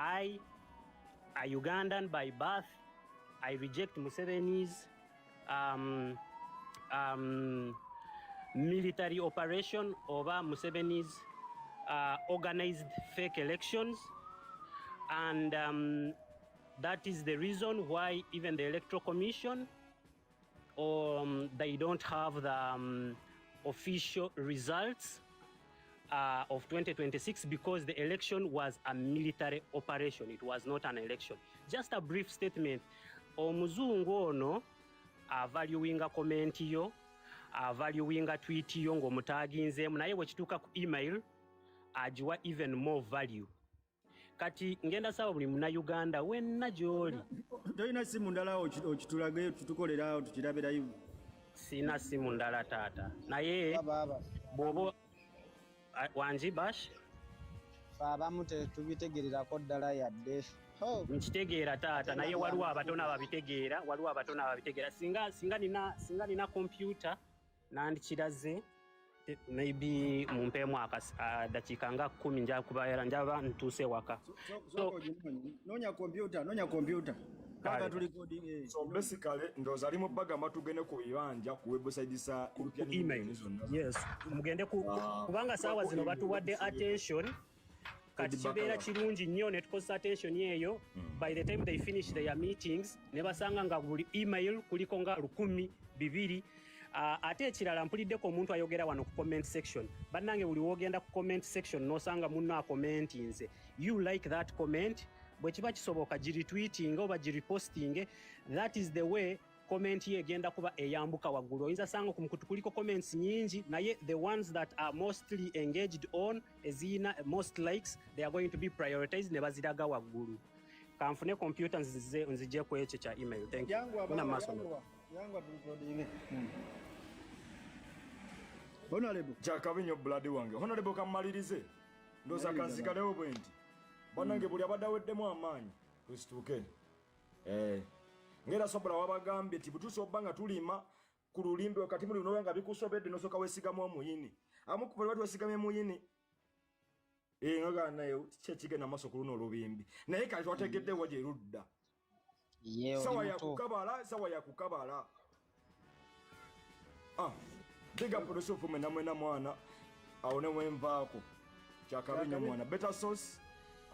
I, a Ugandan by birth, I reject Museveni's military operation over Museveni's organized fake elections. And that is the reason why even the Electoral Commission, they don't have the official results of 2026 because the election was a military operation. It was not an election. Just a brief statement. Omuzungu ono avaluinga comment yo, avaluinga tweet yo ng'omutaginzeemu naye bwe kituuka ku email agiwa even more value. Kati ngenda saba buli munnayuganda wenna gy'oli. Tolina simu ndala okitulage tutukolerawo tukirabe live. Sina simu ndala taata. Naye bw'oba wanji bash abamu tubitegererako ddala yadde. Nkitegeera taata naye waliwo abatono ababitegeera. Singa nina computer nandikiraze maybe mumpeemu dakiika nga 10 nja kubayera njaba ntuuse waka. Nonya computer. Kaka tu recording. So basically ndoza ali mu bagamba tugende ku bibanja ku website sa email. Yes, mugende kubanga saawa zino batuwadde attention. Kati kibeera kirungi nnyo ne tukozesa attention eyo. By the time they finish their meetings ne basanga nga buli email kuliko nga 100 200. Ate ekirala mpuliddeko omuntu ayogera wano ku comment section. Bannange buli wogenda ku comment section nosanga munno akomentinze. You like that comment? Bwe kiba kisoboka giretweeting oba gireposting. That is the way comment ye egenda kuba eyambuka waggulu. Oyinza sanga ku mukutu kuliko comments nyingi naye the ones that are mostly engaged on ezina most likes they are going to be prioritized ne baziraga waggulu. Kanfune computer nzije ku ekyo kya email. Thank you. Yangu recording. Honorable Jakabinyo blood wange. Honorable kamalirize. Ndoza kanzikalewo bwendi. Banange buli abadaweddemu amaanyi. Tusituke. Ngera sobora wabagambye ti butuso obanga tulima ku lulimbe wakati muli unowanga bikusobedde nosoka wesigamu omuyini. Amukupali watu wesigamye muyini. Ngaga nayo kigenda maso kuluno olubimbi. Naye kati wategedde waje rudda. Sawa ya kukabala. Big up the sofu mena mwana. Aone wenvaako. Chakabinyo mwana. Better sauce.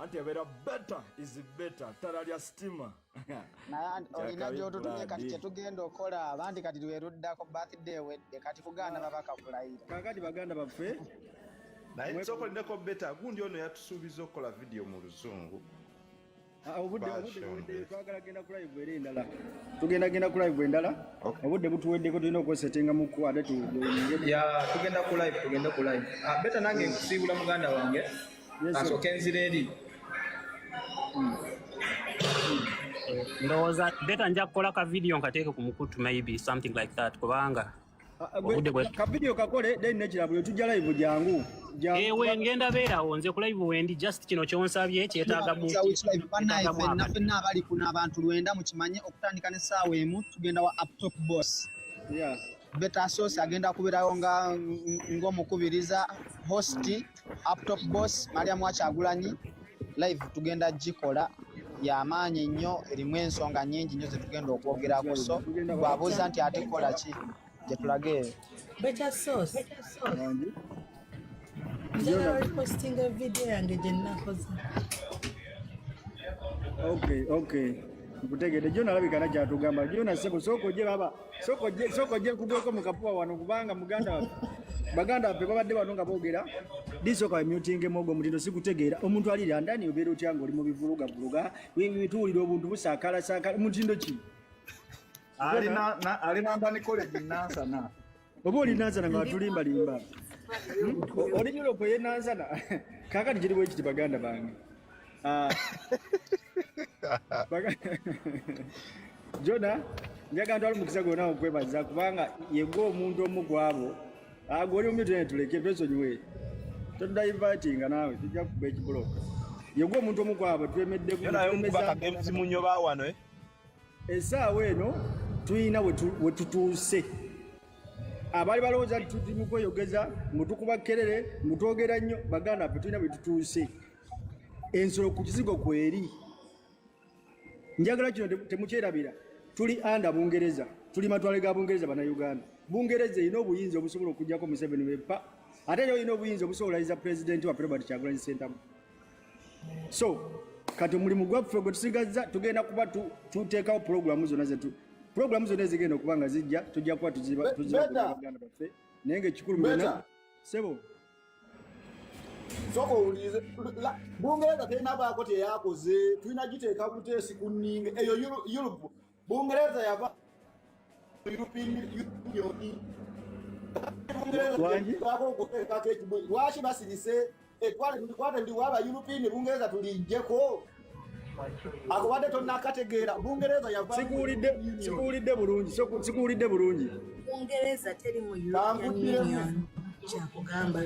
Anti abera better is better. Taralia steamer. Na olinajo tutumye kati kyetugenda okola abandi kati tuweruddako birthday wedde kati kuganda babaka kulayira. Kakati baganda baffe. Naye soko lindeko better. Gundi ono yatusuubiza okola video mu Luzungu. Obudde twagala genda ku live eri endala. Tugenda ku live endala. Obudde butuweddeko tulina okwesetinga mu kwade tugenda ku live. Beta nange nkusiibula muganda wange. Asooke nzire eri. Ndowooza beta nja kukola ka video nkateeke ku mukutu maybe something like that kubanga ka video kakole then nekirabule tujja live jangu. Ewe ngenda beerawo nze ku live wendi just kino kyonsabye kyetaaga mu nafenna abali kuna abantu lwenda mukimanye okutandika ne saawa emu tugenda wa up top boss. Beta source agenda kubeerawo nga ng'omukubiriza host up top boss Maria Mwachagulanyi live tugenda gikola y'amaanyi nnyo erimu ensonga nnyingi nnyo ze tugenda okwogerako so bwabuuza nti ate kola ki gye tulage Better sauce. Njala posting a video yange gye nnakoze. Okay. Kutegede Jona alabikana kyatugamba. Jona sebo soko je baba. Soko je kugweko mukapuwa wano kubanga baganda baffe babadde banonga boogera. Disoka muting mogo mutindo sikutegeera. Omuntu alira ndani obeera otyango oli mu bivuluga. Wituulira obuntu busakala mutindo ki? Alina ndani college nansana. Obo olinansana nga watulimbalimba. Oli Europe yenansana. Kakati kiri bwe kiti baganda bange. Jona njaga ntwali mukisa gona okwebaza kubanga yego omuntu omugwabo agoli omuntu tuleke twesonyiwe toda inviting nawe tujja kuba ekiblock yego omuntu omugwabo twemedde ku games munyoba wano esaawa eno tuyina we tutuuse abali balowooza tuli mukweyogeza mutukuba kerere mutwogera nnyo baganda ffe tulina bwe tutuuse ensolo ku kizigo kweri. Njagala kino temukyerabira. Tuli anda Bungereza, tuli matwale ga Bungereza bannayuganda. Bungereza erina obuyinza obusobola okujjako Museveni wepa, ate yo erina obuyinza obusobola olayiza pulezidenti wa Robert Kyagulanyi Ssentamu. So kati omulimu gwaffe gwe tusigazza tugenda kuba tuteekawo pulogulaamu zonna zetu. Pulogulaamu zonna ezigenda okuba nga zijja tujja kuba tuziba baganda baffe naye ng'ekikulu mwena sebo soko ulize Bungereza tena bako teyakoze tulina giteeka kuteesi ku nninga eyo Europe Bungereza yava European Union lwaki basirise etwale ndi waba European Bungereza tulijjeko akubadde tonnakategeera Bungereza yava sikuwulidde bulungi Bungereza teri mu European Union kyakugamba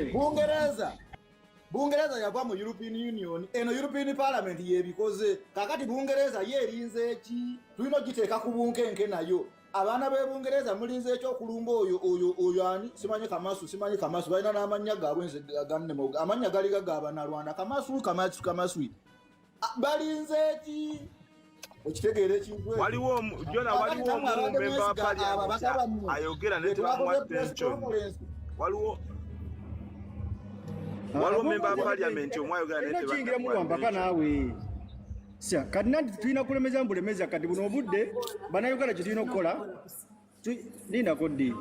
Bungereza yava mu European Union eno European Parliament yebikoze kakati Bungereza yerinze eki tulina giteeka ku bunkenke nayo abaana be Bungereza mulinze ekyokulumba oyo ani simanyi kamasu balina n'amannya gaabwe nze ganne amannya gali gagaba na Rwanda kamasu balinze eki okitegeera ekintu waliwo omumemba wa Parliament ayogera ne tebamuwa attention waliwo memba wa Parliament omwayogera ne tebamuwa mpaka naawe sya kati nanti tulina kulemeza mbulemeza kati buno obudde bannayuganda kye tulina okukola lindako ddi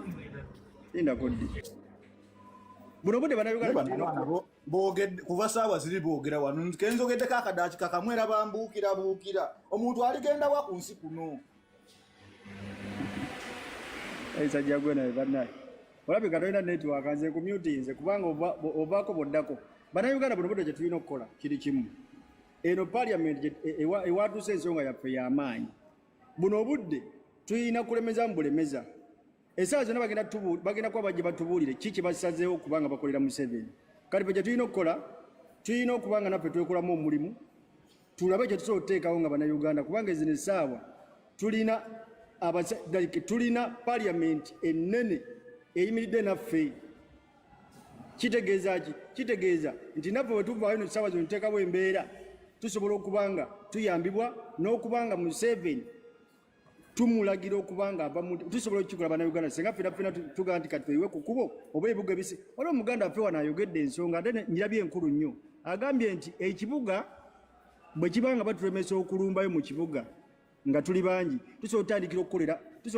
buno obudde bannayuganda boogedde kuva saawa ziri boogera wano kenzogeddeko akadaakika kamwera bambuukira omuntu aligenda wa ku nsi kuno sajja gwe naye bannaye olabika tolina network nze kumyutinze kubanga ovaako boddako bannayuganda buno budde kye tulina okukola kiri kimu eno parliament ewatuuse ensonga yaffe y'amaanyi buno obudde tulina kulemeza mu bulemeza essaawa zonna bagenda kuba bajje batubuulire kiki basazeewo kubanga bakolera Museveni kati fe kye tulina okukola tulina okuba nga naffe twekolamu omulimu tulabe kye tusobola okuteekawo nga bannayuganda kubanga ezino essaawa tulina parliament ennene eyimiridde naffe kitegeeza ki kitegeeza nti naffe bwe tuvaayo no essaawa zino tuteekawo embeera tusobola okubanga tuyambibwa n'okubanga Museveni tumulagira okubanga tusobola okukikola bannayuganda senga ffena tugaa nti kati tweyiwe ku kkubo oba ebibuga ebisi waliwo omuganda waffe wano ayogedde ensonga ate njirabye enkulu nnyo agambye nti ekibuga bwe kibanga batulemesa okulumbayo mu kibuga nga tuli bangi tusobola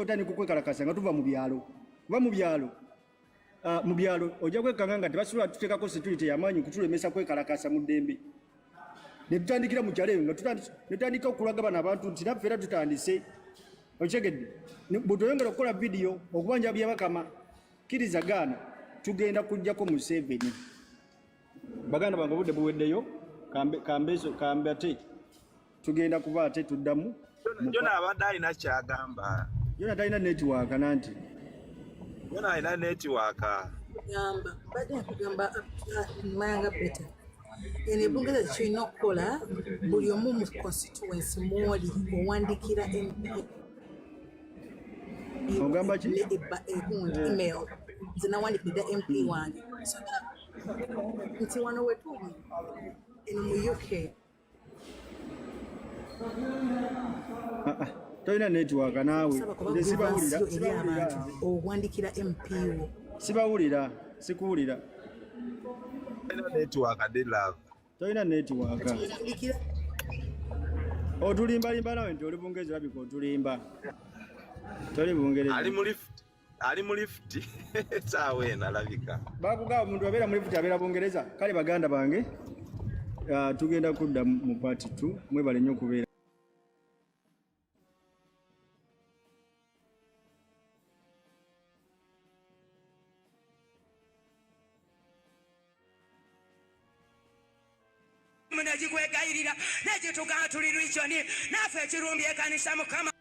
otandika okwekalakasa nga tuva mu byalo kuba mu byalo ojja kwekanga nga tebasobola tuteekako security y'amaanyi kutulemesa kwekalakasa mu ddembe ne tutandikira mu kyalo eyo nga tutandika okulaga bano abantu nti naffe era tutandise okitegedde bwe tuyongera okukola vidiyo okubanja byabakama kkiriza gaana tugenda kujjako Museveni baganda bange obudde buweddeyo kambe ate tugenda kuba ate tuddamu yona abadde alina kyagamba yona talina network nanti yona alina network gamba badde kugamba mayanga beta ene Bungereza kirina okukola buli omu mu constituency mwoli owandikira ogamba ki email nze nawandikirira MP wange nti wano wetuli eno mu UK tolina network naawe owandikira MP wo sibawulira sikuwulira tolina network otulimbalimba nawe nti oli Bungereza olabika otulimba toli Bungereza ali mu lift saawa eno alabika bakugamba omuntu abeera mu lift abeera Bungereza kale baganda bange tugenda kudda mu part 2 mwebale nnyo okubeera Nagikwegayirira negitugaa tuli regioni naffe ekirumbi ekanisa Mukama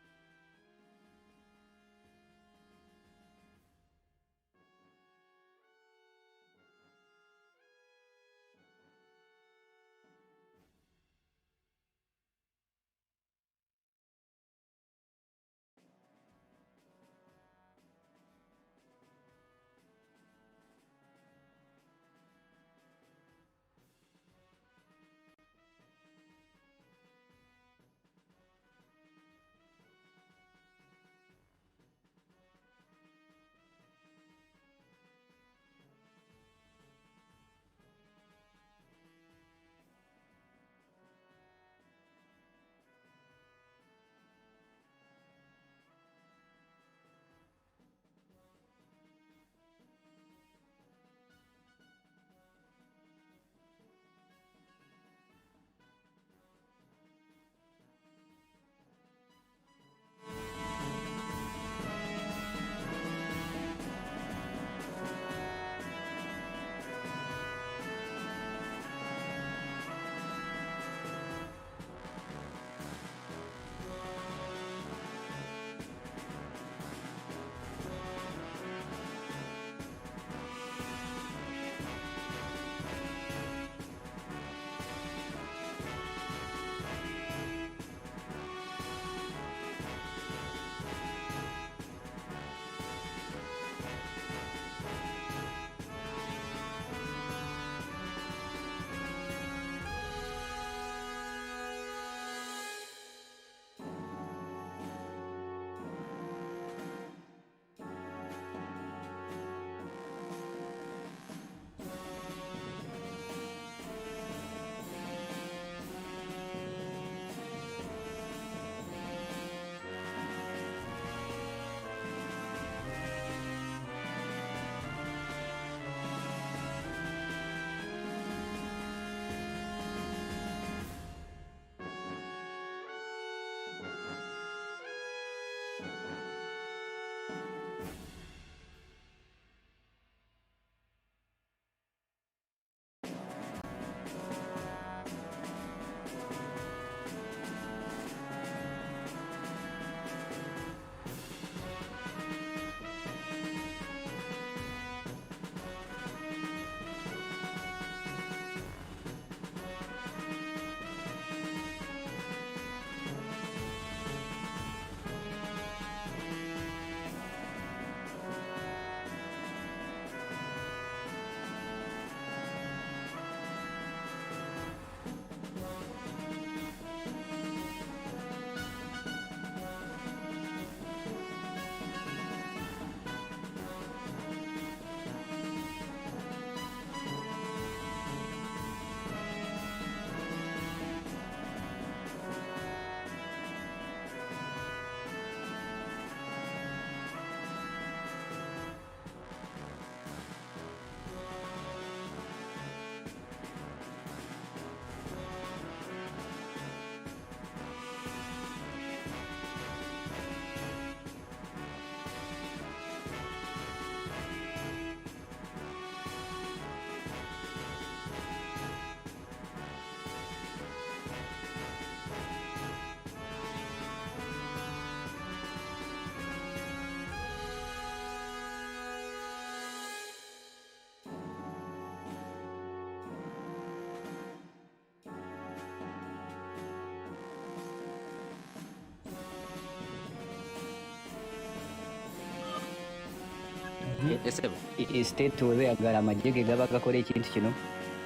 state oyagala amagye ge gaba gakola ekintu kino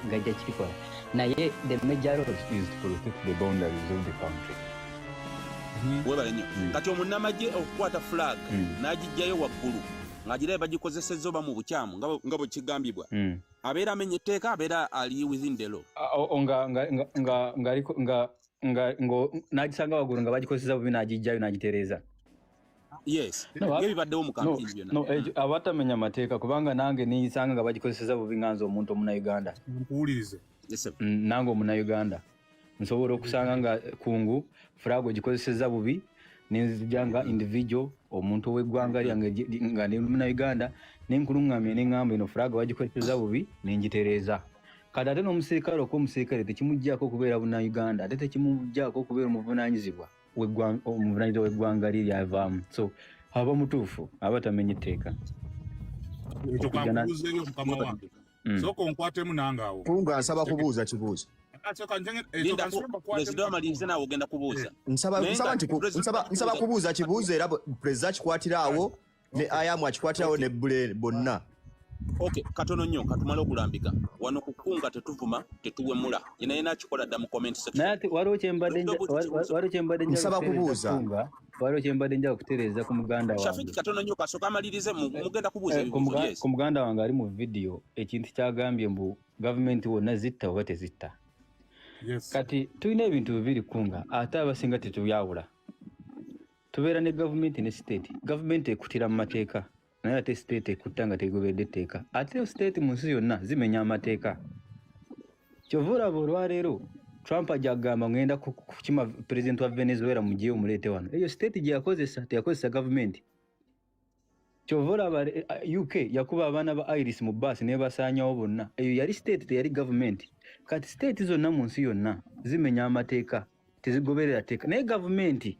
ngajja kikola naye the major role is to protect the boundaries of the country. Webale nnyo kati omunnamagye okukwata flag n'agijjayo waggulu ng'agirayo bagikozesezza oba mu bukyamu nga bwe kigambibwa abeera amenye etteeka abeera ali within the law n'agisanga waggulu nga bagikozesa bubi n'agijjayo n'agitereeza. Yes ebibaddewo mu kampini byonna abatamenya amateeka kubanga nange niyisanga nga bagikozeseza bubi nganze omuntu omunauganda nange omunauganda nsobola okusanga nga kungu fulago gikozeseza bubi nenzija nga individual omuntu ow'eggwanga lyange nga ndi munauganda nenkuluŋŋamya neŋŋamba eno fulago bagikozeseza bubi nengitereeza kati ate n'omusirikale okw'omusirikale tekimuggyako okubeera bunauganda ate tekimuggyako okubeera omuvunaanyizibwa omuvunaanyizibwa w'eggwanga liri avaamu so aba mutuufu aba tamenya etteeka. Ekyo kankubuuzeeyo mukama wange sooka onkwatemu nange awo kunga nsaba kubuuza kibuuzo nsaba kubuuza kibuuzo era pulezida akikwatira awo ne ayamu akikwatira awo ne bule bonna. Okay, katono nnyo katumala okulambika wano kukunga tetuvuma tetuwemula yenaye nakikola dda mu comment section naye waliwo kyembadde nsaba kubuuza waliwo kyembadde nja okutereeza ku muganda wange Shafiki katono nnyo kasooka amalirize mugenda kubuuza ku muganda wange ali mu video ekintu kyagambye mbu gavumenti wonna zitta oba tezitta kati tulina ebintu bibiri kunga ate abasinga tetubyawula tubeera ne gavumenti ne state gavumenti ekutira mu mateeka naye ate state ekutta nga tegoberedde etteeka ate state mu nsi yonna zimenya amateeka kyova olaba olwaleero Trump ajagamba ngenda kukima president wa Venezuela mugiye omuleete wano eyo state gye yakozesa teyakozesa gavumenti kyova olaba UK yakuba abaana ba Iris mu bus ne basaanyawo bonna eyo yali state teyali gavumenti kati state zonna mu nsi yonna zimenya amateeka tezigoberera teeka naye gavumenti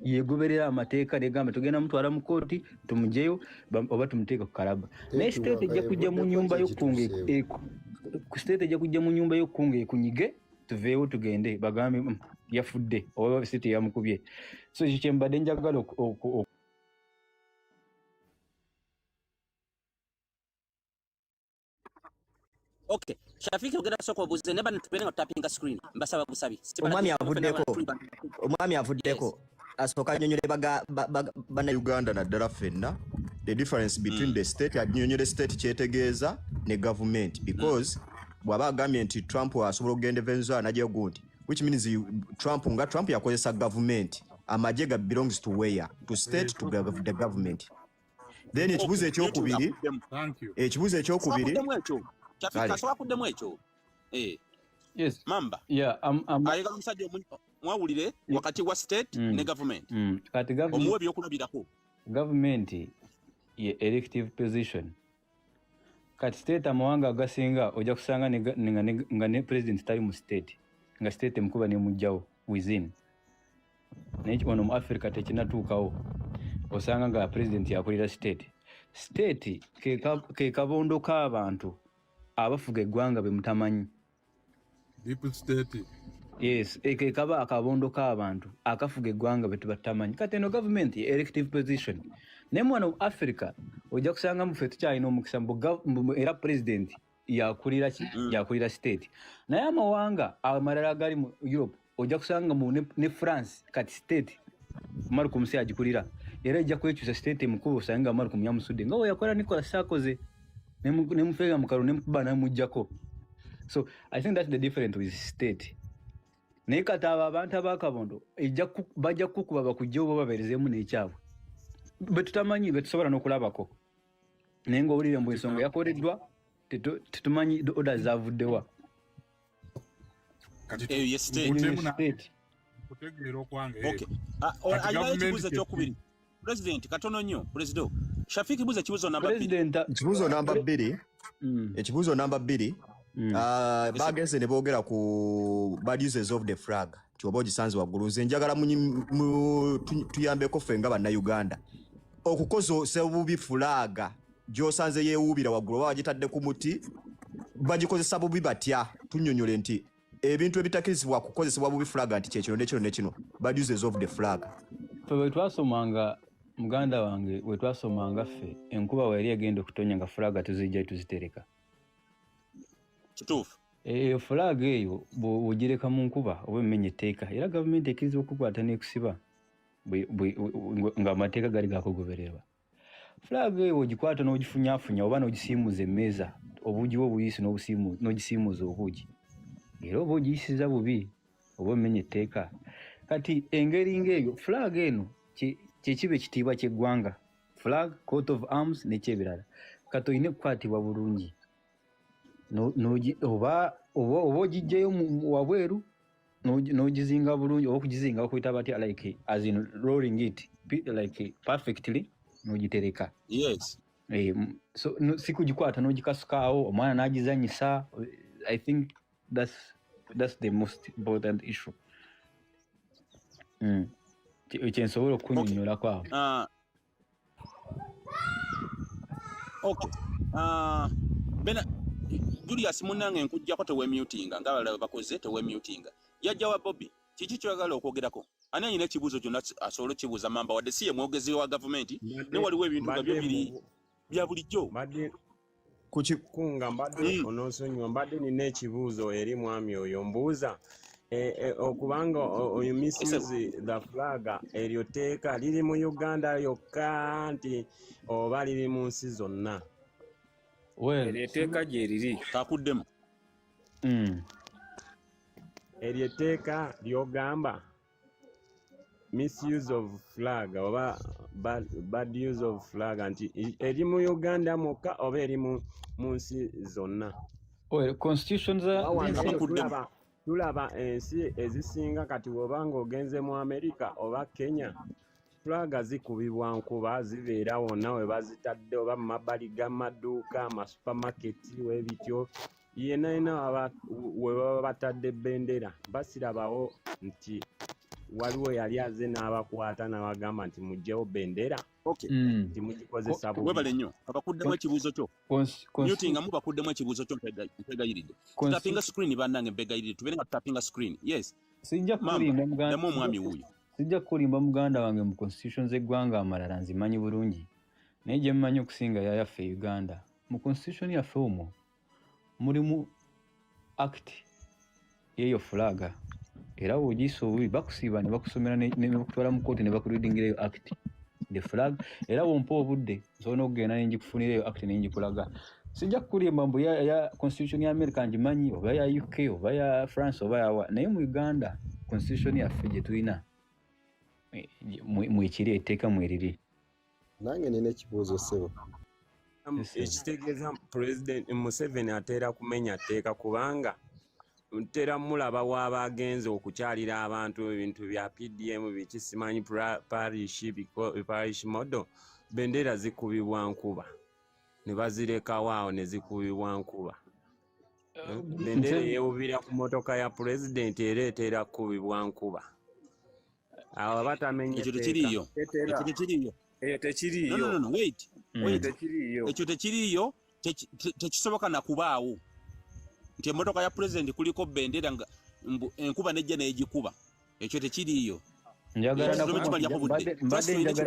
yegoberera amateeka negamba tugenda mutwala mu kooti tumujeyo oba tumuteeka ku kalaba naye state ejja kujja mu nyumba y'okkunga state ejja kujja mu nyumba y'okkunga ekunyige tuveewo tugende bagambe yafudde oba state yamukubye so ekyo kyembadde njagala Okay, Shafiki ogera soko buze neba nitupenga tapping screen mbasaba busabi omwami avuddeko asooka annyonnyole bana Uganda naddala ffenna the difference between the state annyonnyole state kyetegeeza ne government because bw'aba agambye nti Trump asobola okugenda Venezuela najja gundi which means Trump yakozesa government amagye ga belongs to where to state to the government then ekibuuzo ekyokubiri Chafika so akuddemu ekyo yes mamba ayagala omusajja mwawulire wakati wa state ne government kati government omuwe byokulabirako government ye elective position kati state amawanga agasinga ojja kusanga nga ne president tali mu state nga state emukuba nemugjawo within naye wano mu Africa tekinatuukawo osanga nga president yakulira state ke kabondo k'abantu abafuga eggwanga be mutamanyi deep state yes kaba akabondo k'abantu akafuga eggwanga be tubatamanyi kati eno government elective position naye mwana mu Africa ojja kusanga mu ffe tukyalina omukisa era president yakulira state naye amawanga amalala agali mu Europe ojja kusanga ne France kati state Malcolm si agikulira era ejja kwekyusa state mukulu osanga nga Malcolm yamusudde nga yakola Nicolas Sarkozy nemufega mukalo nemukuba namujjako so I think that's the difference with state naye kati abo abantu abakabondo bajja kukuba bakujja oba babeerezeemu n'ekyabwe betutamanyi betusobola n'okulabako naye ng'owulire mbu ensonga yakoleddwa tetumanyi oda zavuddewa eyo ye state kutegeera okwange ayinayo ekibuuzo ekyokubiri president katono nnyo president Shafiki buuza ekibuuzo namba 2 ekibuuzo namba 2 bagenze ne boogera ku bad uses of the flag tioba ogisanze waggulu nze njagala tuyambeko ffe nga bannayuganda okukozesa obubi fulaga gy'osanze yeewuubira waggulu oba bagitadde ku muti bagikozesa bubi batya tunnyonnyole nti ebintu ebitakkirizibwa kukozesebwa bubi fulaga nti kyekino nekino nekino bad uses of the flag ffe bwe twasomanga muganda wange we twasomanga ffe enkuba wali egenda okutonya nga fulaga tuzijja tuzitereka kituufu eyo fulaga eyo bw'ogireka mu nkuba oba emmenya etteeka era gavumenti ekkiriza okukwata n'ekusiba ng'amateeka gali gakugobererwa fulaga eyo ogikwata n'ogifunyaafunya oba n'ogisiimuza emmeeza obuugi bwo obuyisi n'ogisiimuza obuugi era oba ogiyisiza bubi oba emmenya etteeka kati engeri ng'eyo fulaga eno kyekiba ekitiibwa ky'eggwanga flag coat of arms n'ekyebirala kati olina okukwatibwa bulungi oba ogijjayo wabweru n'ogizinga bulungi oba okugizinga okuyita batya like as in rolling it like perfectly n'ogitereka yes so si kugikwata n'ogikasukaawo omwana n'agizanyisa. I think that's the most important issue kyensobola okukunnyonnyolako awo. Okay. Bena Julius munange nkujjako tewemutinga ng'abalala bakoze tewemutinga yajja wa Bobby kiki kyagala okwogerako ani ayina ekibuuzo kyonna asobole kibuuza mamba wadde si ye mwogezi wa gavumenti ne waliwo ebintu nga byo biri bya bulijjo kunga mbadde onoosonyiwa mbadde nina ekibuuzo eri mwami oyo mbuuza okubanga oyo misuse the flag eryo teeka liri mu Uganda yokka nti oba liri mu nsi zonna eryo etteeka gye riri kakuddemu eryo etteeka lyogamba misuse of flag oba bad use of flag nti eri mu Uganda mwokka oba eri mu nsi zonna. Constitutions tulaba ensi ezisinga kati wobanga ogenze mu America oba Kenya flaga zikubibwa nkuba zibeera wonna we bazitadde oba mu mabbali g'amaduuka amasupamaketi webityo yenna we baba batadde bendera basirabawo nti waliwo yali aze n'abakwata n'abagamba nti mugyewo bendera nti mugikozesa bubi. Webale nnyo abakuddemu ekibuuzo kyo mutinga mubakuddemu ekibuuzo kyo mpegayiridde tutapinga screen bannange mpegayiridde tubeere nga tutapinga screen. Yes sijja kulimba omwami wuuyo sijja kulimba muganda wange mu constitution z'eggwanga amalala nzimanyi bulungi naye gye mmanyi okusinga yayaffe Uganda mu constitution yaffe omwo mulimu act yeyo fulaga era bw'ogiyisa obubi bakusiiba ne bakusomera ne bakutwala mu kooti ne bakuridingirayo act the flag era wompa obudde nsobola okugenda ne ngikufunirayo act ne ngikulaga. Sijja kukulimba mbu ya constitution ya America ngimanyi oba ya UK oba ya France oba yawa naye mu Uganda constitution yaffe gye tulina mwekiri etteeka mweriri. Nange nina ekibuuzo ssebo ekitegeeza President Museveni ateera kumenya tteeka kubanga ntera mulaba waba agenze okukyalira abantu ebintu bya PDM bikisimanyi parish model bendera zikubibwa nkuba ne bazirekawo awo ne zikubibwa nkuba bendera yeewubira ku motoka ya President era etera kukubibwa nkuba awo batamenye ekyo tekiriyo eyo tekiriyo no wait ekyo tekiriyo tekisoboka na kubaawo nti emotoka ya President kuliko bendera nga enkuba nejja n'egikuba ekyo tekiriyo.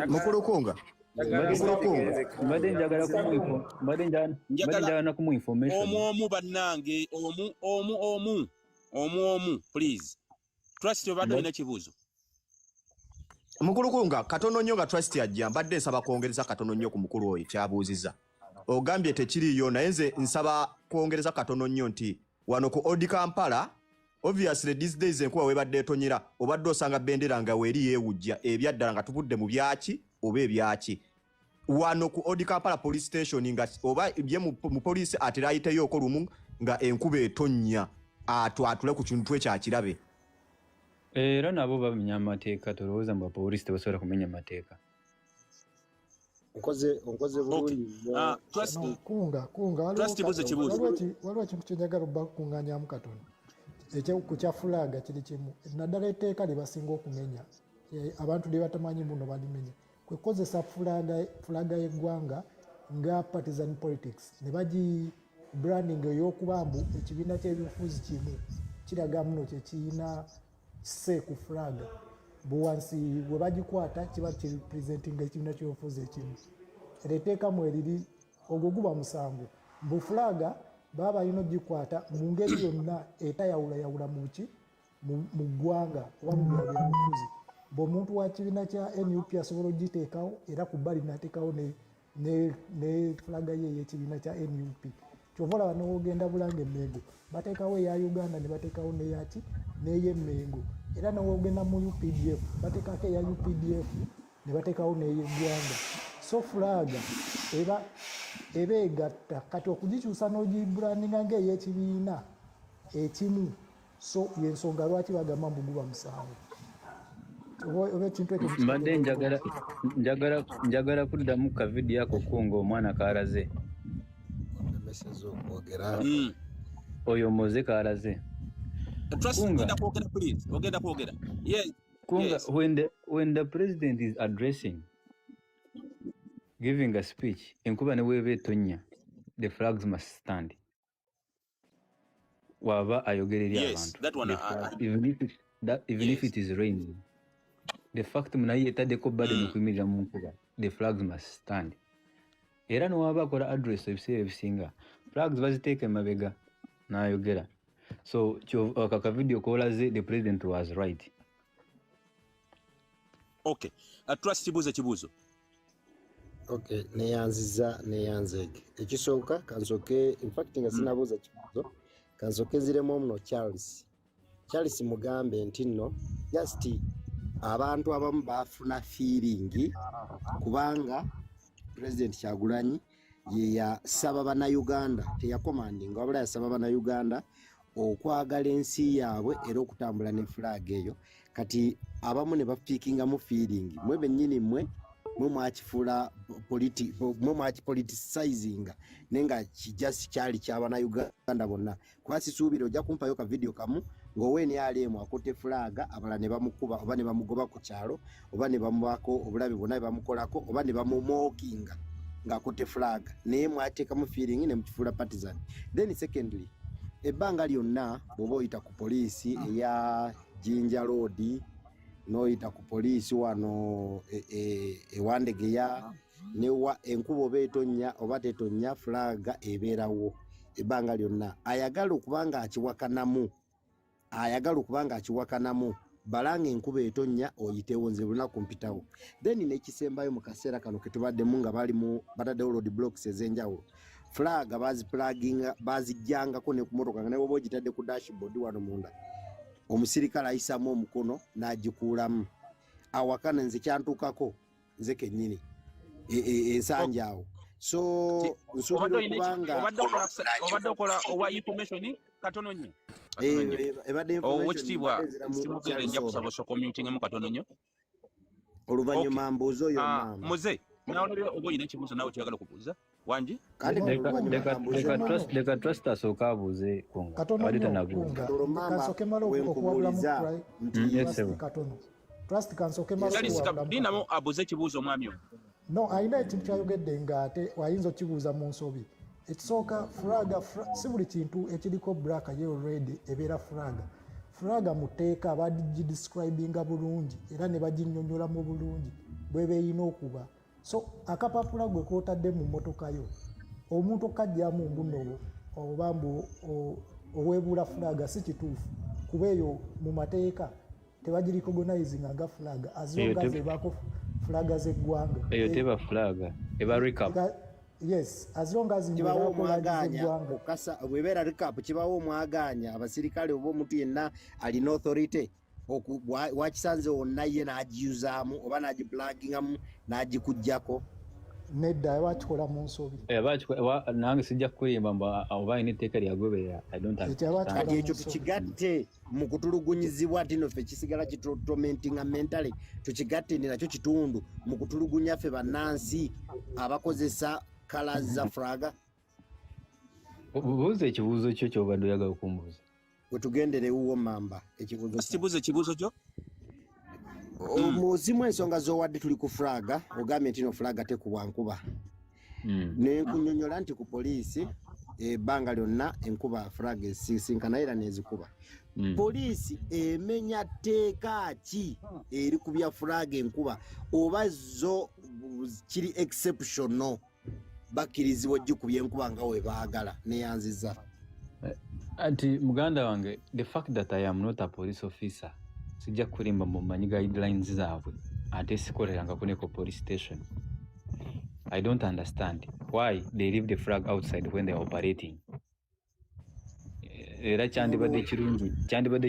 Mukulukunga omu bannange omu please trust obadde olina ekibuuzo. Mukulukunga katono nnyo nga trust yajja mbadde nsaba kwongereza katono nnyo ku mukulu oyo kyabuuziza ogambye tekiriyo naye nze nsaba kwongereza katono nnyo nti wano ku Odi Kampala obviously these days enkuba webadde etonyera obadde osanga bendera nga weeri yeewujja ebyaddala nga tuvudde mu byaki oba ebyaki wano ku Odi Kampala police station nga oba ye mu police atera ayiteyoko lumu nga enkuba etonya atule ku kintu ekyakirabe era nabo bamenya amateeka tolowooza mbu abapoliisi tebasobola kumenya amateeka. Onkoze bulungi waliwo ekintu kyenjagala okubakunganyamu katono ku kya fulaga kiri kimu naddala etteeka lye basinga okumenya abantu lye batamanyi muno balimenya kwe kukozesa fulaga y'eggwanga nga partisan politics ne bagi branding ey'okuba mbu ekibiina ky'ebyobufuzi kimu kiraga muno kye kiyina se ku fulaga buwansi bwe bagikwata kiba kiri presentinga ekibiina ky'obufuzi ekimu era etteeka mweriri ogwo guba musango mbu fulaga baba balina ogikwata mu ngeri yonna etayawulayawula mu ggwanga oba mu byalo byabufuzi bw'omuntu wa kibiina kya NUP asobola ogiteekawo era ku bbali n'ateekawo ne fulaga ye y'ekibiina kya NUP kyova olaba n'ogenda Bulange Mmengo bateekawo eya Uganda ne bateekawo n'eyaki n'ey'Emmengo era n'ogenda mu UPDF bateekako eya UPDF ne bateekawo n'ey'eggwanga so fulaga eba egatta kati okugikyusa n'ogibrandinga ng'ey'ekibiina ekimu so yensonga lwaki bagamba mbu guba musango oba ekintu ekyo mbadde njagala kuddamu ka vidiyo ako kunga omwana kaalaze oyo moze kaalaze kunga when the president is addressing giving a speech enkuba ne weeba etonnya the flags must stand waba ayogerera abantu even if it is raining the fact munaye etaddeko bade mukuyimirira mu nkuba the flags must stand era nowaba akola address ebiseera ebisinga flags baziteeka emabega n'ayogera so kaka video kolaze the president was right. Okay, trust kibuuzo okay neyanzege ekisooka kansoke in fact nga sinabuuza kibuuzo kansoke nziremu muno Charles mugambe nti nno just abantu abamu bafuna feeling kubanga President Kyagulanyi ye yasaba bannayuganda teyakomandinga wabula yasaba bannayuganda okwagala ensi yaabwe era okutambula ne flag eyo kati abamu ne bafiikinga mu feeling mwe bennyini mwe mwakifula politicizing nenga kijasi kyali ky'abannayuganda bonna kuba sisuubira ojja kumpayo ka video kamu ng'oweeni aliemu akote fulaga abala ne bamukuba oba ne bamugoba ku kyalo oba ne bamubaako obulabe bwonna bamukolako oba ne bamumookinga ng'akote fulaga naye mwateekamu feeling ne mukifuula partisan. Then secondly ebbanga lyonna bw'oba oyita ku poliisi eya Jinja Road n'oyita ku poliisi wano ewandegeya newa enkuba oba etonnya oba tetonnya fulaga ebeerawo ebbanga lyonna ayagala okubanga akiwakanamu balanga enkuba etonnya oyitewo nze lunaku mpitawo. Then n'ekisembayo mu kaseera kano ke tubaddemu nga bataddewo road blocks ez'enjawulo fulaga bazijjangako ne ku motoka nga ne bwoba ogitadde ku dashboard wano munda omusirikale ayisamu omukono n'agikuulamu awakana nze kyantuukako nze kennyini ensanja awo so nsuubira okubanga obadde okola owa information katono nnyo owekitiibwa simugere nja kusaba osokomyutinga mu katono nnyo oluvannyuma mbuuza oyo muze naolabye oba oyina ekibuuzo nawe kyagala okubuuza wangi leka trust asooka abuuze kunga abadde tanabuuza ninamu abuuze ekibuuzo omwami oyo no ayina ekintu kyayogedde ng'ate ayinza okibuuza mu nsobi ekisooka fulaga si buli kintu ekiriko black yellow red ebeera fulaga muteeka bagidescribinga bulungi era ne baginnyonnyolamu bulungi bweba eyina okuba so akapapula gwe kootadde mu mmotoka yo omuntu okajjamu mbuno oba mbu oweebuula fulaga si kituufu kuba eyo mu mateeka tebagiricognizinga nga fulaga azonga zebaako fulaga z'eggwanga eyo teba fulaga eba recap yes as long as kibawo omwaganya okasa bwebeera recap kibawo omwaganya abasirikale oba omuntu yenna alina authority wakisanze wonna ye n'agiyuzaamu oba n'agiblagingamu n'agikuggyako nedda wakikola mu nsobi nange sijja kukuyimba oba ayina etteeka lyagoberera kati ekyo tukigatte mu kutulugunyizibwa ati noffe kisigala kitomentinga mentale tukigatte nakyo kitundu mu kutulugunya ffe bannansi abakozesa kala za fulaga. Buuza ekibuuzo kyo ky'obadde oyagala okumbuuza. Wetugendere wuwo mamba ekibuuzo kyo omuzimu ensonga z'owadde tuli ku fulaga ogambye nti no fulaga tekubwa nkuba nenkunyonyola nti ku poliisi ebbanga lyonna enkuba flag esisinkana era nezikuba. Poliisi emenya tteeka ki eri ku bya flag enkuba oba zo kiri exceptional bakkirizibwa gikubya enkuba nga we baagala neyanziza. Ati muganda wange, the fact that I am not a police officer sijja kulimba mu manyi guidelines zaabwe ate sikoleranga kuneko police station. I don't understand why they leave the flag outside when they are operating. Era kyandibadde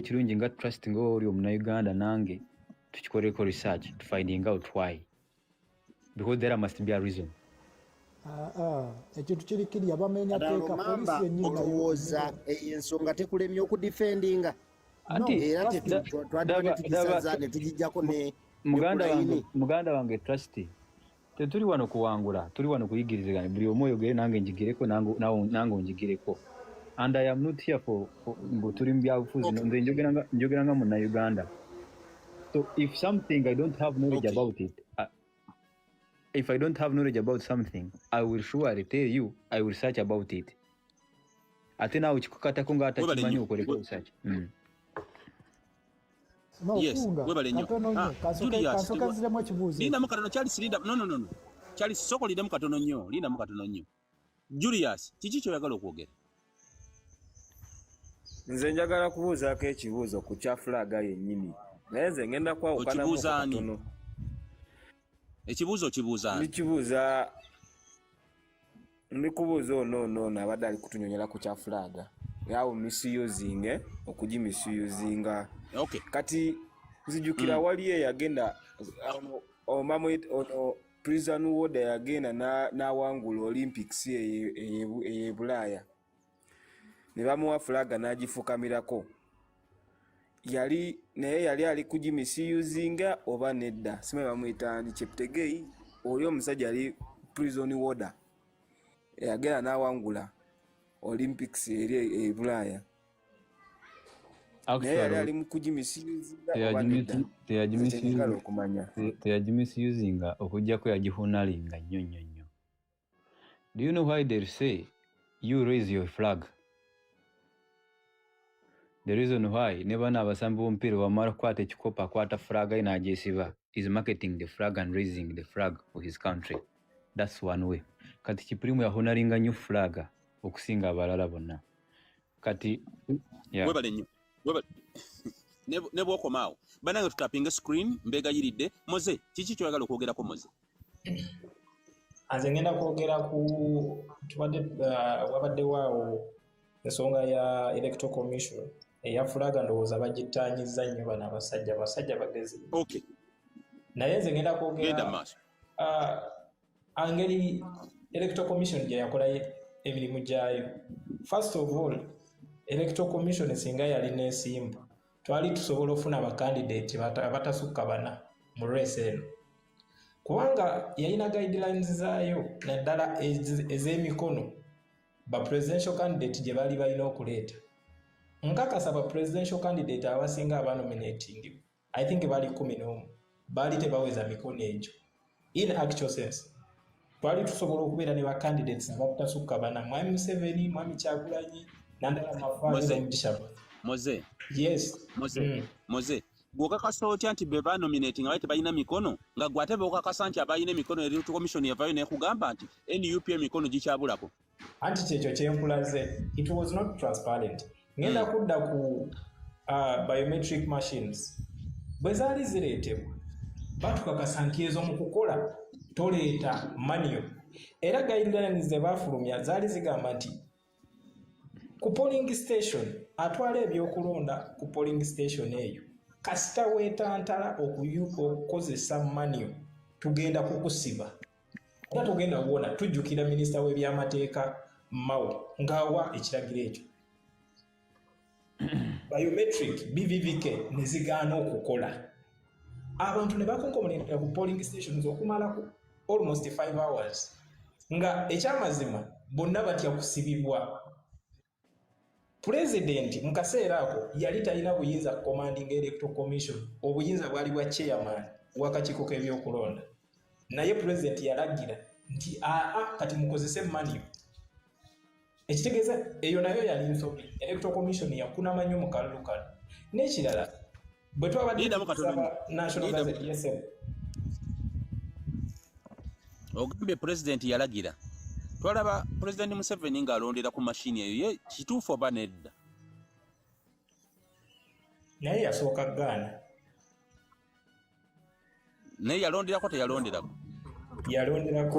kirungi nga trust ng'oli omunauganda nange tukikoleko research to finding out why, because there must be a reason. Ekintu kiri kiri abamenya teeka poliisi yennyini okowooza ensonga tekulemye okudifendinga era twadibanetugisaza netugijjako ne muganda wange trust tetuli wano kuwangula, tuli wano kuyigiriziganya, buli omu oyogere nange njigireko nange onjigireko. And I am not here for tuli mu byabufuzi, nze njogeranga mu Uganda. So if something I don't have knowledge about it, if I don't have knowledge about something, I will surely tell you, I will search about it. Ate nawe kikukatako nga atakimanyi okoleko research. Yes, webalenyo. Julius, linda mukatono Charles, linda no. Charles soko linda mukatono nnyo, linda mukatono nnyo. Julius, kiki kyoyagala okwogera? Nze njagala kubuuzaako ekibuuzo ku kya fulaga yennyini. Naye nze ngenda kwawukana mu katono. Ekibuuzo kibuuza. Ndi kubuuza ono abadde ali kutunyonyera ku kya fulaga. Yawo misusing okugimisusinga. Okay. Kati nzijukira wali yagenda prison ward yagenda n'awangula Olympics e Bulaya. Ne bamuwa fulaga n'agifukamirako. Naye yali ali kugimisusinga oba nedda. Simanyi bamuyita ndi Cheptegei, oli omusajja ali prison warder. Yagenda n'awangula Olympics eri e Bulaya. Actually, teyagimisusinga okujjako yagihunalinga nnyo. Do you know why they say you raise your flag? The reason why never n'abasambi b'omupiira bamala kukwata ekikopo akwata flag n'agyesiba is marketing the flag and raising the flag for his country. That's one way. Kati Kipirimu yahunalinga nnyo flag okusinga abalala bonna. Kati webale nnyo. Nebo komao. Banange tutapinga screen mbega yiridde. Moze, kiki kyoyagala okwogerako Moze? Anze ngenda kwogera ku wabadde waawo ensonga ya electoral commission eya fulaga ndowooza bagittanyiza nnyo bano abasajja bagezi. Okay. Naye nze ngenda kwogera angeri electoral commission gye yakola emirimu gyayo. First of all, electoral commission singa yali n'ensimbu twali tusobola ofuna abakandidate abatasukka bana mu race eno, kubanga yalina guidelines zaayo naddala ez'emikono ba presidential candidate gye baali balina okuleeta. Nkakasa ba presidential candidate abasinga abanominating I think baali 11 baali tebaweza mikono egyo. In actual sense twali tusobola okubeera ne ba candidates abatasukka bana, Mwami Museveni, Mwami Kyagulanyi, Nandala Mafwali n'Omugisha. Moze. Yes. Moze. Gwokakasa otya nti be banominating abaite balina mikono nga gwate bwokakasa nti abalina emikono electoral commission yavayo nekugamba nti NUP emikono gikyabulako. Anti kyekyo kyenkulaze. It was not transparent. Ngenda kudda ku biometric machines. Bwe zaali zireetebwa batukakasa nti ezo mu kukola toleeta manual. Era guidelines ze baafulumya zaali zigamba nti ku polling station atwala ebyokulonda ku polling station eyo kasita weetantala okukozesa manual tugenda kukusiba. Era tugenda kuwona tujjukira minisita w'ebyamateeka Mao ng'awa ekiragiro ekyo. Biometric BVVK ne zigaana okukola. Abantu ne bakonkomonera ku polling stations okumala almost 5 hours. Nga ekyamazima bonna batya kusibibwa. President mu kaseera ako yali talina buyinza commanding electoral commission, obuyinza bwali bwa chairman w'akakiiko k'ebyokulonda. Naye president yalagira nti kati mukozese manual. ekitegeeza eyo nayo yali nsobi electoral commission yakuna nnyo mu kalulu kano n'ekirala bwe twabadde tusaba national gazette yesebo ogambye president yalagira twalaba president Museveni ng'alondera ku mashini eyo ye kituufu oba nedda naye yasooka gaana naye yalonderako teyalonderako yalonderako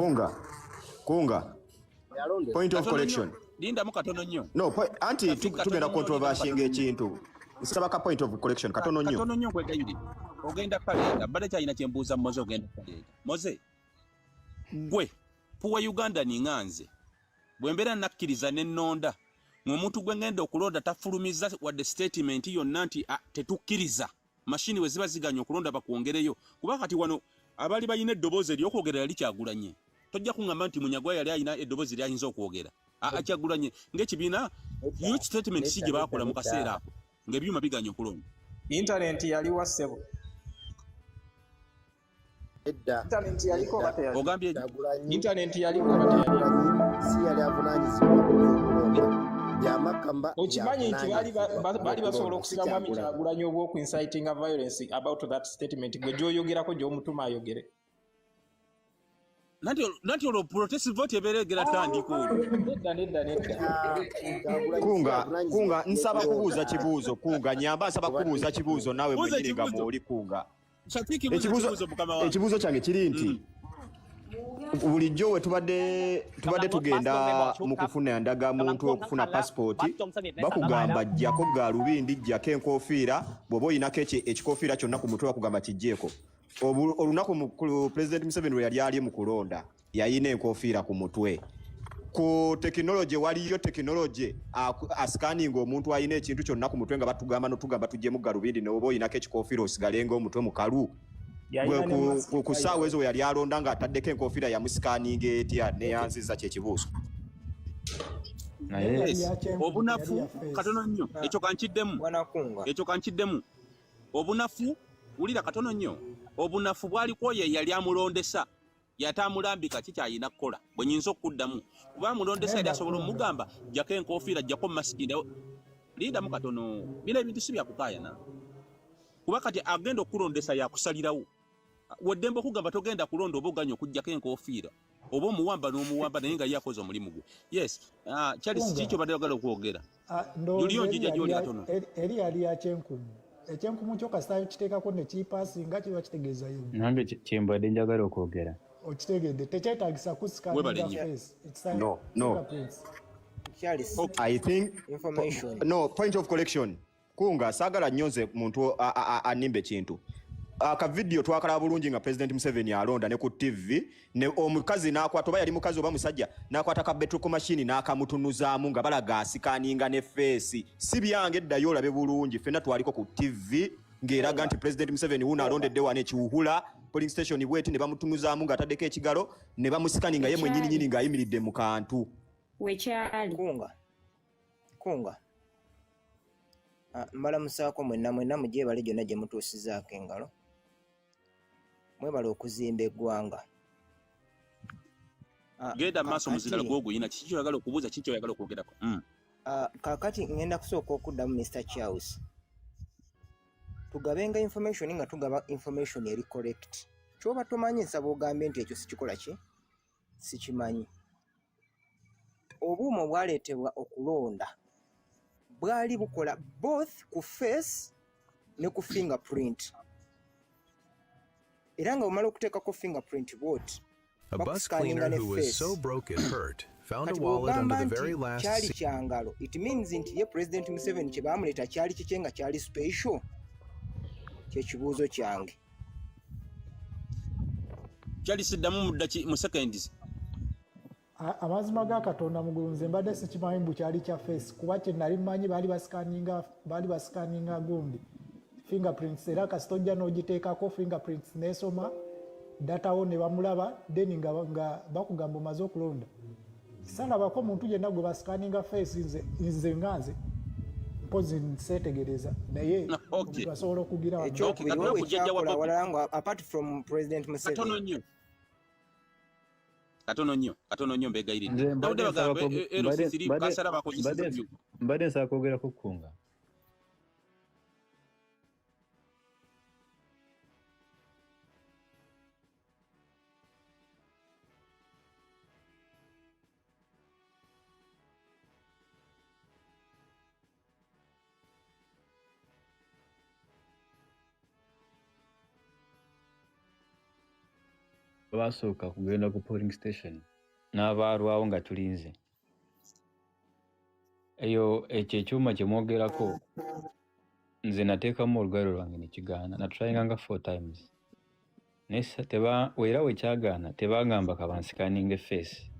kunga point of correction lindamu katono nnyo no anti tugenda controversy ng'ekintu nsaba ka point of correction katono nnyo kwegayire ogenda kaleega badde kyalina kyembuuza moze ogenda kaleega moze gwe puwa Uganda ninganze bwe mbeera nakkiriza n'ennonda ng'omuntu gwe ngenda okulonda tafulumiza wadde statement yonna nti tetukkiriza mashini we ziba ziganya okulonda bakwongereyo kuba kati wano abali balina eddoboozi ery'okwogera yali Kyagulanyi tojja kuŋŋamba nti Munyagwa yali alina eddoboozi lyayinza okwogera Kyagulanyi ng'ekibiina huge statement si gye baakola mu kaseera ako ng'ebyuma biganya okulonda internet yali wa ssebo internet yaliko batayali ogambye internet yaliko batayali si yali avunanyizibwa okimanyi nti baali basobola okusiga mwami Kyagulanyi obw'oku inciting violence about that statement gwe gy'oyogerako gy'omutuma ayogere nanti olwo protest vote ebeeregera tandika kunga nsaba kubuuza kibuuzo kunga nyamba nsaba kubuuza kibuuzo naawe mwenyiringa mwoli kunga ekibuuzo kyange kiri nti bulijjo we tubadde tugenda mu kufuna endagamuntu okufuna passport bakugamba jjako galubindi jjako enkofiira bw'oba oyinako ekikofiira kyonna ku mutwe bakugamba kijjeeko olunaku president Museveni lwe yali ali mu kulonda yayina enkofiira ku mutwe ku tekinologi waliyo tekinologi asikaninga omuntu ayina ekintu kyonna ku mutwe nga batugamba notugamba tujjemu galubindi neoba oyinako ekikofiira osigalenga omutwe mukalu ku ssaawa ezo we yali alonda ng'ataddeko enkofiira yamusikaninga etya neyanziza kyekibuuzo obunafu katono nnyo ekyo kankiddemu obunafu wulira katono nnyo obunafu bwaliko ye yali amulondesa yatamulambika kikyayina kukola bwe nyinza okuddamu kuba amulondesa yali asobola omugamba jjako enkofiira jjako masiki lindamu katono bino ebintu si byakukaayana kuba kati agenda okulondesa yakusalirawo weddembe okugamba togenda kulonda oba oganya okuggyako enkofiira oba omuwamba n'omuwamba naye nga yakoze omulimu gwe yes Charles kikyo badde bagala okwogera juliyo njija gyoli katono eri yali yakyenkumu ekyenkumu kyo kasitayo kiteekako ne kiipaasinga kiba kitegeezayo nange kyembadde njagala okwogera okitegedde tekyetagisa kusikaninga face I think no point of correction kunga saagala nnyo muntu animba ekintu akavidiyo twakalaba bulungi nga president Museveni alonda ne ku TV ne omukazi n'akwata oba yali mukazi oba musajja n'akwata ka betroko machine n'akamutunuzaamu nga balaga asikaninga ne face si byange eddayo olabe bulungi ffenna twaliko ku TV ng'eraga nti president Museveni wuno alondedde wano ekiwuhula polling station bweti ne bamutunuzaamu ng'ataddeko ekigalo ne bamusikaninga ye mwennyininyini ng'ayimiridde mu kantu wekyali kunga mbala musaako mwenna mugyebale gyonna gye mutuusizaako engalo mwebala okuzimba eggwanga genda maaso muzigala gwoguyina kiki kyoyagala okubuuza kiki kyoyagala okwogerako kaakati ngenda kusooka okuddamu Mr. Charles tugabenga information nga tugaba information eri correct kyoba tomanyi nsaba ogambye nti ekyo sikikola ki sikimanyi obuuma obwaleetebwa okulonda bwali bukola both ku face ne ku fingerprint era nga bumala okuteekako fingerprint vote A bus cleaner who was so broke it hurt found a wallet under the very last kyali kyangalo it means nti ye president Museveni kye baamuleeta kyali kike nga kyali special kyekibuuzo kyange kyali siddamu mu seconds amazima ga Katonda mugulu nze mbadde sikimanyi mbu kyali kya face kuba kye nali mmanyi baali basikaninga gundi fingerprints era kasitojja n'ogiteekako fingerprints n'esoma datawo ne bamulaba then nga bakugamba omaze okulonda salabako omuntu yenna gwe basikaninga face nze nganze mpozi nseetegereza naye asobola okugira ekyokubiri walala nga apart from president Museveni katono nnyo mbegayirira Dawudi bagamba LC3 kasala bakozesa byo mbadde nsaba kwogera ku Kunga basooka kugenda ku polling station n'abalwawo nga tulinze eyo ekyo ekyuma kye mwogerako nze nateekamu olugalo lwange ne kigaana natryinganga 4 times weera we kyagaana tebagamba kabansikaninga face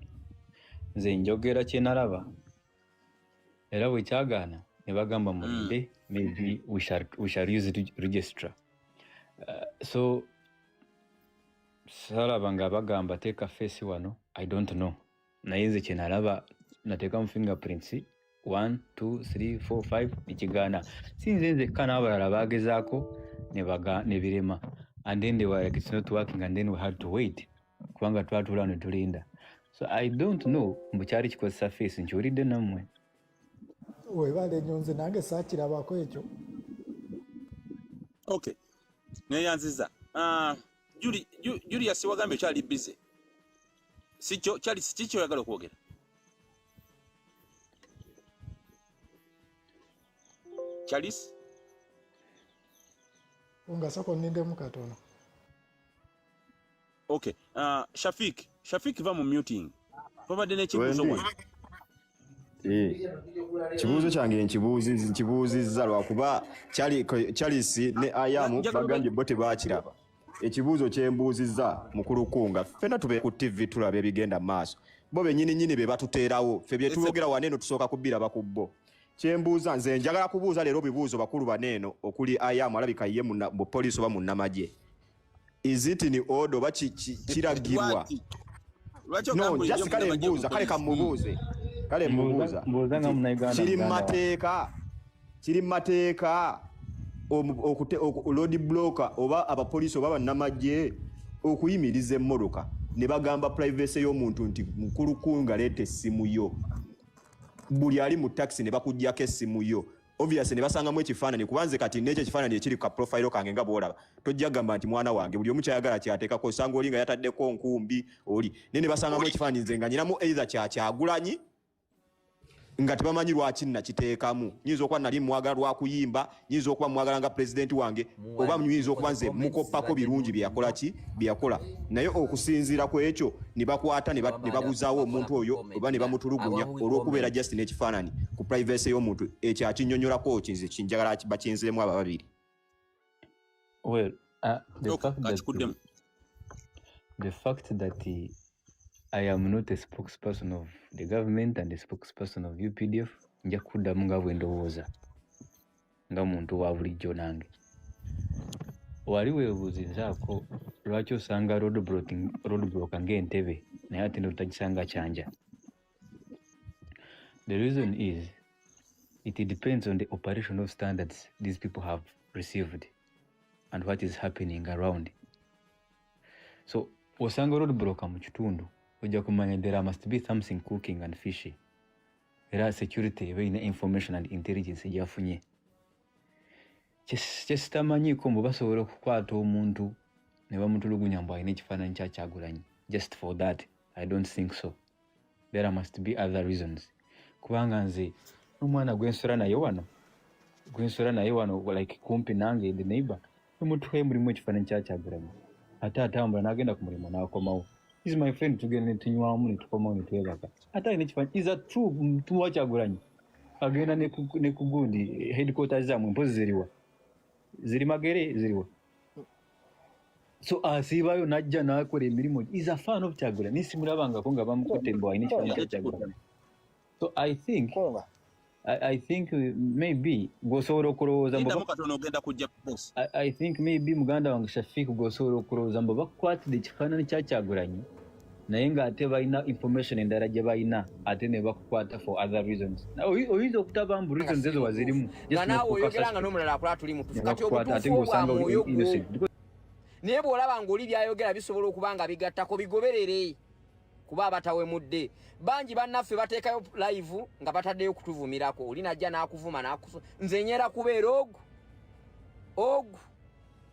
nze njogera kye nalaba era bwe kyagaana ne bagamba mulinde maybe we shall use registra so salaba nga bagamba teeka face wano I don't know naye nze kye nalaba nateekamu fingerprints 1 2 3 4 5 nekigaana sinze nzekka n'abalala bagezaako ne birema and then they were like it's not working and then we had to wait kubanga twatula ne tulinda so I don't know mbu kyali kikozesa face nkiwulidde nammwe webale nyonze nange saakirabako ekyo okay neyanziza Julius wagambye kyali busy sikyo kyali sikyo yagala okwogera Charles unga soko nindemu katono okay Shafik va mu muting babadde n'ekibuuzo mwe kibuuzo kyange nkibuuzizza lwakuba Charles ne Ayamu bagambye bo tebaakiraba ekibuuzo kyembuuzizza mukulu Kunga ffenna tube ku TV tulaba ebigenda maaso bo bennyini be batuteerawo ffe bye tulogera waneeno tusooka kubbiraba ku bo kyembuuza nze njagala kubuuza leero bibuuzo bakulu baneeno okuli Ayamu alabika ye mu poliisi oba mu nnamagye is it in order oba kiragirwa no just kale mbuuza kale kamubuuze kale mbuuza kiri mu mateeka road blocker oba abapoliisi oba bannamagye okuyimiriza emmotoka ne bagamba privacy y'omuntu nti mukulu Kunga leeta essimu yo buli ali mu taxi ne bakuggyako essimu yo obviously ne basangamu ekifaananyi kubanze kati n'ekyo ekifaananyi ekiri ka profile kange nga bw'olaba tojja gamba nti mwana wange buli omu kyayagala kyateekako osanga oli nga yataddeko nkumbi oli naye ne basangamu ekifaananyi nze nga nyinamu either Kyagulanyi nga tebamanyi lwaki nakiteekamu nyinza okuba nali mwagala lwakuyimba nyinza okuba mwagala nga pulezidenti wange oba nyinza okuba nze mukoppako birungi byeyakola naye okusinziira ku ekyo ne bakwata ne babuzaawo omuntu oyo oba ne bamutulugunya olw'okubeera just n'ekifaananyi ku privacy y'omuntu ekyo akinnyonnyolako kinze kinjagala bakinziremu abo babiri well the fact that I am not a spokesperson of the government and a spokesperson of UPDF nja kuddamu nga bwe ndowooza nga muntu wa bulijjo nange wali weebuuzizaako lwaki osanga roadblock ng'Entebbe naye ate notagisanga Kyanja. The reason is it depends on the operational standards these people have received and what is happening around. So osanga roadblock mu kitundu ojja kumanya there must be something cooking and fishy. Era security eba information and intelligence gyafunye. Kyesitamanyiiko mbu basobola okukwata omuntu ne bamutulugunya mbu alina ekifaananyi kya Kyagulanyi. Just for that, I don't think so. There must be other reasons. Kubanga nze omwana gwensula naye wano like kumpi nange the neighbor omutuhe mulimu ekifaananyi kya Kyagulanyi ate atambula n'agenda ku mulimu n'akomawo. Is my friend tugenda ne tunywamu ne tukomawo ne twebaka ate alina ekifaananyi is a true mtu wa Kyagulanyi agenda ne ku gundi headquarters zaamwe mpozi ziri Magere ziriwa. So asiibayo najja n'akola emirimu is a fan of Kyagulanyi simulabangako nga bamukutte mbu alina ekifaananyi kya Kyagulanyi. So I think maybe gosobola okulowooza I think maybe muganda wange Shafik gosobola okulowooza mbu bakwatidde ekifaananyi kya Kyagulanyi naye ng'ate balina information endala gye balina ate ne bakukwata for other reasons. Oyinza okutaba mbu reasons ezo wazirimu naawe oyogera nga n'omulala akola tuli mutufu kati obutuufu obwa mwoyo gwo naye bw'olaba ng'oli byayogera bisobola okuba nga bigattako bigoberere kuba abatawemudde bangi bannaffe bateekayo live nga bataddeyo kutuvumirako oli najja n'akuvuma nze nyera kubeera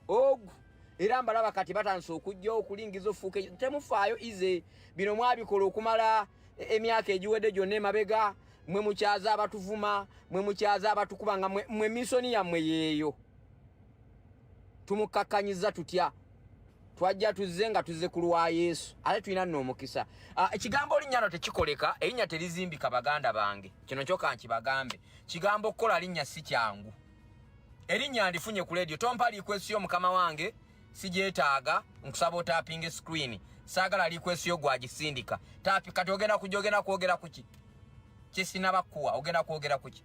ogu era mbalaba kati batandise okujjawo okulingiza ofuuka temufaayo ize bino mwabikola okumala emyaka egiwedde gyonna emabega mwe mukyaza abatuvuma mwe mukyaza abatukuba nga mwe misoni yammwe yeeyo tumukakkanyiza tutya twajja tuzze nga tuzze ku lwa Yesu ate tulina nno omukisa ekigambo linnya no tekikoleka erinnya terizimbika baganda bange kino kyoka nkibagambe kigambo okukola linnya si kyangu erinnya ndifunye ku radio tompa likwesiyo mukama wange sijeetaaga nkusaba otaapinga screen saagala likwesiyo gwagisindika taapi kati ogenda kwogera kuki kisinabakkuwa ogenda kwogera kuki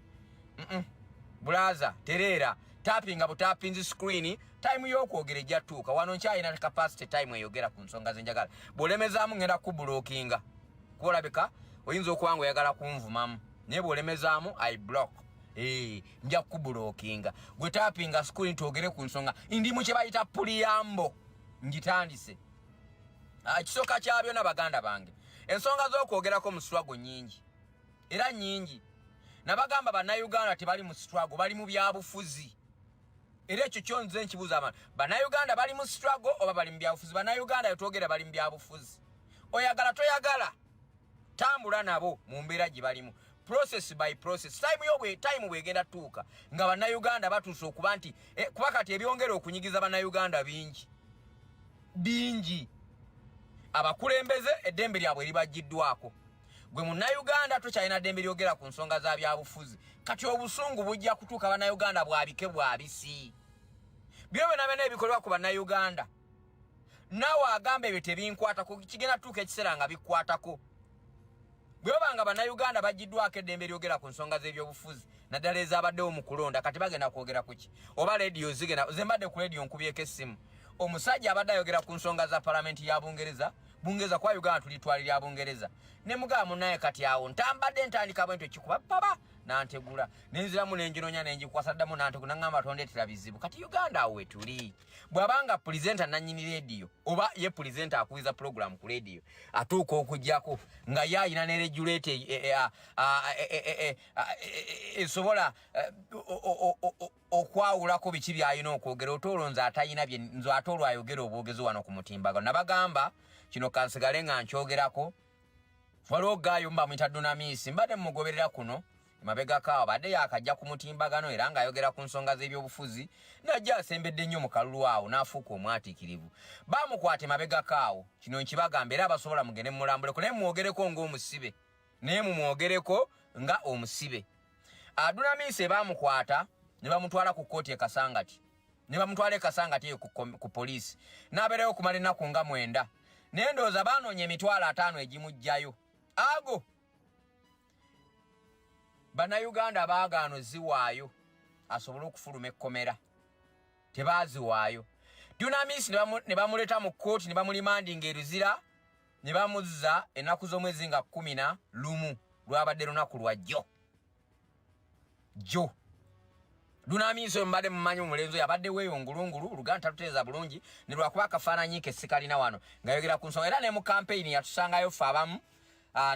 bulaza tereera tappinga butapinzi screen time y'okwogera ejja tuuka wano nkyalina capacity time eyogera ku nsonga zenjagala bw'olemezaamu ngenda kubulookinga kuolabika oyinza okuba nga oyagala kunvumamu naye bw'olemezaamu I block nja kubulookinga gwe tappinga screen twogere ku nsonga ndi mu kye bayita puliyambo ngitandise kisooka kya byonna baganda bange ensonga z'okwogerako mu struggle nyingi era nyingi nabagamba bannayuganda tebali mu struggle bali mu byabufuzi era ekyo kyonze nkibuuza abantu bannayuganda bali mu struggle oba bali mu byabufuzi bannayuganda yetwogera bali mu byabufuzi oyagala toyagala tambula nabo mu mbeera gye balimu process by process time bwegenda tuuka nga bannayuganda batuuse okuba nti kuba kati ebyongera okunyigiza bannayuganda bingi abakulembeze eddembe lyabwe libaggiddwako gwe munnayuganda tokyalina ddembe lyogera ku nsonga za byabufuzi kati obusungu bujja kutuuka bannayuganda bwabike bwabisi byo byonna ebikolebwa ku bannayuganda naawe agamba ebyo tebinkwatako kigenda tuuka ekiseera nga bikwatako bwe babanga bannayuganda baggiddwako eddembe lyogera ku nsonga z'ebyobufuzi naddala ezabaddewo mu kulonda kati bagenda kwogera kuki oba rediyo zigenda ze mbadde ku rediyo nkubyeko essimu omusajja abadde ayogera ku nsonga za palamenti ya bungereza kwa Uganda tulitwalira Bungereza ne mugaba munaye kati awo ntambadde ntandika bwento ekikuba baba nantegula nenziramu nenjinonya nenjikwasaddamu nantegula ngamba tondetera bizibu kati Uganda awe tuli bwabanga presenter nanyini radio oba ye presenter akuiza program ku radio atuuka okujjako nga yayina ne regulator esobola okwawulako biki byayina okwogera otolonza atayina bye nzo atolwo ayogera obwogezi wano ku mutimbago nabagamba kino kansigale nga nkyogerako waliwo gaayo mba mwita Dunamisi mbadde mugoberera kuno mabega kawa badde yakajja ku mutimbagano era nga ayogera ku nsonga z'ebyobufuzi najja asembedde nnyo mu kalulu awo n'afuuka omwatiikirivu bamukwate mabega kaawo kino nkibagamba era abasobola mugende mulambuleko naye mwogereko ng'omusibe naye mumwogereko nga omusibe Dunamisi bamukwata ne bamutwala ku kkooti Kasangati ne bamutwala Kasangati eyo ku poliisi n'abeerayo okumala ennaku nga 9 naye ndowooza baanoonya emitwalo 5 egimugjayo ago bannayuganda baagaano ziwaayo asobole okufuluma ekkomera tebaaziwaayo Dunamisi ne bamuleeta mu kkooti ne bamulimandinga eruzira ne bamuzza ennaku z'omwezi nga 11 lwabadde lunaku lwa jjo Dunamisi mbadde mumanyi omulenzi yabadde weeyongulungulu Luganda taluteeza bulungi ne lwakuba akafaananyi ke sikalina wano ngayogera ku nsonga era ne mu kampeyini yatusangayo ffe abamu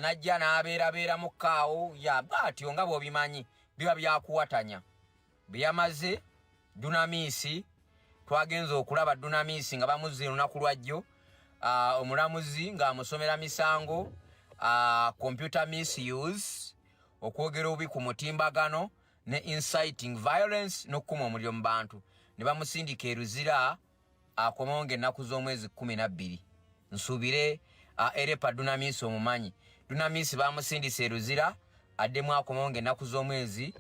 najja n'abeerabeera mu kaawo bw'atyo nga bw'obimanyi biba byakuwatanya byamaze Dunamisi twagenza okulaba Dunamisi nga bamuzza olunaku lwajjo omulamuzi ng'amusomera misango computer misuse okwogera obubi ku mutimbagano ne inciting violence n'okukuma omuliro mu bantu ne bamusindika eruzira akomewo ng'ennaku z'omwezi 12 nsuubire erepa Dunamisi omumanyi Dunamisi bamusindisa eruzira addemu akomewo ng'ennaku z'omwezi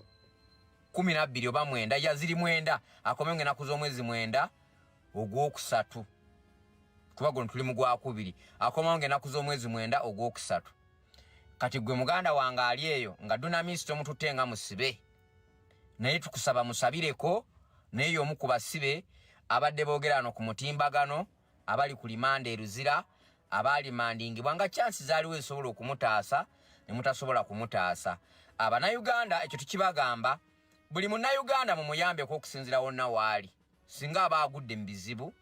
12 oba 9 yaziri 9 akomewo ng'ennaku z'omwezi 9 ogwokusatu kuba guno tuli mu gwakubiri akomewo ng'ennaku z'omwezi 9 ogwokusatu kati gwe muganda wange ali eyo nga Dunamisi tomututte nga musibe naye tukusaba musabireko naye y'omu ku basibe abadde boogera wano ku mutimbagano abali ku limanda eruzira abalimandingibwa nga chansi zaaliwo esobola okumutaasa ne mutasobola kumutaasa abanayuganda ekyo tukibagamba buli munnayuganda mumuyambeko okusinzira wonna waali singa aba agudde mu bizibu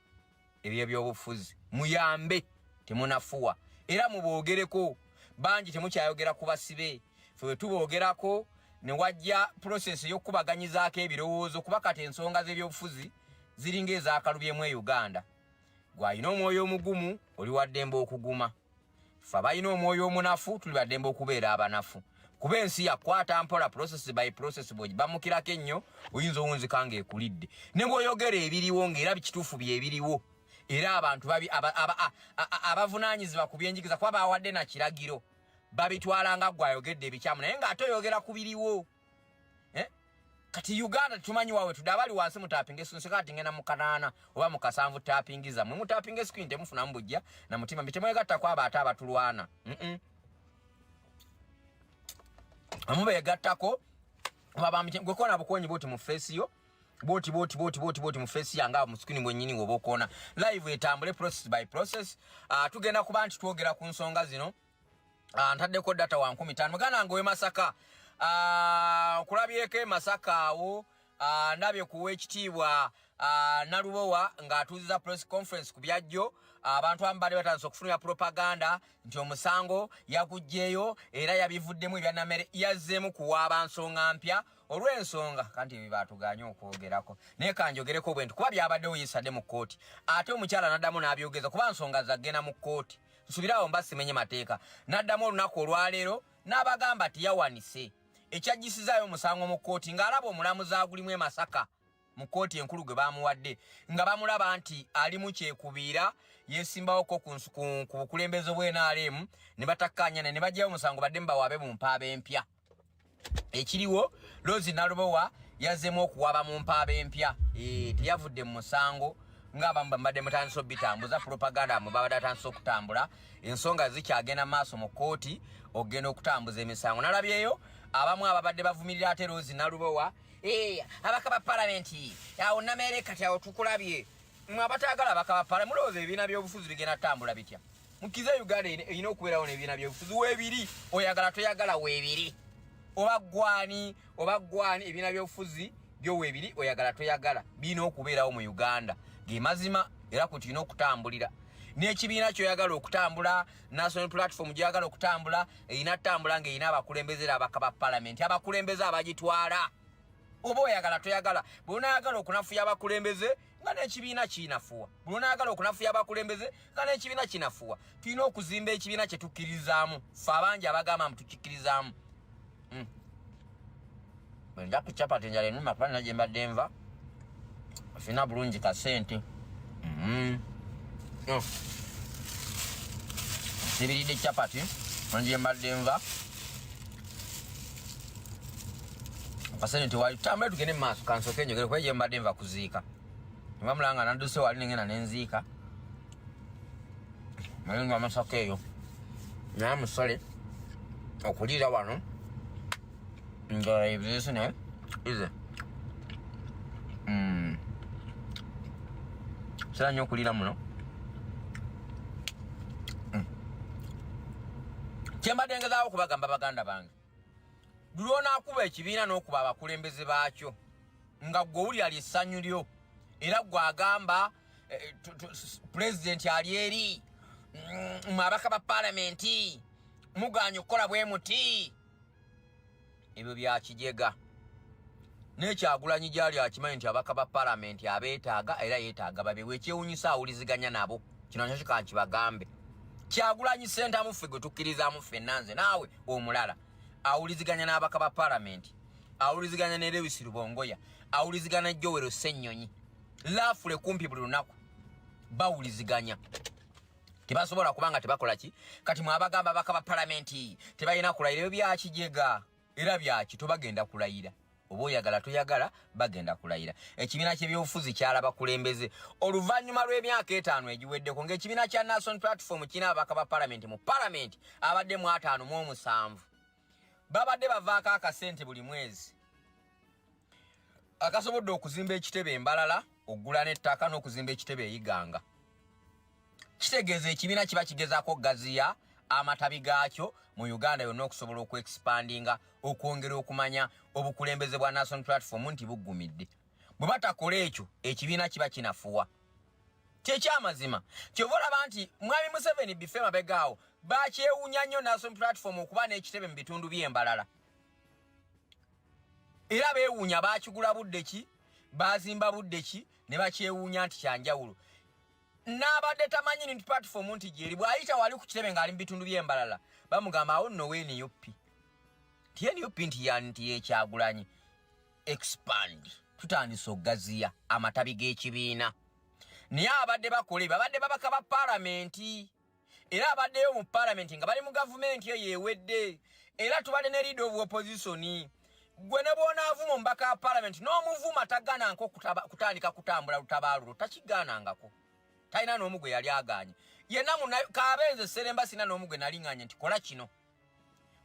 ebyo by'obufuzi muyambe temunafuwa era muboogereko bangi temukyayogera ku basibe ffe tuboogerako ne wajja process y'okubaganyizaako ebirowoozo kuba kati ensonga z'ebyobufuzi ziringa ezakalubyemu e Uganda gw'alina omwoyo omugumu oli waddembe okuguma ffe abalina omwoyo omunafu tuli baddembe okubeera abanafu kuba ensi yakwata mpola process by process bamukirako ennyo oyinza owunzika ng'ekulidde ne bw'oyogera ebiriwo ng'era bikituufu byebiriwo era abantu abavunaanyizibwa ku byenjigiza kuba bawadde na kiragiro babitwala nga gwayogedde ebikyamu naye ng'ate oyogera ku biriwo kati Uganda tumanyi wawe tudde abali wansi mutapinga esunsi kati ngenda mu kanaana oba mu kasanvu tapingiza mwe mutapinga screen temufunamu bujja na mutima mbi temwegattako abo ate abatulwana amubeegattako gwekona bukonyi boti mu face yo boti mu face yanga mu screen bwennyini woba okoona live etambule process by process tugenda kuba nti twogera ku nsonga zino ntaddeko data wa 15 muganda ngowe Masaka kulabyeko Masaka awo ndabye kuwa ekitiibwa Nalubowa ng'atuuziza press conference ku byajjo abantu abamu bali batandise okufunira propaganda nti omusango yaguggyeyo era yabivuddemu ebyannamere yazzeemu kuwaaba nsonga mpya olw'ensonga kanti ebyo batuganye okwogerako naye kanjogereko bwe nti kuba byabaddewo yisadde mu kkooti ate omukyala n'addamu n'abyogeza kuba nsonga zaggenda mu kkooti nsubirawo mba simenye mateeka n'addamu olunaku olwaleero n'abagamba tiyawanise ekyaggisizaayo omusango mu kkooti ng'alaba omulamuzi agulimu e Masaka mu kkooti enkulu gwe bamuwadde nga bamulaba nti ali mu kyekubiira yeesimbawoko ku bukulembeze bwe NRM ne batakkanya ne bajjayo omusango badde mbawaabe mu mpaaba empya ekiriwo Rose Nalubowa yazzeemu okuwaaba mu mpaaba empya teyavudde mu musango ng'abamu bambadde mutandisa obitambuza propaganda mu babadde atandisa okutambula ensonga zikyagenda maaso mu kkooti okugenda okutambuza emisango nalabyeyo abamu ababadde bavumirira ate Rose Nalubowa abaka ba palamenti awo namere kati awo tukulabye mwe abatagala abaka ba palamenti mulowooza ebibiina by'obufuzi bigenda tambula bitya mukize Uganda erina okubeerawo n'ebibiina by'obufuzi weebiri oyagala toyagala weebiri oba gwani ebibiina by'obufuzi byo weebiri oyagala toyagala birina okubeerawo mu Uganda ge mazima era ku tulina okutambulira n'ekibiina kyoyagala okutambula national platform gyoyagala okutambula erina ttambula ng'erina abakulembeze abaka ba palamenti abakulembeze abagitwala oba oyagala toyagala bw'onaayagala okunafuya abakulembeze nga n'ekibiina kinafuwa bw'onaayagala okunafuya abakulembeze nga n'ekibiina kinafuwa tulina okuzimba ekibiina kye tukkirizaamu ffe abangi abagamba mu tukikkirizaamu bwenja ku capati enjala enuma kuba nina gye mbadde nva fina bulungi kasente sibiridde capati gye mbadde nva kasente tewali tutambule tugende mu maaso kansooke njogere kuba gye mbadde nva kuziika nibamulanga nadduse wali nengenda nenziika mayinga Masaka eyo naye musole okuliira wano njala ebiziiso naye ize sera nnyo okuliira muno kyembadde ngezaawo okubagamba baganda bange duli onaakuba ekibiina n'okuba abakulembeze baakyo nga gwe owulira lyessanyu lyo era gwagamba pulezidenti ali eri mwe abaka ba palamenti muganye okukola bwe muti ebyo byakijega n'ekyagulanyi gyali akimanyi nti abaka ba palamenti abeetaaga era yeetaaga babeewo ekyewunyisa awuliziganya nabo kino nakyo kankibagambe kyagulanyi sentamu ffe gwe tukkirizaamu ffenna nze naawe omulala awuliziganya n'abaka ba palamenti awuliziganya ne Lewis Rubongoya awuliziganya ne Joel Ssennyonyi laafule kumpi buli lunaku bawuliziganya tebasobola kubanga tebakola ki kati mwabagamba abaka ba palamenti tebalina kulayira ebyo byakijega era byaki tobagenda kulayira oba oyagala toyagala bagenda kulayira ekibiina ky'ebyobufuzi kyalaba kulembeze oluvannyuma lw'emyaka 5 egiweddeko ng'ekibiina kya national platform kirina abaka ba palamenti mu palamenti abadde mu 5 mu 7 babadde bavaako akasente buli mwezi akasobodde okuzimba ekitebe embalala okugula n'ettaka n'okuzimba ekitebe eyiganga kitegeeza ekibiina kiba kigezaako gaziya amatabi gaakyo mu Uganda yonna okusobola okuexpandinga okwongera okumanya obukulembeze bwa national platform nti buggumidde bwe batakola ekyo ekibiina kiba kinafuwa Kyamazima kyovola banti mwami Museveni bife mabegaawo bakyewuunya nnyo national platform okuba n'ekitebe mu bitundu by'embalala era beewuunya bakigula budde ki bazimba budde ki ne bakyewuunya nti kyanjawulo n'abadde tamanyi nti platform nti gyeri bw'ayita wali ku kitebe ng'ali mu bitundu by'embalala bamugamba awo nno NUP NUP nti yekyagulanyi expand tutandise okugaziya amatabi g'ekibiina naye abadde bakola babadde babaka ba palamenti era abaddeyo mu palamenti nga bali mu gavumenti eyo ewedde era tubadde ne leader of opposition gwe ne bw'onaavuma omubaka wa palamenti n'omuvuma tagananko kutandika kutambula lutabaalo takigaanangako talina n'omu gwe yali aganye yenna kabenze Seremba sina n'omu gwe naliŋŋanye nti kola kino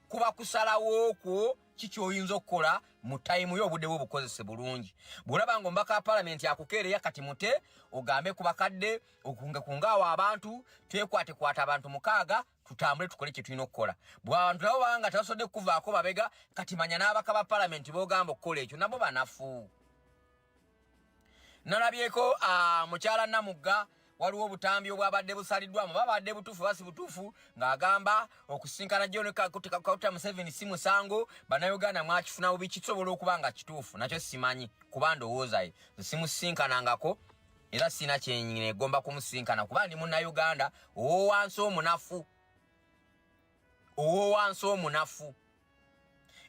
kuba kusalawo okwo kikyoyinza okukola mu tayimu yo obudde bw'obukozese bulungi bw'olaba nga omubaka wa palamenti akukeereya kati mute ogambe ku bakadde okungekungaawo abantu twekwatekwata abantu 6 tutambule tukole kye tulina okukola bw'abantu nabo banga tebasobodde kukuvaako babega kati manya n'abaka ba palamenti b'ogamba okukola ekyo nabo banafu nalabyeko mukyala Namugga waliwo obutambi obwabadde busaliddwamu babadde butuufu basi butuufu ng'agamba okusinkana John Kauta Museveni si musango bannayuganda mwakifuna bubi kisobola okuba nga kituufu nakyo simanyi kuba ndowoozaye simusinkanangako era sina kyenyine egomba kumusinkana kuba ndi munnayuganda owowansi omunafu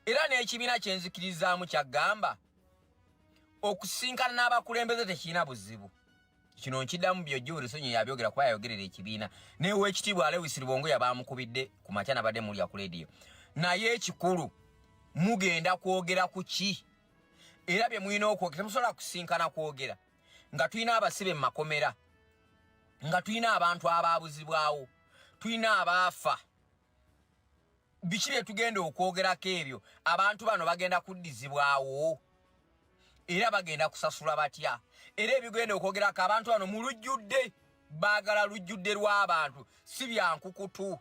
era n'ekibiina kyenzikirizzaamu kyagamba okusinkana n'abakulembeze tekirina buzibu kino nkiddamu byojjuli sonyi yabyogera kuba yayogerera ekibiina newe ekitiibwa Lewis Rubongo yabamukubidde ku makya nabadde mulya ku leediyo naye ekikulu mugenda kwogera ku ki era bye mulina okwogera temusobola kusinkana kwogera nga tulina abasibe mu makomera nga tulina abantu abaabuzibwawo tulina abaafa biki bye tugenda okwogerako ebyo abantu bano bagenda kuddizibwawo era bagenda kusasula batya era ebigenda okwogerako abantu bano mu lujjudde baagala lujjudde lw'abantu si byankukutu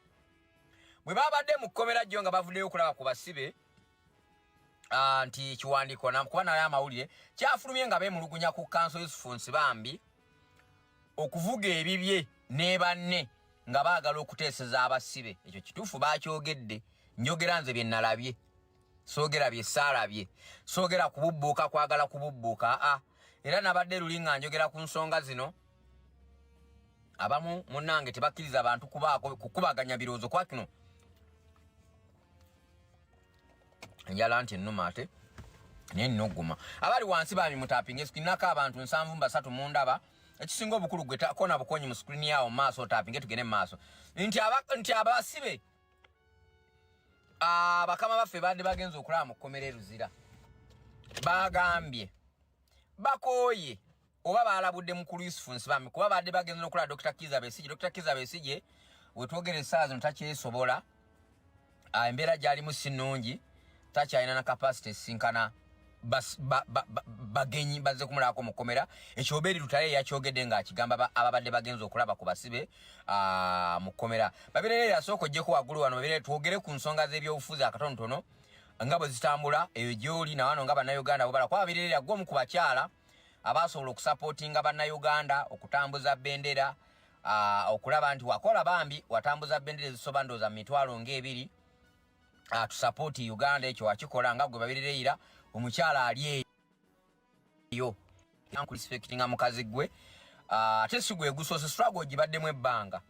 bwe babadde mu kkomera jjo nga bavuddeyo okulaba ku basibe nti kiwandiiko kuba naye amawulire kyafulumye nga beemulugunya ku kanso Yusufu Nsibambi okuvuga ebibye ne banne nga baagala okuteeseza abasibe ekyo kituufu baakyogedde njogera nze bye nalabye soogera bye saalabye soogera kububbuuka kwagala kububbuuka era nabadde luli nga njogera ku nsonga zino abamu munnange tebakkiriza abantu kukubaganya birowoozo kwa kino njala nti ennuma ate naye nina ogguma abali wansi bami mutapinga esikirinako abantu 7 mu ndaba ekisinga obukulu gwe kona bukonyi mu sikirini yawo mu maaso otapinge tugende mu maaso nti abasibe bakama baffe badde bagenza okulaba mu kkomera Luzira bagambye bakooye oba baalabudde mukulu Yusufu Nsibambi kuba badde bagenza n'okulaba Dr. Kizza Besigye wetwogera essaawa zino takyesobola embeera gy'alimu si nnungi takyalina na kapasite esinkana bagenyi bazze kumulaako mu kkomera ekyo Obedi Lutale yakyogedde ng'akigamba ababadde bagenza okulaba ku basibe mu kkomera babirere yasooka ojjeko waggulu wano babirere twogere ku nsonga z'ebyobufuzi akatonotono nga bwe zitambula eyo gy'oli na wano nga bannayuganda bwebala kuba babirere gwomu ku bakyala abasobola okusapootinga bannayuganda okutambuza bendera okulaba nti wakola bambi watambuza bendera ezisoba ndooza mu mitwalo ng'ebiri tusapooti Uganda ekyo wakikola nga gwe babirereyira omukyala ali eyo yankulispektinga mukazi gwe ate si gwe gusoose struggle gibaddemu ebbanga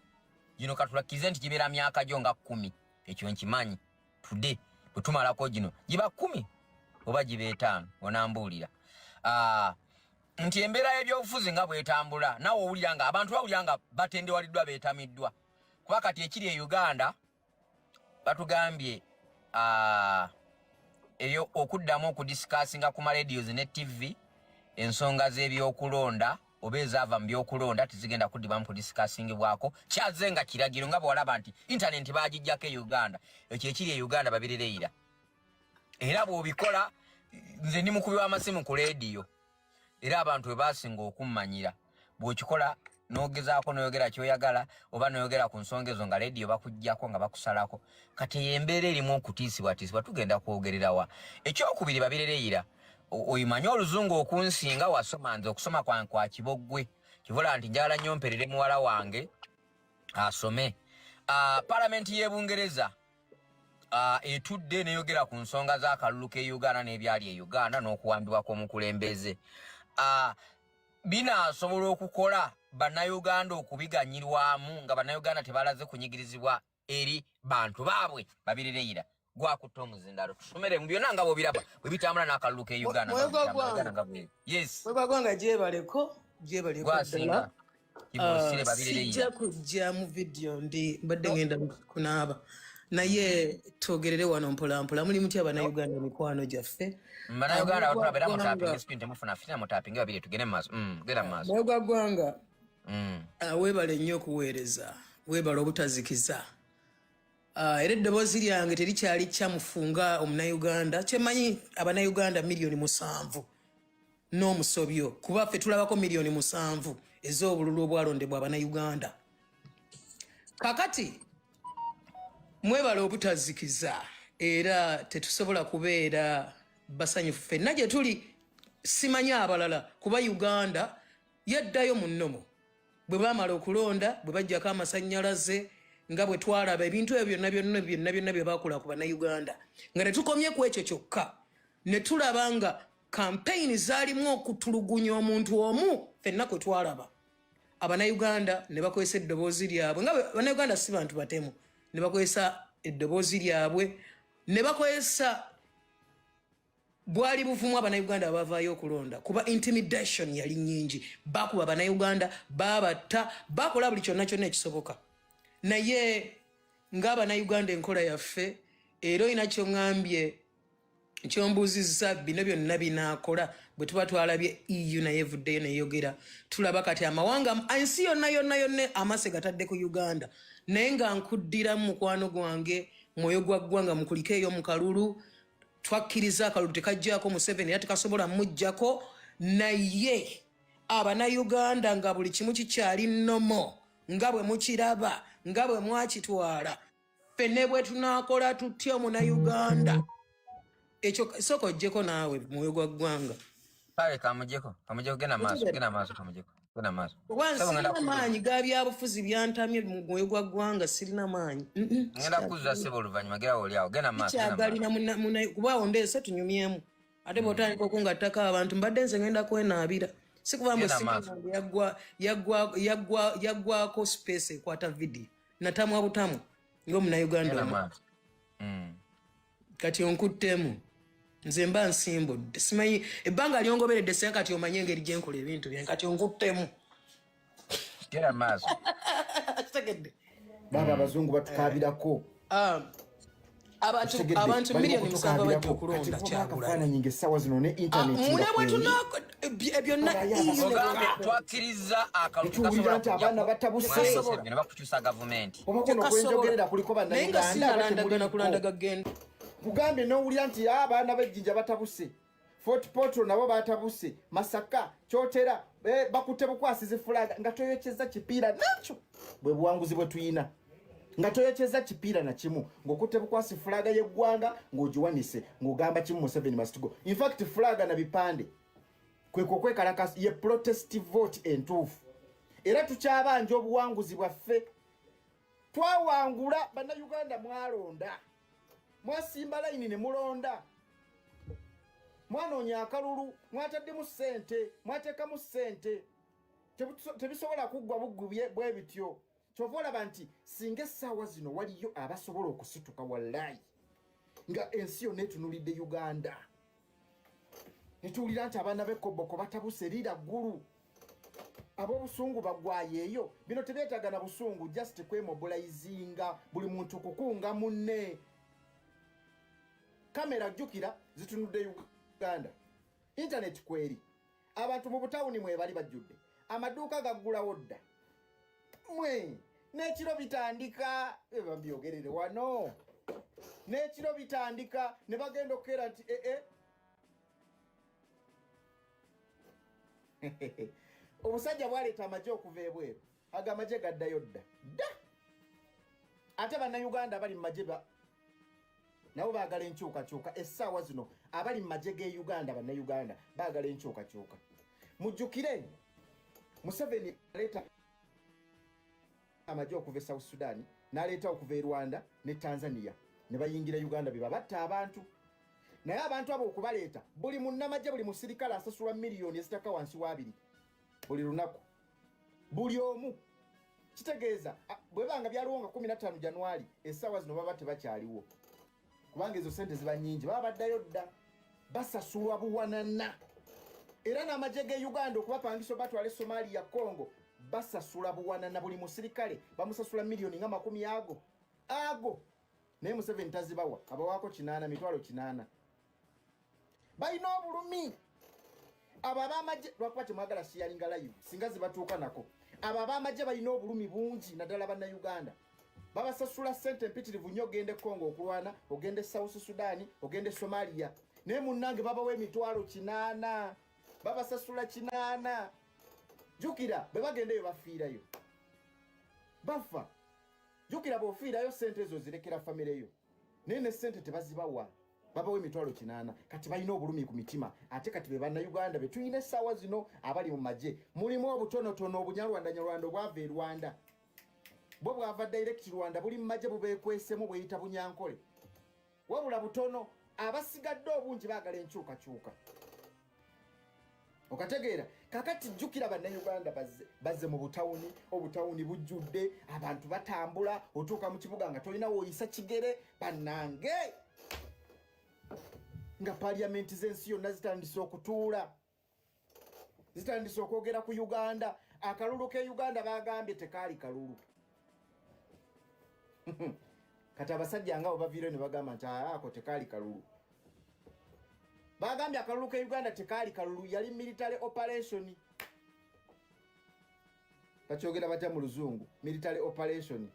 gino katulakize nti gibeera myaka gyo nga 10 ekyo nkimanyi tudde bwe tumalako gino giba 10 oba giba 5 onambuulira nti embeera y'ebyobufuzi nga bwetambula nawe owulira nga abantu bawulira nga batendewaliddwa beetamiddwa kuba kati ekiri e Uganda batugambye eyo okuddamu okudisikasinga ku maradios ne TV ensonga z'ebyokulonda oba ezaava mu byokulonda tezigenda kuddibwamu kudisikasingebwako kyaze nga kiragiro nga bwalaba nti intaneti bagijjako e Uganda ekyo ekiri e Uganda babirereyira era bw'obikola nze ndi mukubi w'amasimu ku leediyo era abantu bwe basinga okummanyira bw'okikola n'ogezaako n'oyogera kyoyagala oba n'oyogera ku nsonga ezo nga leediyo bakuggyako nga bakusalako kati embeera erimu okutiisibwatiisibwa tugenda kwogererawa ekyokubiri babirereyira oyimanyi oluzungu okunsinga wasoma nze okusoma kwa kiboggwe kivola nti njagala nnyo mperere muwala wange asome. Palamenti y'e Bungereza etudde neyogera ku nsonga z'akalulu k'e Uganda n'ebyali e Uganda n'okuwambibwa kw'omukulembeze. Binaasobola okukola bannayuganda okubiganyirwamu nga bannayuganda tebalaze kunyigirizibwa eri bantu baabwe babirereyira. Gwakutte omuzindalo tusomere mu byonna nga bw'obiraba bwe bitambula n'akalulu k'e Uganda. Yes. Webagwanga gyebaleko ddala. Sijja kujja mu video ndi mbadde ngenda kunaaba. Naye twogerere wano mpolampola mulimu ki abannayuganda mikwano gyaffe. Bannayuganda batulabera mutapinga screen temufuna fina mutapinga babiri tugende maaso. Genda maaso. Webagwanga weebale nnyo okuweereza, weebale obutazikiza. Era eddoboozi lyange terikyali kyamufunga omunnayuganda. Kyemanyi abannayuganda miliyoni 7 n'omusobyo kuba ffe tulabako miliyoni 7 ez'obululu obwalondebwa abannayuganda. Kakati mwebale obutazikiza era tetusobola kubeera basanyufu ffenna gye tuli. Simanyi abalala kuba Uganda yaddayo mu nnomo bwe baamala okulonda, bwe bajjako amasannyalaze, nga bwe twalaba ebintu ebyo byonna bye baakola ku bannayuganda nga ne tukomye ku ekyo kyokka ne tulaba nga kampeyini zaalimu okutulugunya omuntu omu ffenna kwe twalaba. Abannayuganda ne bakozesa eddoboozi lyabwe nga bannayuganda si bantu batemu, ne bakozesa eddoboozi lyabwe ne bakozesa bwali buvumu abannayuganda abavaayo okulonda kuba intimidation yali nnyingi. Bakuba abannayuganda, babatta, bakola buli kyonna ekisoboka. Naye ng'abannayuganda enkola yaffe era olina kyoŋŋambye kyombuuzizza bino byonna binaakola bwe tuba twalabye EU naye evuddeyo neyogera. Tulaba kati amawanga ensi yonna amase gatadde ku Uganda. Naye nga nkuddiramu mukwano gwange mwoyo gwa ggwanga mukulike eyo mu kalulu. Twakkiriza akalulu tekajjaako Museveni era tekasobola mujjako. Naye abannayuganda nga buli kimu kikyali nnomo nga bwe mukiraba nga bwe mwakitwala ffenne bwe tunaakola tutya omunnayuganda. Ekyo sooka ojjeko naawe mwoyo gwa ggwanga. Kale kamujjeko genda maaso kamujjeko. Sirina maanyi ga byabufuzi byantamye mu mwoyo gwa ggwanga, sirina maanyi. Ngenda kuzza ssebo oluvannyuma gera oli awo genda maaso. Kyagalina kubaawo ndeese tunyumyemu ate bw'otandika okungattako abantu mbadde nze ngenda kwenaabira. Si kuba mbwe yaggwako space ekwata video natamwa butamu ng'omunnayuganda. Kati onkuttemu nze mba nsimbudde. Simanyi ebbanga lyongoberedde se kati omanye engeri gye nkola ebintu byange. Kati onkuttemu. Gera maaso. Kitegedde. Baba abazungu batukaabirako. Abantu miliyoni 7 bajja okulonda Kyagulanyi ng'essaawa zino ne intaneti byonna twakkiriza tuwulira nti abaana batabuse bakukyusa gavumenti omakono kwenjogerera kuliko bannayuganda kugambye n'owulira nti abaana b'ejjinja batabuse Fort Portal nabo batabuse Masaka Kyotera bakutte bukwasizi fulaga nga toyokyeza kipiira nakyo bwe buwanguzi bwe tuyina nga toyokyeza kipiira na kimu ng'okutte bukwasi fulaga y'eggwanga ng'ogiwanise ng'ogamba kimu Museveni must go. In fact fulaga na bipande kwekalakasi ye protest vote entuufu era tukyabanja obuwanguzi bwaffe. Twawangula bannayuganda mwalonda, mwasimba layini ne mulonda, mwanoonya akalulu, mwataddemu ssente, mwateekamu ssente, tebisobola kuggwa buggubye bwe bityo. Kyova olaba nti singa essaawa zino waliyo abasobola okusituka wallayi nga ensi yonna etunulidde Uganda netuwulira nti abaana b'ekkoboko batabuse lira ggulu, ab'obusungu bagwayo eyo. Bino tebyetaaga na busungu, just kwemobilizinga buli muntu kukunga munne. Kamera jjukira zitunudde Uganda, internet kweri, abantu mu butawuni mwe bali bajjudde, amaduuka gaggulawo dda mwe n'ekiro bitandika bambyogerere wano, n'ekiro bitandika ne bagenda okukera nti omusajja bwaleeta amagye okuva ebweru, aga amagye gaddayo dda ate bannayuganda abali mu magye nabo baagala enkyukakyuka. Essaawa zino abali mu magye g'e Uganda bannayuganda baagala enkyukakyuka. Mujjukire Museveni aleta amajjo okuva South Sudan n'aleeta okuva Rwanda ne Tanzania ne bayingira Uganda batta abantu naye abantu abo okubaleeta buli munnamajje buli musirikale asasulwa miliyoni ezitaka wansi wa 2 buli lunaku buli omu kitegeeza bwebanga byaliwo nga 15 Januari essaawa zino baba tebakyaliwo kubanga ezo sente ziba nnyingi baba baddayo dda basasulwa buwanana era n'amagye ge Uganda okubapangisa batwale Somalia Congo basasula buwanana buli musirikale bamusasula miliyoni nga 10 ago naye Museveni tazibawa abawaako 8 mitwalo 8 balina obulumi abo abamagye lwakuba kyemwagala sharinga live singa zibatuuka nako abo abamagye balina obulumi bungi naddala bannayuganda babasasula sente mpitirivu nnyo ogende Congo okulwana ogende South Sudan ogende Somalia naye munnange babawa emitwalo 8 babasasula 8 jukira bebagendeyo bafiirayo bafa jukira bofiirayo sente ezo zirekera famire yo naye ne sente tebazibawa babawe emitwalo 8 kati balina obulumi ku mitima ate kati be bannayuganda betuyina essaawa zino abali mu magye mulimu obutonotono obunyarwanda obwava e Rwanda bwo bwava direct Rwanda buli mu magye bubeekwesemu bweyita bunyankole wabula butono abasigadde obungi baagala enkyukakyuka okategeera kakati jjukira bannayuganda bazze mu butawuni obutawuni bujjudde abantu batambula otuuka mu kibuga nga tolina woyisa kigere bannange nga parliamenti z'ensi yonna zitandise okutuula zitandise okwogera ku Uganda akalulu ke Uganda bagambye tekaali kalulu kati abasajja nga obaviire ne bagamba nti ako tekaali kalulu bagambye akalulu ke Uganda tekaali kalulu yali military operation bakyogera batya mu luzungu military operation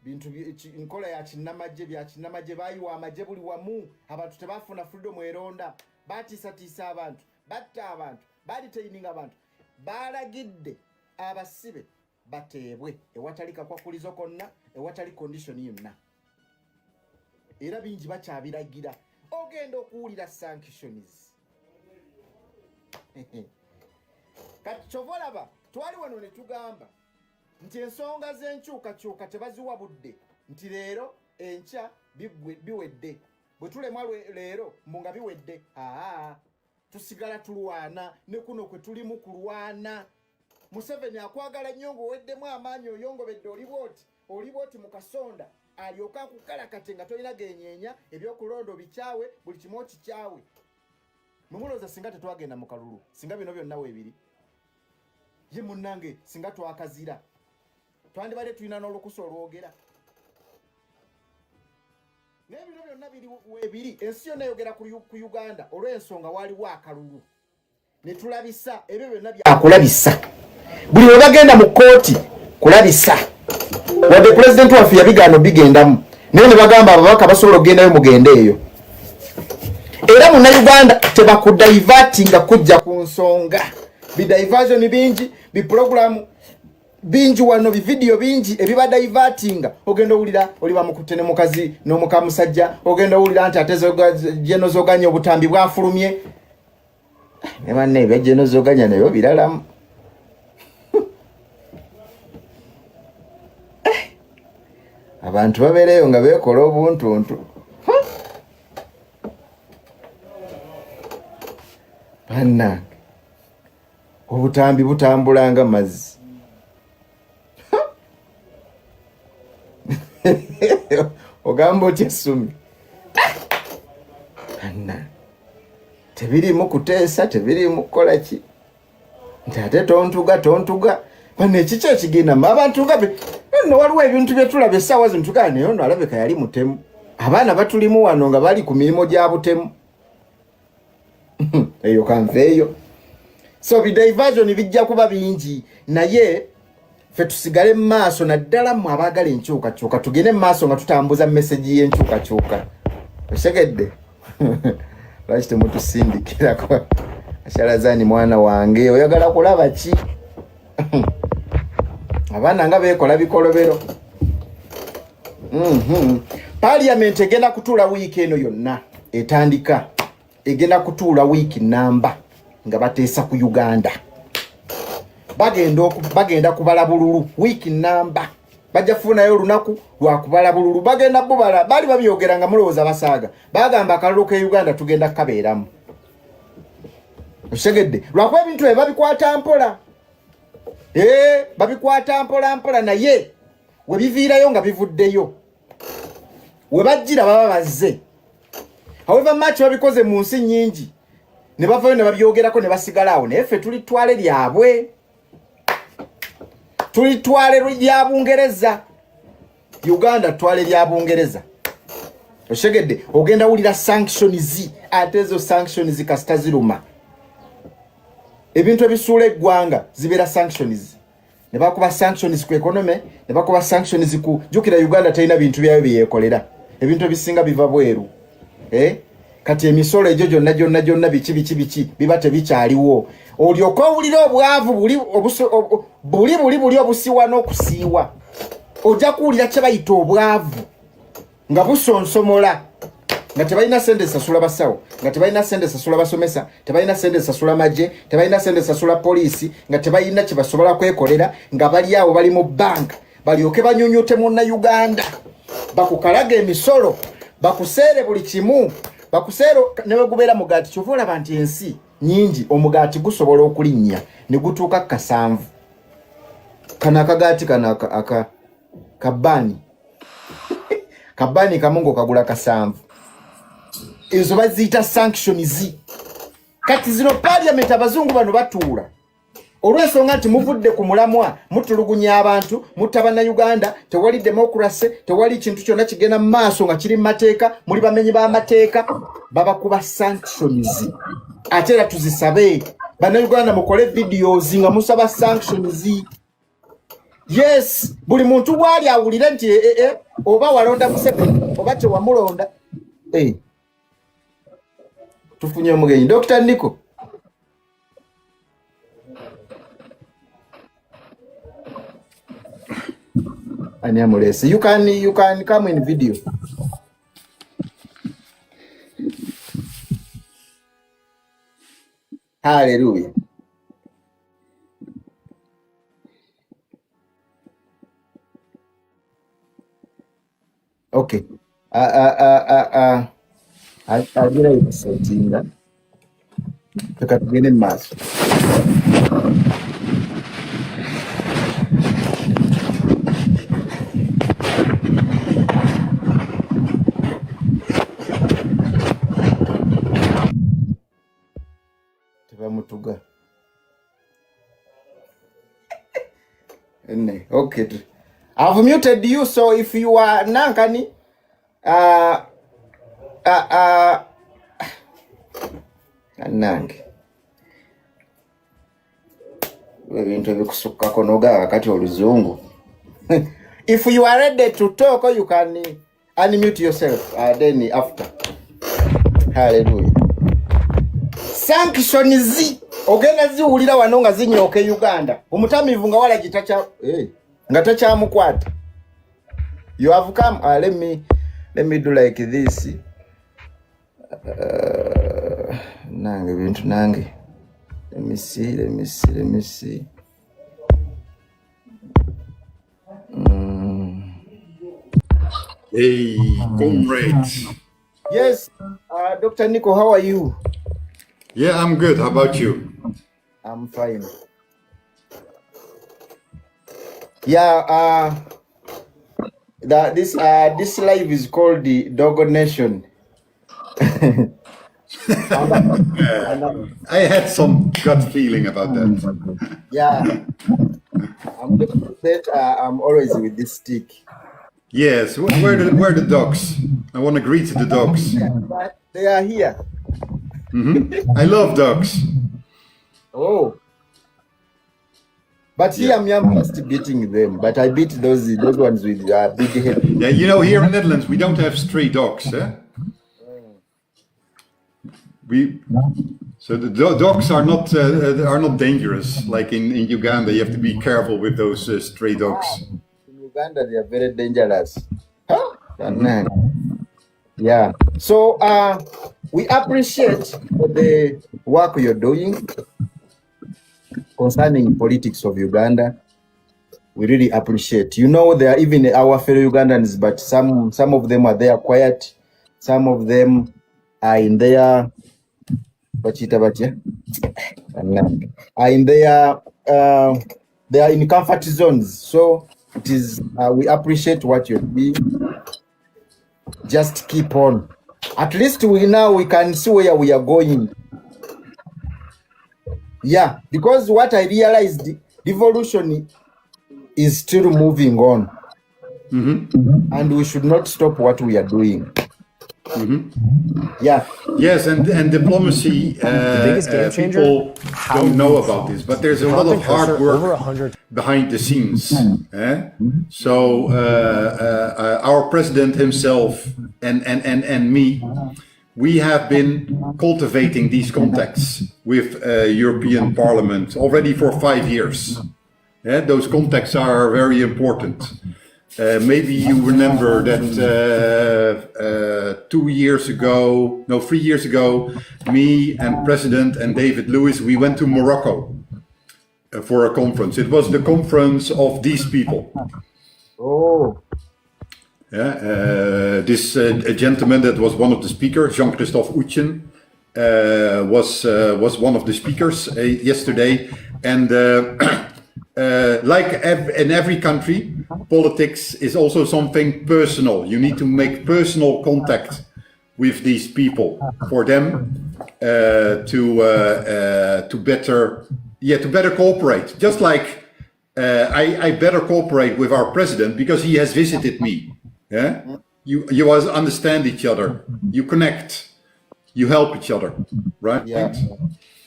bintu nkola ya kinnamagye bya kinnamagye bayiwa amagye buli wamu abantu tebafuna freedom eronda batiisatiisa abantu batta abantu baditaininga abantu balagidde abasibe bateebwe ewatali kakwakulizo konna ewatali condition yonna era bingi bakyabiragira ogenda okuwulira sanctions kati kyovolaba twali wano ne tugamba nti ensonga z'enkyukakyuka tebaziwa budde nti leero enkya biwedde bwe tulemwa leero mbu nga biwedde tusigala tulwana ne kuno kwe tulimu kulwana Museveni akwagala nnyo ng'oweddemu amaanyi oyongobedde oli bwoti mu kasonda alyoka akukalakate nga tolina genyeenya ebyokulonda bikyawe buli kimu okikyawe mumulooza singa tetwagenda mu kalulu singa bino byonna weebiri ye munnange singa twakazira twandibadde tulina n'olukusa olwogera naye bino byonna biri weebiri ensi yonna eyogera ku Uganda olw'ensonga waliwo akalulu ne tulabisa ebyo byonna byakulabisa buli we bagenda mu kooti kulabisa wadde pulezidenti waffe yabigaano bigendamu naye ne bagamba ababaka basobola okugendayo mugende eyo era munnayuganda tebakudaivatinga kujja ku nsonga bidiversion bingi biproguramu bingi wano bividiyo bingi ebibadaivatinga ogenda owulira oli bamukute ne mukazi n'omukamusajja ogenda owulira nti ate jenozoganya obutambi bwafulumye ne banne ebya jenozoganya nayo biralamu abantu babeereyo nga beekola obuntuntu bannange obutambi butambulanga mazzi ogamba otya essumi bannange tebirimu kuteesa tebirimu kukola ki nti ate tontuga bano ekiki ekigendamu abantu nga no waliwo ebintu bye tulaba essaawa zino tugala naye ono alabika yali mutemu abaana batulimu wano nga bali ku mirimu gya butemu eyo kanveeyo so bidiversion bijja kuba bingi naye ffe tusigale mu maaso naddala mu abaagala enkyukakyuka tugende mu maaso nga tutambuza message y'enkyukakyuka osegedde lwaki temutusindikirako Ashalazaani mwana wange oyagala kulaba ki abaana nga beekola bikolobero Parliament egenda kutuula wiiki eno yonna etandika egenda kutuula wiiki namba nga bateesa ku Uganda bagenda kubala bululu week number bajja kufunayo olunaku lwa kubala bululu bagenda bubala bali babyogera nga mulowooza basaaga bagamba akalulu ke Uganda tugenda kabeeramu osegedde lwakuba ebintu ebyo babikwata mpola babikwata mpola naye we biviirayo nga bivuddeyo we bajjira baba bazze however much babikoze mu nsi nnyingi ne bavayo ne babyogerako ne basigalawo naye ffe tulitwale lyabwe tulitwale lya Bungereza Uganda twale lya Bungereza oshegedde ogenda wulira sanctions ate ezo sanctions kasita ziruma ebintu ebisuula eggwanga zibeera sanctions ne bakuba sanctions ku economy ne bakuba sanctions ku jukira Uganda talina bintu byayo byeyekolera ebintu ebisinga biva bweru kati emisolo egyo gyonna biki biba tebikyaliwo olyoka owulira obwavu buli obusiwa n'okusiiwa ojja kuwulira kye bayita obwavu nga busonsomola nga tebalina sente sasula basawo nga tebalina sente sasula basomesa tebalina sente sasula magye tebalina sente sasula poliisi nga tebalina kye basobola kwekolera nga bali awo bali mu banka balyoke banyunyute munna Uganda bakukalaga emisolo bakuseere buli kimu bakuseere ne wegubeera mugaati kyova olaba nti ensi nyingi omugaati gusobola okulinnya ne gutuuka kasanvu kana akagaati kana kabani kamungo kagula kasanvu ezo baziyita sanctions kati zino parliament abazungu bano batuula olw'ensonga nti muvudde ku mulamwa mutulugunya abantu mutabana Uganda tewali democracy tewali kintu kyonna kigenda mu maaso nga kiri mu mateeka muli bamenyi b'amateeka babakuba sanctions ate era tuzisabe bana Uganda mukole videos nga musaba sanctions yes buli muntu wali awulire nti oba walonda Museveni oba tewamulonda tufunye omugenyi Dr. Nico Anyamulese you can come in video hallelujah okay agira ibisetinga tukatugende maso mutuga okay I've muted you so if you are nankani nange ebintu ebikusukkako noga wakati oluzungu if you are ready to talk you can unmute yourself then after hallelujah sanctions ogenda ziwulira wano nga zinyooka Uganda omutamivu nga wala gitacha nga takyamukwata you have come let me do like this nange bintu nange let me see hey comrades. Yes Dr. Nico, how are you? Yeah, I'm good. How about you? I'm fine. Yeah, this live is called the Dogo Nation. I had some gut feeling about that. Yeah, I'm always with this stick. Yes, where are the dogs? I want to greet the dogs. They are here. I love dogs. Oh. But here I'm just beating them. But I beat those ones with big head. Yeah, you know, here in the Netherlands we don't have stray dogs. So the dogs are not dangerous. Like in Uganda, you have to be careful with those stray dogs. In Uganda, they are very dangerous. Huh? Yeah. So we appreciate the work you're doing. concerning politics of Uganda. We really appreciate. You know, there are even our fellow Ugandans, but some of them are there quiet. Some of them are in their are in their they are in comfort zones. So it is we appreciate what you're doing. Just keep on. At least we can see where we are going. Yeah, because what I realized, revolution is still moving on. And we should not stop what we are doing. Yeah. Yes, and diplomacy, people don't know about this, but there's a lot of hard work behind the scenes. So our president himself and me, we have been cultivating these contacts with European Parliament already for 5 years. Those contacts are very important. Maybe you remember that 3 years ago, me and President and David Lewis, we went to Morocco for a conference. It was the conference of these people. Oh. Yeah, this gentleman that was one of the speakers, Jean-Christophe Oetjen, was one of the speakers yesterday. And like in every country, politics is also something personal. You need to make personal contact with these people for them to better cooperate. Just like I better cooperate with our president because he has visited me. Yeah, you understand each other, you connect, you help each other, right? Yeah.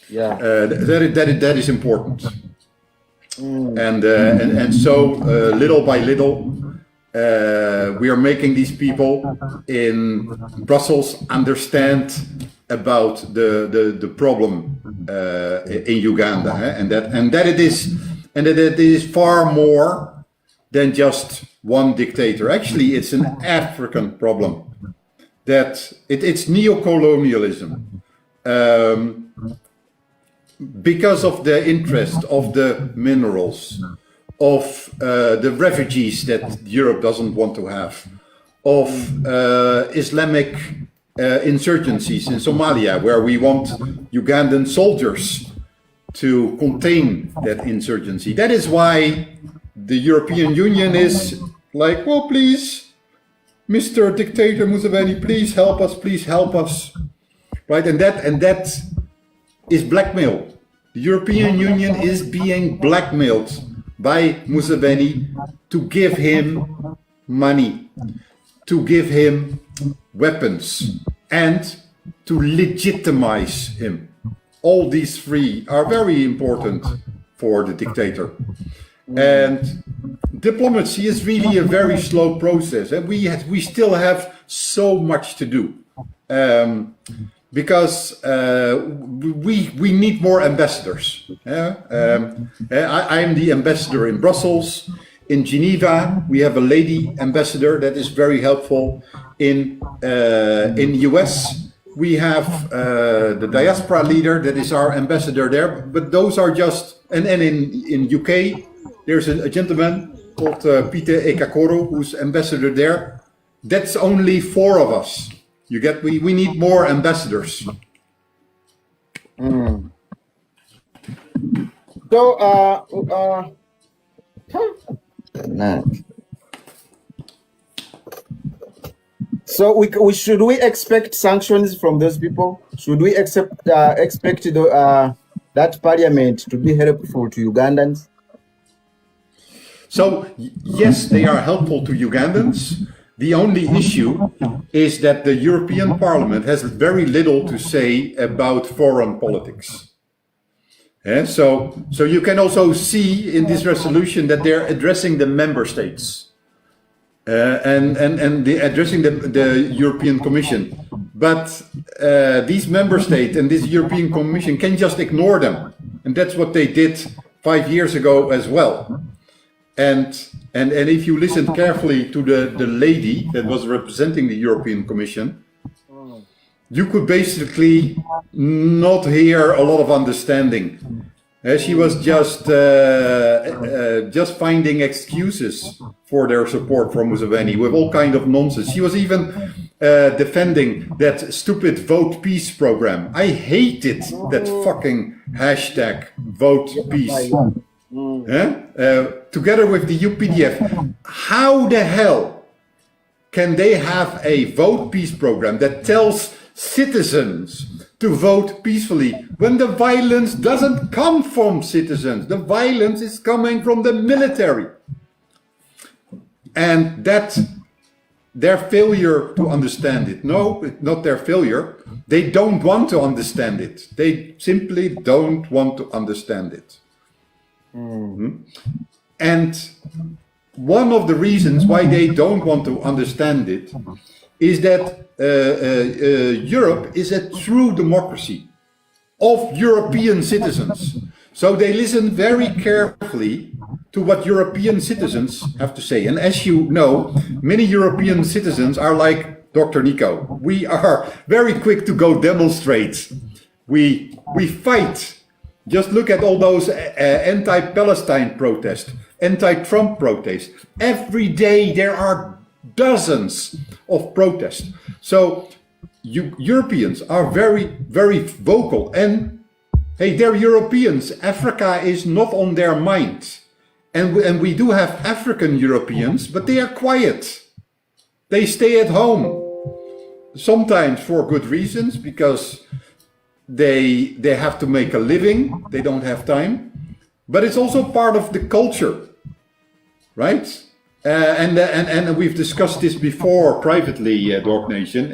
That is important. And so little by little, we are making these people in Brussels understand about the problem in Uganda, and that it is far more than just one dictator. Actually, it's an African problem. That it's neocolonialism. Because of the interest of the minerals, of the refugees that Europe doesn't want to have, of Islamic insurgencies in Somalia, where we want Ugandan soldiers to contain that insurgency. That is why the European Union is like, well, please, Mr. Dictator Museveni, please help us, right? And that is blackmail. The European Union is being blackmailed by Museveni to give him money, to give him weapons, and to legitimize him. All these three are very important for the dictator. And diplomacy is really a very slow process, and we still have so much to do. Because we need more ambassadors. I am the ambassador in Brussels. In Geneva, we have a lady ambassador that is very helpful. In US, we have the diaspora leader that is our ambassador there. But those are just, and in UK, there's a gentleman called Peter Ekakoro, who's ambassador there. That's only 4 of us. You get, we need more ambassadors. So, so we should we expect sanctions from those people? Should we expect that parliament to be helpful to Ugandans? So yes, they are helpful to Ugandans. The only issue is that the European Parliament has very little to say about foreign politics. So you can also see in this resolution that they're addressing the member states and addressing the European Commission. But these member states and this European Commission can just ignore them. And that's what they did 5 years ago as well. And if you listen carefully to the lady that was representing the European Commission, you could basically not hear a lot of understanding. She was just finding excuses for their support for Museveni with all kind of nonsense. She was even defending that stupid Vote Peace program. I hated that fucking hashtag Vote Peace. Together with the UPDF. How the hell can they have a Vote Peace program that tells citizens to vote peacefully when the violence doesn't come from citizens? The violence is coming from the military. And that their failure to understand it. No, not their failure. They don't want to understand it. They simply don't want to understand it. And one of the reasons why they don't want to understand it is that Europe is a true democracy of European citizens. So they listen very carefully to what European citizens have to say. And as you know, many European citizens are like Dr. Nico. We are very quick to go demonstrate. We fight. Just look at all those anti-Palestine protests, anti-Trump protests. Every day there are dozens of protests. So Europeans are very, very vocal. And hey, they're Europeans. Africa is not on their mind. And we do have African Europeans, but they are quiet. They stay at home. Sometimes for good reasons, because they have to make a living. They don't have time. But it's also part of the culture, right? And we've discussed this before privately, Dog Nation.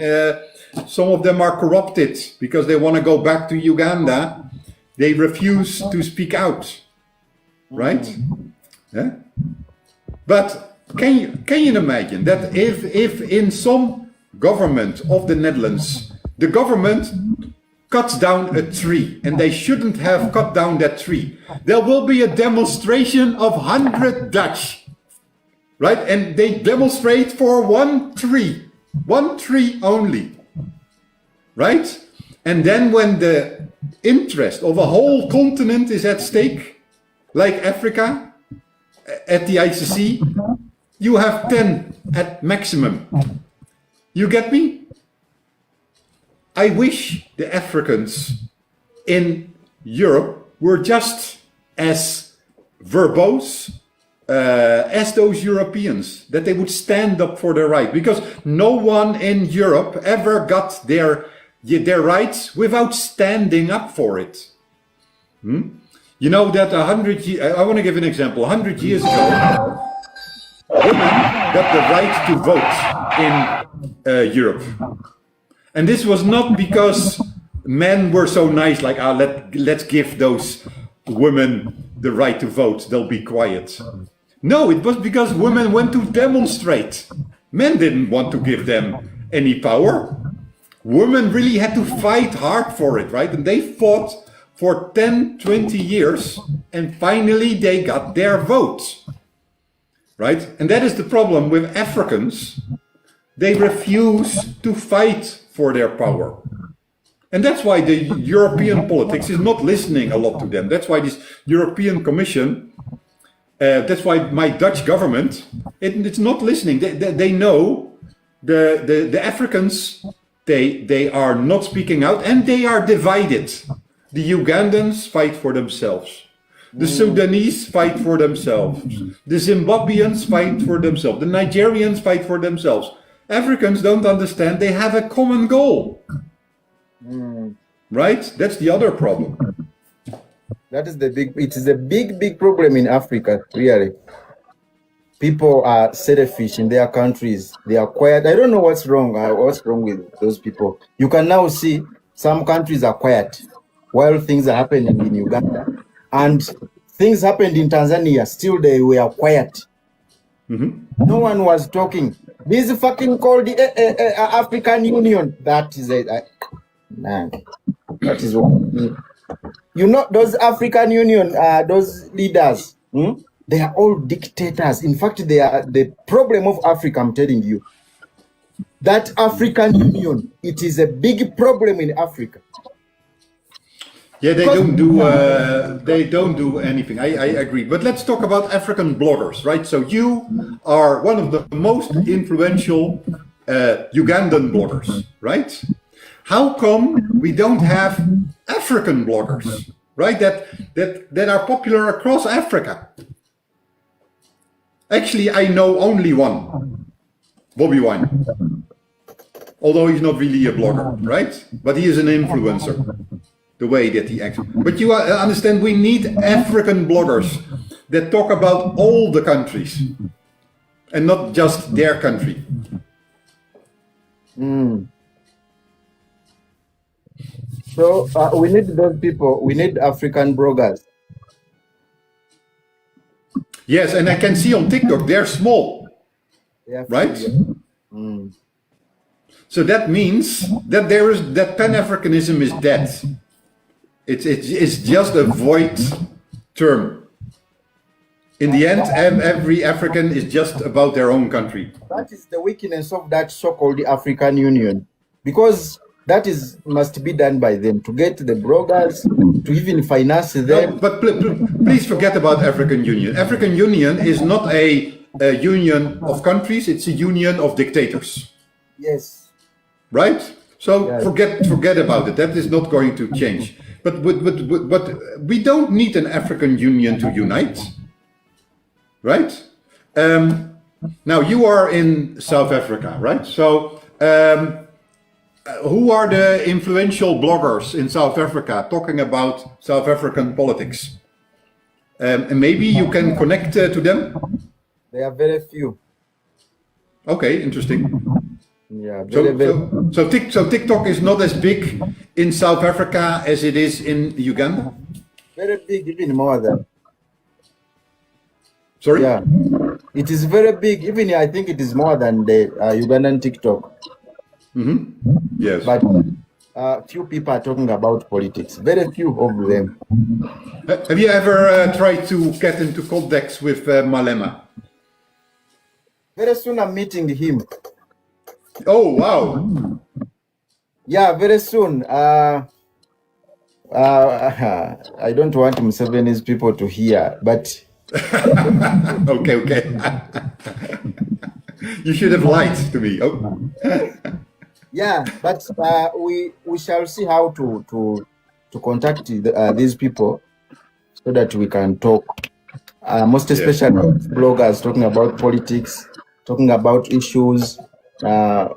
Some of them are corrupted because they want to go back to Uganda. They refuse to speak out, right? Yeah? But can you imagine that if in some government of the Netherlands, the government cuts down a tree and they shouldn't have cut down that tree, there will be a demonstration of 100 Dutch, right? And they demonstrate for one tree only, right? And then when the interest of a whole continent is at stake, like Africa at the ICC, you have 10 at maximum. You get me? I wish the Africans in Europe were just as verbose as those Europeans, that they would stand up for their right, because no one in Europe ever got their rights without standing up for it. You know that 100 years, I want to give an example. 100 years ago, women got the right to vote in Europe. And this was not because men were so nice, like, let's give those women the right to vote, they'll be quiet. No, it was because women went to demonstrate. Men didn't want to give them any power. Women really had to fight hard for it, right? And they fought for 10, 20 years, and finally they got their vote, right? And that is the problem with Africans. They refuse to fight for their power. And that's why the European politics is not listening a lot to them. That's why this European Commission, that's why my Dutch government, it's not listening. They know the Africans, they are not speaking out, and they are divided. The Ugandans fight for themselves. The Sudanese fight for themselves. The Zimbabweans fight for themselves. The Nigerians fight for themselves. Africans don't understand they have a common goal. Right? That's the other problem. That is it is a big problem in Africa, really. People are selfish in their countries. They are quiet. I don't know what's wrong with those people. You can now see some countries are quiet while things are happening in Uganda. And things happened in Tanzania, still they were quiet. No one was talking. This is fucking called the African Union. That is man. That is what. You know, those African Union, those leaders, they are all dictators. In fact, they are the problem of Africa, I'm telling you. That African Union, it is a big problem in Africa. Yeah, they don't do anything. I agree. But let's talk about African bloggers, right? So you are one of the most influential Ugandan bloggers, right? How come we don't have African bloggers, right? That are popular across Africa. Actually, I know only one, Bobby Wine. Although he's not really a blogger, right? But he is an influencer, the way that he acts. But you understand, we need African bloggers that talk about all the countries and not just their country. So we need those people. We need African bloggers. Yes, and I can see on TikTok they're small, right? So that means that that Pan-Africanism is dead. It's just a void term. In the end, every African is just about their own country. That is the weakness of that so-called African Union, because that must be done by them to get the bloggers, to even finance them. No, but please forget about African Union. African Union is not a union of countries; it's a union of dictators. Yes. Right. So yes. forget about it. That is not going to change. But we don't need an African Union to unite. Right. Now you are in South Africa, right? So. Who are the influential bloggers in South Africa talking about South African politics? And maybe you can connect to them? There are very few. Okay, interesting. Yeah, so TikTok is not as big in South Africa as it is in Uganda? Very big, even more than. Sorry? Yeah, it is very big. Even I think it is more than the Ugandan TikTok. Yes, but few people are talking about politics. Very few of them. Have you ever tried to get into contact with Malema? Very soon I'm meeting him. Oh wow! Yeah, very soon. I don't want Museveni's people to hear, but okay. You should have lied to me. Oh. Yeah, but we shall see how to contact these people so that we can talk. Most especially bloggers talking about politics, talking about issues that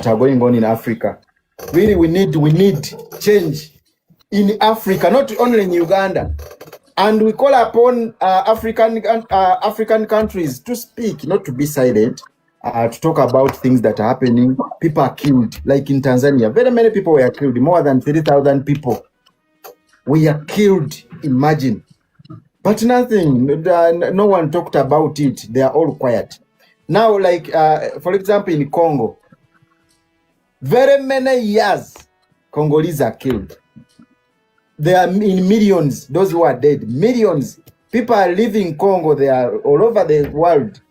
are going on in Africa. Really, we need change in Africa, not only in Uganda. And we call upon African countries to speak, not to be silent. To talk about things that are happening. People are killed, like in Tanzania. Very many people were killed. More than 30,000 people were killed. Imagine. But nothing. No one talked about it. They are all quiet. Now, like, for example, in Congo, very many years, Congolese are killed. There are in millions, those who are dead. Millions. People are leaving Congo. They are all over the world.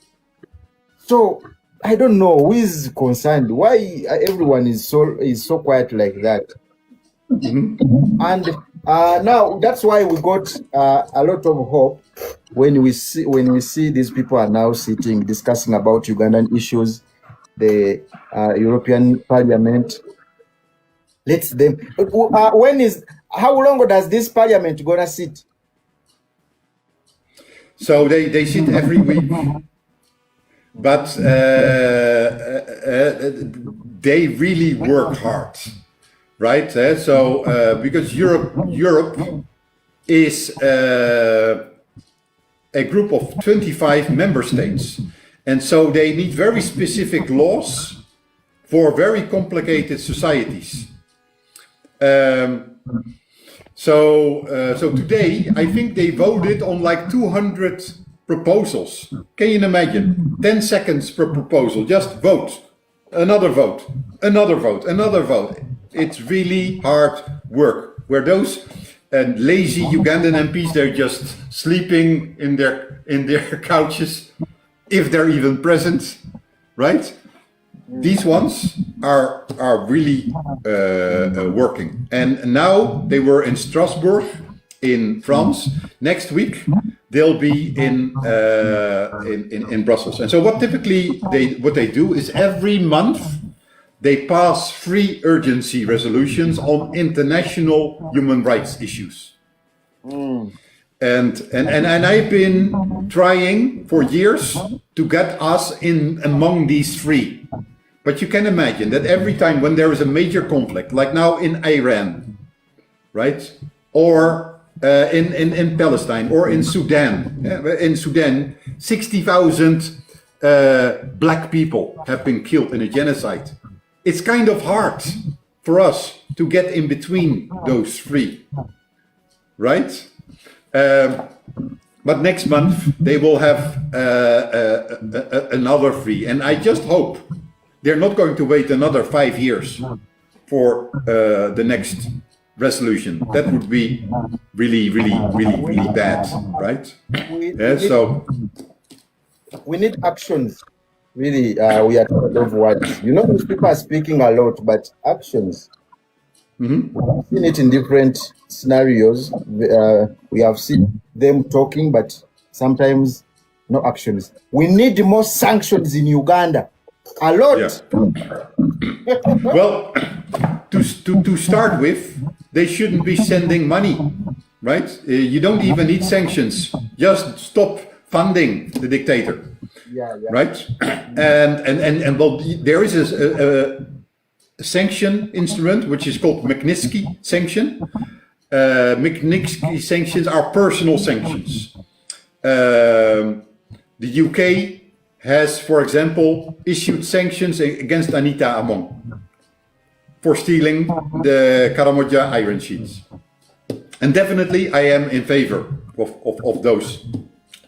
So, I don't know who is concerned. Why everyone is so quiet like that? And now that's why we got a lot of hope when we see these people are now sitting discussing about Ugandan issues, the European Parliament. Let's them. How long does this Parliament gonna sit? So they sit every week. But they really work hard, right? So because Europe is a group of 25 member states, and so they need very specific laws for very complicated societies. So today, I think they voted on like 200 proposals. Can you imagine? 10 seconds per proposal, just vote. Another vote, another vote, another vote. It's really hard work. Where those lazy Ugandan MPs, they're just sleeping in their couches, if they're even present, right? These ones are really working. And now they were in Strasbourg in France. Next week they'll be in Brussels. And so what typically what they do is every month they pass 3 urgency resolutions on international human rights issues. And I've been trying for years to get us in among these 3. But you can imagine that every time when there is a major conflict, like now in Iran, right? Or in Palestine or in Sudan. In Sudan, 60,000 black people have been killed in a genocide. It's kind of hard for us to get in between those 3, right? But next month they will have another 3, and I just hope they're not going to wait another 5 years for the next resolution. That would be really bad, right? So we need actions. Really, we are tired of words. You know, those people are speaking a lot, but actions. We've seen it in different scenarios. We have seen them talking, but sometimes no actions. We need more sanctions in Uganda. A lot. Yeah. Well, to start with, they shouldn't be sending money, right? You don't even need sanctions. Just stop funding the dictator, right? And well, there is a sanction instrument which is called Magnitsky sanction. Magnitsky sanctions are personal sanctions. The UK has, for example, issued sanctions against Anita Amon for stealing the Karamoja iron sheets. And definitely I am in favor of those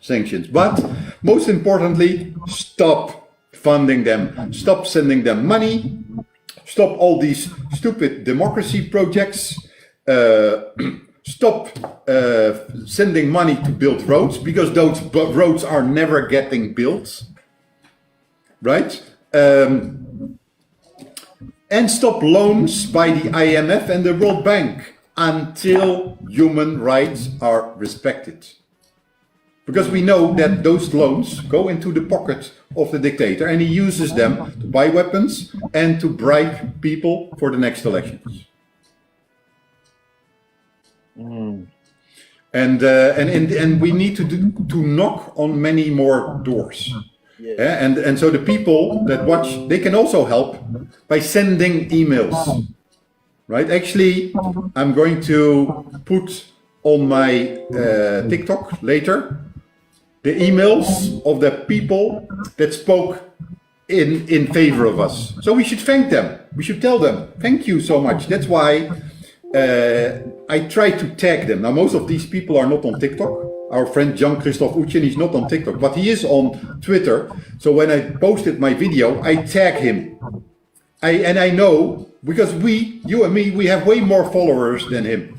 sanctions. But most importantly, stop funding them. Stop sending them money. Stop all these stupid democracy projects. Stop sending money to build roads, because those roads are never getting built. Right? And stop loans by the IMF and the World Bank until human rights are respected. Because we know that those loans go into the pocket of the dictator and he uses them to buy weapons and to bribe people for the next elections. And we need to knock on many more doors. And so the people that watch, they can also help by sending emails, right? Actually, I'm going to put on my TikTok later the emails of the people that spoke in favor of us. So we should thank them. We should tell them, thank you so much. That's why I try to tag them. Now, most of these people are not on TikTok. Our friend Jan-Christophe Oetjen, he's not on TikTok, but he is on Twitter. So when I posted my video, I tag him. And I know, because you and me, we have way more followers than him,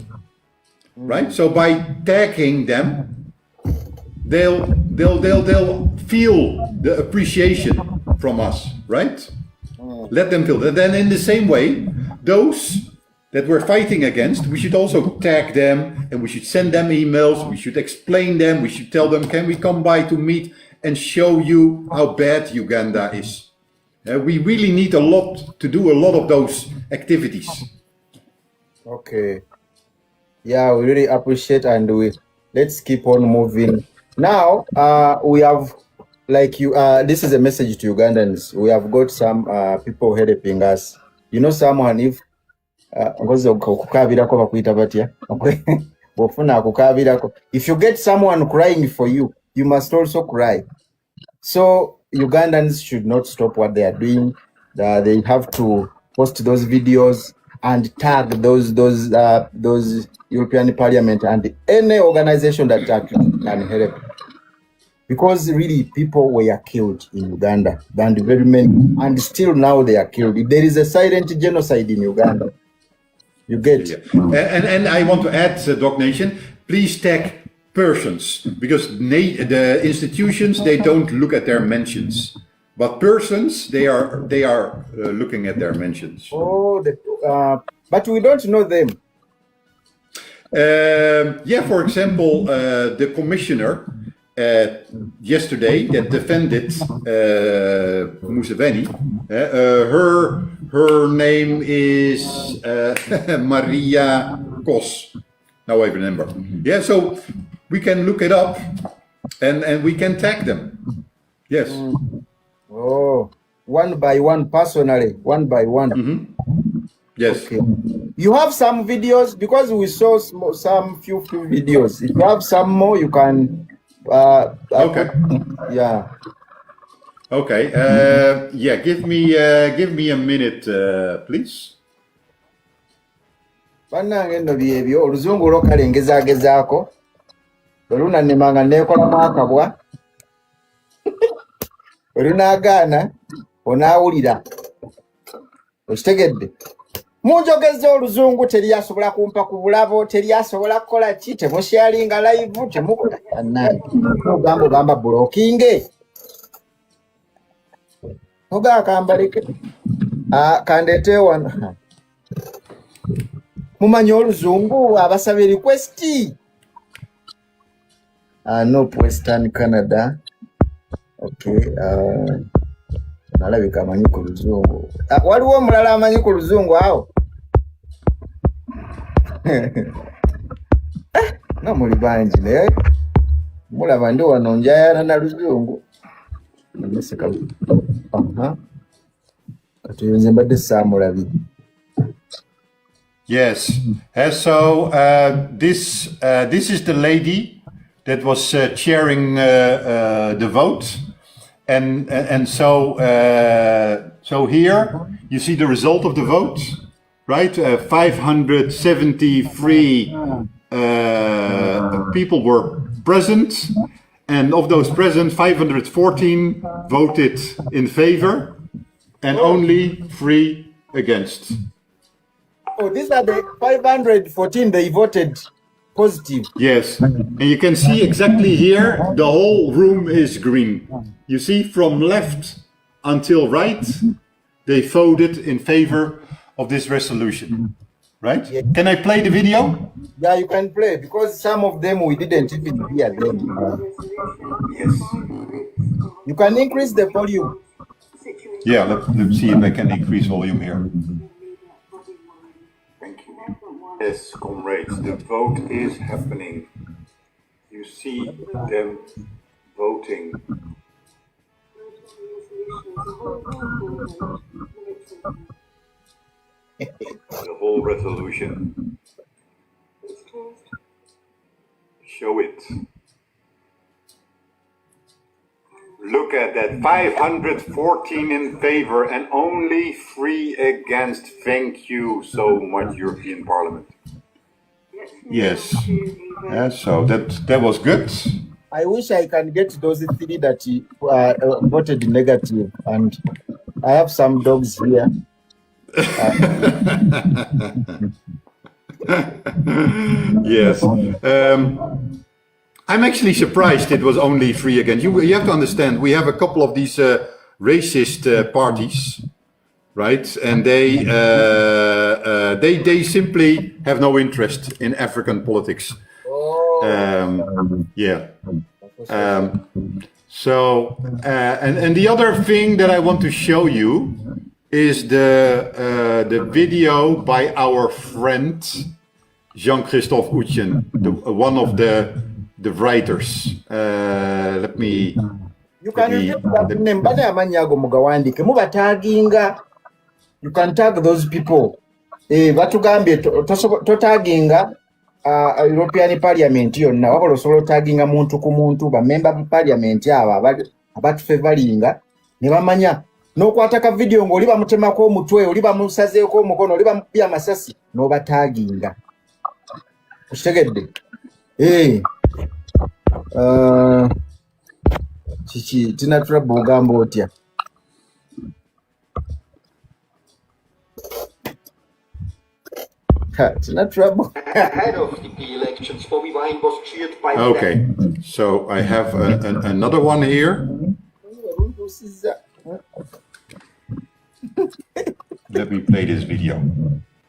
right? So by tagging them, they'll feel the appreciation from us, right? Let them feel that. Then in the same way, those that we're fighting against, we should also tag them, and we should send them emails, we should explain them, we should tell them, can we come by to meet and show you how bad Uganda is? We really need to do a lot of those activities. Okay. Yeah, we really appreciate, and let's keep on moving. Now, we have, like you, this is a message to Ugandans. We have got some people helping us. You know, someone, if if you get someone crying for you, you must also cry. So Ugandans should not stop what they are doing. They have to post those videos and tag those European Parliament and any organization that can help. Because really people were killed in Uganda, and very many, and still now they are killed. There is a silent genocide in Uganda. You get. And I want to add, Doc Nation, please tag persons, because the institutions, they don't look at their mentions. But persons, they are looking at their mentions. Oh, but we don't know them. Yeah, for example, the commissioner yesterday that defended Museveni, her name is Maria Kos. Now I remember. Yeah, so we can look it up and we can tag them. Yes. Oh, one by one, personally, one by one. Yes. Okay. You have some videos because we saw some few videos. If you have some more, you can. Okay. Yeah. Okay. Yeah. Give me a minute, please. Bannange nno byebyo oluzungu lokalengezaako olunanemanga neekolamu akabwa olunaagaana onaawulira okitegedde munjogeza oluzungu teri asobola kumpa ku bulabo teri asobola kukola ki temusyalinga live temukola ogamba bulokinge ogakambaleke kandete wano mumanyi oluzungu abasaba request no Western Canada. Okay. Nalabika amanyi ku luzungu waliwo omulala amanyi ku luzungu awo no muli bangi naye mulaba ndi wano njayana na luzungu katuyinze mbadde saamulabi. Yes. So this is the lady that was chairing the vote, and so here you see the result of the vote, right? 573 people were present, and of those present, 514 voted in favor, and only 3 against. Oh, these are the 514 they voted positive. Yes, and you can see exactly here, the whole room is green. You see from left until right, they voted in favor of this resolution, right? Yeah. Can I play the video? Yeah, you can play, because some of them we didn't even hear them. Yes. You can increase the volume. Yeah, let's see if I can increase volume here. Yes, comrades, the vote is happening. You see them voting. The whole resolution. Show it. Look at that, 514 in favor and only 3 against. Thank you so much, European Parliament. Yes, yeah, so that was good. I wish I can get those 3 that voted negative, and I have some dogs here. Yes. I'm actually surprised it was only 3 against. You have to understand, we have a couple of these racist parties, right? And they simply have no interest in African politics. Yeah. So and the other thing that I want to show you is the video by our friend Jean-Christophe Oetjen, one of the writers. Let me. You can you can tag those people. Batugambye totaginga European Parliament yonna wabula osobola taginga muntu ku muntu ba member of Parliament aba abatufevalinga ne bamanya n'okwata ka video ng'oli bamutemako omutwe oli bamusazeeko omukono oli bamupya amasasi n'obataginga okitegedde kiki tinatula bugamba otya it's not trouble. Okay, so I have another one here. let me play this video.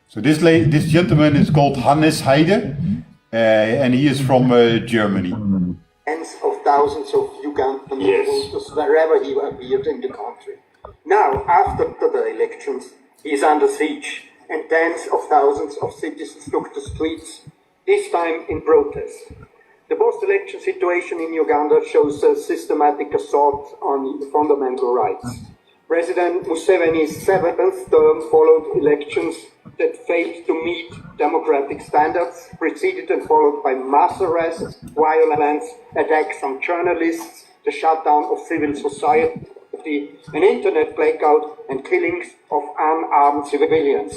So this gentleman is called Hannes Heide, and he is from Germany. Tens of thousands of Ugandan voters wherever he appeared in the country. Now, after the elections, he is under siege, and tens of thousands of citizens took the streets, this time in protest. The post-election situation in Uganda shows a systematic assault on fundamental rights. President Museveni's 7th term followed elections that failed to meet democratic standards, preceded and followed by mass arrests, violence, attacks on journalists, the shutdown of civil society, an internet blackout, and killings of unarmed civilians.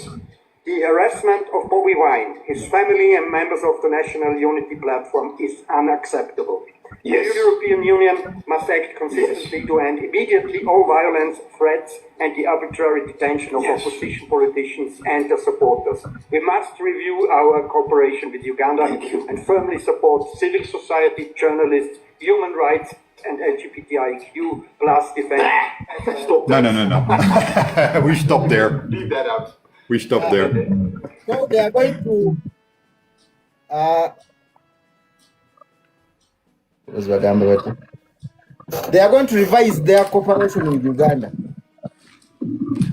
The harassment of Bobby Wine, his family, and members of the National Unity Platform is unacceptable. Yes. The European Union must act consistently to end immediately all violence, threats, and the arbitrary detention of opposition politicians and their supporters. We must review our cooperation with Uganda and firmly support civil society, journalists, human rights, and LGBTIQ plus defense. No. We stop there. Leave that out. We stop there. So they are going to they are going to revise their cooperation with Uganda.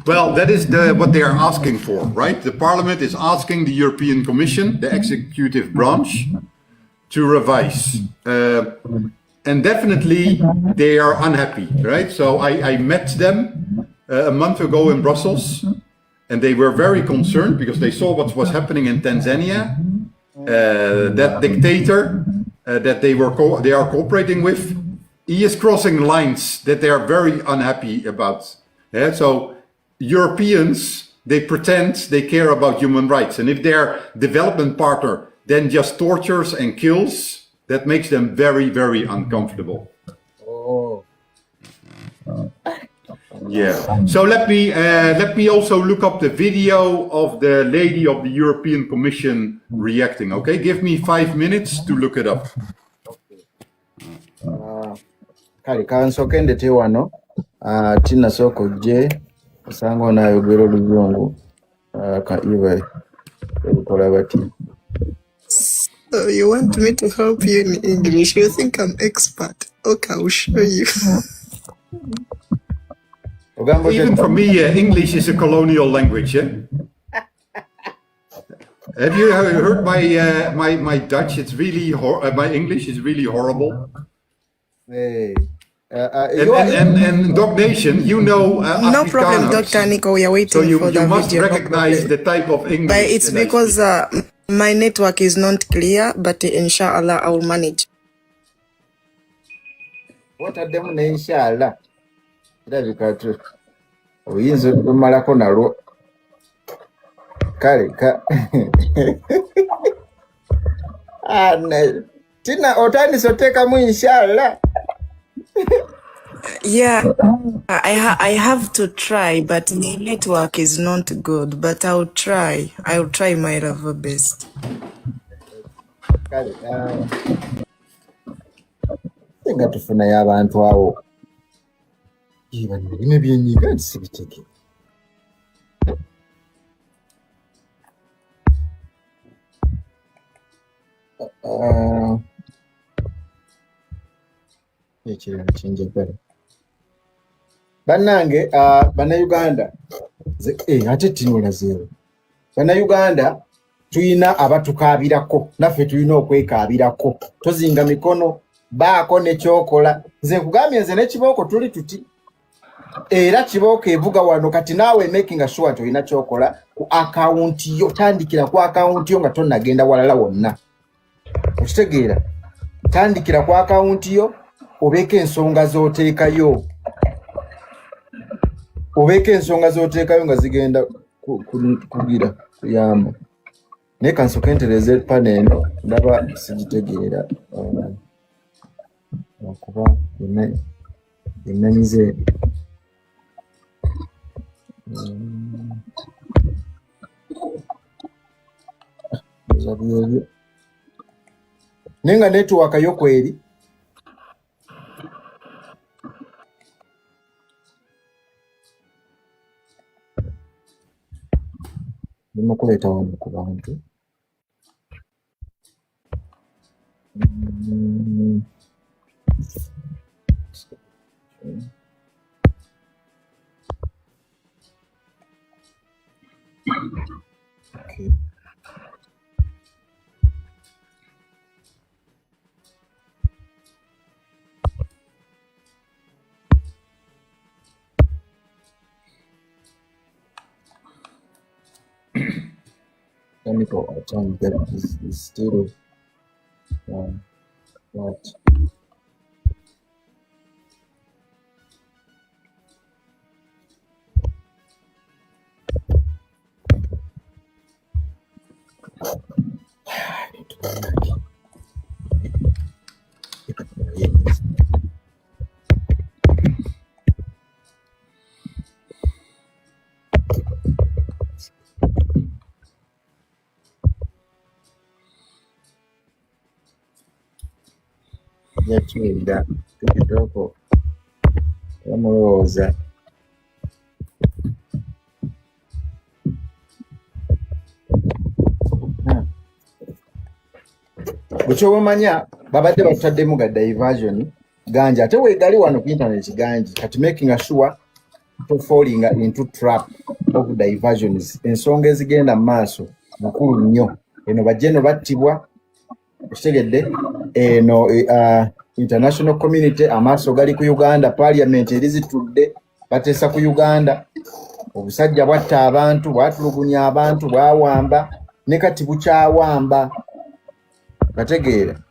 Well, that is what they are asking for, right? The Parliament is asking the European Commission, the executive branch, to revise. And definitely they are unhappy, right? So I met them a month ago in Brussels, and they were very concerned because they saw what was happening in Tanzania. That dictator that they are cooperating with, he is crossing lines that they are very unhappy about. Yeah? So Europeans, they pretend they care about human rights, and if their development partner then just tortures and kills, that makes them very, very uncomfortable. Oh. Yeah. So let me also look up the video of the lady of the European Commission reacting. Okay, give me 5 minutes to look it up. Kali kansoke ndete wano tina soko je sango na yogero luzungu ka iwe kola bati. So you want me to help you in English? You think I'm expert? Okay, I'll show you. Even for me, English is a colonial language. Have you heard my Dutch? It's really my English is really horrible. Hey. And Dog Nation, you know, no problem, Dr. Nico. We are waiting so for the you must video. recognize the type of English. But it's because my network is not clear. But inshallah, I will manage. What are them? Inshallah. That's uyinza okumalako nalwo kale ka tina otandise otekamu inshallah. Yeah, I have to try, but the network is not good. But I'll try my level best. Kale tenga tufuna y'abantu awo bino byenyiga sibiteke. Ekirala kyenjagala bannange bannayuganda ate tinolazeewo bannayuganda tuyina abatukaabirako naffe tulina okwekaabirako tozinga mikono baako nekyokola nze nkugambye nze nekibooko tuli tuti era kibooko evuga wano kati naawe making sure nti olina kyokola ku akawunti yo tandikira ku akawunti yo nga tonnagenda walala wonna okitegeera tandikira ku akawunti yo obeeko ensonga z'oteekayo nga zigenda kugira kuyamba naye kansoke ntereze pane eno ndaba sigitegeera okuba enanyize ebyo naye nga netiwaka yo kweri Mukuleeta wano ku bantu. Okay. Let me go. I'm trying to get this still. What? Yakiwulira tukitooko bamulowooza. Bwekyoba babadde batutaddemu ga diversion ganji ate weegali wano ku internet ganji kati making sure to falling into trap of diversions. Ensonga ezigenda mu maaso mukulu nnyo. Eno bajjeno battibwa okitegedde eno international community amaaso gali ku Uganda, parliament eri zitudde bateesa ku Uganda. Obusajja bwatta abantu, bwatulugunya abantu, bwawamba ne kati bukyawamba. Kategeera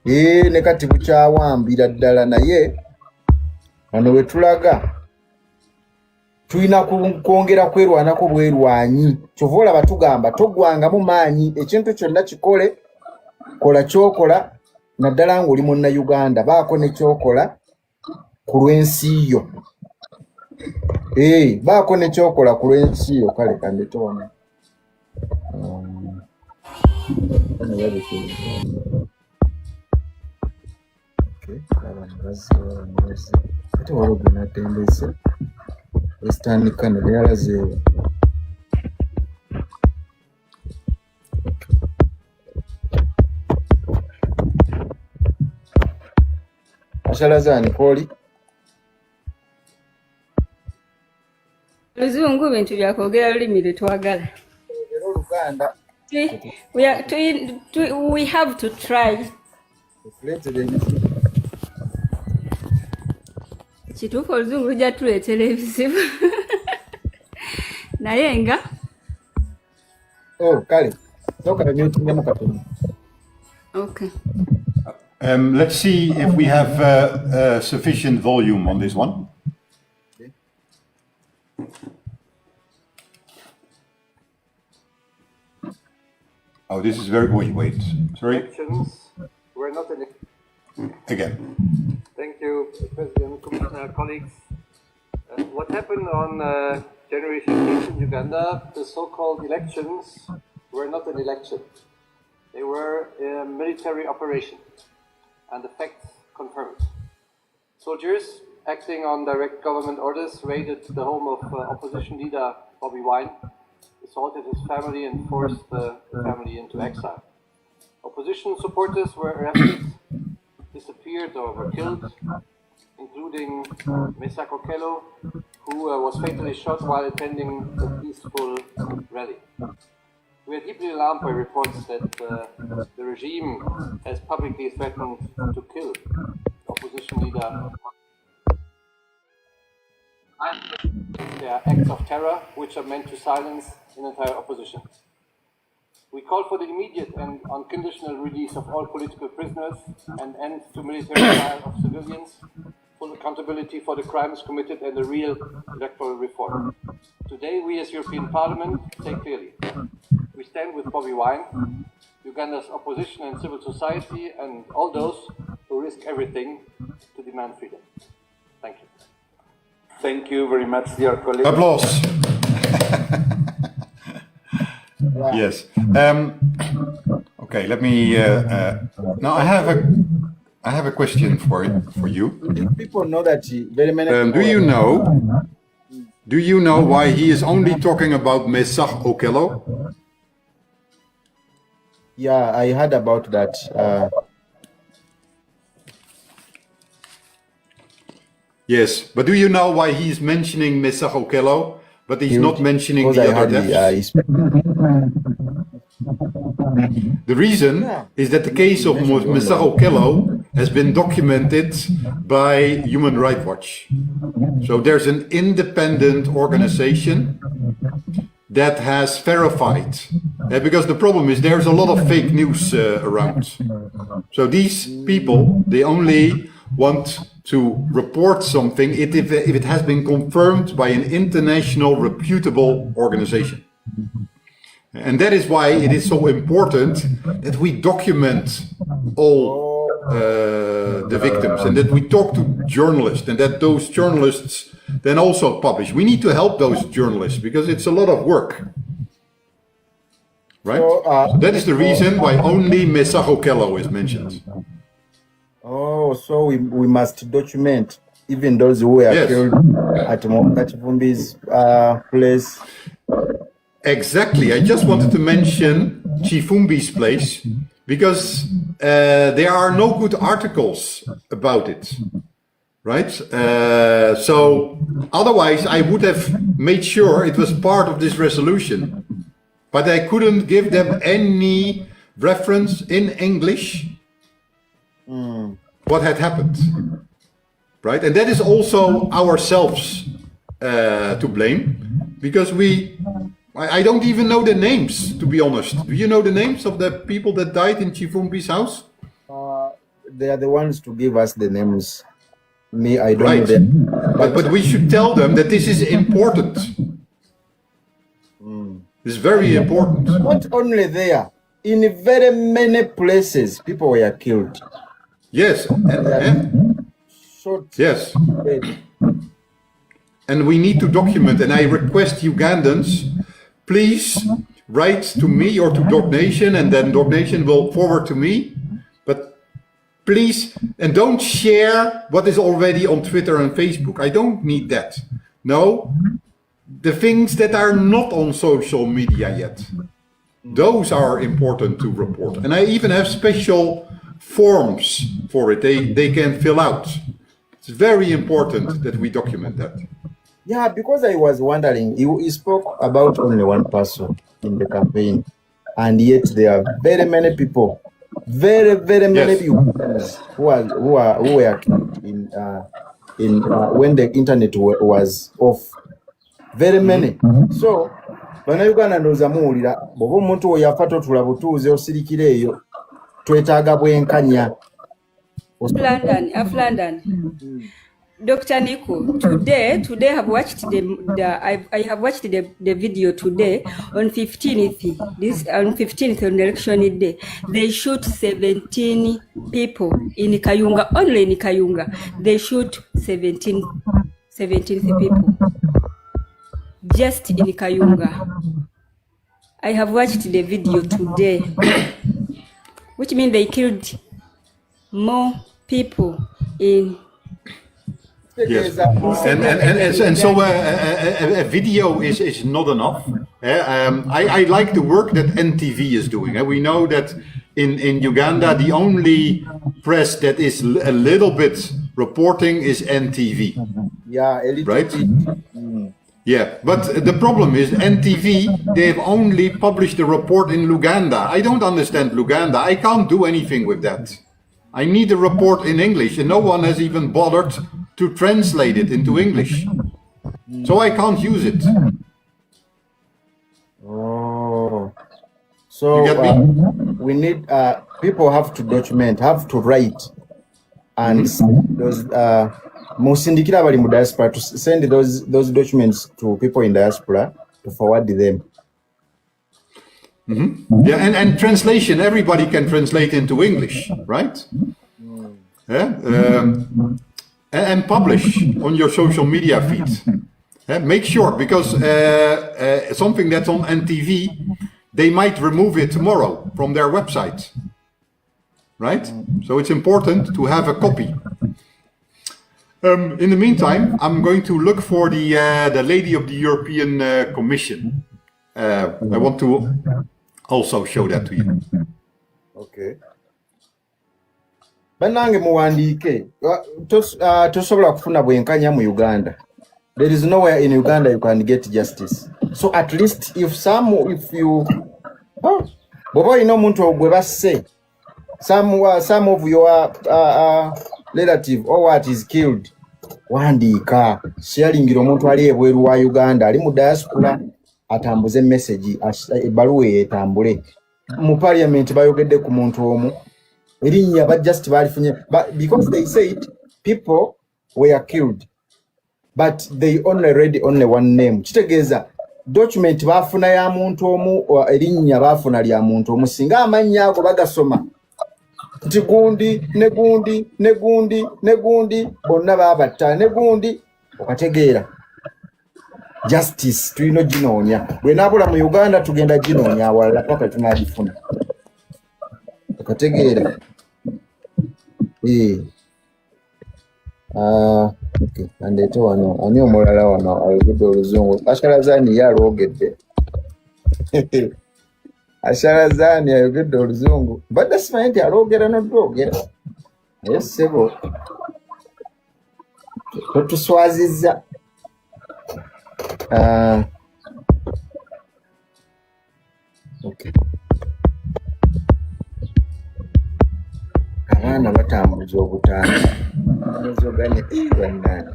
ne kati bukyawambira ddala, naye wano we tulaga tulina kwongera kwerwanako bwerwanyi. Kyova olaba tugamba toggwangamu maanyi, ekintu kyonna kikole, kola kyokola naddala ng'oli munnayuganda, baako ne kyokola ku lw'ensi yo. Baako ne kyokola ku lw'ensi yo. Kale kandetoona ate waliwo natendese Western Canada yalazeewo. Ashalazaani kwoli? Luzungu bintu byakwogera lulimi lwetwagala. Oluganda. We have to try. Kituufu oluzungu lujja tuleetera ebizibu naye nga kale tokamyutinyamu katono. Okay. Let's see if we have sufficient volume on this one. Oh, this is very... Wait. Sorry. Elections were not in... Again. Thank you, President, colleagues. What happened on January 15th in Uganda, the so-called elections were not an election. They were a military operation, and the facts confirmed. Soldiers, acting on direct government orders, raided the home of opposition leader Bobby Wine, assaulted his family and forced the family into exile. Opposition supporters were arrested, disappeared or were killed, including Mesa Kokelo, who was fatally shot while attending a peaceful rally. We are deeply alarmed by reports that the regime has publicly threatened to kill opposition leader. They are acts of terror which are meant to silence an entire opposition. We call for the immediate and unconditional release of all political prisoners and end to military trial of civilians, full accountability for the crimes committed and a real electoral reform. Today, we as European Parliament say clearly, we stand with Bobby Wine, Uganda's opposition and civil society, and all those who risk everything to demand freedom. Thank you. Thank you very much, dear colleagues. Applause. Yes. Okay. Let me. Now I have a question for you. People know that very many. Do you know Do you know why he is only talking about Mesach Okello? Yeah, I heard about that. Yes, but do you know why he's mentioning Mesach Okello, but he's not mentioning the other deaths? The reason is that the case of Mesach Okello has been documented by Human Rights Watch. So there's an independent organization that has verified. Because the problem is there's a lot of fake news around. So these people, they only want to report something if it has been confirmed by an international reputable organization. And that is why it is so important that we document all the victims and that we talk to journalists and that those journalists then also publish. We need to help those journalists because it's a lot of work. Right? So that is the reason why only Mesach Okello is mentioned. Oh, so we must document even those who were killed at Monga Chivumbi's place. Exactly. I just wanted to mention Chifumbi's place because there are no good articles about it. Right? So otherwise I would have made sure it was part of this resolution. But I couldn't give them any reference in English what had happened. Right? And that is also ourselves to blame because I don't even know the names, to be honest. Do you know the names of the people that died in Chifumbi's house? They are the ones to give us the names. Me, I don't know them. But we should tell them that this is important. It's very important. Not only there, in very many places, people were killed. Yes. Yes. And we need to document, and I request Ugandans, please write to me or to Dog Nation, and then Dog Nation will forward to me. But please, and don't share what is already on Twitter and Facebook. I don't need that. No, the things that are not on social media yet. Those are important to report. And I even have special forms for it. They can fill out. It's very important that we document that. Yeah, because I was wondering, he spoke about only one person in the campaign, and yet there are very many people, very many people who were killed in when the internet was off. Very many. So, Bannayuganda ndowooza muwulira bw'oba omuntu oyo afa totula butuuze osirikira eyo twetaaga bwenkanya. London. Dr. Nico, today I have watched I have watched the video today on 15th. On 15th on election day, they shoot 17 people in Kayunga. Only in Kayunga, they shoot 17 people. Just in Kayunga. I have watched the video today, which means they killed more people in. Yes, and so a video is not enough. I like the work that NTV is doing. We know that in Uganda the only press that is a little bit reporting is NTV. Yeah, a little right? bit. Yeah, but the problem is NTV, they've only published a report in Luganda. I don't understand Luganda. I can't do anything with that. I need a report in English, and no one has even bothered to translate it into English. So I can't use it. Oh. So we need, people have to document, have to write, and those musindikira bali mu diaspora to send those documents to people in diaspora to forward them. Yeah, and translation, everybody can translate into English, right? Yeah, and publish on your social media feed. Make sure, because something that's on NTV, they might remove it tomorrow from their website, right? So it's important to have a copy. In the meantime, I'm going to look for the lady of the European Commission. I want to also show that to you. Okay. Banange muwandiike tosobola kufuna bwenkanya mu Uganda. There is nowhere in Uganda you can get justice. So at least if you bw'oba olina omuntu gwe basse, some of your relative or what is killed, wandiika sharingira omuntu ali ebweru wa Uganda ali mu diaspora atambuze message ebbaluwa etambule mu parliament bayogedde ku muntu omu erinnya ba just balifunye because they said people were killed but they only read only one name. Kitegeeza document bafuna ya muntu omu erinnya bafuna lya muntu omu singa amannya ago bagasoma nti gundi bonna babatta ne gundi okategeera justice tulina ginoonya bwe naabula mu Uganda tugenda ginoonya awalala paka tunagifuna okategeera okay. Andeete wano ani omulala wano ayogedde oluzungu Asharazani yalwogedde Asharazani ayogedde oluzungu badde simanyi nti alwogera nodwogera naye ssebo totuswazizza okay. Abaana batambuza obutaano nezoganye bannange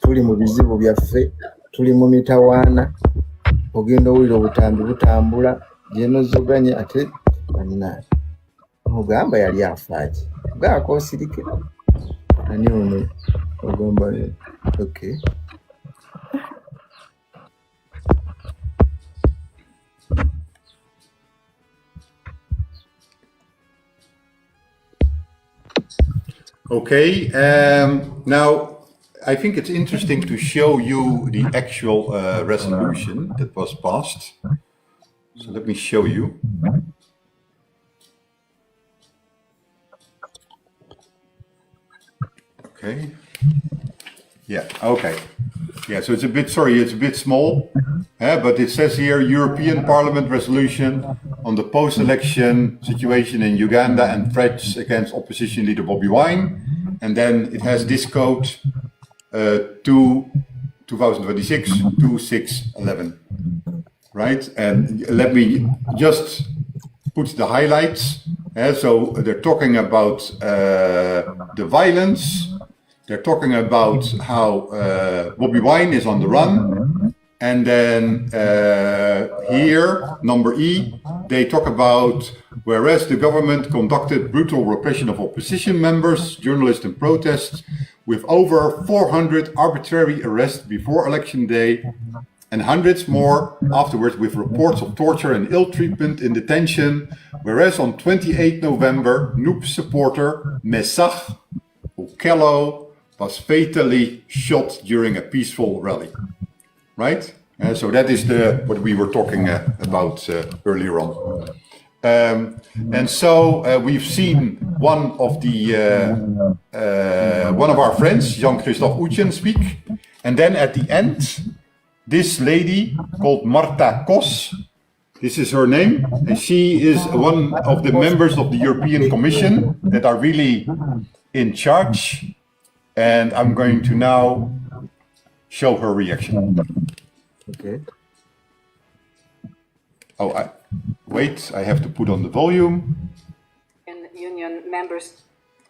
tuli mu bizibu byaffe tuli mu mitawaana ogenda owulira obutambi butambula gyenozoganye ate bannange ogamba yali afaaki gaako osirike ani ono ogamba okay. Okay, now I think it's interesting to show you the actual resolution that was passed. So let me show you. Okay. Yeah, okay. Yeah, so it's a bit small, but it says here European Parliament resolution on the post-election situation in Uganda and threats against opposition leader Bobi Wine. And then it has this code 2026-2611, right? And let me just put the highlights. So they're talking about the violence. They're talking about how Bobi Wine is on the run. And then here, number E, they talk about whereas the government conducted brutal repression of opposition members, journalists and protests, with over 400 arbitrary arrests before election day and hundreds more afterwards with reports of torture and ill treatment in detention, whereas on 28 November, Noop's supporter Messach Okello was fatally shot during a peaceful rally. Right? So that is what we were talking about earlier on. And so we've seen one of our friends, Jean-Christophe Oudjen, speak. And then at the end, this lady called Marta Kos, this is her name, and she is one of the members of the European Commission that are really in charge. And I'm going to now show her reaction. Okay. Oh, wait, I have to put on the volume. Union members,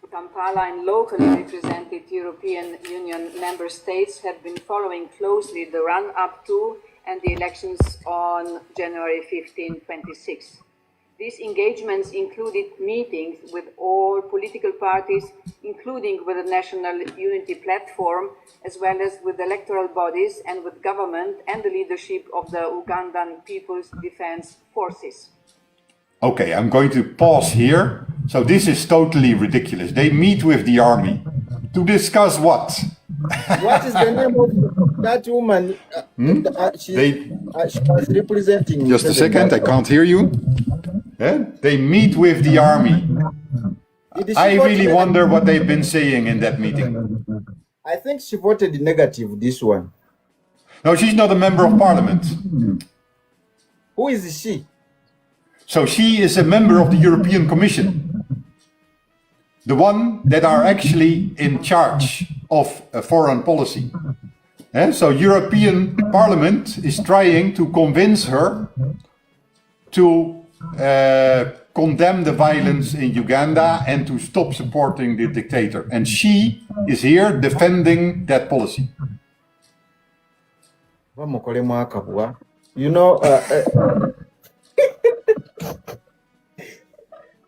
Kampala and locally represented European Union member states have been following closely the run-up to and the elections on January 15, 26. These engagements included meetings with all political parties, including with the National Unity Platform, as well as with electoral bodies and with government and the leadership of the Ugandan People's Defense Forces. Okay, I'm going to pause here. So this is totally ridiculous. They meet with the army to discuss what? What is the name of that woman? She was representing. Just a second, I can't hear you. They meet with the army. I really wonder what they've been saying in that meeting. I think she voted negative this one. No, she's not a member of parliament. Who is she? So she is a member of the European Commission. The one that are actually in charge of foreign policy. And so European Parliament is trying to convince her to condemn the violence in Uganda and to stop supporting the dictator. And she is here defending that policy. You know,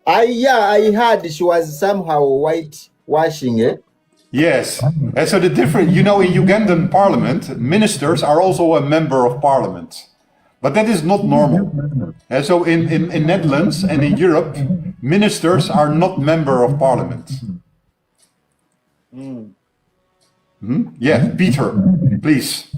I heard she was somehow whitewashing it. Yes, and so the different, you know, in Ugandan parliament, ministers are also a member of parliament. But that is not normal. And so in Netherlands and in Europe, ministers are not member of parliament. Yeah, Peter, please.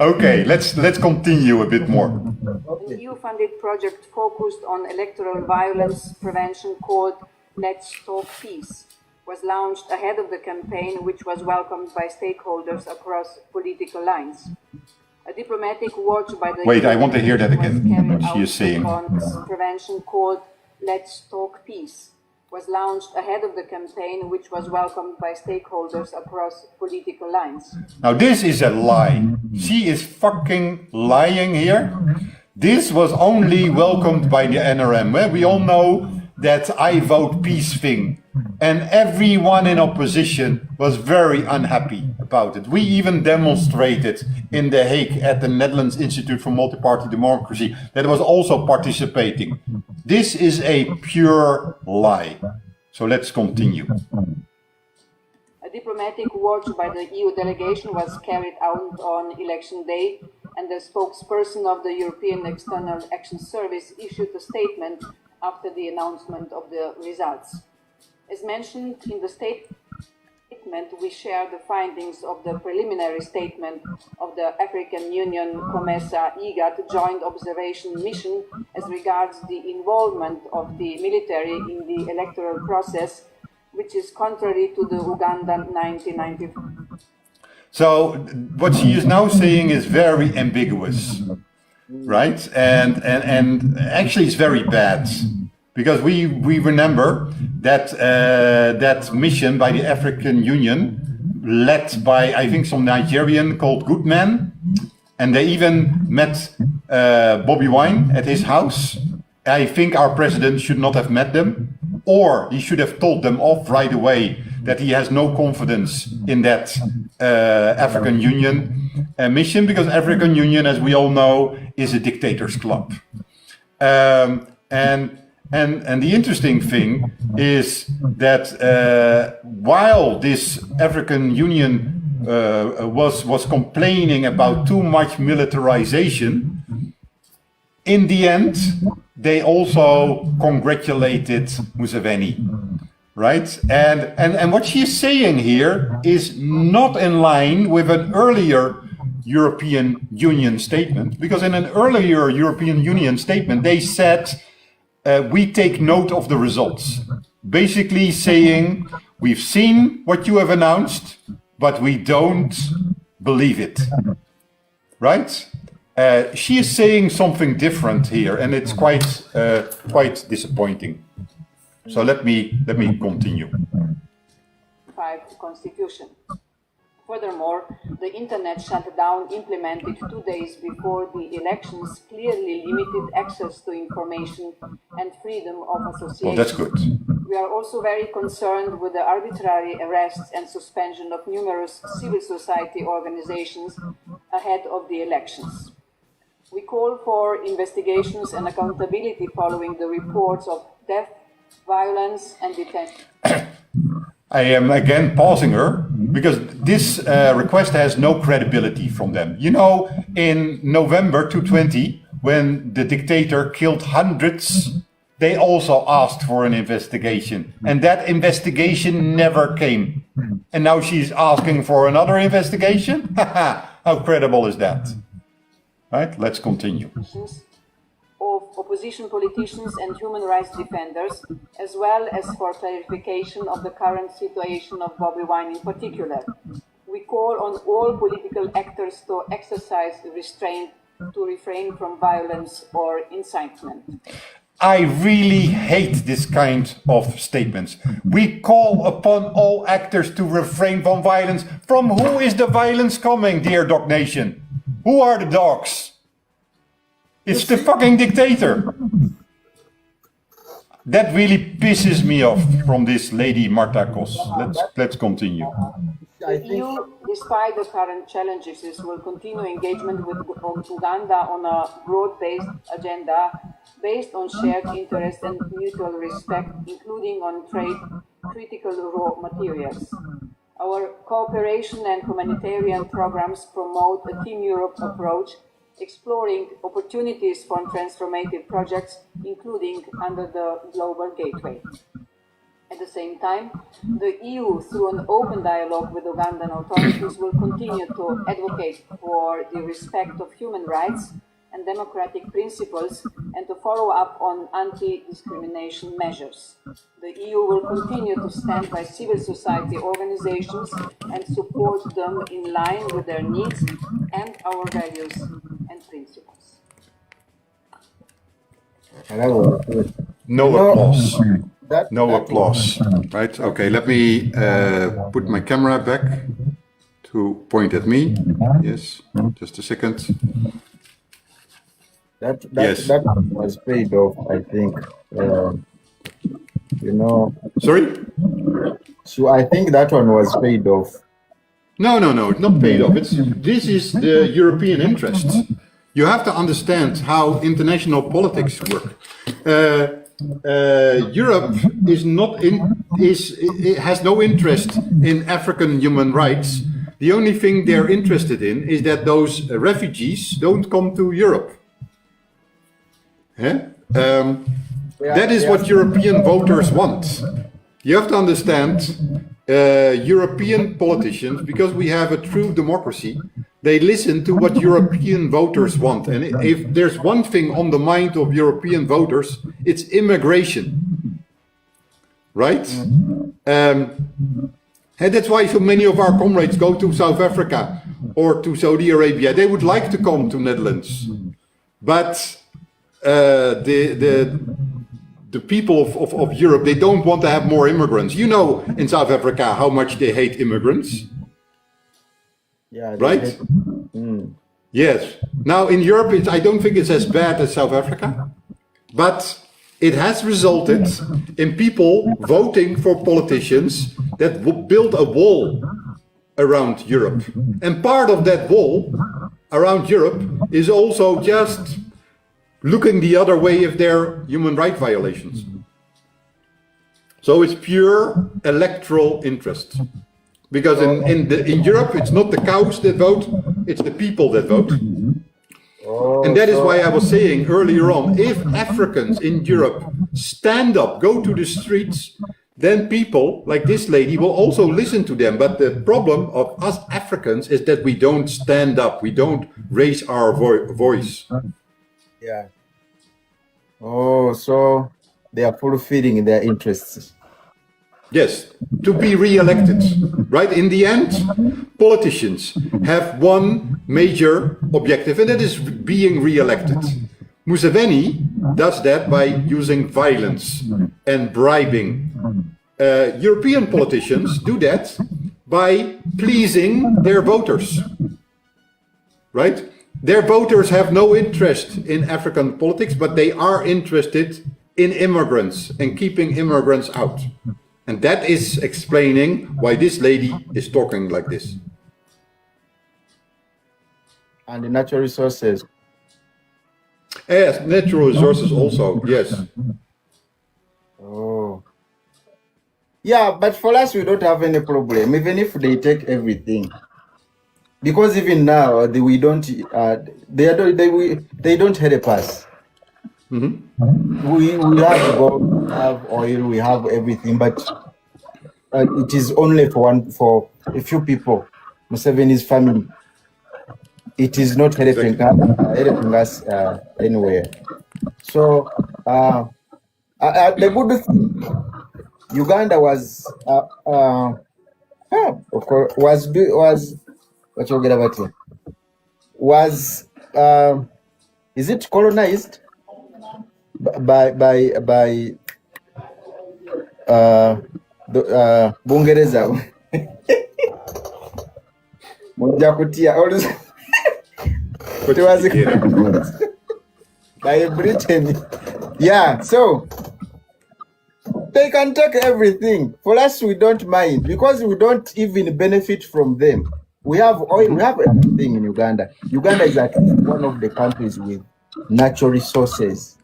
Okay, let's continue a bit more. An EU-funded project focused on electoral violence prevention called Let's Talk Peace was launched ahead of the campaign, which was welcomed by stakeholders across political lines. A diplomatic watch by the Wait, I want to hear that again, what she is saying. Prevention called Let's Talk Peace was launched ahead of the campaign, which was welcomed by stakeholders across political lines. Now this is a lie. She is fucking lying here. This was only welcomed by the NRM. We all know that I vote peace thing. And everyone in opposition was very unhappy about it. We even demonstrated in The Hague at the Netherlands Institute for Multi-Party Democracy that was also participating. This is a pure lie. So let's continue. A diplomatic watch by the EU delegation was carried out on election day, and the spokesperson of the European External Action Service issued a statement after the announcement of the results. As mentioned in the statement, we share the findings of the preliminary statement of the African Union COMESA IGAD joint observation mission as regards the involvement of the military in the electoral process, which is contrary to the Ugandan 1994. So what she is now saying is very ambiguous, right? And actually it's very bad. Because we remember that that mission by the African Union, led by I think some Nigerian called Goodman, and they even met Bobby Wine at his house. I think our president should not have met them, or he should have told them off right away that he has no confidence in that African Union mission, because African Union, as we all know, is a dictator's club. And the interesting thing is that while this African Union was complaining about too much militarization, in the end, they also congratulated Museveni, right? And what she is saying here is not in line with an earlier European Union statement, because in an earlier European Union statement, they said, we take note of the results. Basically saying, we've seen what you have announced, but we don't believe it. Right? She is saying something different here, and it's quite disappointing. So let me continue. 5 Constitution. Furthermore, the internet shutdown implemented 2 days before the elections clearly limited access to information and freedom of association. Well, that's good. We are also very concerned with the arbitrary arrests and suspension of numerous civil society organizations ahead of the elections. We call for investigations and accountability following the reports of death, violence, and detention. I am again pausing her because this request has no credibility from them. You know, in November 2020, when the dictator killed hundreds, they also asked for an investigation. And that investigation never came. And now she's asking for another investigation? How credible is that? Right, let's continue. Of opposition politicians and human rights defenders, as well as for clarification of the current situation of Bobi Wine in particular. We call on all political actors to exercise restraint, to refrain from violence or incitement. I really hate this kind of statements. We call upon all actors to refrain from violence. From who is the violence coming, dear Dog Nation? Who are the dogs? It's the fucking dictator. That really pisses me off from this lady Marta Kos. Let's continue. The EU, despite the current challenges, will continue engagement with Uganda on a broad-based agenda based on shared interest and mutual respect, including on trade critical raw materials. Our cooperation and humanitarian programs promote a Team Europe approach, exploring opportunities for transformative projects, including under the Global Gateway. At the same time, the EU, through an open dialogue with Ugandan authorities, will continue to advocate for the respect of human rights and democratic principles and to follow up on anti-discrimination measures. The EU will continue to stand by civil society organizations and support them in line with their needs and our values and principles. No applause. No applause. Right? Okay, let me put my camera back to point at me. Yes, just a second. That Yes. was paid off, I think. Sorry? So I think that one was paid off. No, it's not paid off. This is the European interests. You have to understand how international politics work. Europe has no interest in African human rights. The only thing they're interested in is that those refugees don't come to Europe. That is what European voters want. You have to understand, European politicians, because we have a true democracy, they listen to what European voters want. And if there's one thing on the mind of European voters, it's immigration. Right? And that's why so many of our comrades go to South Africa or to Saudi Arabia. They would like to come to Netherlands. But the people of Europe, they don't want to have more immigrants. You know, in South Africa, how much they hate immigrants. Yeah. Right? Yes. Now in Europe, I don't think it's as bad as South Africa, but it has resulted in people voting for politicians that build a wall around Europe. And part of that wall around Europe is also just looking the other way if there are human rights violations. So it's pure electoral interest. Because in Europe, it's not the cows that vote, it's the people that vote. And that is why I was saying earlier on, if Africans in Europe stand up, go to the streets, then people like this lady will also listen to them. But the problem of us Africans is that we don't stand up, we don't raise our voice. Yeah. Oh, so they are fulfilling their interests. Yes, to be re-elected, right? In the end, politicians have one major objective, and that is being re-elected. Museveni does that by using violence and bribing. European politicians do that by pleasing their voters, right? Their voters have no interest in African politics, but they are interested in immigrants and keeping immigrants out. And that is explaining why this lady is talking like this. And the natural resources. Yes, natural resources also, yes. Oh. Yeah, but for us, we don't have any problem, even if they take everything. Because even now, they don't help us. Mm-hmm. We have gold, we have oil, we have everything, but it is only for a few people, Museveni's family. it is not helping us anywhere. So the good thing, Uganda was what you get about it? Was is it colonized by Bungereza? Mujakutia always by Britain. Yeah, so they can take everything. For us, we don't mind because we don't even benefit from them. We have oil, we have everything in Uganda. Uganda is at least one of the countries with natural resources.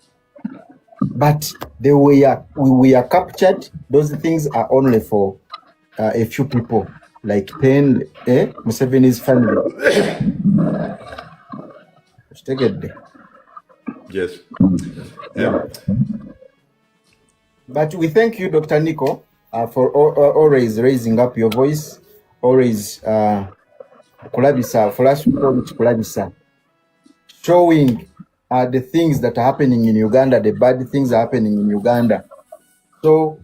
But we are captured. Those things are only for a few people, like Museveni's family. Yes. Yeah. But we thank you, Dr. Nico, for always raising up your voice, always kulabisa, for us kulabisa, showing the things that are happening in Uganda, the bad things are happening in Uganda. So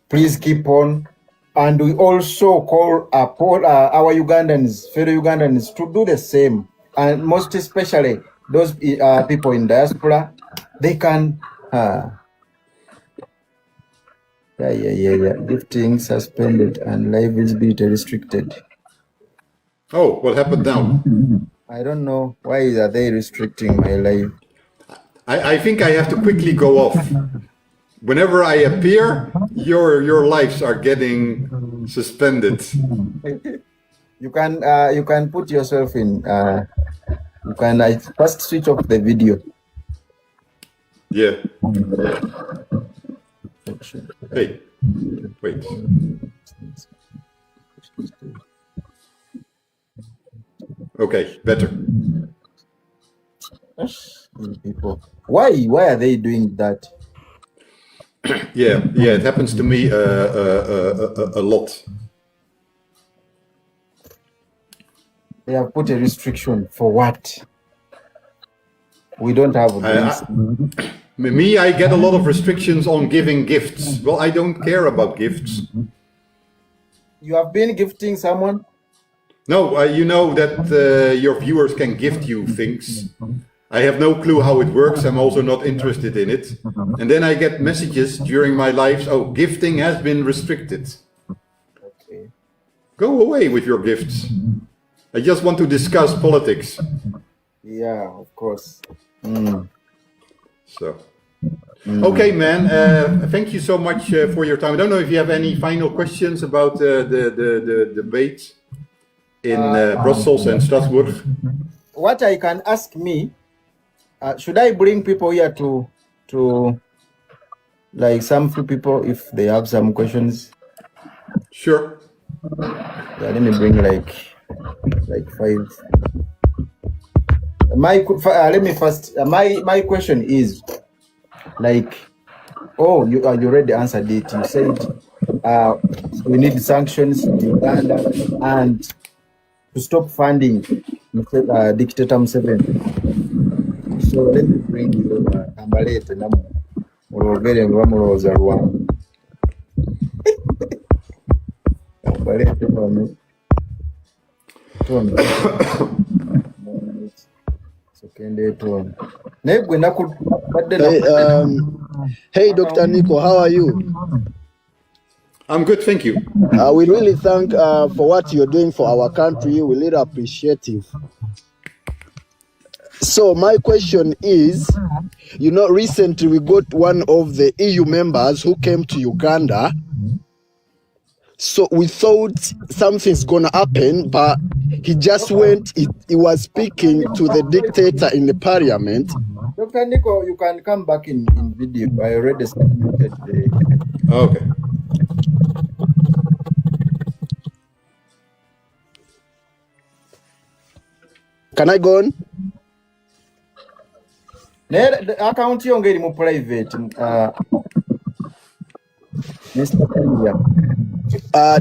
please keep on. And we also call upon our Ugandans, fellow Ugandans, to do the same. And most especially those people in diaspora, they can... Yeah. Gifting suspended and live visibility restricted. Oh, what happened now? I don't know. Why are they restricting my live? I think I have to quickly go off. Whenever I appear, your lives are getting suspended. You can put yourself in. You can first switch off the video. Yeah. Hey, wait. Okay, better. People, why are they doing that? Yeah, it happens to me a lot. They have put a restriction for what? We don't have this. Me, I get a lot of restrictions on giving gifts. Well, I don't care about gifts. You have been gifting someone? No, you know that your viewers can gift you things. I have no clue how it works. I'm also not interested in it. And then I get messages during my lives, oh, gifting has been restricted. Okay. Go away with your gifts. I just want to discuss politics. Yeah, of course. So, okay, man. Thank you so much for your time. I don't know if you have any final questions about the debate in Brussels and Strasbourg. What I can ask me, should I bring people here to like some few people if they have some questions? Sure. Yeah, let me bring like 5. Let me first. My question is, like, oh, you already answered it. You said we need sanctions in Uganda and to stop funding dictator Museveni. So let me bring you Ambalete namu ologere ngamuloza Rwanda. Ambalete mami. Hey, Dr. Nico, how are you? I'm good, thank you. We really thank for what you're doing for our country. We really appreciate it. So my question is, recently we got one of the EU members who came to Uganda. So we thought something's gonna happen, but he just went, he was speaking to the dictator in the parliament. Dr. Nico, you can come back in video. I already submitted the... Okay. Can I go on? The account you get more private.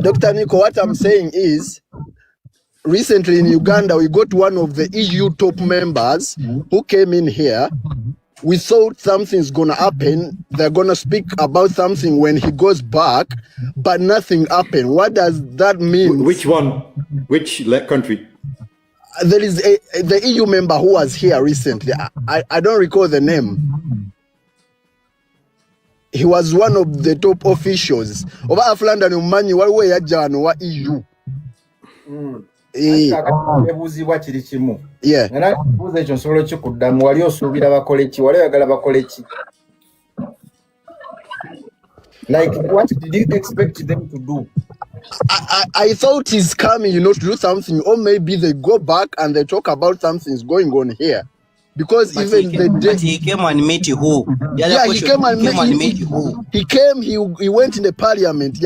Dr. Nico, what I'm saying is, recently in Uganda, we got one of the EU top members who came in here. We thought something's gonna happen. They're gonna speak about something when he goes back, but nothing happened. What does that mean? Which one? Which country? There is the EU member who was here recently. I don't recall the name. He was one of the top officials. Over Aflanda ni umanyi waliwo yajjano wa EU. Ebuuzibwa kiri kimu. Nga nabuuza ekyo nsobola kikuddamu wali osuubira bakole ki wali oyagala bakole ki? Like what did you expect them to do? I thought he's coming, to do something, or maybe they go back and they talk about something's going on here. Because but he came and met who? Yeah, he came and met who? He came, he went in the parliament, he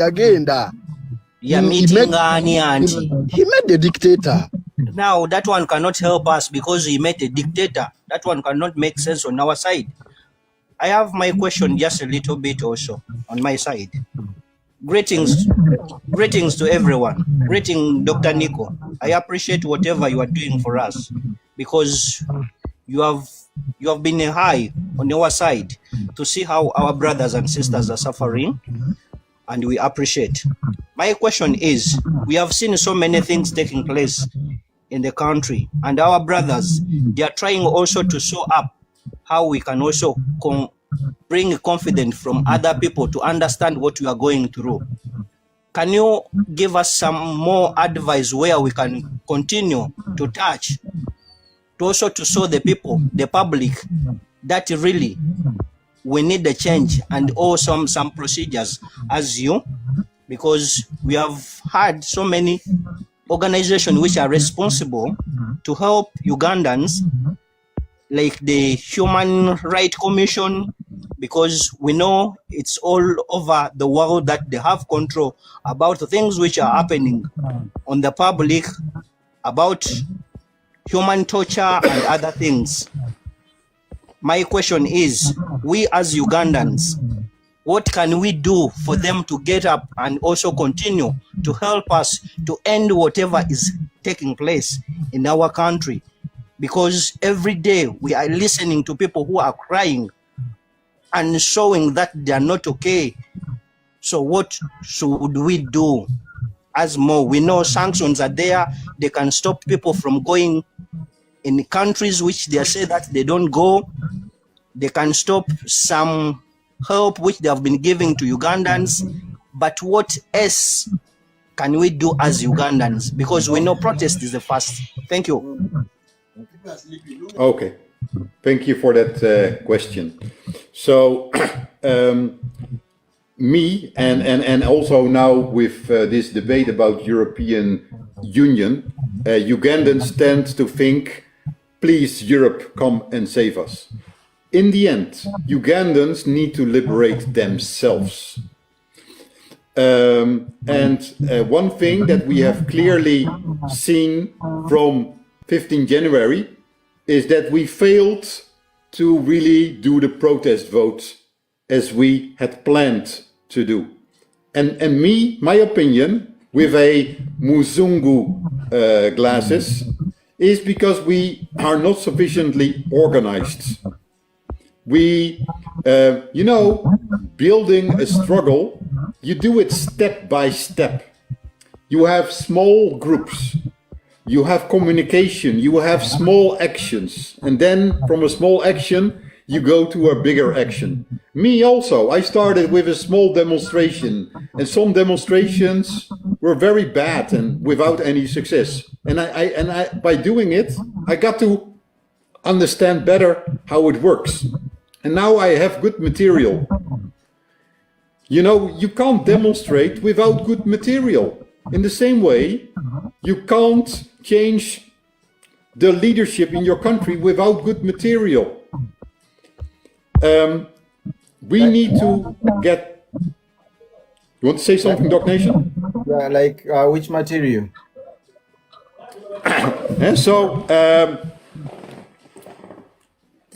met the dictator. Now, that one cannot help us because he met a dictator. That one cannot make sense on our side. I have my question just a little bit also on my side. Greetings to everyone. Greeting Dr. Nico. I appreciate whatever you are doing for us because you have been high on our side to see how our brothers and sisters are suffering, and we appreciate. My question is, we have seen so many things taking place in the country, and our brothers, they are trying also to show up how we can also bring confidence from other people to understand what we are going through. Can you give us some more advice where we can continue to touch, to also to show the people, the public, that really we need the change and also some procedures as you, because we have had so many organizations which are responsible to help Ugandans, like the Human Rights Commission, because we know it's all over the world that they have control about the things which are happening on the public, about human torture and other things. My question is, we as Ugandans, what can we do for them to get up and also continue to help us to end whatever is taking place in our country? Because every day we are listening to people who are crying and showing that they are not okay. So what should we do as more? We know sanctions are there. They can stop people from going in countries which they say that they don't go. They can stop some help which they have been giving to Ugandans. But what else can we do as Ugandans? Because we know protest is the first. Thank you. Okay, thank you for that question. So me and also now with this debate about European Union, Ugandans tend to think, please Europe, come and save us. In the end, Ugandans need to liberate themselves. And one thing that we have clearly seen from 15 January is that we failed to really do the protest vote as we had planned to do. And my opinion, with a Muzungu glasses, is because we are not sufficiently organized. We, building a struggle, you do it step by step. You have small groups. You have communication, you have small actions, and then from a small action, you go to a bigger action. Me also, I started with a small demonstration, and some demonstrations were very bad and without any success. And I by doing it, I got to understand better how it works. And now I have good material. You can't demonstrate without good material. In the same way, you can't change the leadership in your country without good material. We need to get... You want to say something, Doc Nation? Yeah, like which material?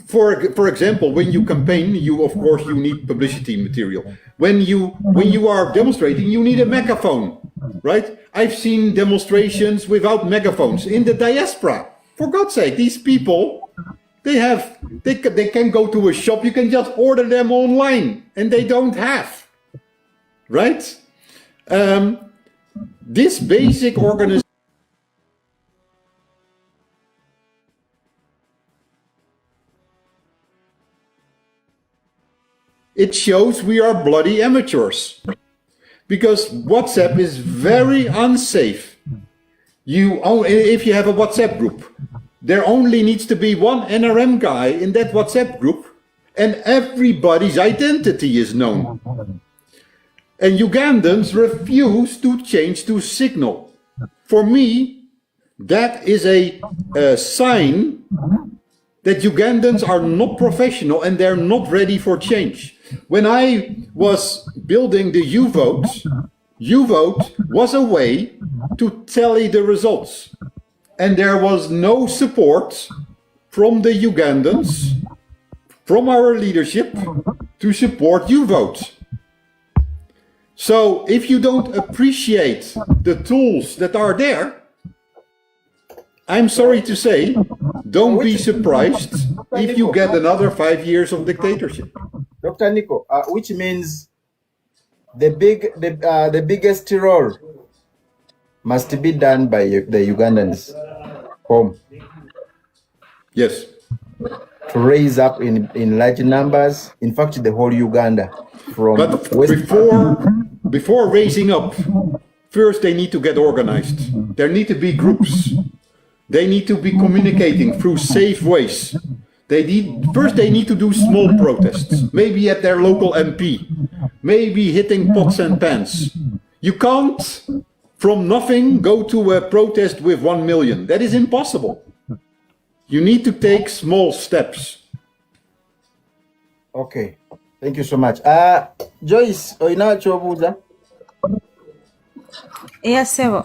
For example, when you campaign, of course you need publicity material. When you are demonstrating, you need a megaphone. right? I've seen demonstrations without megaphones in the diaspora. For God's sake, these people, they can go to a shop, you can just order them online, and they don't have, right? This basic organization, it shows we are bloody amateurs, because WhatsApp is very unsafe. If you have a WhatsApp group, there only needs to be one NRM guy in that WhatsApp group, and everybody's identity is known. And Ugandans refuse to change to Signal. For me, that is a sign that Ugandans are not professional and they're not ready for change. When I was building the U-Vote was a way to tally the results. And there was no support from the Ugandans, from our leadership, to support U-Vote. So if you don't appreciate the tools that are there, I'm sorry to say, don't be surprised if you get another 5 years of dictatorship. Dr. Nico, which means the biggest role must be done by the Ugandans home. Yes. To raise up in large numbers, in fact, the whole Uganda. But before raising up, first they need to get organized. There need to be groups. They need to be communicating through safe ways. They need to do small protests, maybe at their local MP, maybe hitting pots and pans. You can't, from nothing, go to a protest with 1 million. That is impossible. You need to take small steps. Okay, thank you so much. Joyce, oina chobuza? Yes, sir.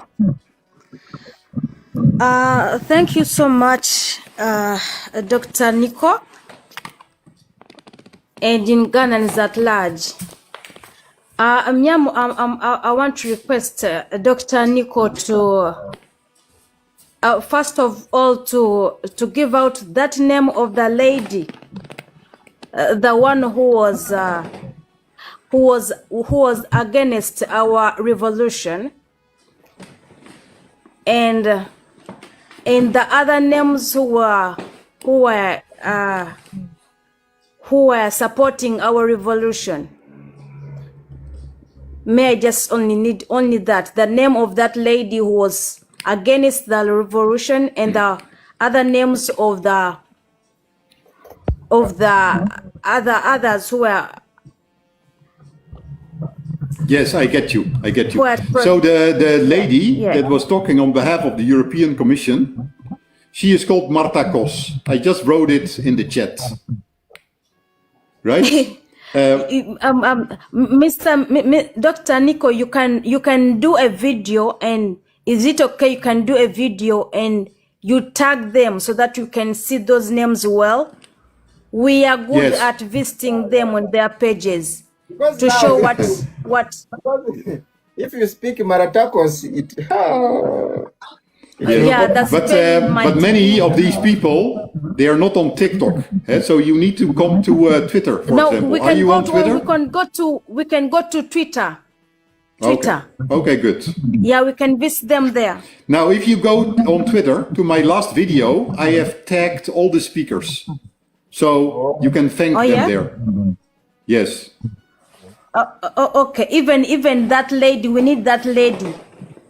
Thank you so much, Dr. Nico, and Ugandans at large. I want to request Dr. Nico to, first of all, to give out that name of the lady, the one who was against our revolution, and the other names who were supporting our revolution. May I just need that, the name of that lady who was against the revolution, and the other names of the others who were. Yes, I get you. So the lady that was talking on behalf of the European Commission, she is called Marta Kos. I just wrote it in the chat. Right? Dr. Nico, you can do a video, and is it okay? You can do a video and you tag them so that you can see those names well. We are good at visiting them on their pages to show what. If you speak Maratakos, but many of these people, they are not on TikTok, so you need to come to Twitter, for example. Are you on Twitter? We can go to Twitter. Okay, good. Yeah, we can visit them there. Now, if you go on Twitter to my last video, I have tagged all the speakers, so you can thank them there. Yes. Okay, even that lady, we need that lady,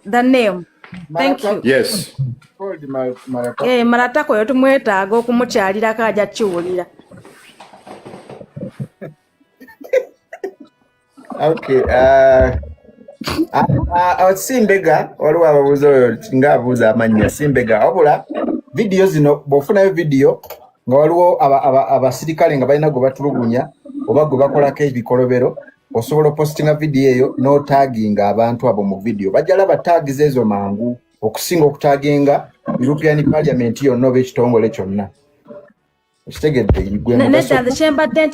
the name. Thank you. Yes. Maratako yotumwetaaga okumukyalirako ajja kiwulira. Okay. Simbega waliwo ababuuza oyo nga abuuza amannya Simbega wabula video zino bw'ofunayo video nga waliwo abasirikale nga balina gwe batulugunya oba gwe bakolako ebikolobero, osobola postinga video eyo n'otaaginga abantu abo mu video. Bajja laba tags ezo mangu okusinga okutaaginga European Parliament yonna oba ekitongole kyonna. Nedda kyembadde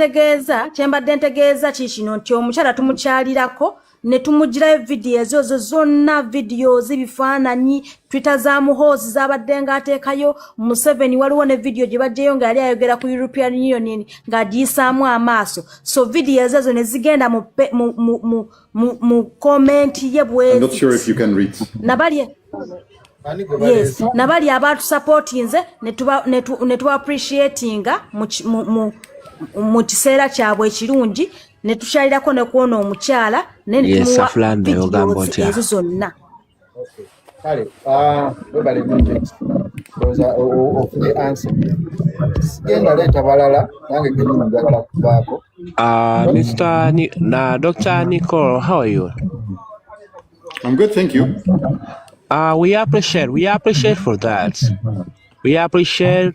ntegeeza kikino nti omukyala tumukyalirako ne tumugirayo video ezo zonna videos ebifaananyi Twitter za muhoozi zabadde ng'ateekayo Museveni waliwo ne video gye bajjayo nga yali ayogera ku European Union ng'agiyisaamu amaaso so videos ezo ne zigenda mu comment ye bwezi. I'm not sure if you can read. Yes, nabali abantu supportinze ne tuba appreciatinga mu kiseera kyabwe ekirungi ne tukyalirako ne kuona omukyala ne tumuwa videos ezo zonna. Kale, webale Bridget, ofune answer. Sigenda leeta balala, nange kenyini njagala kubaako. Dr. Nicole, how are you? I'm good, thank you. We appreciate for that. We appreciate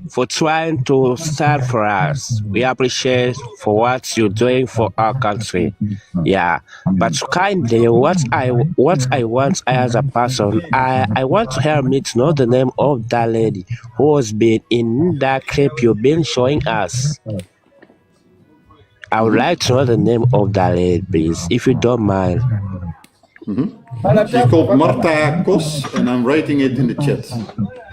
for trying to stand for us. We appreciate for what you're doing for our country. Yeah, but kindly, what I want as a person, I want to help me to know the name of that lady who has been in that clip you've been showing us. I would like to know the name of that lady, please, if you don't mind. She's called Marta Kos, and I'm writing it in the chat.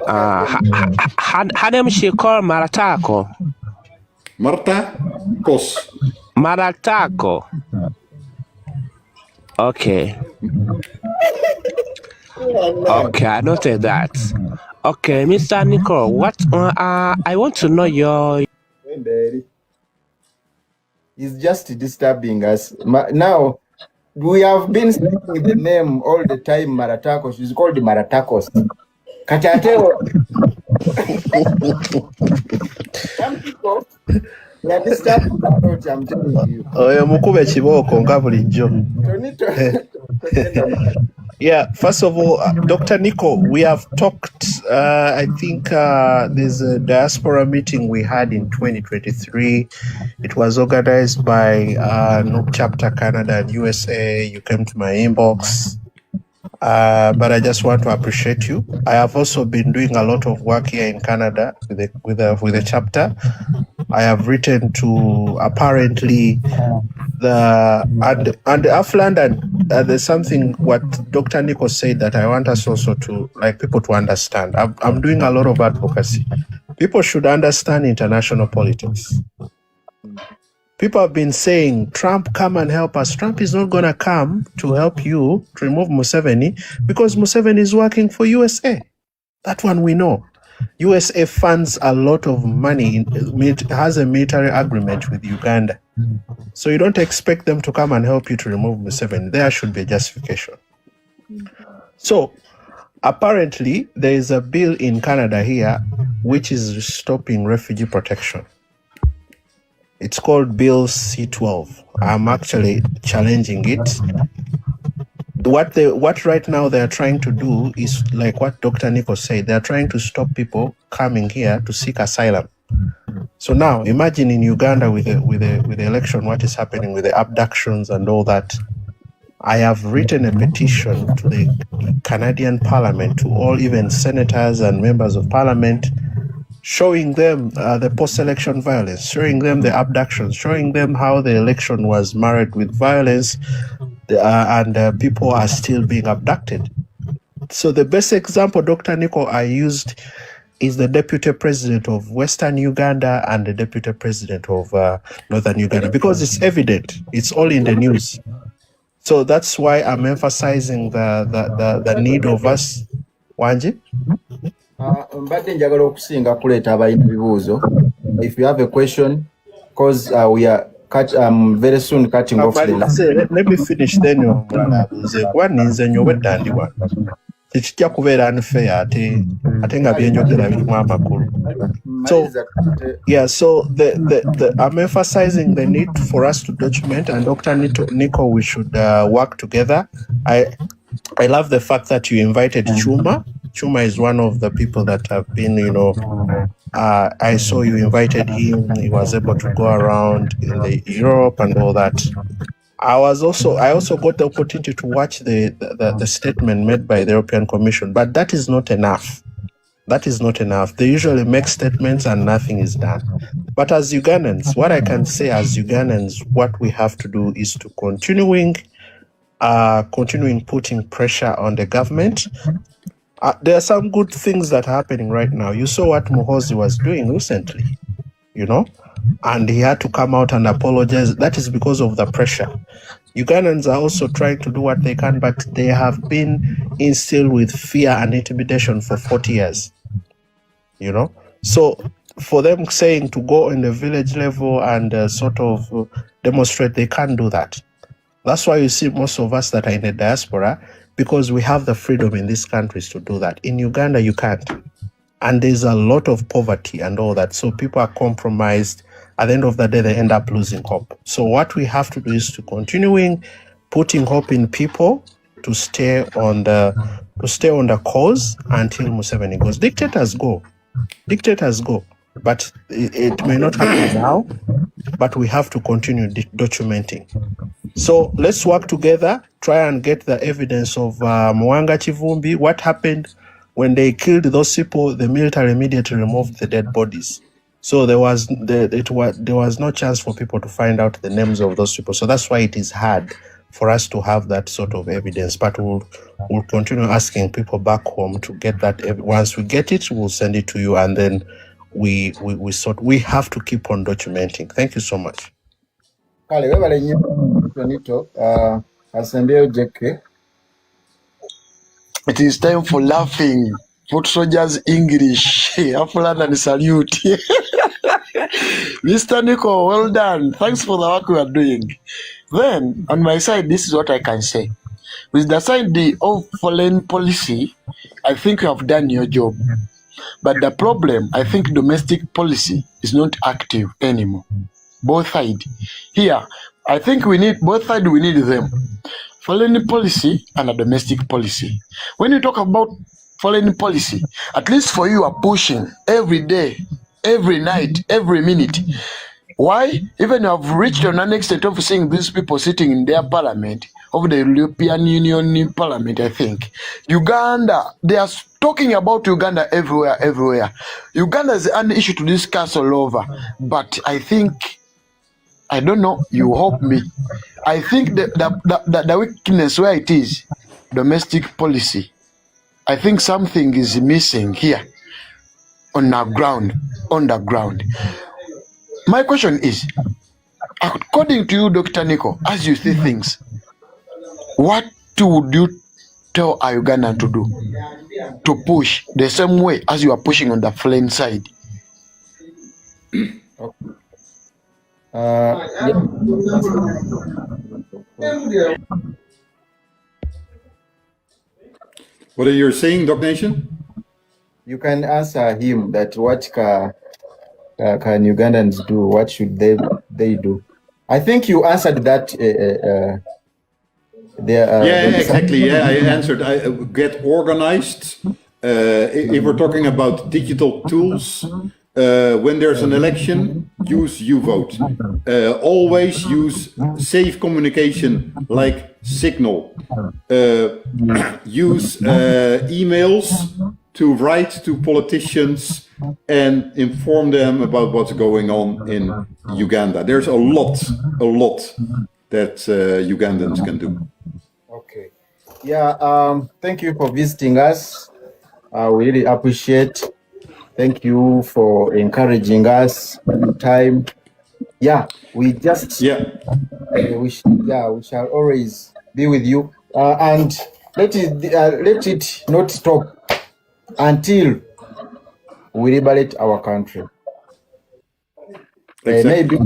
Her name she called Maratako. Marta Kos. Maratako. Okay. Okay, I noted that. Okay, Mr. Nicole, what I want to know your. It's just disturbing us. Now, we have been saying the name all the time, Maratako. She's called Maratakos. Kachateo. Some people, they are disturbed about, I'm telling you. Mukube chiboko nga bulijjo. Yeah, first of all, Dr. Nico, we have talked, I think there's a diaspora meeting we had in 2023. It was organized by NUP Chapter Canada and USA. You came to my inbox. But I just want to appreciate you. I have also been doing a lot of work here in Canada with the chapter. I have written to apparently and Af London. There's something what Dr. Nico said that I want us also to people to understand. I'm doing a lot of advocacy. People should understand international politics. People have been saying, Trump, come and help us. Trump is not going to come to help you to remove Museveni because Museveni is working for USA. That one we know. USA funds a lot of money, has a military agreement with Uganda. So you don't expect them to come and help you to remove Museveni. There should be a justification. So apparently there is a bill in Canada here which is stopping refugee protection. It's called Bill C-12. I'm actually challenging it. What right now they are trying to do is like what Dr. Nico said. They are trying to stop people coming here to seek asylum. So now imagine in Uganda with the election, what is happening with the abductions and all that. I have written a petition to the Canadian Parliament, to all even senators and members of Parliament, showing them the post-election violence, showing them the abductions, showing them how the election was marred with violence, and people are still being abducted. So the best example, Dr. Nico, I used is the deputy president of Western Uganda and the deputy president of Northern Uganda, because it's evident, it's all in the news. So that's why I'm emphasizing the need of us. Wanji? Mbadde njagala okusinga kuleeta abalina ebibuuzo. If you have a question, because we are very soon cutting off the line. Let me finish then. One is a new dandy one. Tekijja kubeera unfair ate nga byenjogera birimu amakulu. So yeah, so the I'm emphasizing the need for us to document, and Dr. Nico, we should work together. I love the fact that you invited Chuma. Chuma is one of the people that have been, I saw you invited him. He was able to go around in Europe and all that. I also got the opportunity to watch the statement made by the European Commission, but that is not enough. That is not enough. They usually make statements and nothing is done. But as Ugandans, what I can say as Ugandans, what we have to do is to continuing continuing putting pressure on the government. There are some good things that are happening right now. You saw what Muhoozi was doing recently, and he had to come out and apologize. That is because of the pressure. Ugandans are also trying to do what they can, but they have been instilled with fear and intimidation for 40 years, So for them saying to go in the village level and sort of demonstrate, they can't do that. That's why you see most of us that are in the diaspora, because we have the freedom in these countries to do that. In Uganda, you can't. And there's a lot of poverty and all that. So people are compromised. At the end of the day, they end up losing hope. So what we have to do is to continuing putting hope in people to stay on the cause until Museveni goes. Dictators go. But it may not happen now, but we have to continue documenting. So let's work together, try and get the evidence of Mwanga Chivumbi. What happened when they killed those people? The military immediately removed the dead bodies. So there was no chance for people to find out the names of those people. So that's why it is hard for us to have that sort of evidence. But we'll continue asking people back home to get that. Once we get it, we'll send it to you, and then we have to keep on documenting. Thank you so much. Kale webale nnyo Tonito asembeyo Jeke. It is time for laughing. Foot soldiers English. Afulana and salute. Mr. Nico, well done. Thanks for the work we are doing. Then, on my side, this is what I can say. With the side of foreign policy, I think you have done your job. But the problem, I think domestic policy is not active anymore. Both sides. Here, I think we need both sides, we need them. Foreign policy and a domestic policy. When you talk about foreign policy, at least for you are pushing every day, every night, every minute. Why? Even you have reached on an extent of seeing these people sitting in their parliament, of the European Union Parliament, I think. Uganda, they are talking about Uganda everywhere. Uganda is an issue to discuss all over. But I think, I don't know, you help me. I think the weakness where it is, domestic policy. I think something is missing here on the ground. My question is, according to you, Dr. Nico, as you see things, what would you tell a Ugandan to do? To push the same way as you are pushing on the foreign side? What are you saying, Doc Nation? You can answer him that what can Ugandans do? What should they do? I think you answered that. Exactly. Yeah, I answered. I get organized. If we're talking about digital tools, when there's an election, use YouVote. Always use safe communication like Signal. Use emails to write to politicians and inform them about what's going on in Uganda. There's a lot that Ugandans can do. Okay. Yeah, thank you for visiting us. We really appreciate. Thank you for encouraging us time. Yeah, we shall always be with you. And let it not stop until we liberate our country. Exactly.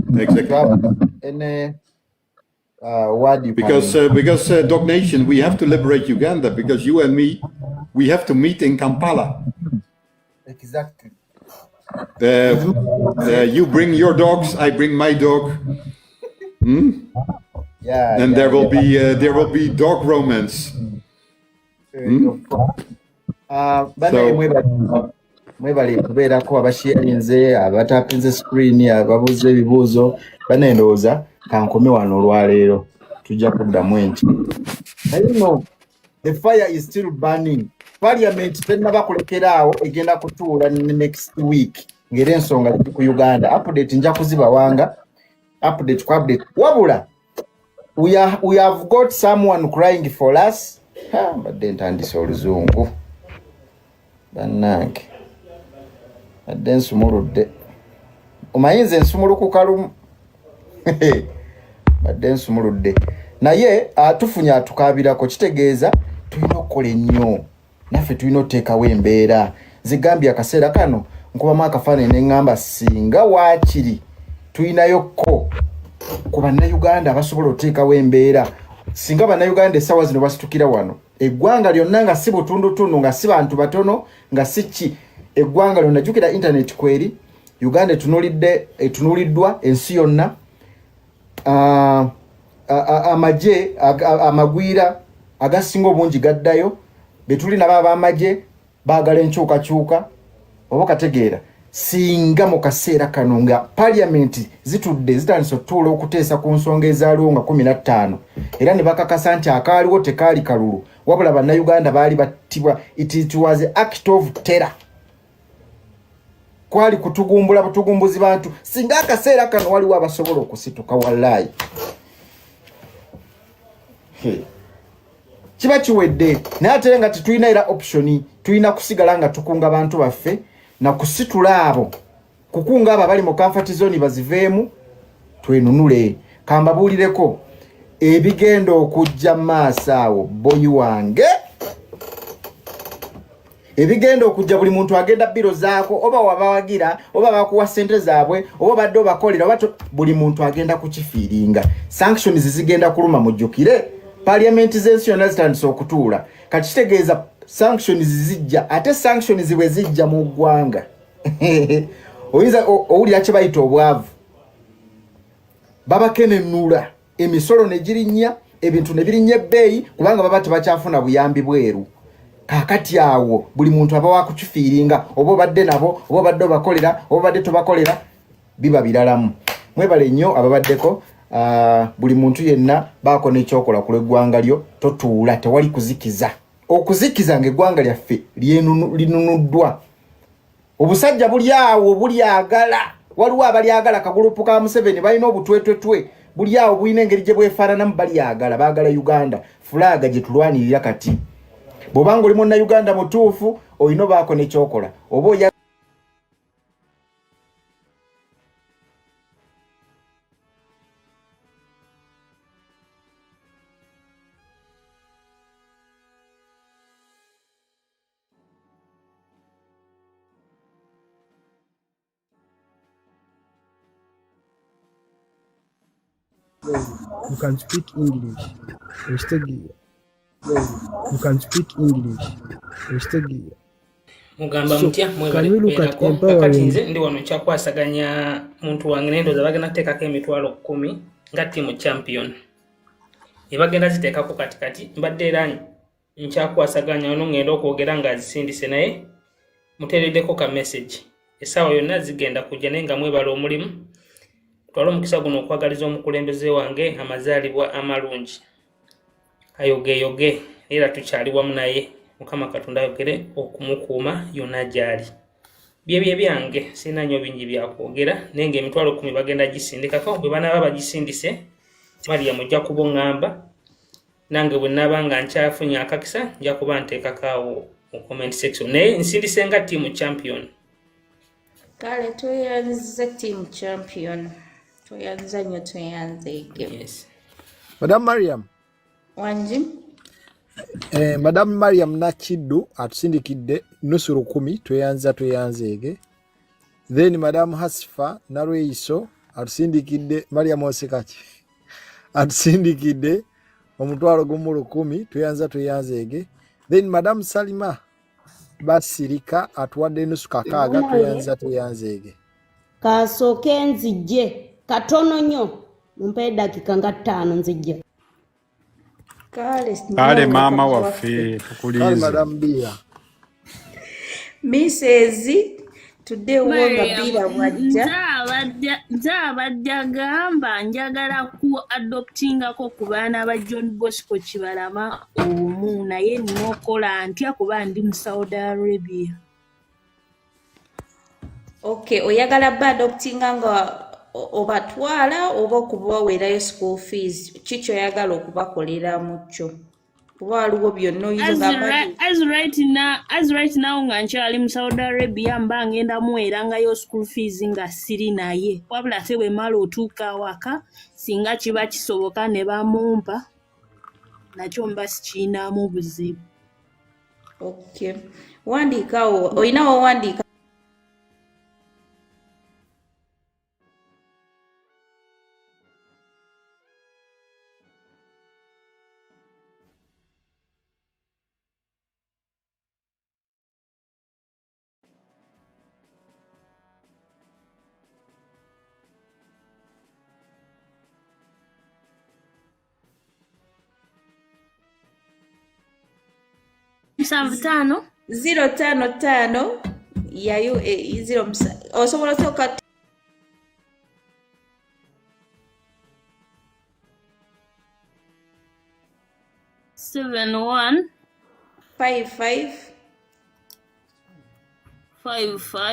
Any word you because Doc Nation, we have to liberate Uganda because you and me, we have to meet in Kampala. Exactly. You bring your dogs, I bring my dog. Yeah. And there will be dog romance. Mwebali kubeerako abasharinze abatapinze screen ababuze ebibuuzo banendooza kankome wano olwaleero tujja kuddamu enti naye the fire is still burning. Parliament tennaba kulekeraawo egenda kutuula next week ng'era ensonga ziri ku Uganda. Update nja kuzibawanga update wabula we have got someone crying for us. Badde ntandise oluzungu bannange badde nsumuludde omayinza ensumuluku kalumu badde nsumuludde naye tufunye atukabirako kitegeeza tulina okukola ennyo naffe tulina oteekawo embeera zigambye akaseera kano nkubamu akafaananyi ne ŋŋamba singa waakiri tulinayo ku bannayuganda abasobola oteekawo embeera singa bannayuganda essaawa zino basitukira wano eggwanga lyonna nga si butundutundu nga si bantu batono nga si ki eggwanga lyonna jjukira intaneti kweri Uganda etunuuliddwa ensi yonna amagye amagwira agasinga obungi gaddayo betuli nabo ab'amagye baagala enkyukakyuka oba kategeera singa mu kaseera kano nga parliament zitudde zitandise otuula okuteesa ku nsonga ezaaliwo nga 15 era ne bakakasa nti akaaliwo tekaali kalulu wabula bannayuganda baali battibwa. It was an act of terror. Kwali kutugumbula butugumbuzi bantu singa akaseera kano waliwo abasobola okusituka wallahi kiba kiwedde naye ate nga tetulina era optioni tulina kusigala nga tukunga bantu baffe na kusitula abo kukunga abo abali mu comfort zone baziveemu twenunule kambabuulireko ebigenda okujja maaso awo boyi wange ebigenda okujja buli muntu agenda biro zaako oba wabawagira oba bakuwa sente zaabwe oba badde obakolera oba buli muntu agenda kukifiiringa sanctions zigenda kuluma mujjukire parliament z'ensi yonna zitandise okutuula kati kitegeeza sanctions zijja ate sanctions bwe zijja mu ggwanga oyinza owulira kye bayita obwavu babakenenula emisolo ne girinnya ebintu ne birinnya ebbeeyi kubanga baba tebakyafuna buyambi bweru kakati awo buli muntu aba wakukifiiringa oba obadde nabo oba obadde obakolera oba obadde tobakolera biba biralamu mwebale nnyo ababaddeko buli muntu yenna baako n'ekyokola ku lw'eggwanga lyo totuula tewali kuzikiza okuzikiza ng'eggwanga lyaffe linunuddwa obusajja buli awo bulyagala waliwo abalyagala kagulupu ka Museveni balina obutwetwetwe buli awo bulina engeri gye bwefaananamu balyagala baagala Uganda fulaga gye tulwanirira kati bw'obanga oli munnayuganda mutuufu olina baako n'ekyokola oba You can speak English. You can speak English. Mugamba mutya mwebaleko kakati nze ndi wano kyakwasaganya muntu wange nendoza bagenda kuteekako emitwalo 10 nga tiimu champion ebagenda ziteekako katikati mbadde era nkyakwasaganya ono ngenda okwogera nga azisindise naye muteereddeko ka message essaawa yonna zigenda kujja naye nga mwebala omulimu twala omukisa guno okwagaliza omukulembeze wange amazaalibwa amalungi ayogeyoge era tukyali wamu naye Mukama Katonda ayogere okumukuuma yonna gyali byebye byange sina nnyo bingi byakwogera naye ng'emitwalo 10 bagenda gisindikako bwe banaaba bagisindise Maria mujja kuboŋŋamba nange bwe naaba nga nkyafunye akakisa nja kuba nteekako awo mu comment section naye nsindise nga tiimu champion kale tweyanze team champion tweyanza nnyo tweyanze yes. Madam Mariam wanji Madam Mariam Nakiddu atusindikidde nusu 10 tweyanzeege then Madam Hasifa Narweiso atusindikidde Mariam Osekaki atusindikidde omutwalo gumu 10 tweyanzeege then Madam Salima Basirika atuwadde nusu 6 tweyanzeege kasooke nzijje katono nnyo mumpe dakika nga 5 nzijje kale mama waffe tukulize Madam Bia Mrs. Today wonga Bia wajja nzabadde gamba njagala ku adoptingako ku baana ba John Bosco Kibalama omu naye n'okola ntya kuba ndi mu Saudi Arabia. Okay, oyagala ba adoptinga nga obatwala oba okubaweerayo school fees kikyo oyagala okubakolera mu kyo kuba waliwo byonna oyinza as right now nga nkyali mu Saudi Arabia mba ngenda muweerangayo school fees nga siri naye wabula ate bwe mala otuuka awaka singa kiba kisoboka ne bamumpa nakyo mba sikiinaamu buzibu. Okay. Wandiikawo olinawo wandiika Msavutano 055 yayo 0 osobola toka 71 55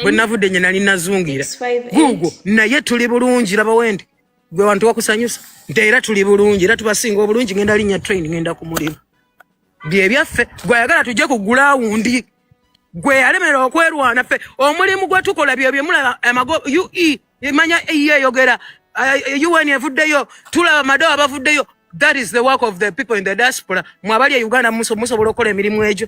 bwe navudde nye nali nazungira gugo naye tuli bulungi laba wende gwe wantu wakusanyusa nti era tuli bulungi era tubasinga obulungi ngenda linnya train ngenda ku mulimu bye byaffe gwe ayagala tujje ku gulawundi gwe yalemerera okwerwana ffe omulimu gwe tukola bye mulaba amago UE emanya eyogera UN evuddeyo tulaba madowa abavuddeyo. That is the work of the people in the diaspora. Mwabali ya Uganda musobola okukola emirimu egyo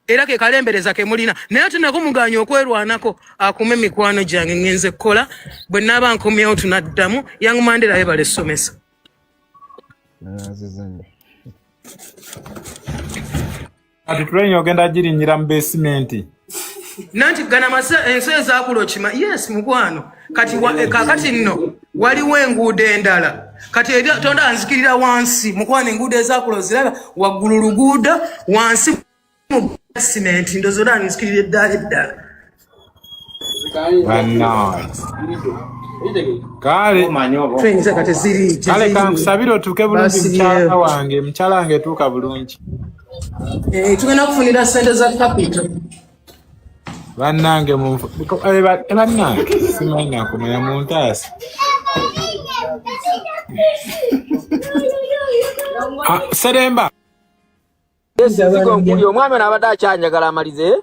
era ke kalembereza ke mulina naye tunakumuganya okwerwanako akume mikwano gyange ngenze kola bwe naba nkomyewo tunaddamu Young Mandela yebale somesa ati train ogenda girinyira mu basement nanti gana masa enso ezakulo kima yes mukwano kati kakati nno waliwo enguudo endala kati tonda anzikirira wansi mukwano enguudo ezakulo ziraba waggulu luguudo wansi mu basement ndozo dani nzikirira eddala kale kankusabira otuuke bulungi mukyala wange etuuka bulungi tugenda kufunira sente za capital bannange bannange simanyi nakumanya mu ntaasi Seremba Yes, omwami n'abadde akyanjagala amalize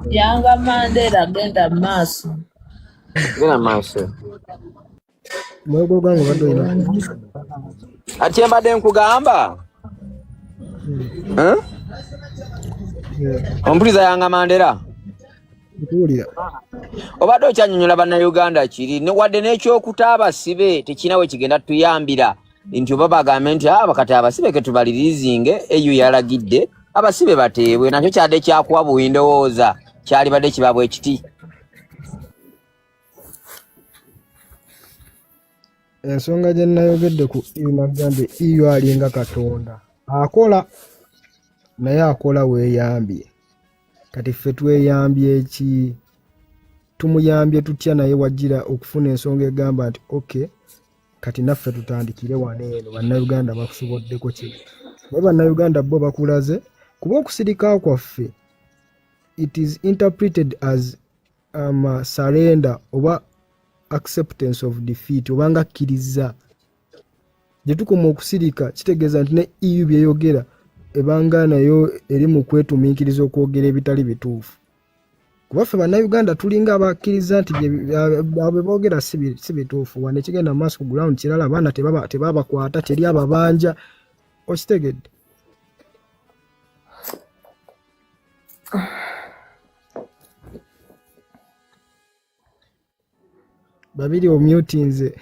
Yanga Mandela genda maaso Mwego gangu bado ina ati mbadde nkugamba Ompuliza Yanga Mandela Ntulira obadde okyanyonyola bannayuganda kiri ne wadde n'ekyokutaaba sibe tekinawe kigenda tuyambira nti oba bagambe nti bakati abasibe ke tubalirizinge eyo yalagidde abasibe bateebwe nakyo kyadde kyakuwa buwindowooza kyali badde kibabwa ekiti ensonga gye nayogedde ku nagambe iyo alinga Katonda akola naye akola weeyambye kati ffe tweyambye eki tumuyambye tutya naye wajjira okufuna ensonga egamba nti okay kati naffe tutandikire wano eno bannayuganda bakusoboddeko kino naye bannayuganda bo bakulaze kuba okusirika kwaffe it is interpreted as surrender oba acceptance of defeat obanga kkiriza gye tukoma okusirika kitegeeza nti ne EU byeyogera ebanga nayo eri mu kwetumiikiriza okwogera ebitali bituufu kuba ffe bannayuganda tulinga abakkiriza nti bwe boogera si bituufu wane kigenda mu maaso ku ground kirala abaana tebabakwata teri ababanja okitegedde babiri omutinze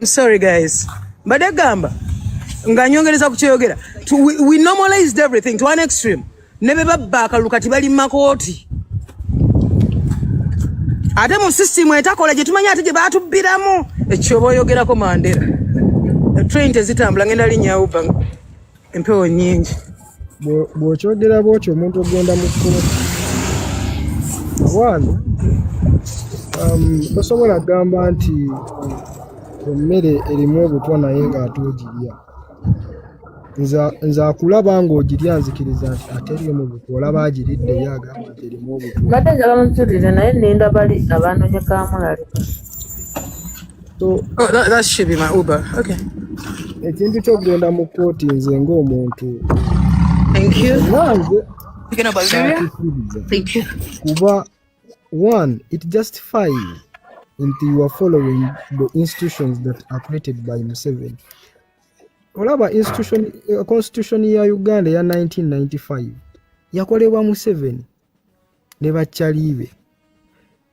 sorry guys mbadde gamba nga nyongereza ku kyeyogera we normalized everything to one extreme ne be babba akalulu kati bali makooti ate mu system etakola gye tumanya ate gye baatubbiramu ekyo booyogerako Mandela train tezitambula ngenda linyawuba empewo nnyingi bw'okyogera bw'otyo omuntu ogenda mu kkooti wano tosobola kugamba nti emmere erimu obutwa naye ng'ate ogirya nza akulaba ng'ogirya nzikiriza nti ate erimu obutu olaba agiridde ye agamba nti erimu obutu. Mbadde njagala mukyulire naye nninda bali abanonye kaamulali. So, that should be my Uber. Okay. Ekintu ky'okugenda mu kkooti nze ng'omuntu. Thank you. Nanze Thank you. Kuba one, it justifies into you are following the institutions that are created by Museveni. Olaba constitution ya Uganda ya 1995 yakolebwa Museveni ne bakyalibe.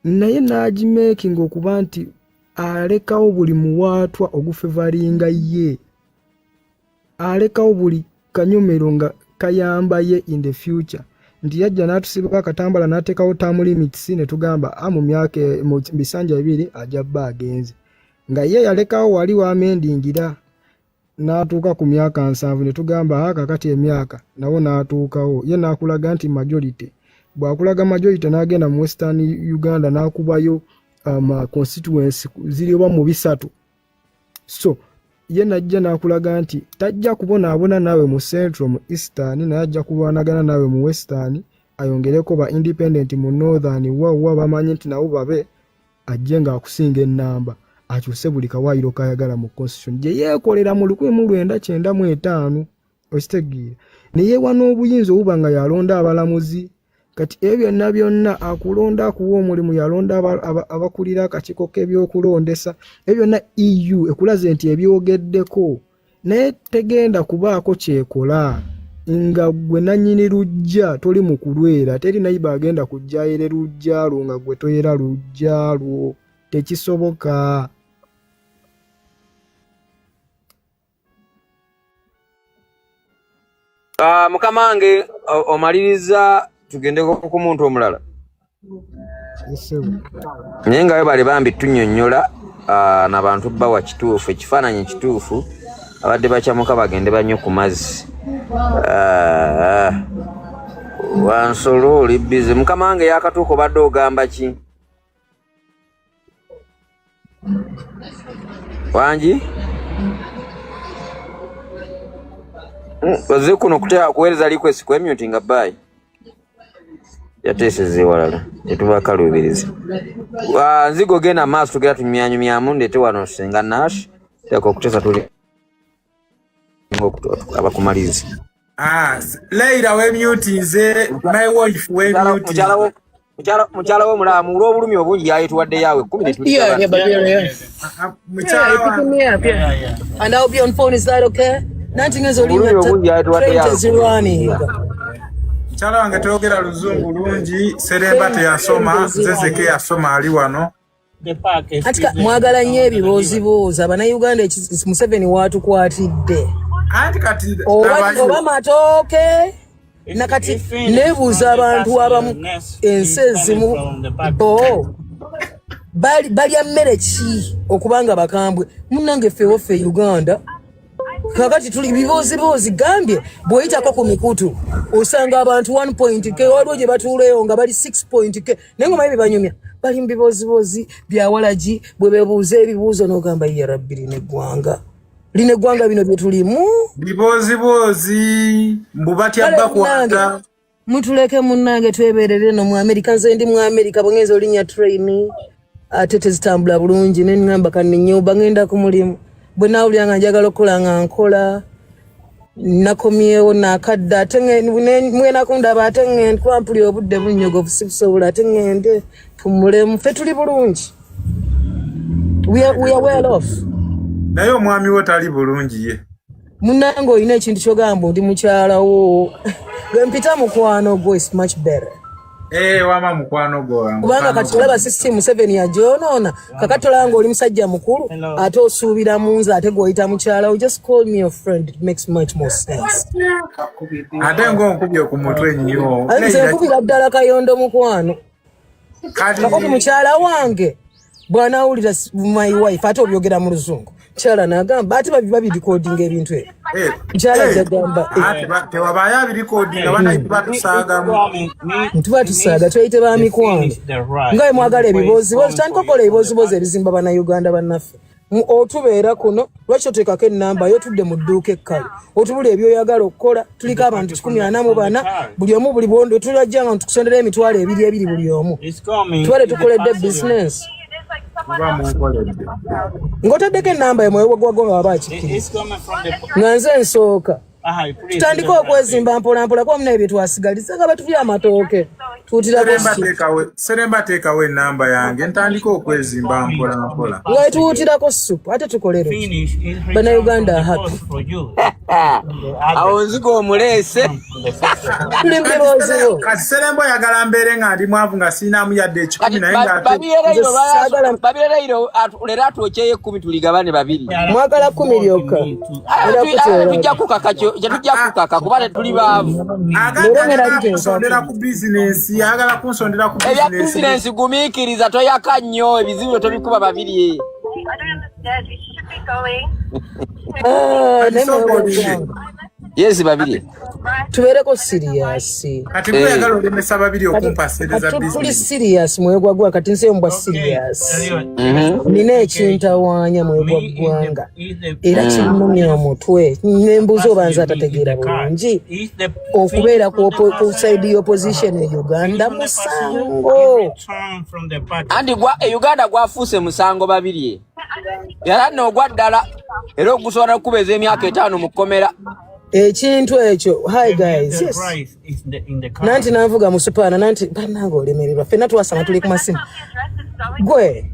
Naye n'agimaking okuba nti alekawo buli muwaatwa ogufevaringa ye. Alekawo buli kanyomero nga kayamba ye in the future. Nti yajja n'atusibako akatambala n'ateekawo term limits ne tugamba mu myaka mu bisanja bibiri ajja bba agenze. Nga ye yalekawo wali w'amendingira n'atuuka ku myaka 7 ne tugamba kakati emyaka nawo n'atuukawo. Ye n'akulaga nti majority. Bw'akulaga majority n'agenda mu Western Uganda n'akubayo constituency ziriwa mu bisatu. So ye najja n'akulaga nti tajja kubonaabona naawe mu Central mu Eastern naye ajja kulwanagana naawe mu Western ayongereko ba independent mu Northern wa bamanyi nti nawo babe ajje ng'akusinga ennamba akyuse buli kawaayiro kayagala mu constitution gye yeekolera mu 1995 okitegeera ne yeewa n'obuyinza obuba nga yalonda abalamuzi. Kati ebyo byonna akulonda akuwa omulimu yalonda abakulira akakiiko k'ebyokulondesa. Ebyo byonna EU ekulaze nti ebyogeddeko naye tegenda kubaako kyekola nga gwe nannyini lujja toli mu kulwera. Teri nayiba agenda kujja ere lujja lwo nga gwe toyera lujja lwo. Tekisoboka. Mukamange omaliriza tugendeko ku muntu omulala. Naye nga bali bambi tunnyonnyola n'abantu bawa kituufu ekifaananyi kituufu abadde bakyamuka bagende banywe ku mazzi. Wansolo oli bize. Mukamange yakatuuka obadde ogamba ki? Wangi? Oze kuno kuweereza request kwemyuti nga bbayi. Yateeseze walala tetubakalubiriza. Nzigo genda maaso tugera tunyumyanyumyamu ndeete wano senga nash teeka okuteesa tuli abakumaliza. Leila wemyutinze my wife wemyutinze. Mukyala we mulamu olw'obulumi obungi yayetuwadde yaawe 10 ne tuli. And I'll be on phone, is that okay? Nothing is only Mukyala wange toyogera luzungu lungi Seremba teyasoma Zezeke yasoma ali wano. Atika mwagala nnyo ebibuuzibuuza bannayuganda Museveni watukwatidde. Anti kati oba matooke nakati nebuuza abantu abamu ensi ezimu balya mmere ki okubanga bakambwe munnange ffewofe Uganda kakati tuli bibuuzibuuzi gambye bw'oyitako ku mikutu osanga abantu 1.k waliwo gye batuuleyo nga bali 6.k naye nga mayibe banyumya bali mu bibuuzibuuzi byawalagi bwe beebuuza ebibuuzo n'ogamba ye rabbi line eggwanga bino bye tulimu bibuuzibuuzi mbu batya bakwata. Mutuleke munnange tweberere no mu America. Nze ndi mu America bwengenza olinya train ate tezitambula bulungi ne ngamba kannyuba ngenda ku mulimu bwe nawulira nga njagala okukola nga nkola nakomyewo nakadda ate mwena kundaba ate ngende kwampuli obudde bunnyogovu sibusobola ate ngende tumulemu ffe tuli bulungi. We are well off. Naye omwami wo tali bulungi ye. Munnange olina ekintu kyogamba ndi mukyalawo gwe mpita mukwano gwo is much better. Wama mukwano gwo kubanga kati olaba system 7 yajonoona kakati olanga oli musajja mukulu ate osuubira munze ate gwoyita mukyalawo. Just call me your friend, it makes much more sense. Ate ng'onkubye ku mutwe nnyo. Nze nkubira ddala kayondo mukwano kakati mukyala wange bw'anaawulira my wife ate obyogera mu luzungu mukyala n'agamba ate babirikodinga ebintu ebyo mukyala jagamba tewabayo abirikodinga banayitu batusaagamu tubatusaaga tweyite ba mikwano nga bwe mwagala ebibuuzibuuzi tandika okukola ebibuuzibuuzi ebizimba bannayuganda bannaffe otubeera kuno lwaki oteekako ennamba yo tudde mu dduuka ekkale otubula ebyoyagala okukola tuliko abantu 144 buli omu buli bwondo tulajja nga tukusondera emitwalo 2 buli omu tubale tukoledde bizinensi ng'otaddeko ennamba yo mwewagwago baba akikkiriza nga nze nsooka tutandike okwezimba mpolampola kuba munaye bye twasigaliza nga batubya amatooke seremba teekawo ennamba yange ntandike okwezimba mpolampola nga tuwuutirako supu ate tukolero bannayuganda happy awo nzigo omuleese tuli mu birowoozo kati seremba oyagala mbeere nga ndi mwavu nga siinamu yadde 10 naye babirereiro leero atwokyeyo 10 tuligabane babiri mwagala 10 lyokka tujja kukaka tujja kukaka kuba tetuli baavu kunsondera ku bizinensi yagala kunsondera ku ebya bizinensi gumiikiriza toyaka nnyo ebizibu tobikuba babiri yes babiri tubeereko serious kati kuyagala olemesa babiri okumpasereza tuli serious mwegwagwa kati nse mbwa serious nina ekintawaanya mwegwaggwanga era kinnumya omutwe nembuuza oba nze atategeera bulungi okubeera ku side y'opposition e Uganda musango andi Uganda gwafuuse musango babiri era nno ogwa ddala era ogusobola okubeeza emyaka 5 mu kkomera ekintu ekyo hi guys yes nanti navuga mu supaana nanti bannange olemererwa ffenna twasanga tuli ku masimu gwe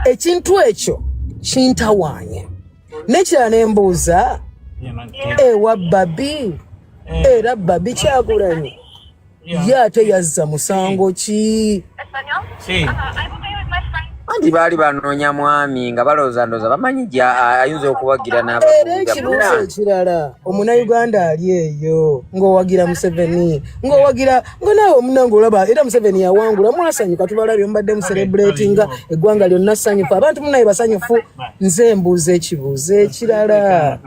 ekintu ekyo kintawaanya nekira nembuuza ewa babi era babi Kyagulanyi ye ate yazza musango ki andi baali banoonya mwami nga balowooza ndooza bamanyi ayinza okuwagira n'abaekibuuzo ekirala omunayuganda ali eyo ng'owagira Museveni ng'owagira nga naawe omunange olaba era Museveni yawangula mwasanyuka tubalabye mubadde muserebulatinga eggwanga lyonna ssanyufu abantu munaye basanyufu nze mbuuza ekibuuzo ekirala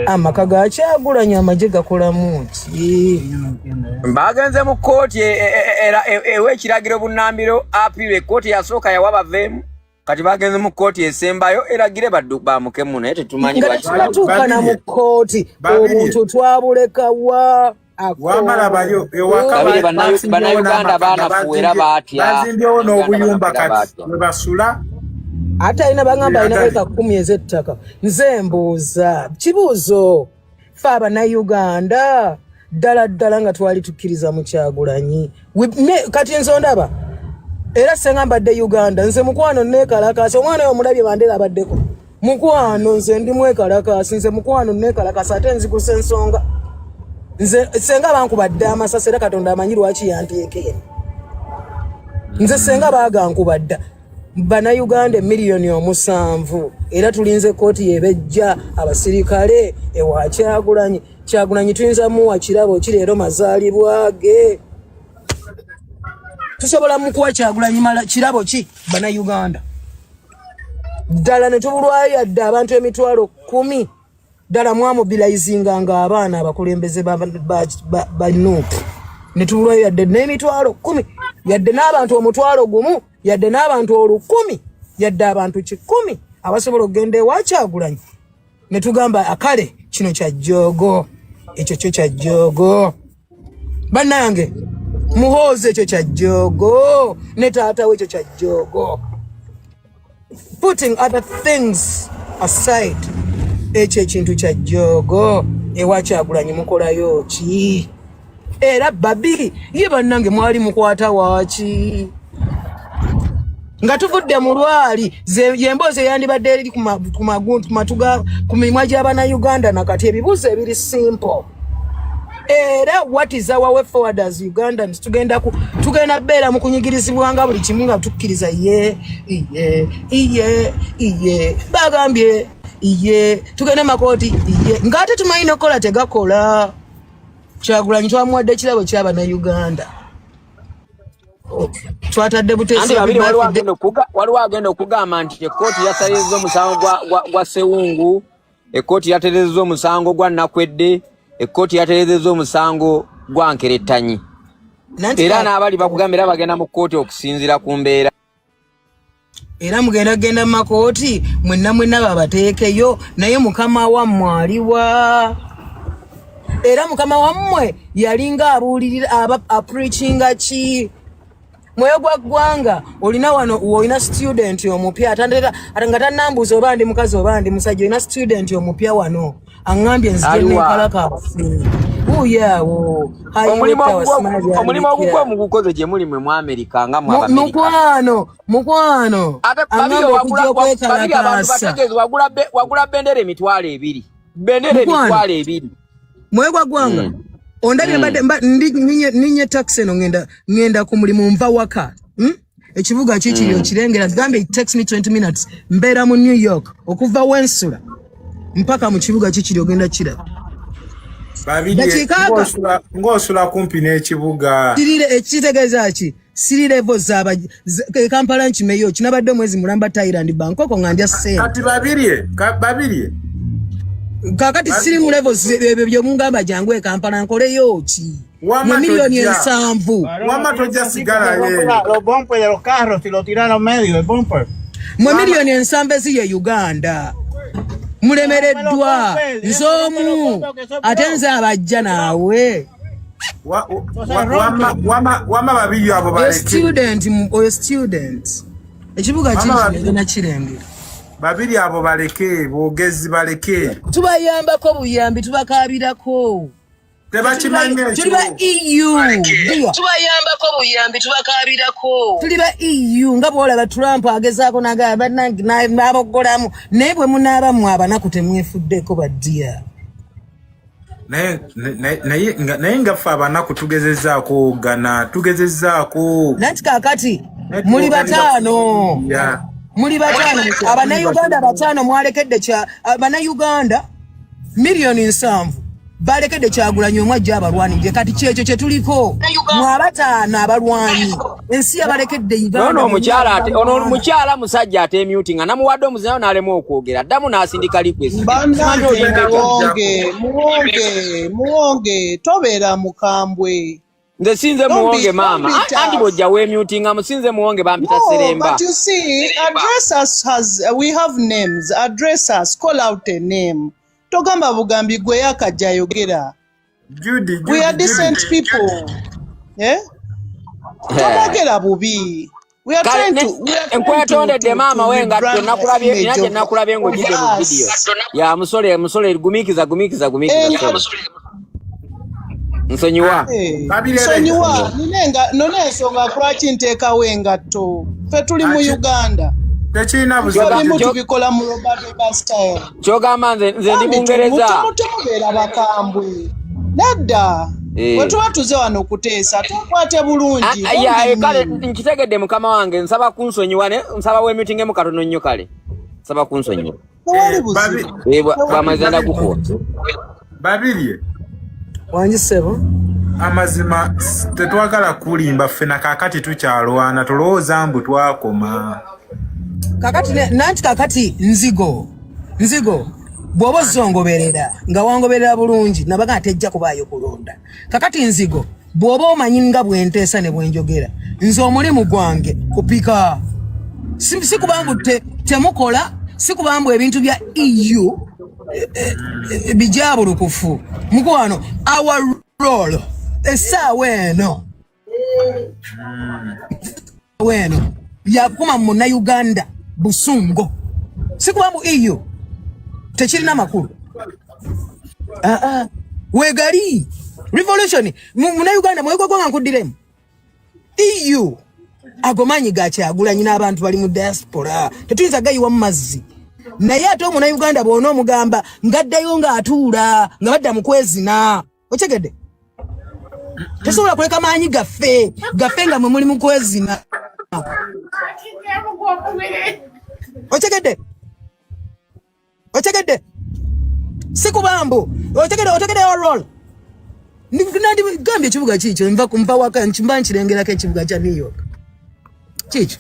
amaka ga Kyagulanyi amagye gakolamu ki bagenze mu kkooti ew'ekiragiro bunnambiro apirwa ekkooti yasooka yawa baveemu kati bagenze mu kkooti esembayo eragire bamukemu naye tetumanyi batuukana mu kkooti omuntu twabulekawa wamalabayo bannayuganda baanafuwera bazimbyewo n'obuyumba kati we basula ate alina bagamba alina eka 10 ez'ettaka nze mbuuza kibuuzo fe abannayuganda ddala nga twali tukkiriza mu Kyagulanyi kati nze ndaba era senga mbadde Uganda nze mukwano nekalakasa omwana oyo mulabye bandera abaddeko mukwano nze ndi mwekalakasa nze mukwano nekalakasa ate nzikusa ensonga nze senga bankubadde amasasi era Katonda amanyi lwaki yanteekeye nze senga bagankubadda bannayuganda 1,700,000 era tulinze kkooti yebejja abasirikale ewa Kyagulanyi tuyinza muwa kirabo kireero mazaalibwa ge tusobola mukuwa Kyagulanyi mala kirabo ki bannayuganda ddala ne tubulwayo yadde abantu emitwalo 10 ddala mwamobilizinga nga abaana abakulembeze ba Nuupu ne tubulwayo yadde n'emitwalo 10 yadde n'abantu omutwalo gumu yadde n'abantu 10,000 yadde abantu 10 abasobola okugenda ewa Kyagulanyi ne tugamba akale kino kya jjoogo ekyo kyo kya jjoogo bannange muhoozi ekyo kya jjoogo ne taata we ekyo kya jjoogo putting other things aside ekyo ekintu kya jjoogo ewa Kyagulanyi mukolayo ki era babi ye bannange mwali mukwata waaki nga tuvudde mu lwali yemboozi eyandibadde eri ku mimwa gy'abannayuganda nakati ebibuuzo ebiri simple era what is our way forward as Ugandans tugenda beera mu kunyigirizibwanga buli kimu nga tukkiriza iye bagambye iye tugende makooti iye ng'ate tumanyi nokola tegakola Kyagulanyi twamuwadde ekirabo ky'abannayuganda twatadde buteesi waliwo agenda okugamba nti ekkooti yasaliriza omusango gwa Sewungu ekkooti yaterezeza omusango gwa Nakwedde ekkooti yaterezeza omusango gwa Nkerettanyi era n'abali bakugambira bagenda mu kkooti okusinziira ku mbeera era mugenda genda makooti mwenna babateekeyo naye mukama wammwe aliwa era mukama wammwe yalinga abuulirira apreachinga ki mwoyo gwa ggwanga olina wano olina student omupya nga tannambuuza oba ndi mukazi oba ndi musajja olina student omupya wano aŋŋambye nzije nekalakafe uyaawo omulimu ogugwe mugukoze gye muli mwe mu Amerika nga mu mukwano babiri abantu bategeeza wagula bendera emitwalo ebiri mwoyo gwa ggwanga ondabye ninye taxi eno ngenda ku mulimu nva waka ekibuga kikiri okirengera gambe it takes me 20 minutes mbeera mu New York okuva wensula mpaka mu kibuga kikiri ogenda kiraba ng'osula kumpi n'ekibuga ekitegeeza ki siri levo zaba Kampala nkimeyo kinabadde omwezi mulamba Thailand Bangkok nga ndya ssente kati babirye kakati siri mu levo ebyo byomungamba jangu e Kampala nkoleyo ki mu milioni 7 wama tojja sigala Los bumpers de los carros si lo tiran al medio el bumper mu milioni 7 eziye Uganda mulemereddwa nz'omu ate nze abajja naawe wama babiri abo oyo student ekibuga kigenda kirengera babiri abo baleke boogezi baleke tubayambako buyambi tubakaabirako tuli ba EU tubayambako buyambi tubakaabirako tuli ba EU nga bwolaba Trump agezaako n'aboggolamu naye bwe munaabamwe abanaku temwefuddeko baddiya naye nga ffe abanaku tugezezzaako gana tugezezzaako nanti kaakati muli bataano abannayuganda bataano mwalekedde abannayuganda milioni 7 balekedde Kyagulanyi omwe ajja abalwanirire kati kyekyo kye tuliko mwabataano abalwanyi ensi yabalekedde Uganda omukyala musajja atemyuti nga namuwadde omuzinayo n'alema okwogera ddamu n'asindika request muwonge tobeera mukambwe nze sinze muwonge maama anti bwojja weemyutinga musinze muwonge bampita seremba but you see address us we have names address us call out a name togamba bugambi gwe yakajja yogera we are decent people togera bubi we are trying to enkwetondedde maama wenga nakulabye ng'ogidde mu video ya musole gumikiza nsonyiwa nina ensonga lwaki nteekawo engatto ffe tuli mu Uganda tekirina buzibu tubikola mu Roberto style kyogamba nze ndi Bungereza temubeera bakambwe nedda bwe tuba tuze wano okuteesa tukwate bulungi kale nkitegedde mukama wange nsaba kunsonyiwa nsaba weemyutingemu katono nnyo kale nsaba kunsonyiwa bwamazanda gukuwa babirye wanjisebo amazima tetwagala kulimba ffe na kaakati tukyalwana tulowooza mbu twakoma kakati nanti kakati nzigo bw'oba ozongoberera nga wangoberera bulungi nabaga atejja kubaayo kulonda kakati nzigo bw'oba omanyi nga bwenteesa ne bwenjogera nze omulimu gwange kupika si kubambu temukola si kubambu ebintu bya EU bijabulukufu mukwano our role essaawa eno yakuma munnayuganda busungo si kubambu EU tekirina makulu wegali revolution munnayuganda mwegwagwanga nkuddiremu EU agomanyi Kyagulanyi n'abantu bali mu diaspora tetuyinza gayiwa mu mazzi naye ate omunnayuganda bw'ona omugamba ngaddayo ng'atuula nga badda mu kwezina okyegedde tosobola kuleka maanyi gaffe nga mwe muli mu kwezina okyegedde si kubambu otegedde orol gambye ekibuga kikyo nva waka mba nkirengerako ekibuga kya New York kikyo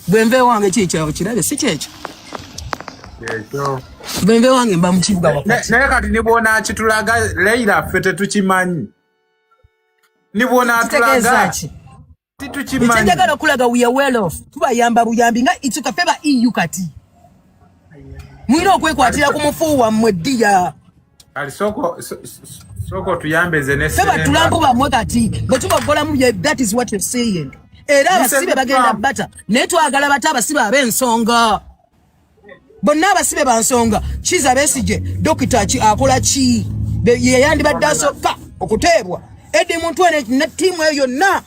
bwenva ewange kikyawo kirabe si kyekyo bwenva ewange mba mu kibuga wakati naye kati nibwona kitulaga Leila ffe tetukimanyi nibwona atulaga Ekyenjagala kulaga we are well off. Tubayamba buyambi nga itukafeba EU kati. Mwino okwekwatira ku mufu wammwe ddiya. Ali soko tuyambe zene Feba tulambo bamwe kati. Bwe tubagolamu that is what you're saying. Era abasibe bagenda bata. Naye twagala bata abasibe ab'ensonga. Bonna abasibe bansonga. Kiza Besigye dokita ki akola ki? Ye yandibadde asooka okuteebwa. Eddi muntu ene ne ttiimu eyo yonna.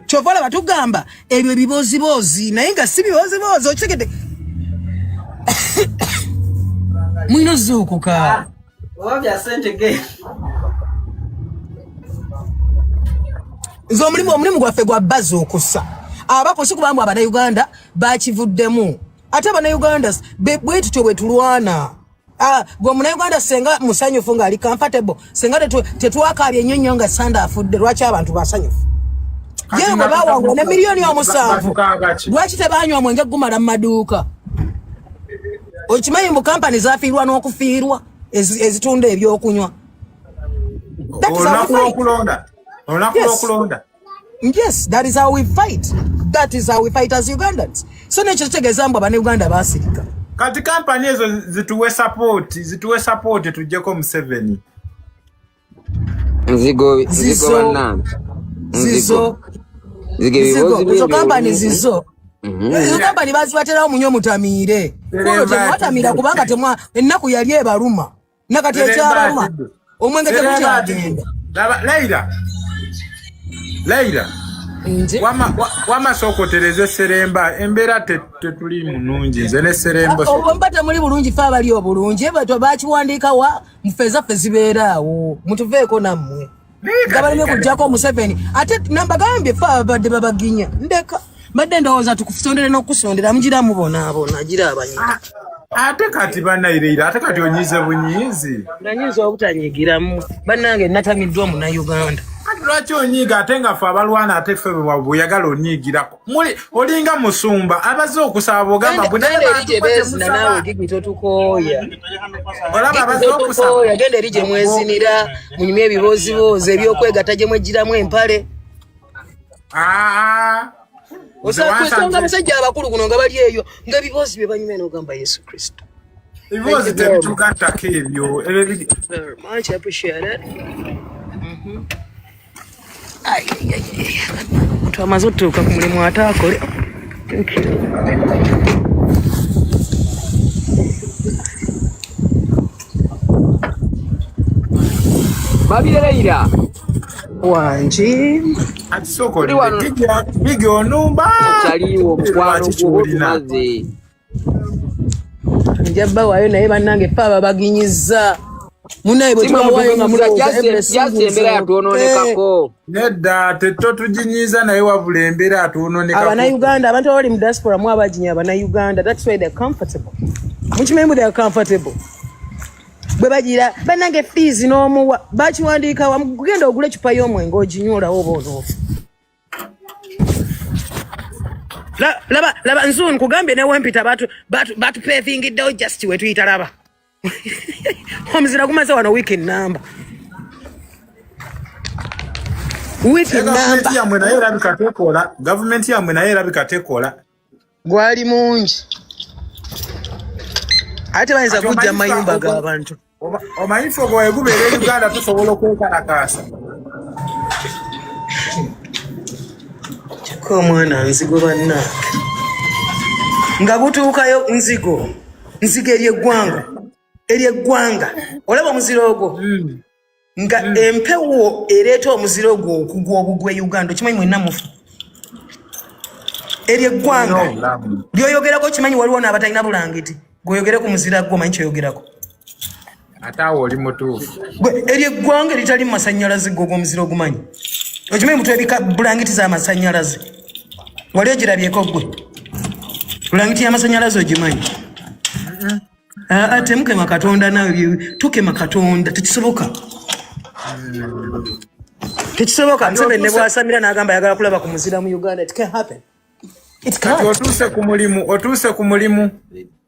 Chovala batugamba ebyo bibozibozi naye nga si bibozibozi okitegedde. Mwino zuukuka. Wabya sente ge. Nzo omulimu gwaffe gwa buzz okussa. Abakozi kubambu abana Uganda bakivuddemu. Ate abana Uganda bwe tutyo bwe tulwana. Gwe muna Uganda senga musanyufu nga ali comfortable. Senga tetwakabye nnyo nga sanda afudde lwaki abantu basanyufu. Ye babawa ne milioni ya musanvu. Lwaki tebanywa mwenge gumala mu maduuka? Okimanyi mu kampani zafiirwa n'okufiirwa ezitunda ebyokunywa. Yes, that is how we fight. That is how we fight as Ugandans. So nekyo kitegeeza mbu abana Uganda basirika. Kati kampani ezo zituwe support tujjeko Museveni. Nzigo bannange. Zizo kampani zizo. Izo kampani bazibaterawo munyo mutamiire. Kulo temwatamira kubanga temwa ennaku yali ebaluma. Nakati ekyabaluma. Omwenge tekukyagenda. Leila. Wama sokotereze Seremba embeera tetuli munungi nze ne Seremba. Ombata muri bulungi fa bali obulungi ebato bakiwandiika wa mfeza fezibeeraawo. Mutuveeko nammwe. Gabalime kujjako Museveni ate namba gambye fa badde babaginya ndeka badde ndowooza tukusondere n'okusondera mugira mubona gira abanyika ate kati bannayirira ate kati onyize bunyizi nanyiza obutanyigiramu bannange natamiddwa mu Uganda lwaki onyiga ate nga fe abalwana ate fe bweyagala onyigirako olinga musumba abaze okusaba bogamba nawe gigitotukooya olaba abaze okusaba genda eri gye mwezinira munyumye ebibozibozi ebyokwegatta gye mwegiramu empale osanga basajja abakulu guno nga bali eyo nga ebibozi bye banyumye n'ogamba Yesu Kristo ebibozi tebitugattako ebyo much appreciate it. Twamaze otutuuka ku mulimu ataakole. Babireira wanji atisokole bigi onumba chaliwo mukwano gwobumaze njabba wayo naye bannange pa babaginyiza munaye bwe tubawayo nga embera yatuononekako nedda tetotujinyiza naye wabula embera yatuononekako abana Uganda abantu abali mu diaspora mu abajinya abana Uganda that's why they're comfortable mukimanyi they are comfortable bwe bagira bannange fees n'omuwa bakiwandiika wamugenda ogula ecupa y'omwenge oginyulawo oboonofu laba nzuni kugambye ne wempita batupevingiddewo just we tuyita laba omuzira gumaze wano weekend number gavumenti yamwe naye erabika tekola gwali mungi ate bayinza kujja mu mayumba g'abantu omanyifo gwawe gubeera Uganda tusobola okwekalakaasa kyokka omwana nzigo bannange nga gutuukayo nzigo ery'eggwanga olaba omuziro ogwo nga empewo ereeta omuziro ogwo okugwa obugwa Uganda okimanyi mwenna mufu ery'eggwanga lyoyogerako kimanyi waliwo n'abatalina bulangiti gwoyogere ku muzira gwo manyi kyoyogerako ate awo oli mutuufu ery'eggwanga eritali mu masannyalaze gwo gw'omuzira ogumanyi okimanyi mutwebika bulangiti z'amasannyalaze wali ogirabyeko gwe bulangiti y'amasannyalaze ogimanyi temukema Katonda nawe tukema Katonda tekisoboka Museveni ne bwasamira n'agamba ayagala kulaba ku muzira mu Uganda it can happen. Otuuse ku mulimu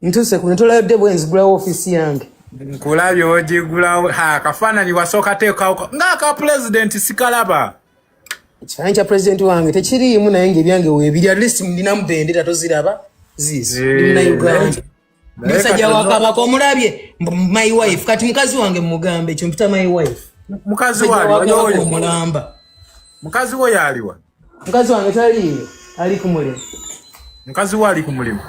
ntuuse ku ntolayodde bwenzigulawo ofisi yange nkulabye ogigulawo kafaananyi wasooka teekawo ng'aka pulezidenti sikalaba ekifaananyi kya president wange tekiriimu naye ng'ebyange weebiri at least ndinamu bendera toziraba ziizo ndi munnauganda ndi musajja wa kabaka omulabye my wife kati mukazi wange mugambe ekyo mpita my wife mukazi waali omulamba mukazi wo yaliwa mukazi wange taliiyo ali ku mulimu mukazi wo ali ku mulimu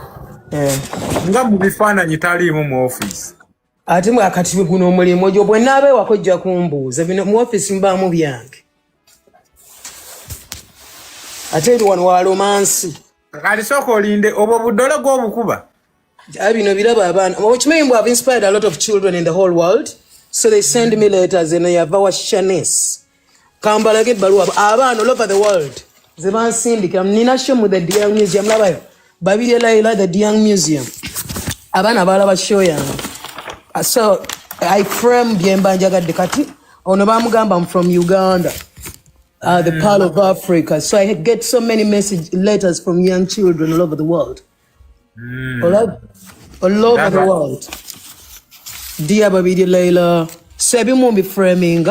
nga mu bifaananyi taliimu mu office ate akati guno omulimu ogyo bwe naabeewako ojja kumbuuza bino mu office mbaamu byange ate eri wano wa romansi kati sooka olinde obwo buddole gw'obukuba bino biraba abaana okimanyi mbu I've inspired a lot of children in the whole world so they send me letters and I have our shanes kambalage ebbaluwa abaana all over the world ze bansindika nina show mu the Young Museum labayo babiri Laila the Young Museum abaana balaba show yange so I frame byemba njagadde kati ono bamugamba I'm from Uganda the Pearl of Africa so I get so many letters from young children all over the world all over the world dear babiri Laila sebi mu framing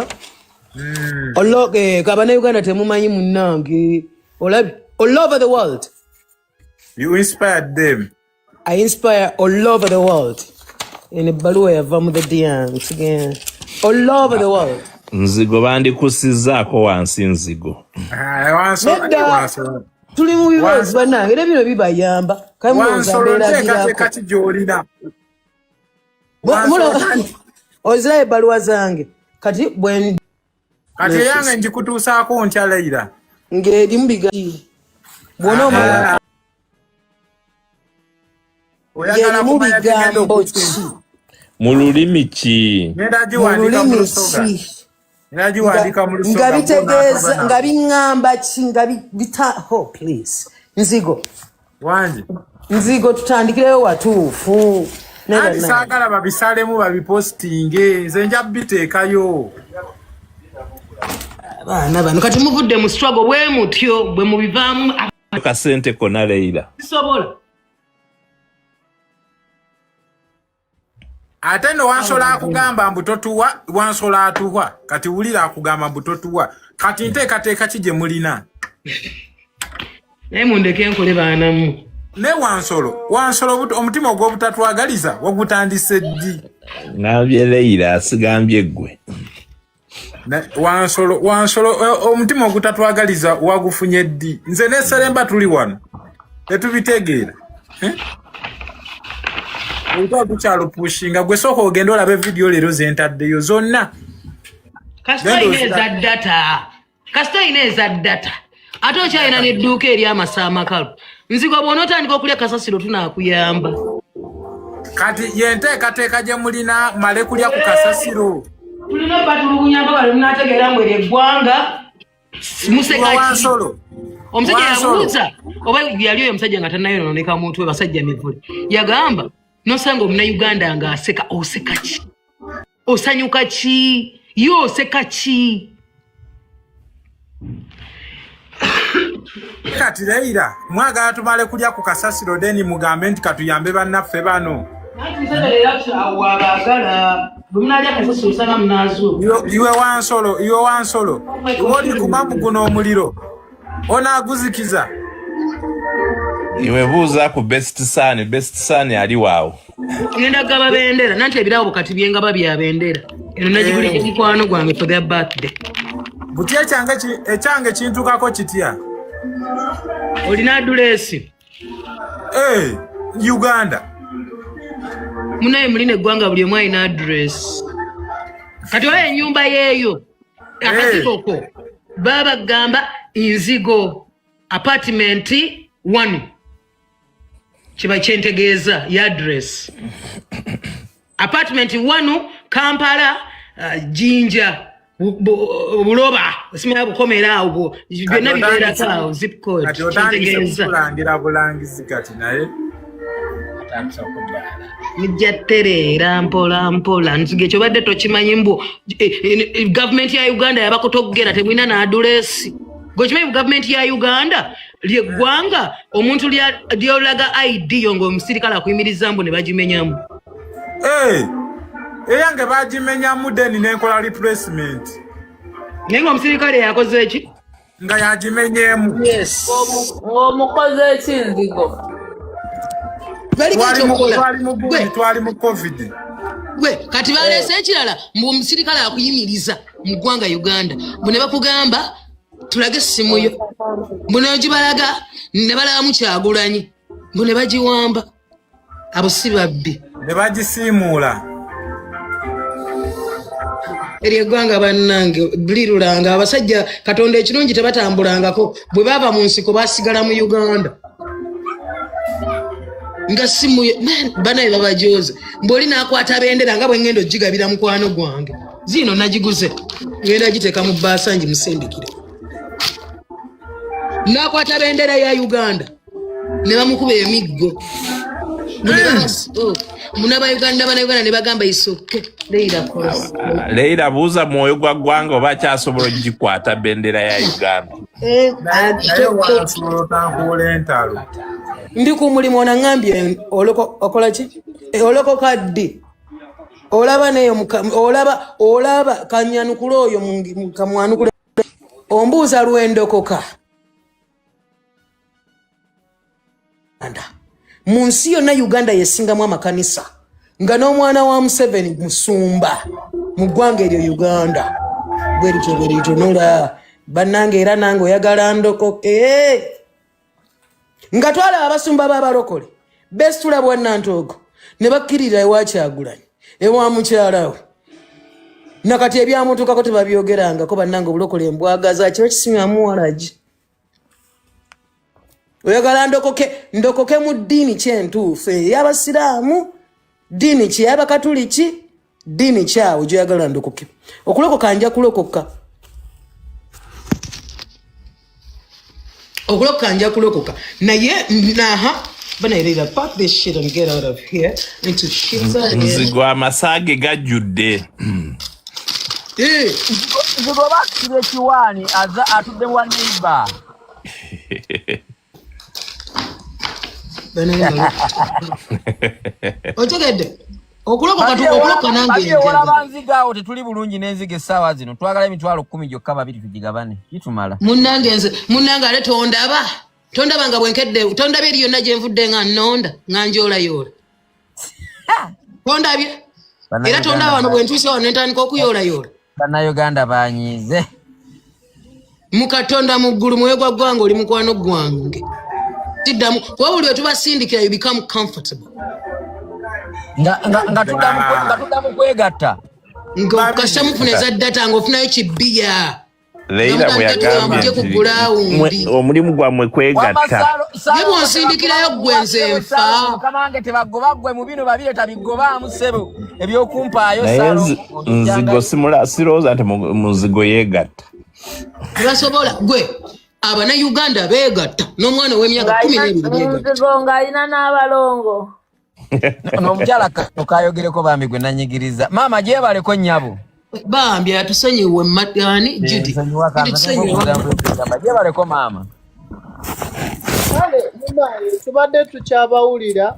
kabana Uganda temumanyi munnange all over the world you inspired them I inspire all over the world in ebbaluwa yava mu the DMs again all over the world nzigo bandikusizaako wansi nzigo tuli mu bibazo bannange era bino bibayamba kati gy'olina ozirayo ebbaluwa zange kati kati eyange njikutuusaako ntya Leila ng'erimu bigati bw'onoomala ng'erimu bigambo ki mu lulimi ki nga bitegeeza nga biŋŋamba ki nga please nzigo wangi nzigo tutandikireyo watuufu ati saagala babisalemu babipostinge nze nja biteekayo abaana bano kati muvudde mu struggle bwe mutyo bwe mubivaamu kasente kona Leila sisobola ate no wansola akugamba mbu totuwa wansola atuwa kati wulira akugamba mbu totuwa kati nteekateeka ki gye mulina naye mundeke nkole baanamu ne wansolo omutima ogw'obutatwagaliza wagutandise ddi ngambye Leila asigambye ggwe wansolo omutima ogutatwagaliza wagufunye ddi nze ne Seremba tuli wano tetubitegeera Oito tukyalo pushinga gwe soko ogenda olabe video leero zentaddeyo zonna kasita ineza data ate okyalina n'edduuka eri amasaa makalu nzigo bw'onootandika okulya kasasiro tunaakuyamba kati yenteekateeka gye mulina male kulya ku kasasiro tulina obatulugunyamba bali munaategeera mwe eggwanga musekaki omusajja yabuuza oba yali oyo omusajja nga tannayononeka muntu we basajja mivule yagamba nosanga omunnauganda nga aseka oseka ki osanyuka ki yo oseka ki kati Leila mwagala tumale kulya ku kasasiro deni mugambe nti katuyambe bannaffe bano iwe wansolo oli kumamu guno omuliro onaaguzikiza iwe buuza ku best son ali waawo ngenda gaba bendera nanti ebirawo kati byengaba bya bendera eno nagigulira ekikwano gwange for their birthday buti ekyange kintukako kitya olina adulesi Uganda munaye mulina eggwanga buli omu alina address kati oyo ennyumba yeeyo akatikoko baba gamba Inzigo apartment 1 kiba kyentegeeza ya address apartment 1 Kampala Jinja buloba simanya bukomera awo byonna bibeera awo zip code kyentegeeza kulangira bulangizi kati naye nijjatereera mpola nzige ekyo badde tokimanyi mbu gavumenti ya Uganda yabakutogera temwina n'adulesi gwe kimanyi gavumenti ya Uganda lyeggwanga omuntu lyolaga ID yo ng'omusirikale akuyimiriza mbu ne bagimenyamu eyange bagimenyamu deni nenkola replacement naye ng'omusirikale yakoze eki nga yagimenyemu. Yes. Omukozi ekinzigo. Twali mu gundi, twali mu COVID. Gwe kati balese ekirala mbu omusirikale akuyimiriza mu ggwanga Uganda. Bune bakugamba tulage essimu yo. Bune gibalaga ne balamu Kyagulanyi. Bune bagiwamba. Abo si babbi. Ne bagisiimuula. Eri eggwanga bannange bulirulanga abasajja Katonda ekirungi tebatambulangako bwe bava mu nsiko basigala mu Uganda. Nga simu banaye babajoze mboli nakwata bendera nga bwe ngendo jigabira mukwano gwange zino nagiguze ngenda giteka mu basanji musindikire nakwata bendera ya Uganda ne bamukuba emiggo munaba Uganda ne bagamba isoke Leila buuza mwoyo gwa ggwanga oba kyasobola gikwata bendera ya Uganda. Ndi ku mulimu onangambye okola ki oloko kaddi olaba neyo olaba kanyanukula oyo kamwanukula ombuuza lwendokoka mu nsi yonna Uganda yesingamu amakanisa nga n'omwana wa Museveni musumba mu ggwanga eryo Uganda bweritonula bannange era nange oyagala ndokoke nga twala abasumba b'abalokole besitula bwannantogo ne bakkirira ewa Kyagulanyi ewa mukyala we nakati ebyamutuukako tebabyogerangako bannange obulokole embwagaza kiba kisimyamu walagi oyagala ndokoke mu ddiini kyentuufu ey'abasiraamu ddiini ki ey'abakatuliki ddiini kyawe gyoyagala ndokoke okulokoka nja kulokoka kulokoka naye banairira pack this shit and get out of here into shit nzigo amasage gajjudde nzigo bakire kiwani atudde wa neighbor otegedde okulokoka nange olaba nziga awo tetuli bulungi n'enziga essaawa zino twagala emitwalo 10 gyokka babiri tugigabane kitumala munnange ale tondaba nga bwenkedde tondabye eri yonna gye nvudde nga nnonda nga njoolayoola tondabye era tondaba wano bwe ntuuse wano nentandika okuyoolayoola bannayuganda banyiize mu Katonda mu ggulu mwoyo gwa ggwanga oli mukwano gwange tiddamu wabuli we tubasindikira you become comfortable nga tuddamu kwegatta ng'okukasa mufuna eza ddata ng'ofunayo kibbiya Leila bwe yagambye omulimu gwammwe kwegatta ye bw'onsindikirayo ggwe nze nfa kamange tebagoba ggwe mu bino babiri tabigobaamu ssebo ebyokumpaayo nzigo sirowooza nti muzigo yeegatta tebasobola gwe Abannayuganda beegatta n'omwana ow'emyaka 12 beegatta ng'alina n'abalongo n'omukyala kayogereko bambi gwe nanyigiriza maama gyebaleko nnyabo bambi atusonyiwe matani Judy gyebaleko maama tubadde tukyabawulira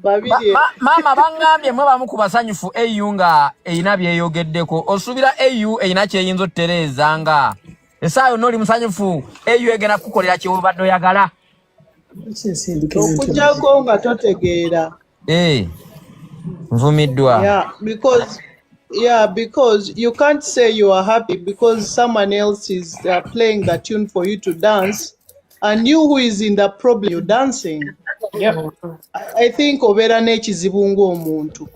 babiri maama bangambye mwe bamu ku basanyufu AU nga eyina byeyogeddeko osuubira AU eyina kyeyinza otutereeza nga esaayo n'oli musanyufu AU egenda kukolera kyobadde oyagala okujjako nga totegeera nvumiddwa because you can't say you are happy because someone else is playing the tune for you to dance and you who is in the problem you're dancing. I think obeera n'ekizibu ng'omuntu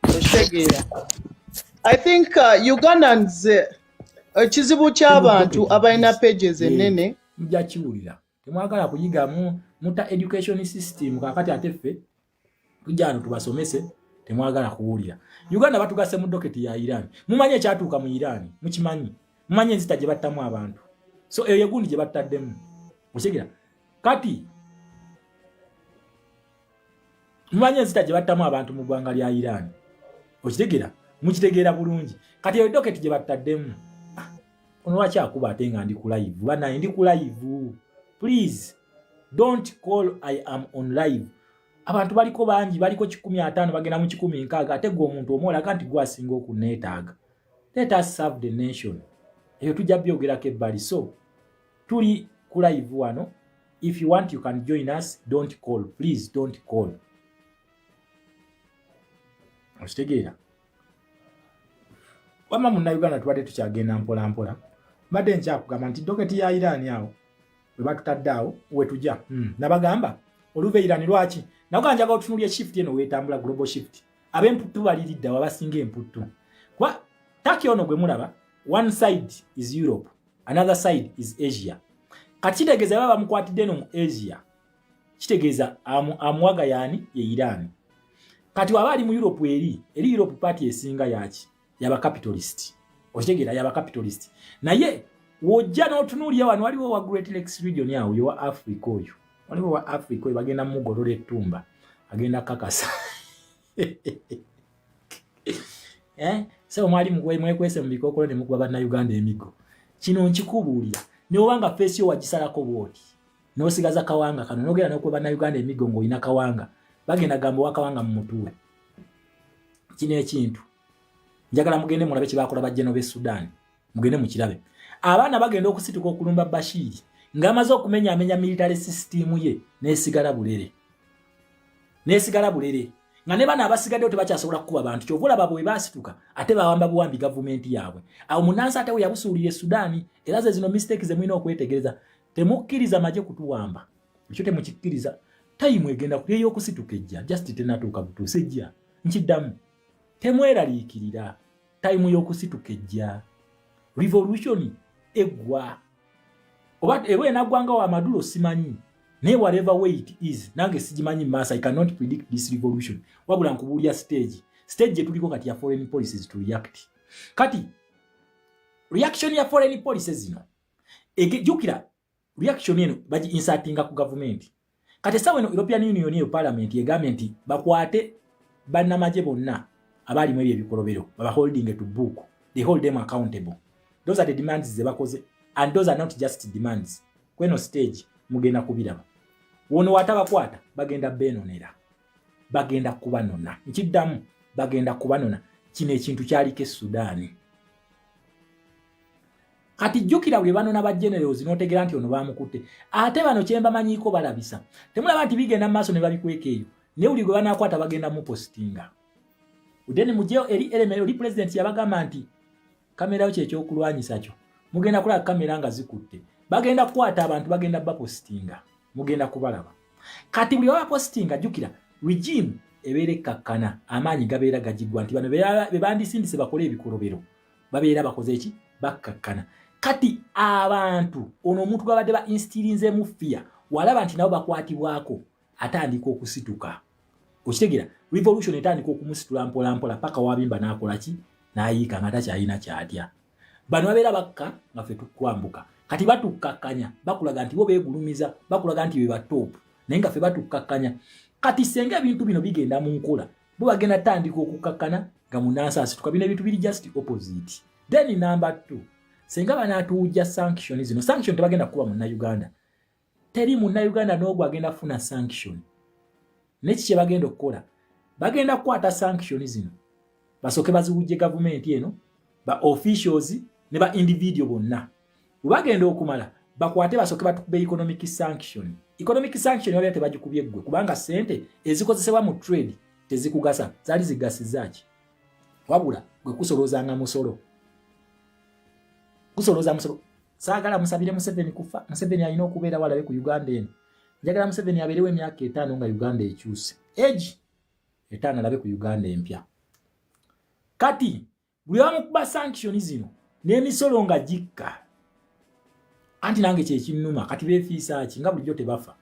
okitegeera. I think Ugandans ekizibu ky'abantu abalina pages ennene mujja kiwulira temwagala kuyigamu muta education system kakati ate ffe tujja wano tubasomese temwagala kuwulira. Uganda batugase mu doketi ya Iran mumanyi ekyatuuka mu Iran mukimanyi mumanyi enzita gye battamu abantu so eyo yegundi gye battaddemu okitegeera kati mumanyi enzita gye battamu abantu mu ggwanga lya Iran okitegeera mukitegeera bulungi kati eyo doketi gye battaddemu ono lwaki akuba ate nga ndi ku live banaye ndi ku live please don't call I am on live abantu baliko bangi baliko 150 bagenda mu 160 ate gwe omuntu omwolaga nti gwasinga okuneetaaga let us serve the nation eyo tujja byogerako ebbali so tuli ku live wano. If you want, you can join us. Don't call. Please don't call. Ostegera. Wama Munnayuganda tuwadde tukyagenda mpola mpola. Mbadde nkyakugamba nti doketi ya Iran awo bwe batutadde awo wetujja. Nabagamba oluva Iran lwaki? Nakuga njaga otunuulya shift eno weetambula global shift. Ab'emputtu baliridda wabasinga emputtu. Kwa Turkey ono gwe mulaba, one side is Europe, another side is Asia. Kati kitegeeza baba bamukwatidde no mu Asia. Kitegeeza amuwaga yani ye Iran. Kati waba ali mu Europe eri Europe party esinga yaki yaba capitalist. Okitegeera yaba capitalist. Naye wojja n'otunuulya wano waliwo wa Great Lakes region yawo yo wa Africa oyo. Waliwo wa Africa oyo bagenda mugolole ettumba. Agenda kakasa. So mwali mwekwese mu bikokolo ne mukuba bannayuganda emigo. Kino nkikubuulira. Ne obanga face yo wagisalako bwoti. N'osigaza kawanga kano n'ogera n'okuba bannayuganda emigo ng'olina kawanga. Bagenda gamba wakawanga mu mutuwe. Kino ekintu. Njagala mugende mulabe kye bakola bajjeno b'e Sudan. Mugende mukirabe. Abaana bagenda okusituka okulumba Bashir. Ng'amaze okumenya military system ye n'esigala bulere. N'esigala bulere. Nga ne bana abasigadde tebakyasobola kukuba bantu kyovula babo basituka ate bawamba buwambi gavumenti yaabwe. Awo munansi ate we yabusuulira Sudani era ze zino mistakes zemulina okwetegereza. Temukkiriza maje kutuwamba. Ekyo temukikkiriza. Time egenda kuyeyo okusituka ejja just tenatuuka butuuse ejja. Nkiddamu. Temweraliikirira. Time y'okusituka ejja. Revolution eggwa. Oba ewe nagwanga wa Maduro simanyi. Ne whatever way it is, nange sijimanyi masa, I cannot predict this revolution. Wabula nkubuulya stage. Stage tuliko kati ya foreign policies to react. Kati reaction ya foreign policies zino. Jukira reaction eno baji insertinga ku government. Kati sawa no European Union ye parliament ye government bakwate bannamaje bonna abali mu ebikolobero baba holding to book. They hold them accountable. Those are the demands ze bakoze, and those are not just demands. Kweno stage mugenda kubiraba. Wono watabakwata bagenda benonera. Bagenda kubanona. Nkiddamu bagenda kubanona. Kino ekintu kyaliko Sudani. Kati jjukira bwe banona ba generals n'otegera nti ono bamukutte. Ate bano kyemba manyiko balabisa. Temulaba nti bigenda maaso ne babikweka eyo. Ne uli gwe banakwata bagenda mu postinga. Udeni mujeo eri elemero li president yabagamba nti kamera kye ekyokulwanyisa kyo. Mugenda kula kamera nga zikutte. Bagenda kukwata abantu bagenda bapostinga. Mugenda kubalaba. Kati buli wa postinga jukira regime ebere kakkana amaanyi gabeera gajigwa nti bano be bandisindise bakole ebikolobero. Babeera bakoze eki bakkakkana. Kati abantu ono omuntu gwabadde ba instilinze mu fear walaba nti nabo bakwatibwako atandika okusituka. Okitegeera revolution etandika okumusitula mpola mpola paka wabimba n'akola ki n'ayiika nga takyalina kyatya. Bano babeera bakka nga ffe tukwambuka. Kati batukkakanya bakulaga nti bo beegulumiza bakulaga nti be batop naye nga ffe batukkakanya. Kati senga ebintu bino bigenda mu nkola bo bagenda tandika okukakkana nga munansi asituka bino ebintu biri just opposite. Then number 2 senga banatuujja sanction zino sanction tebagenda kuba Munnayuganda. Teri Munnayuganda n'ogwo agenda funa sanction. Neki kye bagenda okukola bagenda kukwata sanction zino basooke baziwujje gavumenti eno ba officials ne ba individual bonna. Bagenda okumala bakwate basooke batukube economic sanction. Economic sanction yabya tebagikubye ggwe kubanga sente ezikozesebwa mu trade tezikugasa zali zigasizaaki. Wabula gwe kusolozanga musolo. Kusoloza musolo. Saagala musabire Museveni kufa. Museveni alina okubeera walabe ku Uganda eno. Njagala Museveni abeerewo emyaka 5 nga Uganda ekyuse. Age 5 alabe ku Uganda empya. Kati buli wamu kuba sanction zino n'emisolo nga jikka. Anti nange kye kinnuma kati beefiisa ki nga bulijjo tebafa.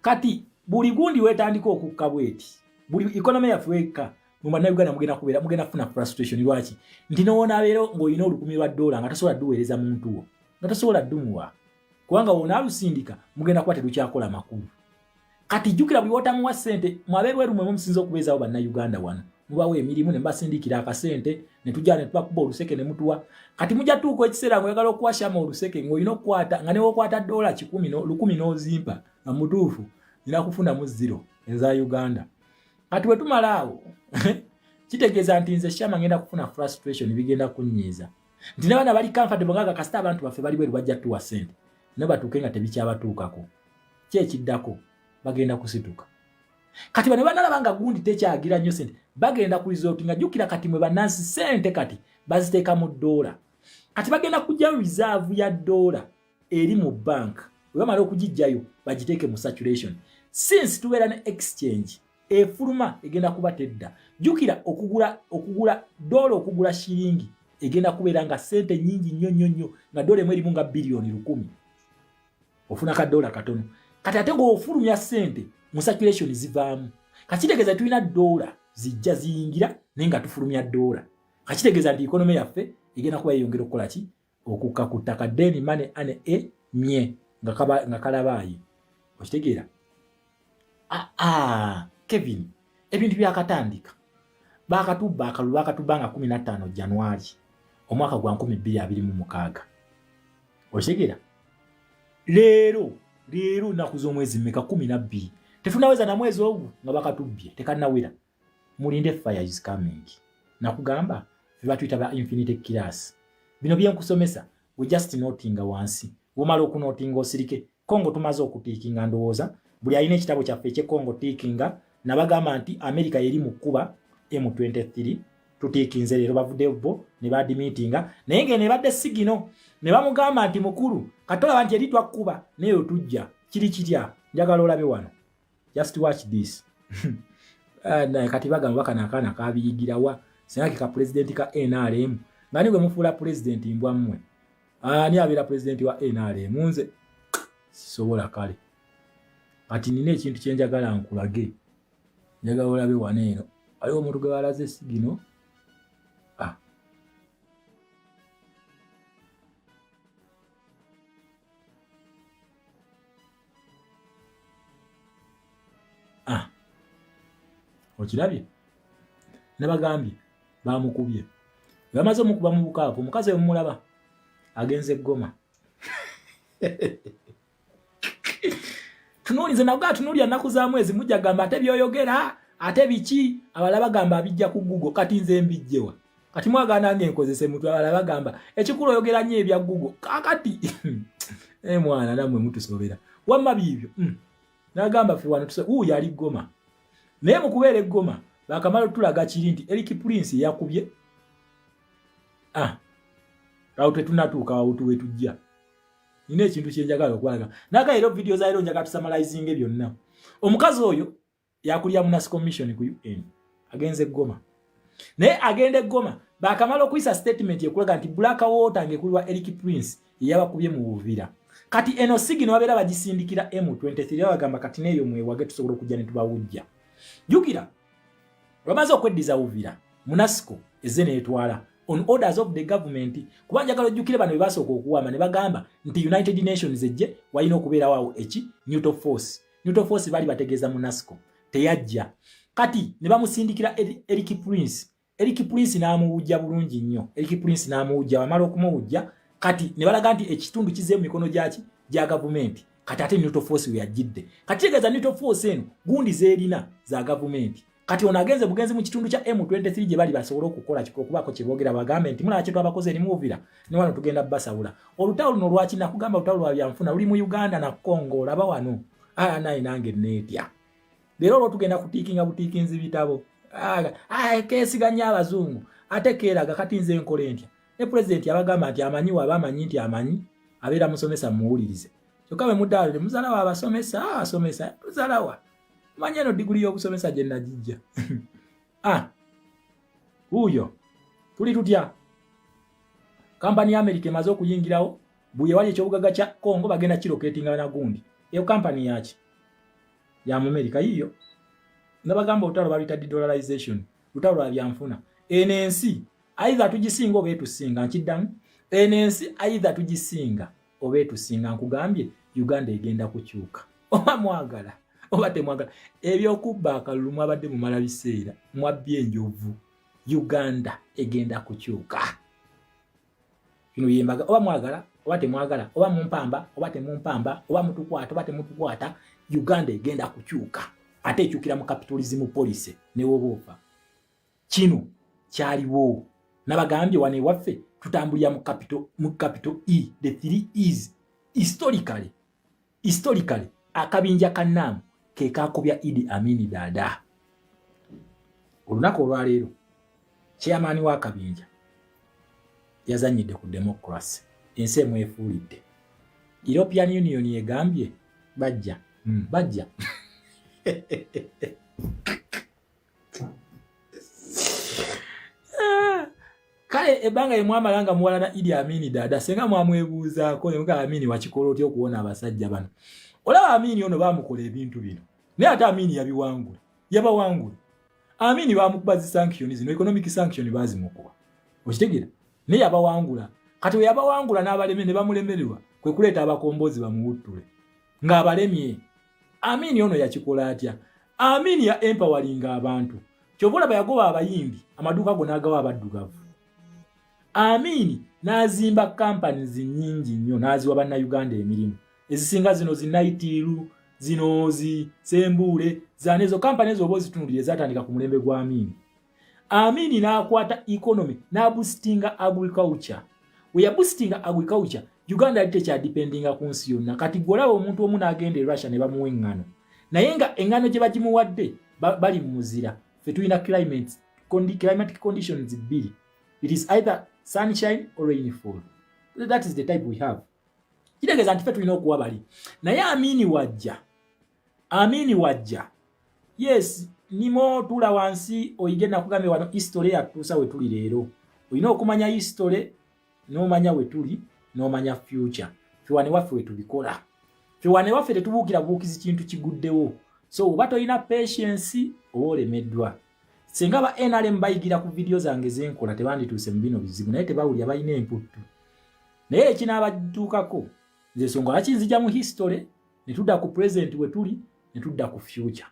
Kati buli gundi wetandika okukka bweti. Buli economy yafweka mu Bannayuganda mugenda kufuna frustration lwaki. Nti noona abeero ng'olina $10,000 nga tasobola dduweereza muntu wo. Nga tasobola ddumuwa. Kubanga wona alusindika mugenda kuba terukyakola makulu. Kati jjukira buli wotamuwa ssente mwabeerweru mwe musinza okubeezaawo Bannayuganda wano. Mubawe emirimu ne mbasindikira akasente ne tujja ne tubakuba oluseke ne mutuwa. Kati mujja tuuko ekiseera ng'oyagala okuwashamu oluseke ng'olina okukwata nga ne wokwata $100 n'ozimpa nga mutuufu nina kufuna mu 0 eza Uganda. Kati bwe tumala awo kitegeeza nti nze Shama ngenda kufuna frustration bigenda kunnyiiza. Nti ne bana bali comfortable nga kasita abantu baffe bali bweru bajja tuwa ssente. ne batuuke nga tebikyabatuukako kyekiddako bagenda kusituka kati bano banalaba nga gundi tekyagira nnyo sente bagenda ku resort nga jjukira kati mwe bannansi sente kati baziteeka mu ddoola kati bagenda kujja reserve ya ddoola eri mu bank bwe bamala okugijjayo bagiteeke mu saturation since tubeera ne exchange efuluma egenda kuba tedda jjukira okugula ddoola okugula shiringi egenda kubeera nga sente nyingi nnyo nga ddoola emu erimu nga biliyoni 100 ofuna ka ddoola katono kati ate ng'ofulumya sente mu saturation zivaamu kakitegeeza tulina ddoola zijja ziyingira naye nga tufulumya ddoola kakitegeeza nti economy yaffe egenda kuba yeyongera okukola ki okukka ku ttaka deni mane ane mye nga kalabaayi okitegeera Kevin ebintu byakatandika bakatubba akalulu bakatubba nga 15 Januari omwaka gwa 2026 okitegeera leero naku z'omwezi mmeka 12 tetunaweza na mwezi ogwo nga bakatubbye tekanawera mulinde fire is coming nakugamba vibatuyita ba infinite class bino byenkusomesa we just notinga wansi womala okunotinga osirike Kongo tumaze okutiikinga ndowooza buli ayina ekitabo kyaffe eky'Kongo tiikinga nabagamba nti America yeri mu kuba M23 tutiikinze leero bavudde bo ne badimitinga naye ngene badde sigino ne bamugamba nti mukulu katolaba nti eri twakkuba naye otujja kiri kitya njagala olabe wano just watch this naye kati bagamba bakana akaana kabiyigirawa sinaki ka president ka NRM ngani gwe mufuula president mbwa mmwe ani abeera president wa NRM nze sisobola kale kati nina ekintu kyenjagala nkulage njagala olabe wano eno aliwo omuntu gwe balaze sigino okirabye nabagambye bamukubye bamaze omukuba mu bukaafu omukazi omulaba agenze Goma tunulize nabwa tunulya naku za mwezi mujja gamba ate byoyogera ate biki abalaba gamba abijja ku Google kati nze mbijjewa kati mwagana nge nkozese mutwe abalaba gamba ekikulo oyogera nnyo ebya Google kakati mwana namwe mutusobera wamma bibyo nagamba fe wano tuse yali Goma naye mukubeera Goma bakamala tulaga kiri nti Eric Prince yakubye awo tetunatuuka wawutu wetujja nina ekintu kyenjagala okwalaga nakaero video zairo njagala tusamalizinge byonna omukazi oyo yakulya munas commission ku UN agenze Goma naye agende Goma bakamala okuyisa statement ekulaga nti Blackwater ngekuliwa Eric Prince yabakubye mu Buvira kati eno sigino babeera bagisindikira M23 bagamba kati neyo mwewage tusobola okujja ne tubawujja jukira bamaze okweddiza Buvira munasco ezene etwala on orders of the government kubanja kalo jukire bano bebasooka okuwama ne bagamba nti United Nations ejje walina okubeera wawo neutral force bali bategeeza munasco teyajja kati ne bamusindikira Eric Prince n'amuwujja bulungi nnyo Eric Prince n'amuwujja bamala okumuwujja kati ne balaga nti ekitundu kize mu mikono gya government kati ate neutral force we yajidde kati tegeeza neutral force eno gundi zeerina za government kati onagenze bugenzi mu kitundu kya M23 gye bali basobola okukola kikokubako kyebogera bagambe nti mula kyetu abakoze eri Buvira ne wano tugenda basawula olutalo luno lwaki nakugamba olutalo lwa byanfuna luli mu Uganda na Congo olaba wano naye nange neetya leero olwo tugenda kutiikinga butiikinzi bitabo keesiganya abazungu ate keeraga kati nze nkole ntya ne president yabagamba nti amanyi waba amanyi nti amanyi abeera musomesa muwulirize kyokka bwe muddaalire muzalawa abasomesa tuzalawa manya eno diguli y'obusomesa gye nagijja huyo tuli tutya kampani ya America emaze okuyingirawo buye wali ekyobugaga kya Congo bagenda kiroketinga na gundi eyo kampani yaki ya America yiyo nabagamba olutalo baluyita de-dollarization lutalo lwa byanfuna enensi either tugisinga oba etusinga nkiddamu enensi either tugisinga oba etusinga nkugambye Uganda egenda kukyuka oba mwagala oba temwagala ebyokubba akalulu mwabadde mumala biseera mwabbye enjovu Uganda egenda kukyuka kino yembaga oba mwagala oba temwagala oba mumpamba oba temumpamba oba mutukwata oba temutukwata Uganda egenda kukyuka ate ekyukira mu capitalism policy ne wobofa kino kyaliwo nabagambye wane waffe tutambulira mu capital E the 3 E's historically akabinja kannamu ke kakubya Idi Amin Dada. Olunaku olwaleero chairman wa kabinja yazanyidde ku democracy, ensi emwefuulidde. European Union yegambye bajja bajja kale ebanga yemwamalanga muwalana Idi Amin Dada senga mwamwebuuzaako ne muga Amin wakikola otya okuwona abasajja bano. Olaba Amin ono baamukola ebintu bino naye ate Amin yabiwangula yabawangula. Amin bamukuba zi sanctions zino, economic sanction bazimukuba okitegeera naye yabawangula. Kati we yabawangula n'abaleme ne bamulemererwa kwe kuleeta abakombozi bamuwuttule ng'abalemye. Amin ono yakikola atya? Amin ya empowering abantu. Kyobola bayagoba abayimbi amaduuka go n'agawa abaddugavu. Amin n'azimba companies nnyingi nnyo n'aziwa bannayuganda emirimu ezisinga zino zinaitiru zino sembule zanezo companies obo zitunulire zatandika ku mulembe gwa Amin. Amin n'akwata economy n'aboostinga agriculture. We are boosting agriculture. Uganda ite depending ku nsi yonna. Kati golaba omuntu omu n'agenda e Russia ne bamuwa engano. Naye nga engano gye bagimuwadde bali muzira. Fe tulina climatic conditions bbiri. It is either sunshine or rainfall. That is the type we have. Kitegeeza nti fe tulina okuwa bali. Naye Amin wajja. Yes, nimo tula wansi oyigenda kugambye wano history yatuusa we tuli leero. Olina okumanya history n'omanya we tuli n'omanya future. Fiwane waffe we tubikola. Fiwane waffe tetubuukira buukizi kintu kiguddewo. So oba toyina patience olemeddwa. Singa ba NRM bayigira ku video zange zenkola tebandituuse mu bino bizibu naye tebawulira balina emputtu. Naye ekinaabadduukako nze songa lakinzija mu history ne tudda ku present we tuli ne tudda ku future.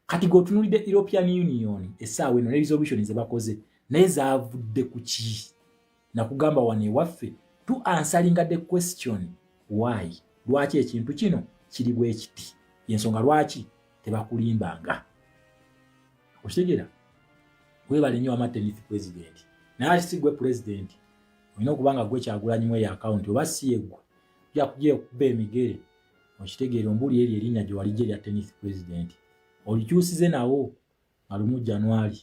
Kati gotunulidde European Union essaawa eno ne resolution ze bakoze naye zaavudde ku ki? Na kugamba wane waffe to answering the question why. Lwaki ekintu kino kiri bwe kiti? Yensonga lwaki tebakulimbanga. Okitegeera? Webale nnyo amatenisi president. Naye sigwe president. Olina okubanga gwe Kyagulanyi mu ya account oba si yegwe. Yakujja okuba emigere. Okitegeera ombuli eri erinnya gye wali gye lya tennis president. Olikyusize nawo nga lumu January.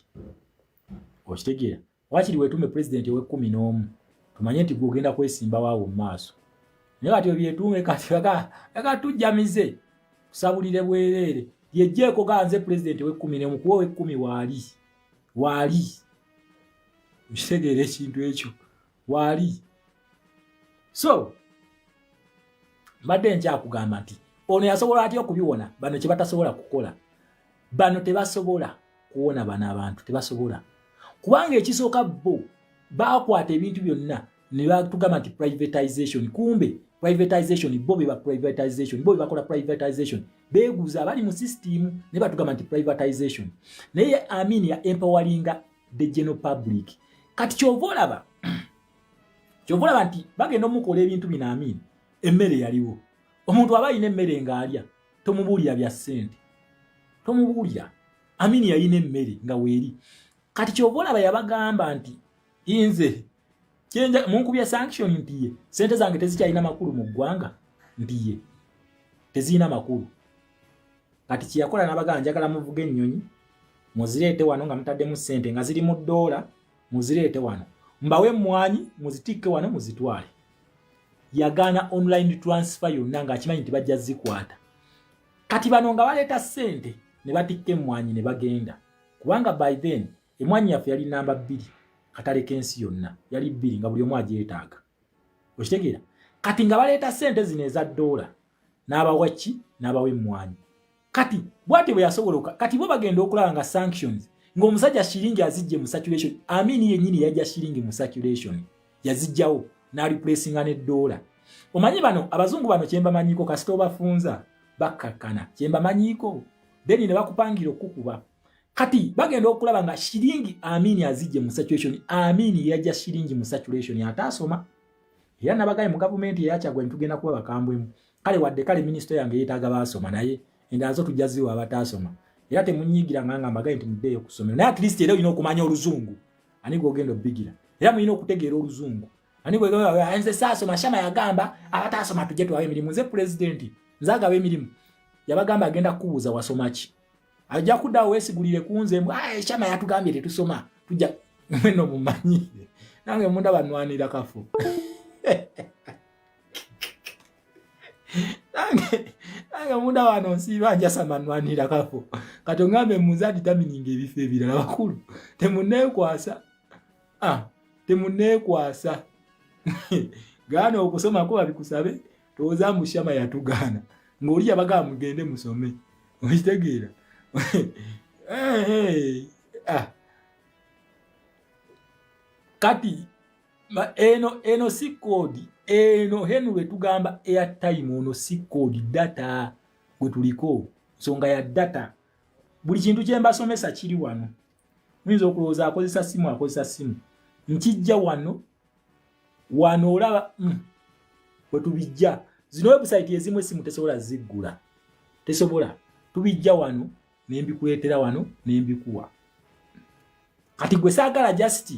Okitegeera? Wakiri wetume president we 11 tumanye nti gugenda kwesimba waawo mu maaso. Naye kati obyetume kati baka tujjamize kusabulire bwerere yejjeeko ganze president we 11 kuwo we 10 wali ukitegeera ekintu ekyo wali. So mbadde nkyakugamba nti ono yasobola atya okubiwona bano kye batasobola kukola. Bano tebasobola kuwona bano abantu tebasobola. Kubanga ekisooka bo baakwata ebintu byonna ne batugamba nti privatization. Kumbe privatization bo be ba privatization bo be bakola privatization beeguza abali mu system ne batugamba nti privatization. Naye Amin ya empowering the general public. Kati kyovolaba nti bagenda omukola ebintu bino Amin emmere yaliwo. Omuntu aba alina emmere ng'alya tomubuulira bya ssente tomubuulira. Amin yalina emmere nga weeri. Kati kyovolaba yabagamba nti inze kyenja munkubya sanction ntiye sente zange tezikyalina makulu mu ggwanga ntiye tezina makulu. Kati kiyakola n'abagamba njagala muvuge ennyonyi muzireete wano nga mutaddemu ssente nga ziri mu $, muzireete wano mbawe mmwanyi muzitikke wano muzitwale. Yagaana online transfer yonna ng'akimanyi nti bajja zikwata. Kati bano nga baleeta ssente ne batikka emmwanyi ne bagenda kubanga by then emmwanyi yaffe yali namba 2 katale k'ensi yonna yali 2 nga buli omu agyetaaga. Okitegeera? Kati nga baleeta ssente zino eza $, n'abawa ki n'abawa emmwanyi. Kati bw'ati bwe yasoboloka kati bo bagenda okulaba nga sanctions ng'omusajja shilingi azijje mu circulation. Amin yennyini yajja shilingi mu circulation yazijjawo n'areplacinga ne $. Omanyi bano abazungu bano kyemba manyiko kasita obafunza bakkakkana kyemba manyiko then ne bakupangira okukuba. Kati bagenda okulaba nga shilingi Amin azijje mu circulation. Amin yajja shilingi mu circulation atasoma. Era nabagaye mu government ya Kyagulanyi tugenda kuba bakambwemu. Kale wadde kale minister yange yeetaaga basoma naye endazo tujaziwa abatasoma. Era temunyigira nganga mbagaye nti muddeyo kusomera. Naye at least era olina okumanya oluzungu. Ani gwogenda obigira. Era mulina okutegeera oluzungu. ani bwe gawa nze saasoma Shama yagamba abataasoma tujje tuwawe emirimu nze president nzaga emirimu yabagamba agenda kubuuza wasoma ki ajja kuddawo weesigulire kunze Shama yatugambye tetusoma tujja no mumanyi nange munda banwanira kafu nange munda wano nsiba njasa manwanira kafu kati ngambe muzadi tamininga ebife ebirala bakulu temuneekwasa gana okusoma ko babikusabe toza mu Shama yatugana ng'oli yabaga mugende musome okitegeera kati eno si code eno henu wetugamba airtime ono si code data gwetuliko nsonga ya data buli kintu kyembasomesa kiri wano muyinza okulowooza akozesa simu nkijja wano olaba bwetubijja zino website ezimu esimu tesobola ziggula tesobola tubijja wano nembikuleetera wano nembikuwa kati gwe saagala just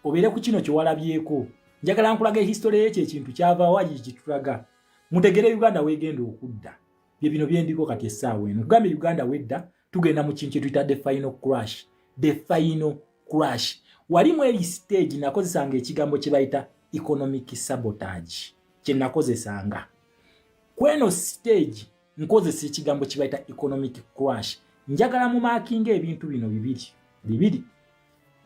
obeere ku kino kyewalabyeko njagala nkulaga history y'ekyo ekintu kyava waji kitulaga mutegere Uganda weegenda okudda bye bino byendiko kati essaawa eno kugambe Uganda wedda tugenda mu kintu kyetuyita the final crash walimu eri stage nakozesanga ekigambo kye bayita economic sabotage kye nakozesanga kweno stage nkozesa ekigambo kye bayita economic crash njagala mu marking ebintu bino bibiri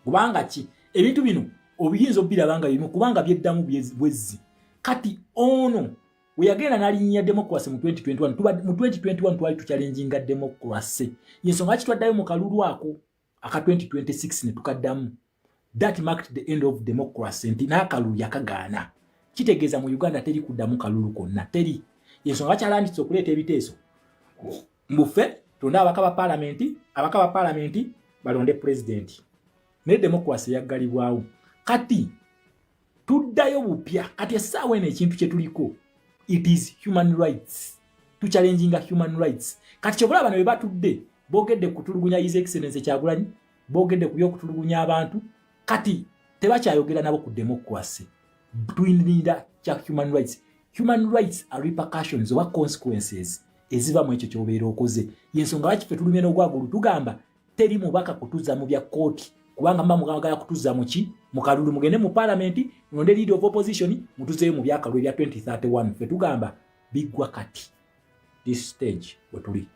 kubanga ki ebintu bino obiyinza obirabanga bino kubanga byeddamu bwezi kati ono weyagenda n'alinnya democracy mu 2021 mu 2021 twali tuchallenginga democracy yensonga kitwaddayo mu kalulu ako aka 2026 ne tukaddamu that marked the end of democracy nti n'akalulu yakagaana kitegeeza mu Uganda teri kuddamu kalulu konna teri yensonga kyalanditse okuleeta ebiteeso mbufe tunda abaka ba parliament balonde president ne democracy yaggalibwawo kati tuddayo bupya kati essaawa eno ekintu kye tuliko it is human rights tuchallenginga human rights kati kyobola bano bwe batudde boogedde kutulugunya His Excellency Kyagulanyi boogedde ku byokutulugunya abantu kati tebakyayogera nabo ku democracy tulinda kya human rights are repercussions oba consequences eziva mu ekyo kyobeera okoze yensonga lwaki tulumye n'ogwagulu tugamba teri mubaka kutuza mu bya kooti kubanga mba mugagala kutuza mu ki mu kalulu mugende mu parliament nonde leader of opposition mutuzeyo mu byakalulu ebya 2031 fe tugamba bigwa kati this stage wetuli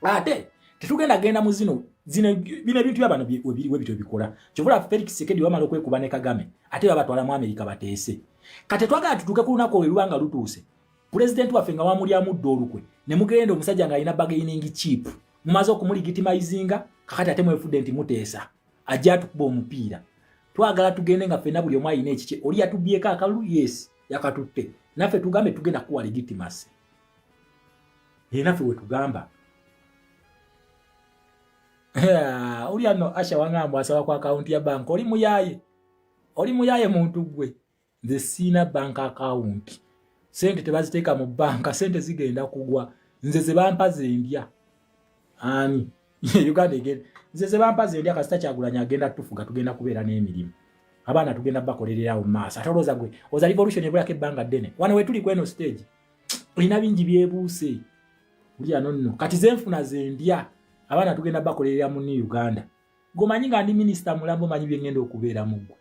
ate tetugenda mu zino bino ebintu byabano webito bikola kyovula Felix Sekedi wamala okwekuba ne Kagame ate babatwala mu America bateese kati twagala tutuke ku lunaku olubanga lutuuse president waffe nga wamulyamu ddolukwe ne mugenda omusajja nga alina bargaining chip mumaze okumulegitimizinga kakati ate mwefudde nti muteesa ajja tukuba omupiira twagala tugende nga ffenna buli omu alina ekikye oli yatubyeko akalulu yes yakatutte naffe tugambe tugenda kuwa legitimacy naffe we tugamba oli ano Asha wangamba asaba kwa akaunti ya bank oli muyaye muntu gwe nze sina bank account sente tebaziteeka mu banka sente zigenda kugwa nze ze bampa zendya ani Uganda again nze ze bampa zendya kasita Kyagulanyi agenda tufuga tugenda kubeera n'emirimu abaana tugenda bakolererawo maaso atoloza gwe oza revolution ebulako ebbanga ddene wano we tuli kweno stage olina bingi byebuuse oli ano nno kati zenfuna zendya abaana tugenda bakolerera mu Uganda gomanyi nga ndi minister mulambo manyi byengenda okubeera muggo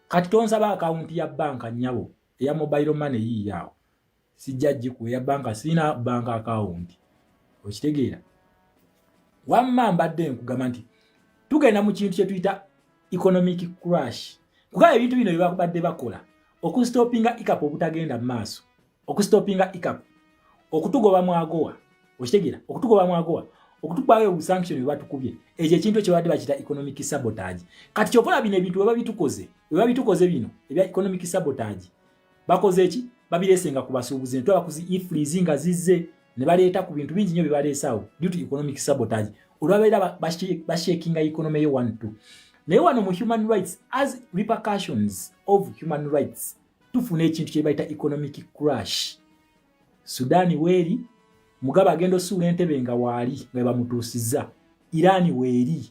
kati tonsaba akaunti ya banka nyabo eya mobile money yiyawo sijjaji ku ya banka sina bank account okitegeera wamma mbadde nkugamba nti tugenda mu kintu kye tuyita economic crash kuba ebintu bino byabadde bakola okustopinga ikapo obutagenda mu maaso okustopinga ikapo okutugoba mwagowa okitegeera okutugoba mwagowa okutubayo obusanction bwebatukubye ekyo ekintu kyebadde bakita economic sabotage kati kyokola bino ebintu bwe bitukoze bino ebya economic sabotage bakoze eki babiresenga ku basuubuzi netwa bakuzi ifreeze nga zizze ne baleeta ku bintu bingi nnyo bye baleesaawo due to economic sabotage olwabeera bashakinga economy yo 1-2 naye wano mu human rights as repercussions of human rights tufuna ekintu kye bayita economic crash Sudani weeri Mugabe agenda osuula entebe nga waali nga bamutuusizza Irani weeri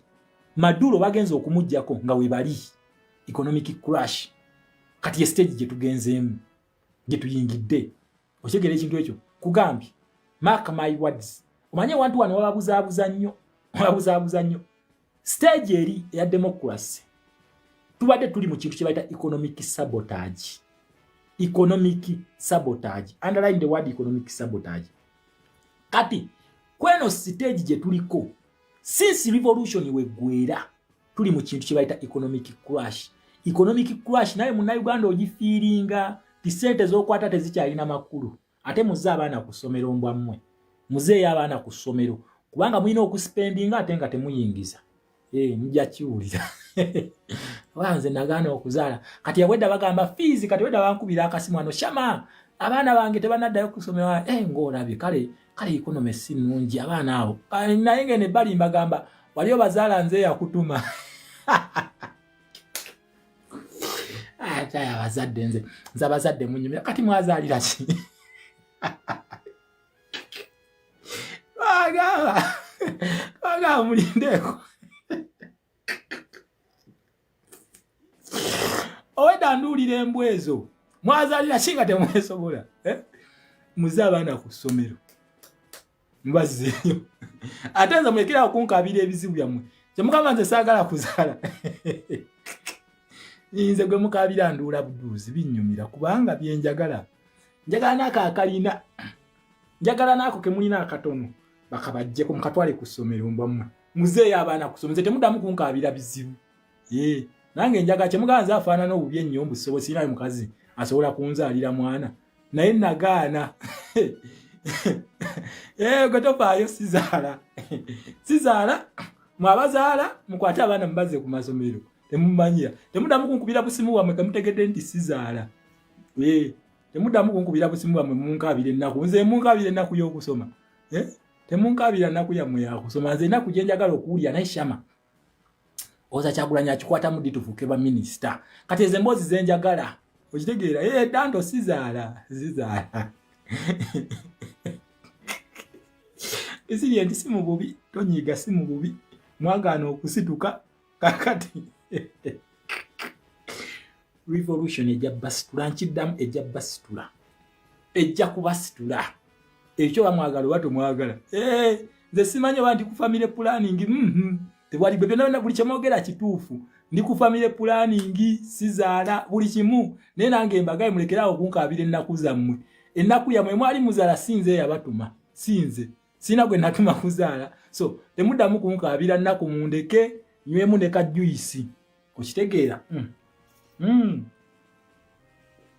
Maduro bagenza okumujjako nga we bali economic crash kati ye stage gye tugenzeemu gye tuyingidde okitegera ekintu ekyo kugambye mark my words omanye wantu wano wababuzaabuza nnyo stage eri eya democracy tubadde tuli mu kintu kye bayita economic sabotage underline the word economic sabotage kati kweno stage gye tuliko since revolution weggwera tuli mu kintu kye bayita economic crash naye munnayuganda ogifiiringa tisente z'okwata tezikyalina makulu ate muze abaana ku ssomero mbwammwe muzeeyo abaana ku ssomero kubanga mulina okuspendinga ate nga temuyingiza mujja kiwulira wanze nagaana okuzaala kati yawedda bagamba fees kati wedda bankubira akasimu ano shama abaana bange tebanaddayo ku ssomero ng'olabye kale economy si nnungi abaana abo naye ngene bali mbagamba waliyo bazaala nze yakutuma aya abazadde nze abazadde munyumira kati mwazaalira ki bagamba mulindeeko owedda nduulira embwezo mwazaalira ki nga temwesobola muze abaana ku ssomero mubazzeeyo ate nze mulekera okunkabira ebizibu byammwe kyemugamba nze saagala kuzaala nze gwe mukabira nduula buduuzi binnyumira kubanga byenjagala njagala naako akalina njagala naako kemulina akatono bakabajjeko mukatwale ku ssomero mbwammwe muzeeyo abaana ku ssomero nze temuddamu kunkabira bizibu nange njagala kyemugamba nze afaanana obubi ennyo mbusobo sirinayo mukazi asobola kunzaalira mwana naye nagaana gwe tofaayo sizaala mwabazaala mukwate abaana mubaze ku masomero temumanyira temuddamu kunkubira busimu bwammwe kemutegedde nti sizaala temuddamu kunkubira busimu bwammwe munkabira ennaku nze munkabira ennaku y'okusoma temunkabira ennaku yammwe yakusoma nze ennaku gye njagala okuwulira naye shama oza Kyagulanyi akikwata muddi tufuuke ba minisita kati ezo emboozi ze njagala okitegeera danto sizaala esiri nti si mu bubi tonyiiga si mu bubi mwagaana okusituka kakati revolution ejja basitula nkiddamu ejja kubasitula ekyo bamwagala oba tomwagala nze simanyi oba nti ku family planning tewali bwe byonna buli kyemwogera kituufu ndi ku family planning sizaala buli kimu naye nange embagaye mulekerawo okunkabira ennaku zammwe ennaku yammwe mwali muzaala sinze yabatuma sinze sina gwe natuma kuzaala so temuddamu kunkabira nnaku mundeke nywemu ne kajuyisi okitegeera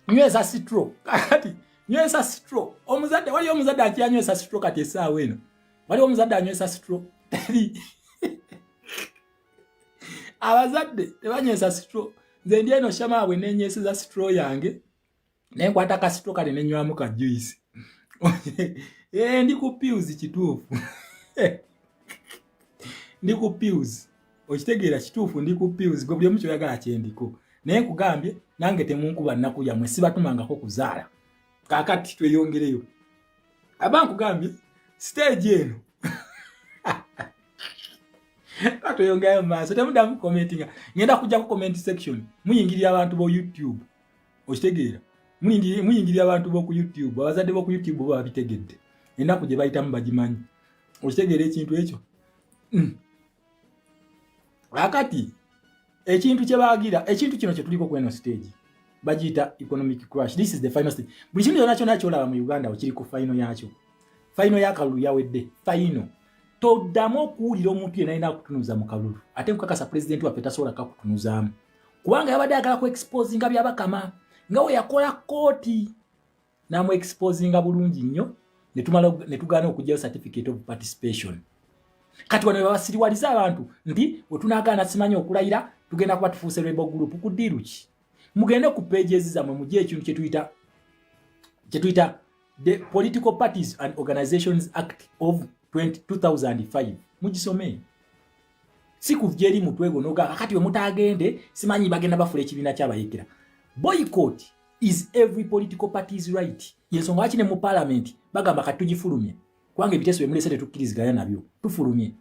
nywesa sitro kati nywesa sitro omuzadde waliyo omuzadde akyanywesa sitro kati essaawa eno waliyo omuzadde anywesa sitro abazadde tebanywesa sitro nze ndi eno shama bwe nenyeseza sitro yange nenkwata ka sitro kale nenywamu kajuyisi ndi ku piuzi kituufu ndi ku piuzi okitegeera kituufu ndi ku piuzi gwe buli omu kyoyagala kyendiko naye nkugambye nange temunkuba nnaku yammwe sibatumangako kuzaala kaakati tweyongereyo aba nkugambye stage eno tweyongereyo mu maaso temuddamu commentinga ngenda kujja ku comment section muyingirira abantu bo YouTube okitegeera muyingirira abantu bo ku YouTube abazadde bo ku YouTube bo babitegedde ennaku gye bayitamu bagimanyi okitegeera ekintu ekyo akati ekintu kye baagira ekintu kino kye tuliko kweno stage bagiyita economic crash. This is the final stage. Buli kintu kyonna kyonna kyolaba mu Uganda okiri ku final yakyo, final y'akalulu yawedde final. Toddamu okuwulira omuntu yenna alina akutunuza mu kalulu ate nkukakasa president waffe tasobola kakutunuzaamu kubanga yabadde ayagala ku exposinga byabakama nga we yakola kooti n'amu exposinga bulungi nnyo ne tugaana okugyayo certificate of participation. Kati wano babasiriwaliza abantu nti bwe tunaagaana simanyi okulayira tugenda kuba tufuuse rebel group ku ddiiru ki. Mugende ku pages zammwe mugye ekintu kye tuyita the Political Parties and Organizations Act of 2005 mugisome. Si kuvjeri mutwego noga akati we mutagende simanyi bagenda bafula ekibiina ky'abayekera. Boycott is every political party's right. Yensonga akine mu parliament bagamba katugifulumye kwange biteso bemulese tetukkiriziganya nabyo tufulumye.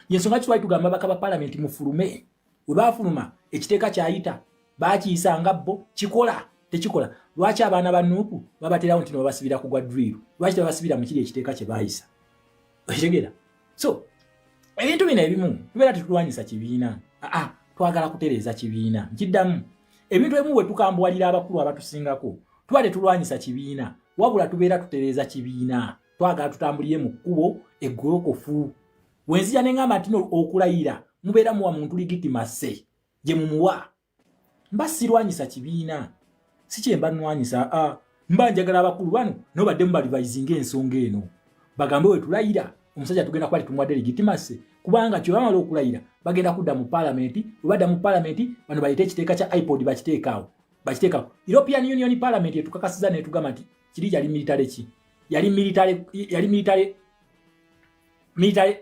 Yensonga kitwali tugamba bakaba parliament mufulume we bafuluma ekiteeka kyayita bakiyisanga bo kikola tekikola lwaki abaana ba Nuupu babaterawo nti basibira kugwa drill lwaki tebasibira mu kiri ekiteeka kye bayisa okitegeera so ebintu bino ebimu tubeera tetulwanyisa kibiina twagala kutereeza kibiina nkiddamu ebintu ebimu bwe tukambuwalira abakulu abatusingako tuba tetulwanyisa kibiina wabula tubeera tutereeza kibiina twagala tutambulire mu kkubo eggolokofu wenzija ne ngamba nti okulayira mubeera muwa muntu ligitimase gye mumuwa mba sirwanyisa kibiina si kye mba nnwanyisa mba njagala abakulu bano nobadde mubalivayizinga ensonga eno bagambe we tulayira omusajja tugenda kuba tumuwadde ligitimase kubanga kye bamala okulayira bagenda kudda mu paalamenti bwe badda mu paalamenti bano bayite ekiteeka kya ipod bakiteekaawo European Union Parliament etukakasiza netugamba nti kiri yali military ki yali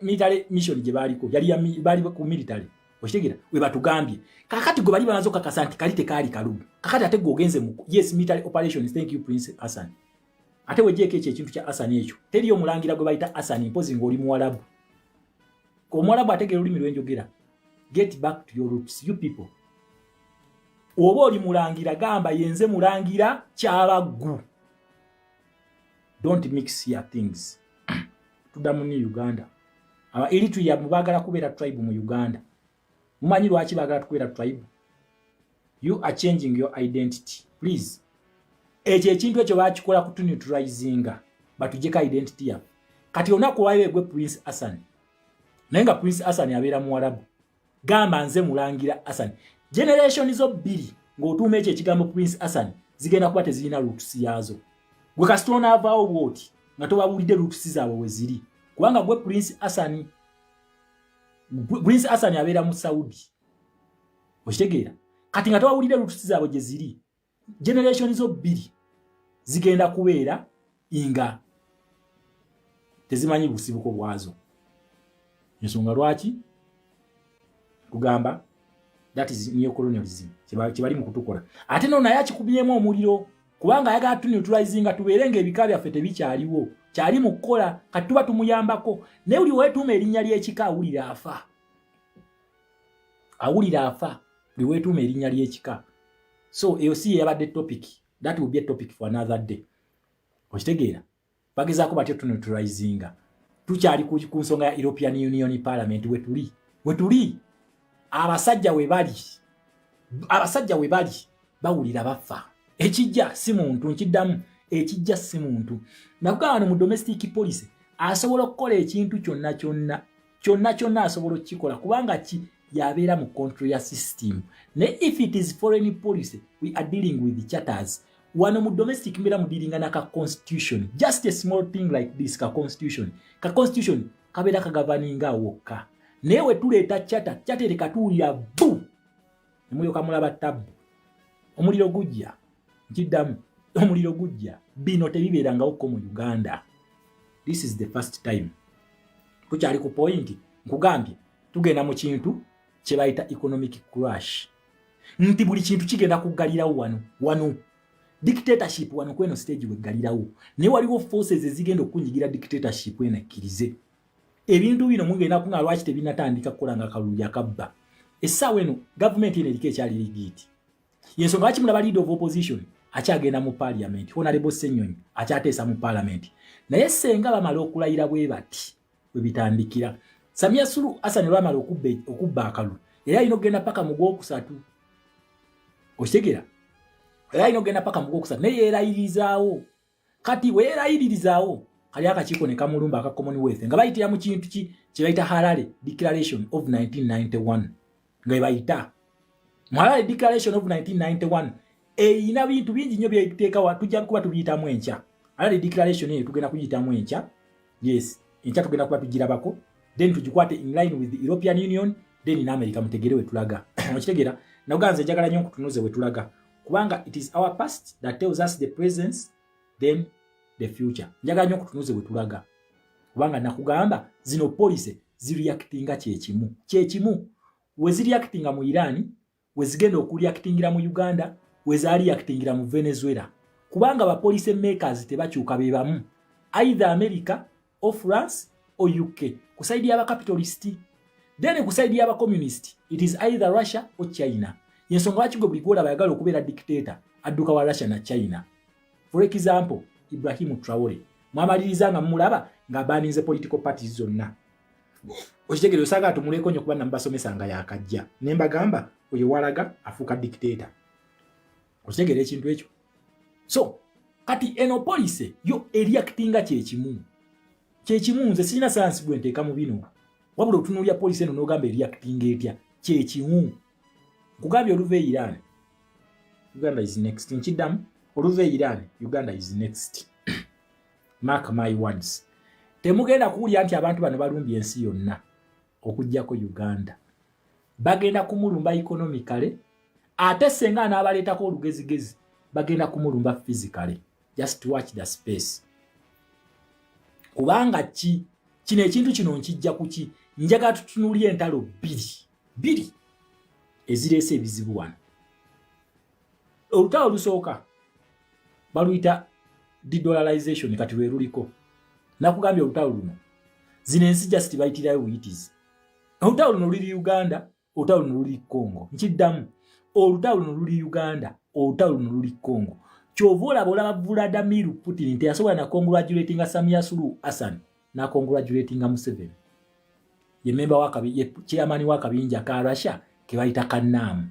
military mission gye baaliko yali bali ku military okitegeera we batugambye kakati gwe bali banazo kakasa nti kali tekaali kalulu kakati ate gwe ogenze mu yes military operations thank you Prince Hassan ate wejjeeko ekyo ekintu kya Hassan ekyo teriyo omulangira gwe bayita Hassan impozi ng'oli muwalabu omuwalabu ategeera olulimi lwenjogera get back to your roots you people oba oli mulangira gamba yenze mulangira kyabaggu don't mix your things tudamu ni Uganda aba elitu ya mubagala kubeera tribe mu Uganda mumanyi lwaki bagala tukubeera tribe you are changing your identity please ekyo ekintu ekyo bakikola kutuneutralizinga batujeka identity ya kati onako wawe gwe Prince Hassan nayenga Prince Hassan abeera muwalabu gamba nze mulangira Hassan generation zo bbiri ng'otuuma ekyo ekigambo Prince Hassan zigenda kuba tezirina roots yazo gwe kasitona avaawo bwoti nga tobawulidde roots zaabwe we ziri kubanga gwe Prince Hassan abeera mu Saudi okitegeera kati nga tobawulidde roots zaabwe gye ziri generation zo bbiri zigenda kubeera nga tezimanyi busibuko bwazo ensonga lwaki kugamba that is neocolonialism kibali mu kutukola ate no naye akikubyemu omuliro kubanga ayagala tuneutralizinga tubeerenga ebika byaffe tebikyaliwo kyali mu kukola kati tuba tumuyambako naye buli weetuuma erinnya ly'ekika awulira afa buli weetuuma erinnya ly'ekika so eyo si yabadde topic that will be a topic for another day okitegeera bagezaako batyo tuneutralizinga tukyali ku nsonga ya European Union Parliament wetuli abasajja we bali bawulira bafa ekijja si muntu nkiddamu ekijja si muntu nakugamba mu domestic police asobola okukola ekintu kyonna asobola okukikola kubanga yabeera mu control ya system ne if it is foreign policy we are dealing with the charters wano mu domestic mbera mu dealing na ka constitution just a small thing like this ka constitution kabeera kagavaninga wokka newe tuleeta charter lekatuulira bu nemulyoka mulaba tabu omuliro gujja nkiddamu omuliro gujja bino tebibeerangawo ko mu Uganda this is the first time tukyali ku point nkugambye tugenda mu kintu kye bayita economic crash nti buli kintu kigenda kugalirawo wano dictatorship wano kweno stage weggalirawo naye waliwo forces ezigenda okunyigira dictatorship eno ekkirize ebintu bino mugenda kunga lwaki tebinatandika kukola nga kalulu yakabba essaawa eno gavumenti eno eriko ekyali ligiiti yensonga lwaki mulaba leader of opposition akyagenda mu parliament honorable Ssenyonyi akyateesa mu parliament naye senga bamala okulayira bwe bati bwe bitandikira Samia Suluhu Hassan lwamala okubba akalulu era alina okugenda paka mu Gwokusatu okitegeera era alina okugenda paka mu Gwokusatu naye yeerayirizaawo kati weerayirizaawo kali akakiiko ne kamulumba aka Commonwealth nga bayitira mu kintu kye bayita Harare Declaration of 1991 nga bayita Harare Declaration of 1991 eyina bintu bingi nnyo by'eteeka tujja kuba tubiyitamu enkya Harare Declaration eyo tugenda kuyitamu enkya yes enkya tugenda kuba tugirabako then tugikwate in line with the European Union then in America mutegere we tulaga okitegeera nakuganze njagala nnyo kutunuze we tulaga kubanga it is our past that tells us the presence then the future njagala nnyo kutunuze we tulaga kubanga nakugamba zino police zireactinga kyekimu we zireactinga mu Iran we zigenda okureactingira mu Uganda we zareactingira mu Venezuela kubanga ba police makers tebakyuka be bamu either America or France or UK kusaidia aba capitalist then kusaidia aba communist it is either Russia or China yensonga lwaki gwe buli gwolaba ayagala okubeera dictator adduka wa Russia na China. For example, Ibrahim Traore mwamaliriza nga mulaba ng'abaninze political parties zonna. Okitegeera osanga atumuleko nnyo kuba nambasomesa nga yakajja ne mbagamba oyo walaga afuuka dictator. Okitegeera ekintu ekyo. So kati eno police yo reactinga kyekimu nze sirina sayansi bwe nteeka mu bino wabula otunuulya police eno n'ogamba reactinga etya kyekimu. Nkugambye oluva Iran Uganda is next. Nkiddamu oluva Iran Uganda is next. Mark my words. Temugenda kuwulya nti abantu bano balumbye ensi yonna okujjako Uganda. Bagenda kumulumba economically ate senga anaabaleetako olugezigezi bagenda kumulumba physically. Just watch the space. Kubanga kino ekintu kino nkijja kuki njagala tutunuulye entalo bbiri ezireese ebizibu wano. Olutalo lusooka baluyita de-dollarization kati lwe luliko. Nakugambye olutalo luno zino ensi just bayitirayo buyitizi. Olutalo luno luli Uganda, olutalo luno luli Congo. Nkiddamu olutalo luno luli Uganda, olutalo luno luli Congo. Kyova olaba Vladimir Putin nti yasobola na congratulatinga Samia Suluhu Hassan na congratulatinga Museveni. Ye member ye chairman wa kabinja ka Russia ke bayita Kanam.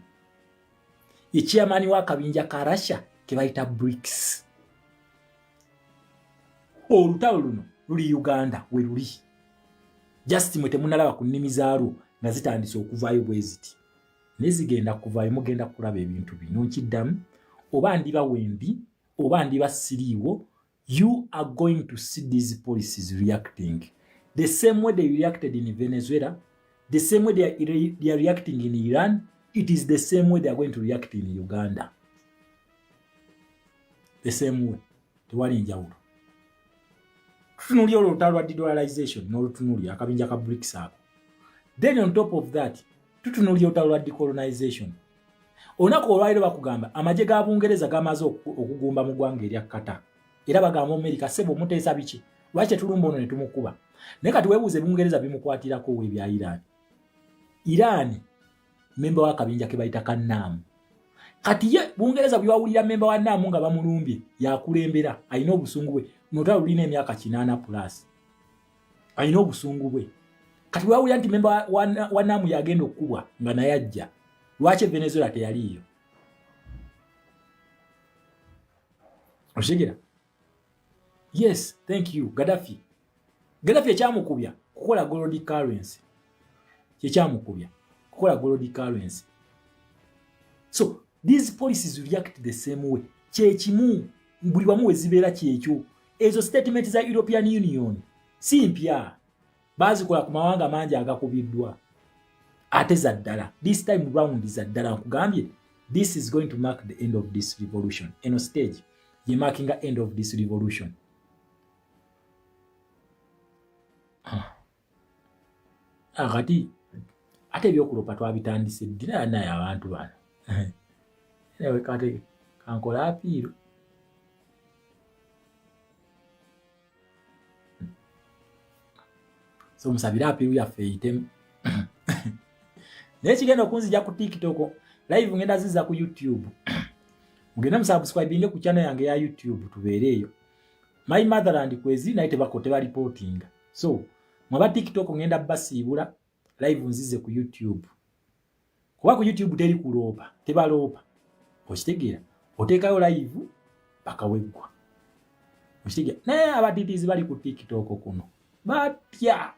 Ye chairman wa kabinja ka Russia ke bayita BRICS. Olutalo luno luli Uganda we luli. Just mwete munalaba ku nnimi zaalo nga zitandise okuvaayo bweziti. Nezigenda kuvaayo mugenda kulaba ebintu bino nkiddamu. Oba ndiba wembi, oba ndiba siriiwo, you are going to see these policies reacting. The same way they reacted in Venezuela, the same way they are reacting in Iran, it is the same way they are going to react in Uganda. The same way. Tewali njawulo. Tutunuulya olutalo lwa de-dollarization n'olutunuulya akabinja ka BRICS ako. Then on top of that, tutunuulya olutalo lwa decolonization. Onako olwairo bakugamba amaje ga Bungereza gamaze okugumba mu ggwanga erya Qatar. Era bagamba America sebo muteesa biki. Lwaki tulumba ono ne tumukuba. Naye kati weebuuze Bungereza bimukwatirako we bya Iran. Iran memba wa kabinja ke bayita Kanam. Kati ye Bungereza bwawulira memba wa Namu nga bamulumbye yakulembera ayina obusungu bwe notalo lulina emyaka 8 plus. Ayina obusungu bwe. Kati wawulira nti memba wa Namu yagenda okubwa nga naye ajja. Lwaki Venezuela teyaliyo? Oshigera? Yes, thank you. Gaddafi ekyamukubya kukola gold currency. Ekyamukubya kukola gold currency. So, these policies react the same way. Kyekimu buli wamu wezibeera kyekyo. Ezo statement za European Union si mpya. Bazikola ku mawanga mangi agakubiddwa. Ate za ddala. This time round is ddala nkugambye. This is going to mark the end of this revolution. Eno stage ye marking the end of this revolution. Kati ate ebyokulopa twabitandise ddira naye abantu bano. Ewe kate kankola apiiro. So musabira apiiro yaffe eyitemu. Naye kigenda okunzija ku TikTok, live ngenda ziza ku YouTube. Mugenda musubscribinge ku channel yange ya YouTube tubeereyo. My Motherland kwezi naye tebakote ba reporting. So, mwaba TikTok ngenda basiibula live nzize ku YouTube. Kuba ku YouTube teri kuloopa, tebaloopa. Okitegeera, oteekayo live bakaweggwa. Okitegeera, naye abaddidizi bali ku TikTok kuno. Batya.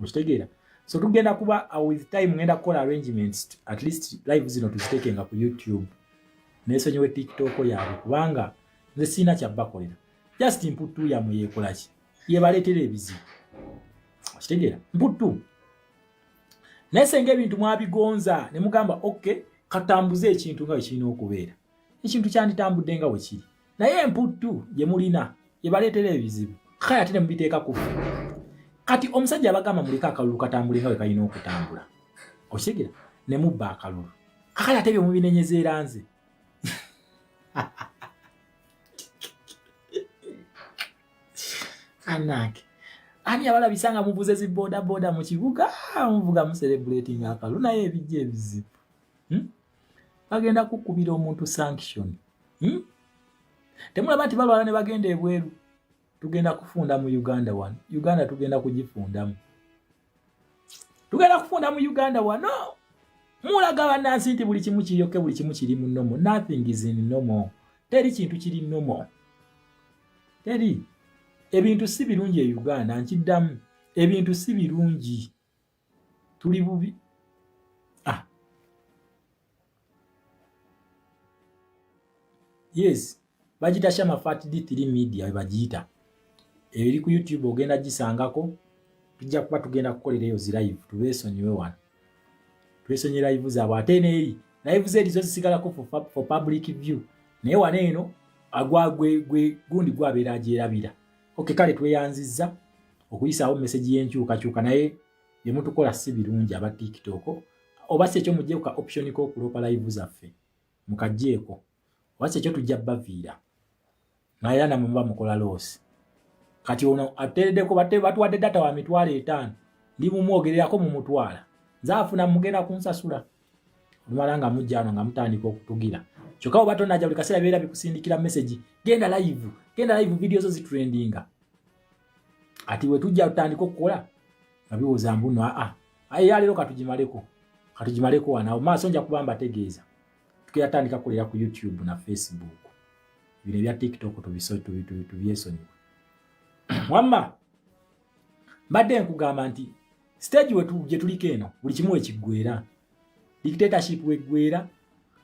Okitegeera. So tugenda kuba with time ngenda kukola arrangements at least live zino tuzitekenga ku YouTube. Nesonyewe TikTok yaabwe kubanga nze sina kya bakolera. Just input ya muyekola ki. Yebaleetera ebizibu. Okitegeera. Mputu. Nesenge ebintu mwabigonza ne mugamba okay katambuze ekintu nga kirina okubeera. Ekintu kyanditambudde nga we kiri. Naye mputu ye mulina yebaleetera ebizibu. Kaya ate ne mubiteeka ku. Kati omusajja abagamba mulika akalulu katambule nga we kalina okutambula. Okitegeera ne mubba akalulu. Kakala ate byo mubinenyezeera nze. Anake. Ani abala bisanga mubuze zi boda mu kibuga Muvuga mu celebrating akalu naye ebijje ebizibu. Bagenda kukubira omuntu sanction. Temulaba nti balwala ne bagenda ebweru. Tugenda kufunda mu Uganda wano. Uganda tugenda kugifundamu. Tugenda kufunda mu Uganda wano. Mulaga bannansi nti buli kimu kiyoke buli kimu kiri mu nomo. Nothing is in normal. Teri kintu kiri normal. Teri. Ebintu si birungi e Uganda nkiddamu. Ebintu si birungi. Tuli bubi. Yes. Bagita Shama Fat D3 Media bagita. Eri ku YouTube ogenda gisangako. Tujja kuba tugenda kukolera eyo zi live tubesonyiwe wano. Tubesonyi live za batene eri. Live zedi zo zisigalako for public view. Naye wane eno agwagwe gundi gwabera ajerabira. Okay kale tweyanziza okuyisaawo message y'enkyuka kyuka naye ye mutukola si birungi aba TikTok. Obase ekyo mujje ku option ko kulopa live zaffe. Mukajjeeko. Obase ekyo tujja baviira. Naye ana mumba mukola loss. Kati ono ateredeko batuwadde data wa mitwalo 5 ndi mumwogererako mu mutwala nzaafuna mugenda kunsasula lumalanga mujjano nga mutandika okutugira kyokka oba tonaja buli kaseera beera bikusindikira message genda live video zo zitrendinga ati we tujja tutandika okukola nga biwoza mbuno ayi yalero katugimaleko wana maaso nja kubamba tegeeza tukiyatandika kukolera ku YouTube na Facebook bino bya TikTok tubyesonyiwa. Wamma mbadde nkugamba nti stage wetu gye tuliko eno buli kimu ekiggwera. Dictatorship weggwera,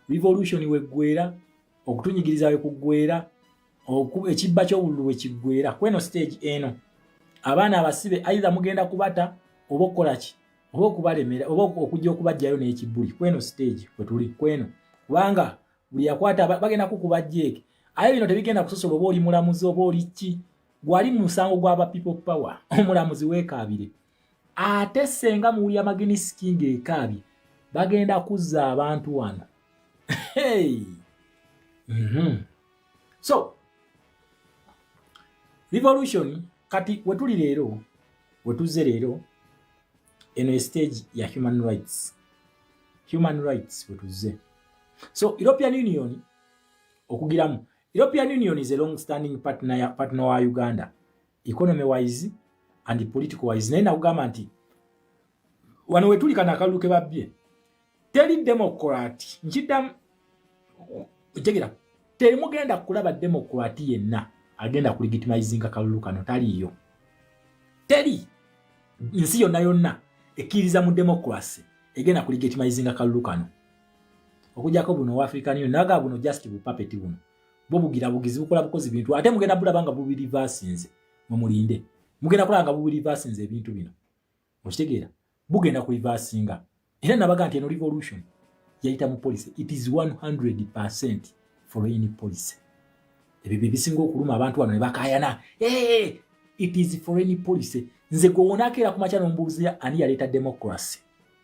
revolution weggwera, okutunyigiriza wekuggwera, ekibba ky'obululu wekiggwera. Kweno stage eno abaana abasibe either mugenda kubata oba okukola ki oba okubalemera oba okujja okubajjayo n'ekibbuli. Kweno stage kwetuli kweno kubanga buli yakwata bagenda kukubajjeeke. Aye bino tebigenda kusosola oba oli mulamuzi oba oli ki. Gwali musango gwaba people power omulamuzi wekaabire ate senga muuli amaginisi king ekaabi bagenda kuzza abantu wano. Hey. So revolution kati wetuli leero wetuze leero eno stage ya human rights wetuze. So European Union okugiramu European Union is a long-standing partner wa Uganda, economy-wise and political-wise. Naye nakugamba nti wano wetulika nakaluke babbye teri democrat nkiddamu otegera teri mugenda kulaba democrat yenna agenda kulegitimizinga kalulu kano taliyo. Teri nsi yonna ekkiriza mu democracy egenda kulegitimizinga kalulu kano okujjako buno wa African Union naga buno just puppet buno bobugira bugizi bukola bukozi bintu ate mugenda bulabanga bubiri versinze mumulinde mugenda kulanga bubiri versinze ebintu bino okitegeera bugenda ku reversinga era nabaga nti eno revolution yayita mu policy it is 100% foreign policy ebibi bisinga okuluma abantu wano ne bakayana it is foreign policy nze gwonakera ku machano mbuzia ani yaleta democracy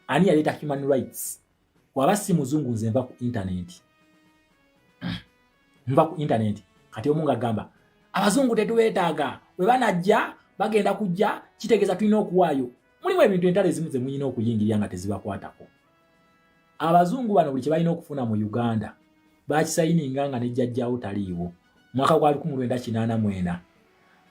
ani yaleta human rights wabasi muzungu nze mva ku internet kati omunga gamba abazungu tetuwetaaga we banajja bagenda kujja kitegeza tulina okuwaayo mulimu ebintu entale zimu ze muyina okuyingirira nga tezibakwatako. Abazungu bano buli kye balina okufuna mu Uganda bakisayininga nga nejjajjaawo taliiwo mwaka gwa 1984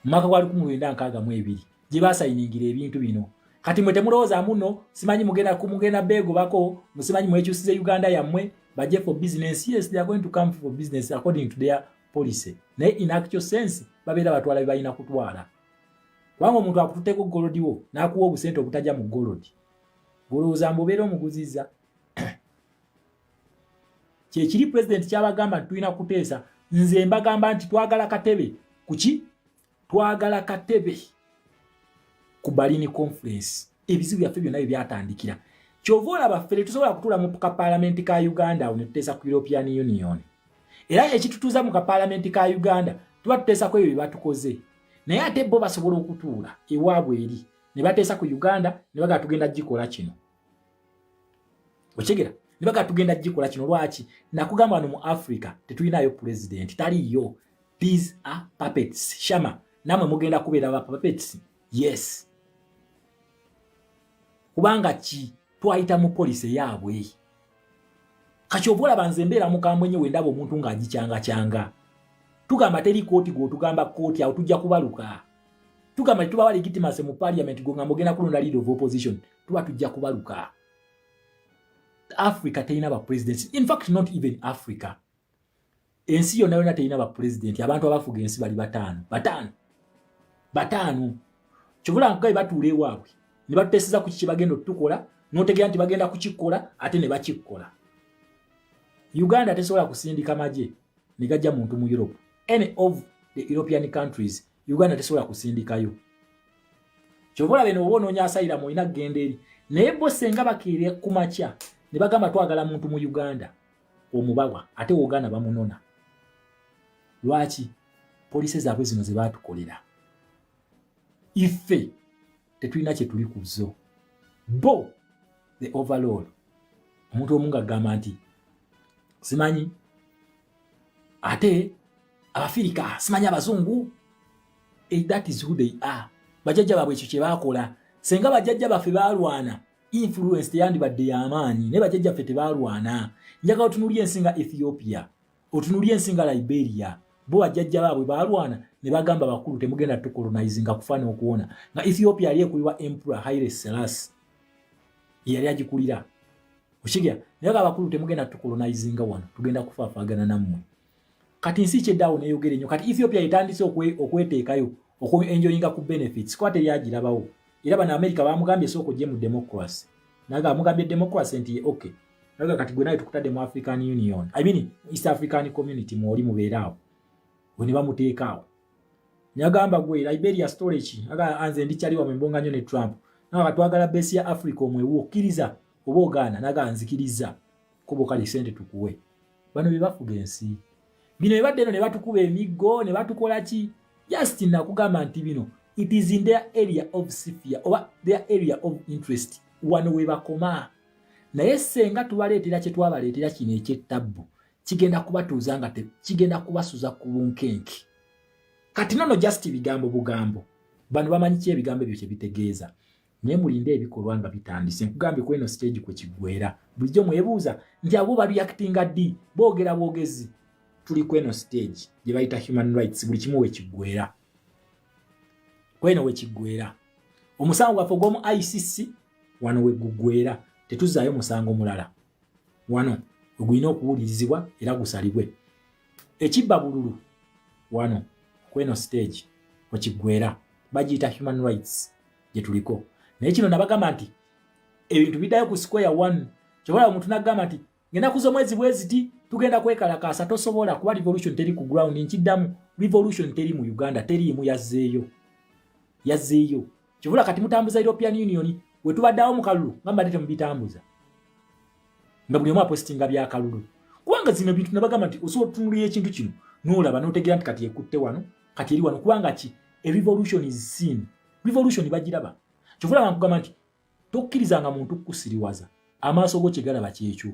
mwaka gwa 1962 gye basayiningira ebintu bino. Kati mwe temulowooza muno simanyi mugenda beego bako musimanyi mwekyusize Uganda yammwe baje for business. Yes, they are going to come for business according to their policy. Naye in actual sense babeera batwala balina kutwala. Kubanga omuntu akututeko golodiwo n'akuwa obusente obutajja mu golodi. Golowooza mbubeera omuguziza. Kyekiri president kyabagamba tulina kuteesa nze mbagamba nti twagala katebe kuki twagala katebe ku Berlin conference ebizibu byaffe byonna byatandikira kyovola baffe tusobola kutula mu parliament ka Uganda ne tuteesa ku European Union era ekitutuza mu parliament ka Uganda tuba tuteesa ko ebyo batukoze naye ate bo basobola okutuula ewaabwe eri ne bateesa ku Uganda ne baga tugenda gikola kino okigera ne baga tugenda gikola kino lwaki nakugamba wano mu Africa tetulinayo president taliyo. These are puppets. Shama namwe mugenda kubeera ba puppets. Yes. kubanga ki twayita mu police yaabwe kati obola banzembera mukambwe nyo wendabo omuntu ng'agikyanga tugamba teri kooti go tugamba kooti awo tujja kubaluka tugamba tubawa legitimacy mu parliament go ngambo gena kulonda leader of opposition tuba tujja kubaluka. Africa teyina ba presidents, in fact not even Africa. Ensi yonna yonna teyina ba president, abantu abafuga ensi bali batano kivula nkugaye batuule waabwe ne batuteseza ku kiki bagenda tukola notegera nti bagenda kukikola ate ne bakikola. Uganda tesobola kusindika maje ne gajja muntu mu Europe, any of the European countries Uganda tesobola kusindikayo. Kivula beno obonoonya asayira mu ina genderi naye bo senga bakire kumacha ne bagamba twagala muntu mu Uganda omubawa ate Uganda bamunona. Lwaki police zaabwe zino ze batukolera ife tetulina kye tuli kuzo bo the overlord omuntu omunga gamba nti simanyi ate Abafirika simanyi abazungu. That is who they are. Bajajja babwe ekyo kye baakola. Senga bajajja baffe baalwana influence yandibadde y'amaanyi ne bajajja ffe tebaalwana. Njagala otunuulye ensinga Ethiopia, otunuulye ensinga Liberia, bo bajajja baabwe baalwana ne bagamba bakulu temugenda tukolonizinga kufaana okuwona nga Ethiopia yali ekubibwa Emperor Haile Selassie yali agikulira okigira naye abakulu temugenda tukolonizinga wano tugenda kufaafagana nammwe. Kati nsi kyeddawo neeyogere nnyo kati Ethiopia etandise okweteekayo okwenjoyinga ku benefits kwate yagirabawo era bana America bamugambye soko je mu democracy naga amugambye democracy nti okay naga kati gwe nayo tukutadde mu African Union East African Community mwoli mubeeraawo wene bamuteekaawo nyagamba gwe Liberia storage aga anze ndikyali wa mbonga nnyo ne Trump naga twagala base ya Africa omwewo okkiriza oba ogaana naga nzikiriza kubo kali sente tukuwe bano bebafuga ensi bino ebadde no ne batukuba emiggo ne batukola ki just nakugamba nti bino it is in their area of sphere or their area of interest wano we bakoma naye senga tubaleetera kye twabaleetera kino ekyettabbu kigenda kubatuuza nga kigenda kubasuza ku bunkenke kati nono just bigambo bugambo bano bamanyi ki ebigambo ebyo kye bitegeeza naye mulinde ebikolwa nga bitandise nkugambye ku eno stage kwe kiggwera bulijjo mwebuuza nti abo bareactinga ddi boogera bwogezi tuli ku eno stage gye bayita human rights buli kimu wekiggwera kweno wekiggwera omusango gwaffe gw'omu ICC wano weguggwera tetuzaayo musango mulala wano ogulina okuwulirizibwa era gusalibwe ekibba bululu wano kweno stage wekiggwera bagiyita human rights gye tuliko naye kino nabagamba nti ebintu biddayo ku square one kyobola omuntu nagamba nti ngenda kuza omwezi bweziti tugenda kwekalakaasa tosobola kuba revolution teri ku ground nkiddamu revolution teri mu Uganda teriimu yazzeeyo kivula kati mutambuza European Union wetubaddawo mu kalulu ngamba ndete mubitambuza nga buli omu apostinga bya kalulu kubanga zino bintu nabagamba nti osobola otunuulira ekintu kino n'olaba n'otegeera nti kati ekutte wano kati eri wano kubanga ki revolution is seen revolution bagiraba kivula bankugamba nti tokkirizanga muntu kukusiriwaza amaaso go kyegalaba kyekyo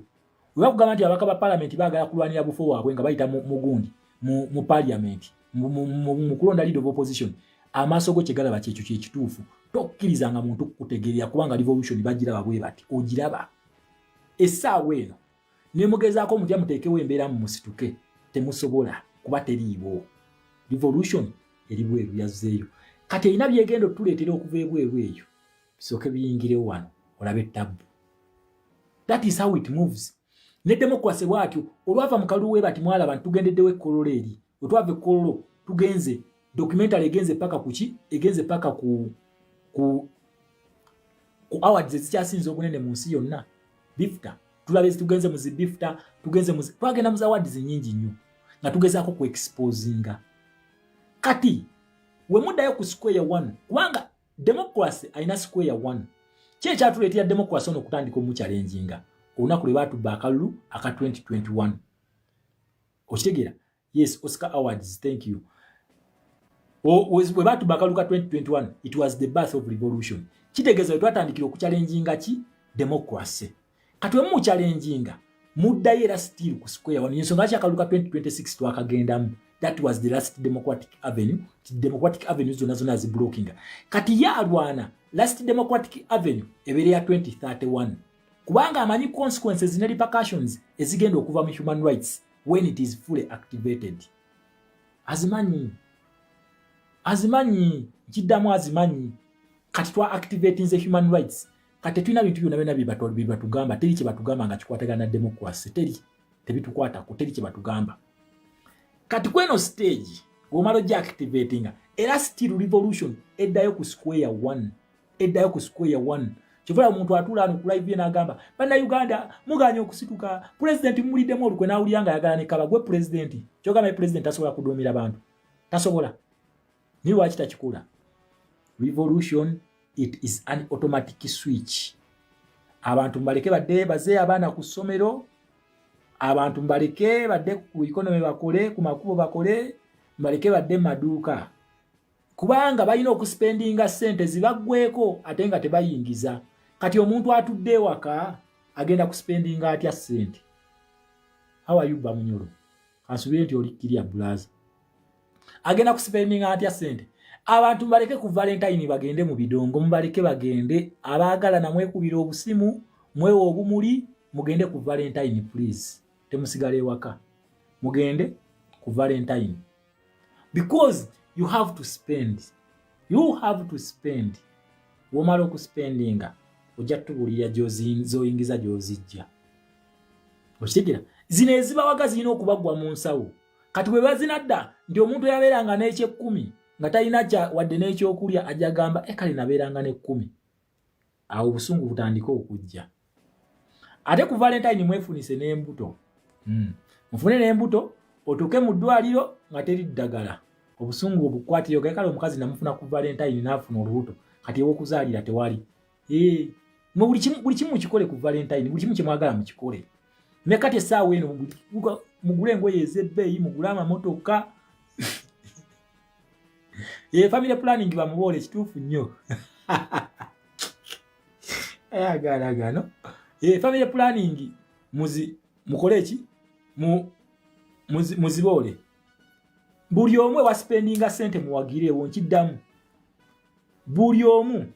weba kugamba nti abaka ba parliament baagala kulwanira bufo waabwe nga bayita mugundi mu parliament mu kulonda leader of opposition amaaso go kyegalaba kyekyo kyekituufu tokkirizanga muntu kukutegeerera kubanga revolution bagiraba bwe bati ogiraba essaawa eno nemugezaako mutya muteekewo embeera mu musituke temusobola kuba teriibo revolution eri bweru yazzeeyo kati erina byegenda otuleetera okuva ebweru eyo bisooke biyingirewo wano olabe tabbu. That is how it moves. Ne democracy bwatyo olwava mu kalulu we bati mwalaba ntugendeddewo ekkololo eri otwava ekkololo tugenze documentary egenze paka kuki egenze paka ku awards ezikyasinze obunene mu nsi yonna bifta tulabe tugenze mu bifta tugenze mu twagenda mu awards nyingi nnyo nga tugezaako ku exposinga kati we muddayo ku square one kubanga democracy aina square one kye kyatuleetera democracy ono okutandika omukyalenjinga olunaku lwe baatubba akalulu aka 2021 okitegeera yes Oscar Awards thank you we baatubba akalulu ka 2021 it was the birth of revolution kitegeeza we twatandikira okukyalenjinga ki democracy kati we mukyalenjinga muddayo era still ku square one ensonga ki akalulu ka 2026 twakagendamu that was the last democratic avenue zonna ziblockinga kati yalwana last Democratic Avenue ebere ya 2031 kubanga amanyi consequences ne repercussions ezigenda okuva mu human rights when it is fully activated. Azimanyi kiddamu azimanyi kati twa activating the human rights kati tulina bintu byonna batugamba teri kye batugamba nga kikwatagana na democracy tebitukwata ko teri kye batugamba kati kweno stage gomalo ja activating era still revolution eddayo ku square one kivula omuntu atula ano ku live n'agamba bana Uganda muganya okusituka president mulidemo olukwe nawuliyanga yagala ne kaba gwe president kyogamba president tasobola kuduumira abantu tasobola ni lwaki takikula. Revolution, it is an automatic switch. Abantu mbaleke badde baze abaana ku ssomero, abantu mbaleke badde ku economy bakole, ku makubo bakole, mbaleke badde maduuka. Kubanga balina okuspendinga sente zibaggweko ate nga tebayingiza. Kati omuntu atudde waka agenda kuspendinga atya sente. How are you Bamunyoro? Asubire nti oli kiria blaza. Agenda kuspendinga atya sente. Abantu mbaleke ku Valentine bagende mu bidongo mbaleke bagende abaagala na mwekubira obusimu mwewe obumuli mugende ku Valentine please temusigale waka mugende ku Valentine because you have to spend womala okuspendinga ojja tubulira zoyingiza gyozijja okitegera zino ezibawaga zirina okubagwa mu nsawo kati bwe bazinadda ndi omuntu yabeeranga n'ekyekumi nga talina kya wadde n'ekyokulya ajja gamba kale nabeeranga ne10 awo obusungu butandika okujja ate ku Valentine mwefunise n'embuto mufune n'embuto otuuke mu ddwaliro nga teri ddagala obusungu obukwatiro kale omukazi namufuna ku Valentine n'afuna olubuto kati ew'okuzaalira tewali buli kimu mukikole ku Valentine buli kimu kyemwagala mukikole ne kati essaawa eno mugule engoye ez'ebbeeyi mugule amamotoka family planning bamubole kituufu nnyo ayagala family planning mukole ki muzibole buli omwe wa spendinga sente muwagirewo nkiddamu buli omu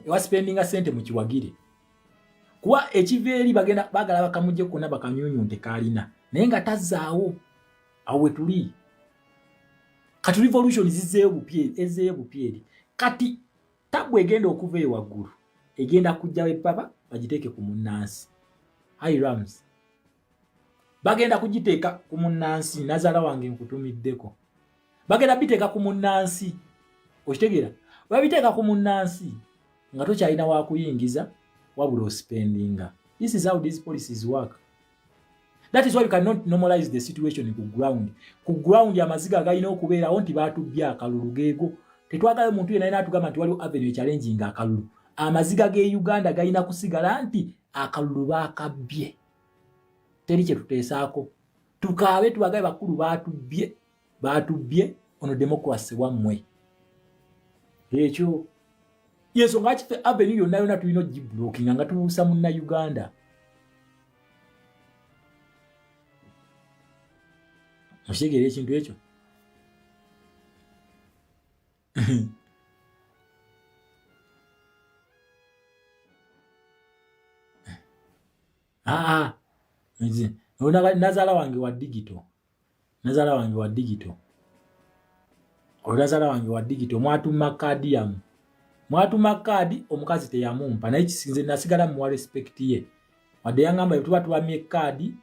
wa spendinga sente mukiwagire kuba ekiveeri bagala bakamujje konna bakamyunyunte kalina naye nga tazaawo awo wetuli kati revolution ezeeyo bupyeri kati tabu egenda okuva eyo waggulu egenda kujja wepapa bagiteeke ku munnansi high rams bagenda kugiteeka ku munnansi nazaala wange nkutumiddeko bagenda biteeka ku munnansi okitegeera babiteeka ku munnansi nga tokyalina wakuyingiza wabula ospendinga. This is how these policies work. That is why you cannot normalize the situation ku ground. Ku ground amaziga galina okubeerawo nti baatubbya akalulu geego. Tetwagala omuntu yenna atugamba nti waliwo avenue challenging akalulu. Amaziga ge Uganda galina kusigala nti akalulu baakabbye. Teri kye tuteesaako. Tukaabe tubagabe bakulu baatubbye ono democracy wammwe. Ekyo yeso nga kife avenue yonna tulina ogiblocking nga tubuusa munna Uganda. Oshegere ekintu ekyo. Nazaala wange wa digital. Nazaala wange wa digital mwatuma kaadi yamu. Mwatuma kaadi omukazi teyamumpa naye kisinze nasigala muwa respect ye. Wadde yangamba tuba tubamye kaadi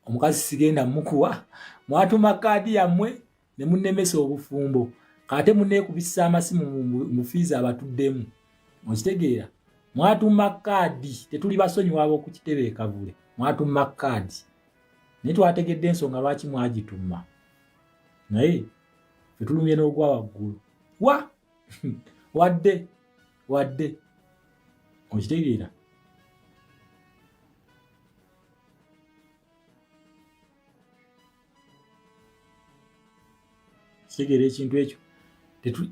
omukazi sigenda mukuwa. Mwatuma kaadi yammwe ne munnemesa obufumbo. Kate munneekubisa amasimu mu fiiza abatuddemu. Okitegeera? Mwatuma kaadi tetuli basonyi wabo ku kitebe ekavule. Mwatuma kaadi. Naye twategedde ensonga lwaki mwagituma. Naye fetulumye n'ogwa waggulu. Wadde. Okitegeera? Kitegeera ekintu ekyo.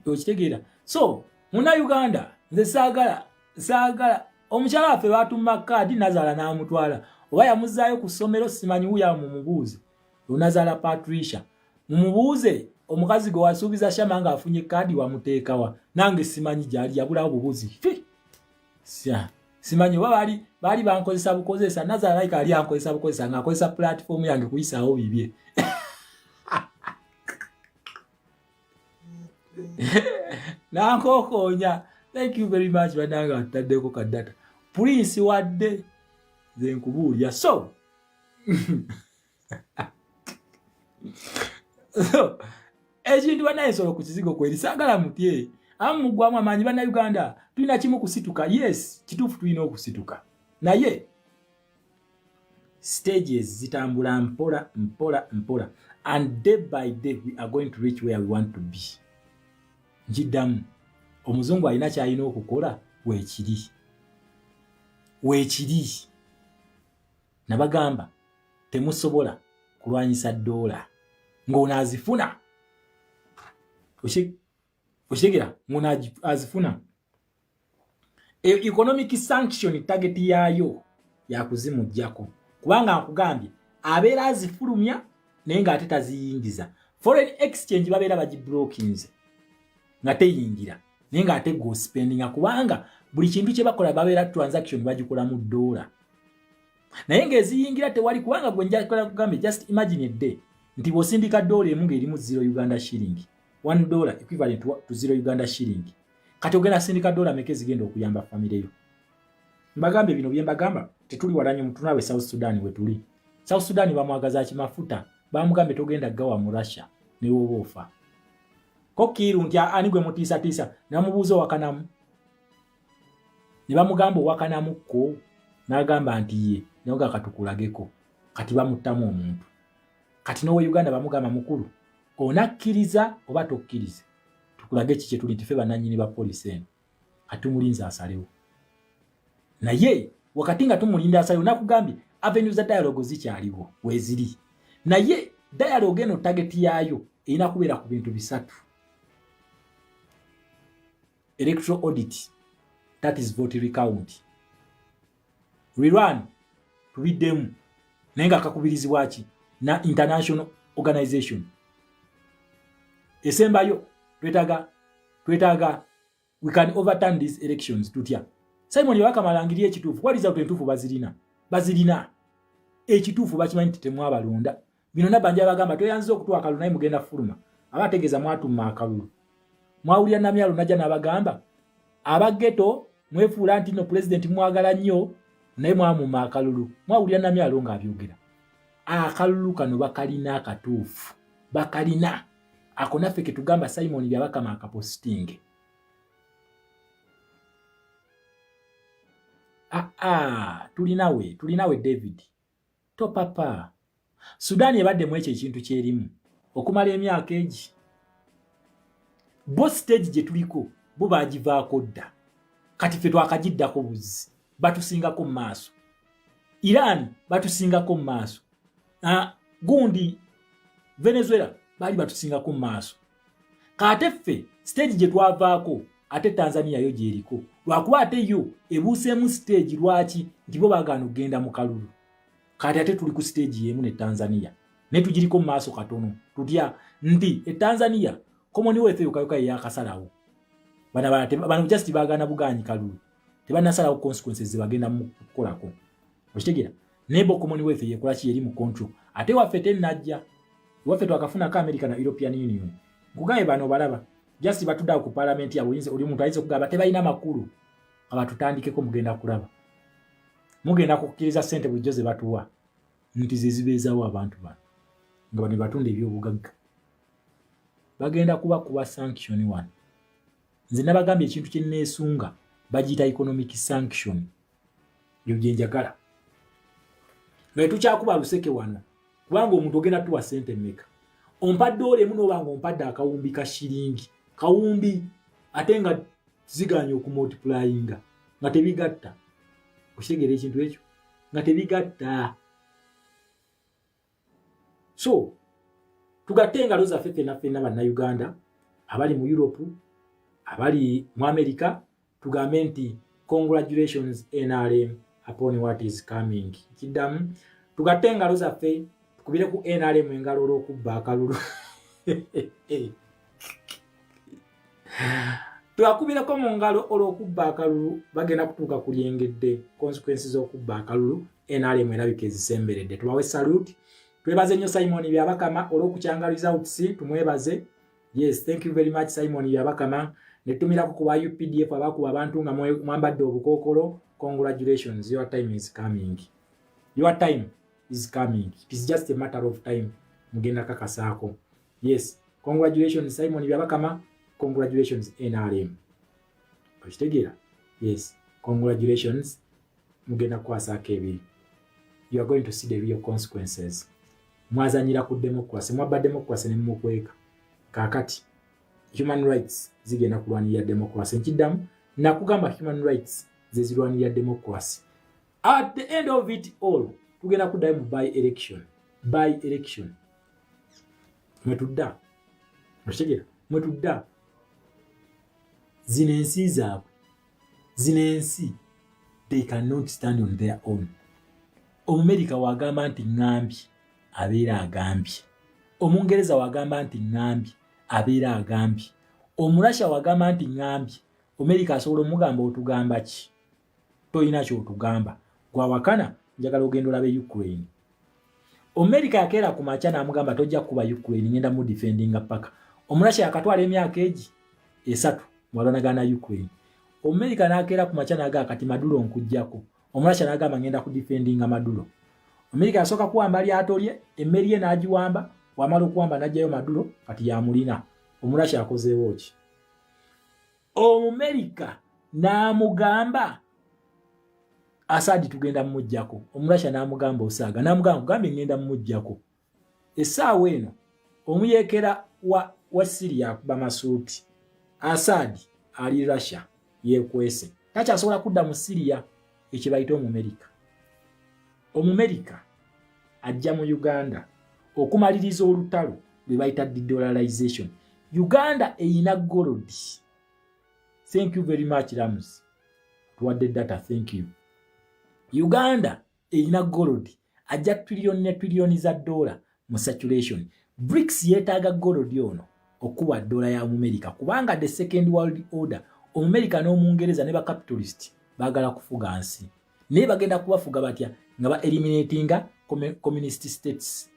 Okitegeera? So, muna Uganda, nze saagala omukyala waffe baatuma kaadi Nazaala n'amutwala. Oba yamuzaayo ku ssomero simanyi wuya mumubuuze. Nazaala Patricia. Mumubuuze omukazi gwe wasuubiza Shama nga afunye kadi wamuteekawa nange simanyi gyali yabulawo bubuzi simanyi oba baali bankozesa bukozesa Nazarayika ali ankozesa bukozesa ng'akozesa platform yange kuyisaawo bibye nankokoonya. Thank you very much bananga ataddeko kadata Prince wadde nze nkubuulya so ekintu banayinsobola ku kizigo kweri saagala mutye amu mugwamu amaanyi bannayuganda tulina kimu kusituka. Yes, kituufu tulina okusituka naye stages zitambula mpola and day by day we are going to reach where we want to be. Njiddamu omuzungu alina kyalina okukola weekiri nabagamba temusobola kulwanyisa dola ng'onaazifuna oshigira ng'onaazifuna economic sanction target yaayo yakuzimujjako kubanga akugambye abeera azifulumya naye ng'ate taziyingiza. Foreign exchange babeera bagiblockinze nga teyingira naye ng'ate go spending kubanga buli kintu kye bakola babeera transaction bagikola mu dola naye ng'eziyingira tewali kubanga gwe njakala kugambye just imagine a day nti bw'osindika dola emu ng'erimu 0 Uganda shilling $1 equivalent to 0 Uganda shilling kati ogenda sindika dola meke zigenda okuyamba family yo. Mbagambye bino bye mbagamba tetuli walanyo mutunawe South Sudan we tuli. South Sudan bamwagaza kimafuta bamugambe togenda gawa mu Russia ne wobofa ko kiru nti ani gwe mutiisa namubuuza wakanamu ne bamugamba wakanamu ko n'agamba nti ye noga katukulageko kati bamuttamu omuntu kati nowe Uganda bamugamba mukulu onakkiriza oba tokkirize tukulage kiki tuli tife bananyini ba police eno atumulinza asalewo naye wakati nga tumulinda asalewo nakugambye avenues za dialogue zikyaliwo weziri naye dialogue eno target yaayo erina kubeera ku bintu bisatu: electoral audit, that is vote recount, rerun tubiddemu naye nga kakubirizibwa ki na international organization. Esembayo twetaaga we can overturn these elections tutya. Simon yakamalangiriye ekituufu what is out entuufu bazirina ekituufu bakimanyi tetemu abalonda bino nabanja bagamba toyanze okutuwa akalulu naye mugenda fuluma abategeeza mwatumma akalulu mwawulira namyalo najja n'abagamba abageto mwefuula nti no president mwagala nnyo naye mwamumma akalulu mwawulira namyalo ng'abyogera akalulu kano bakalina akatuufu bakalina ako naffe ke tugamba Simon byabakama akapostinge tulinawe David topapa Sudan ebadde mu ekyo ekintu kyerimu okumala emyaka egi bo stage gye tuliko bo bagivaako dda kati ffe twakagiddako buzzi batusingako mu maaso Iran batusingako mu maaso gundi Venezuela bali batusingako mu maaso kate ffe stage gye twavaako ate Tanzania yo gyeriko lwakuba ate yo ebuuseemu stage lwaki nti bo baagaana okugenda mu kalulu kati ate tuli ku stage yemu ne Tanzania ne tugiriko mu maaso katono tutya nti Tanzania Commonwealth yokayoka yakasalawo bana just baagaana buganyi kalulu tebanasalawo consequences zibagenda mu kukolako okitegera nebo Commonwealth yekola ki eri mu control ate waffe tenajja waffe twakafuna ka America na European Union kugaye bano balaba just batudda ku parliament ya buyinza oli muntu ayinza okugamba tebalina makulu abatutandikeko mugenda kulaba mugenda kukkiriza sente bulijjo ze batuwa nti zizibeezawo abantu bano nga bano batunda ebyobugagga bagenda kuba sanction one. Nze nabagambye ekintu kye neesunga bagiyita economic sanction yo gye njagala nga tukyakuba luseke wano kubanga omuntu ogenda tuwa sente mmeka ompadde olemu n'obanga ompadde akawumbi ka shilingi kawumbi ate nga ziganya okumultiplyinga nga tebigatta okitegeera ekintu ekyo nga tebigatta so tugatte engalo zaffe ffenna bannayuganda abali mu Europe abali mu America tugambe nti congratulations NRM upon what is coming. Kiddamu tugatte engalo zaffe tukubire ku NRM engalo olw'okubba akalulu twakubirako mu ngalo olw'okubba akalulu bagenda kutuuka ku lyengedde consequences z'okubba akalulu NRM erabika ezisemberedde. Tubawe salute. Twebaze nnyo Simon Byabakama olw'okukyanga results, tumwebaze. Yes, thank you very much Simon Byabakama. Netumirako ku UPDF abakuba abantu nga mwambadde obukookolo. Congratulations, your time is coming. Your time is coming. It is just a matter of time. Mugenda kakasaako. Yes, congratulations Simon Byabakama. Congratulations NRM. Okitegeera? Yes, congratulations. Mugenda kwasaako ebiri. You are going to see the real consequences. Mwazanyira ku democracy. Mwabba democracy ne mukweka. Kakati human rights zigenda kulwanirira democracy. Nkiddamu nakugamba human rights zezirwanirira democracy. At the end of it all, tugenda kuddayo mu by election. By election. Mwetudda. Okitegeera? Mwetudda. Zinensi zaabwe. Zinensi. They cannot stand on their own. Omumerika wagamba nti ngambi abeera agambye. Omungereza wagamba nti ngambi abeera agambye. Omurasha wagamba nti ngambi. Omerika asobola omugamba otugamba ki? Toyina ky'otugamba. Gwa wakana njagala ogenda olabe Ukraine. Omerika yakeera ku makya n'amugamba tojja kuba Ukraine ngenda mu defendinga paka. Omurasha yakatwala emyaka egi esatu mwalwanagana Ukraine. Omerika n'akeera ku makya n'agamba kati Maduro nkujjako. Omurasha n'agamba ngenda ku defendinga Maduro. Amerika yasooka kuwamba lyato lye, emmeri ye n'agiwamba, wamala okuwamba n'ajjayo Maduro kati yamulina. Omurasha akozeewo ki? Omumerika n'amugamba Asadi tugenda mumujjako. Omurasha n'amugamba osaaga. N'amugamba kugambe ngenda mumujjako. Essaawa eno omuyeekera wa Syria akuba masuuti. Asadi ali Russia yeekwese. Takyasobola kudda mu Syria ekye bayita Omumerika. Omumerika ajja mu Uganda okumaliriza olutalo lwe bayita de-dollarization. Uganda eyina gold. Thank you very much Rams. Tuwadde data, thank you. Uganda eyina gold ajja trillioni za dola mu saturation. BRICS yeetaaga gold ono okuba dola ya Amerika kubanga the second world order Omumerika n'Omungereza ne ba capitalist baagala kufuga nsi. Naye bagenda kubafuga batya nga ba eliminatinga communist states.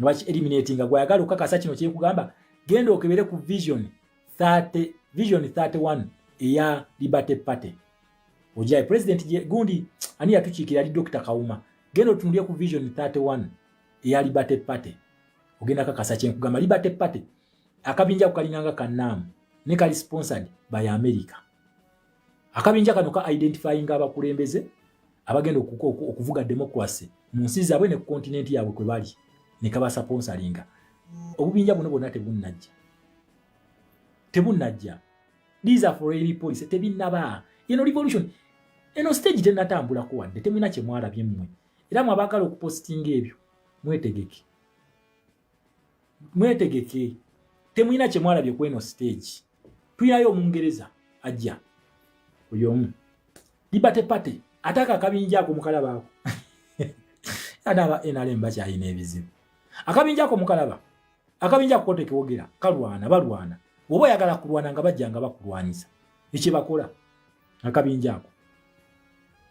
Nga eliminatinga gwayagala okukakasa kino kye kugamba genda okebere ku vision 31 eya Liberty Party. Ojai president gundi ani yatukiikira ali Dr. Kauma. Genda otunulye ku vision 31 eya Liberty Party. Ogenda kakasa kye kugamba Liberty Party akabinja kukalinganga kannamu ne kali sponsored by America. Akabinja kano ka identifying abakulembeze abagenda okuvuga democracy mu nsi zaabwe ne ku continent yaabwe kwe bali ne kaba sponsoringa. Obubinja buno bonna tebunnajja. These are for any policy tebinnaba. Eno revolution eno stage tenatambula ko wadde temina kye mwalabye mmwe. Era mwabakala okupostinga ebyo mwetegeke. Temwina kye mwalabye ku eno stage. Tuyayo Omungereza ajja oyomu Liberty Party ataka akabinja ako mukalaba ako. Adaba NRM bakyayina ebizibu. Akabinja ako mukalaba. Akabinja ako kote kiwogera balwana. Oba oyagala kulwana nga bajja nga bakulwanyisa. Ekye bakola akabinja ako.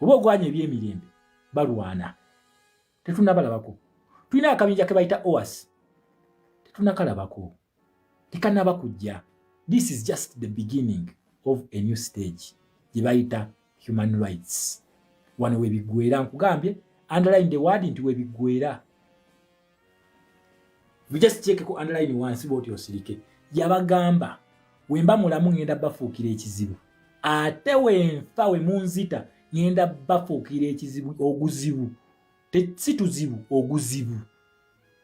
Oba ogwanya ebyemirembe balwana. Tetunabalabako. Tulina akabinja ke bayita OAS. Tetunakalabako. Tekanaba kujja. This is just the beginning of a new stage. Jibaita human rights. Wano webigwera nkugambye, underline the word nti webigwera. We just check ko underline once about yosirike. Yabagamba wemba mulamu ngenda bafuukira ekizibu. Ate wenfa we munzita ngenda bafuukira ekizibu oguzibu. Situzibu oguzibu.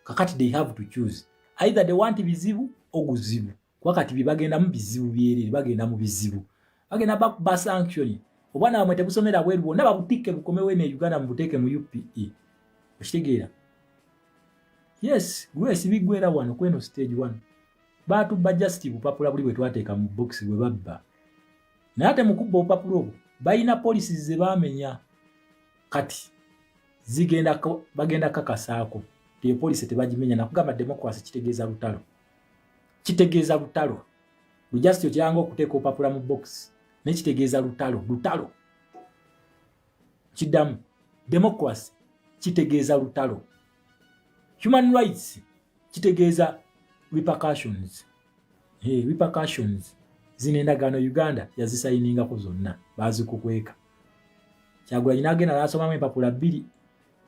Kakati they have to choose. Either they want bizibu oguzibu. Wakati bibagenda mu bizibu byerere bagenda mu bizibu. Bagenda ba sanction. Obwana bamwe tebusomera bweru bonna babutike bukomewe ne Uganda mubuteke mu UPE. Okitegeera. Yes, gwe sibigwera wano kweno stage 1. Batu bajasti bupapula buli bwe twateeka mu box bwe babba. Na ate mukubba opapula obwo bayina policies ze bamenya kati zigenda bagenda kakasaako kati police tebagimenya nakugamba democracy kitegeeza lutalo just otyango okuteeka opapula mu box nekitegeeza lutalo kidamu democracy kitegeeza lutalo human rights kitegeeza repercussions repercussions zino endagaano Uganda yazisayiningako zonna bazikukweka Kyagulanyi n'agenda n'asomamu empapula 2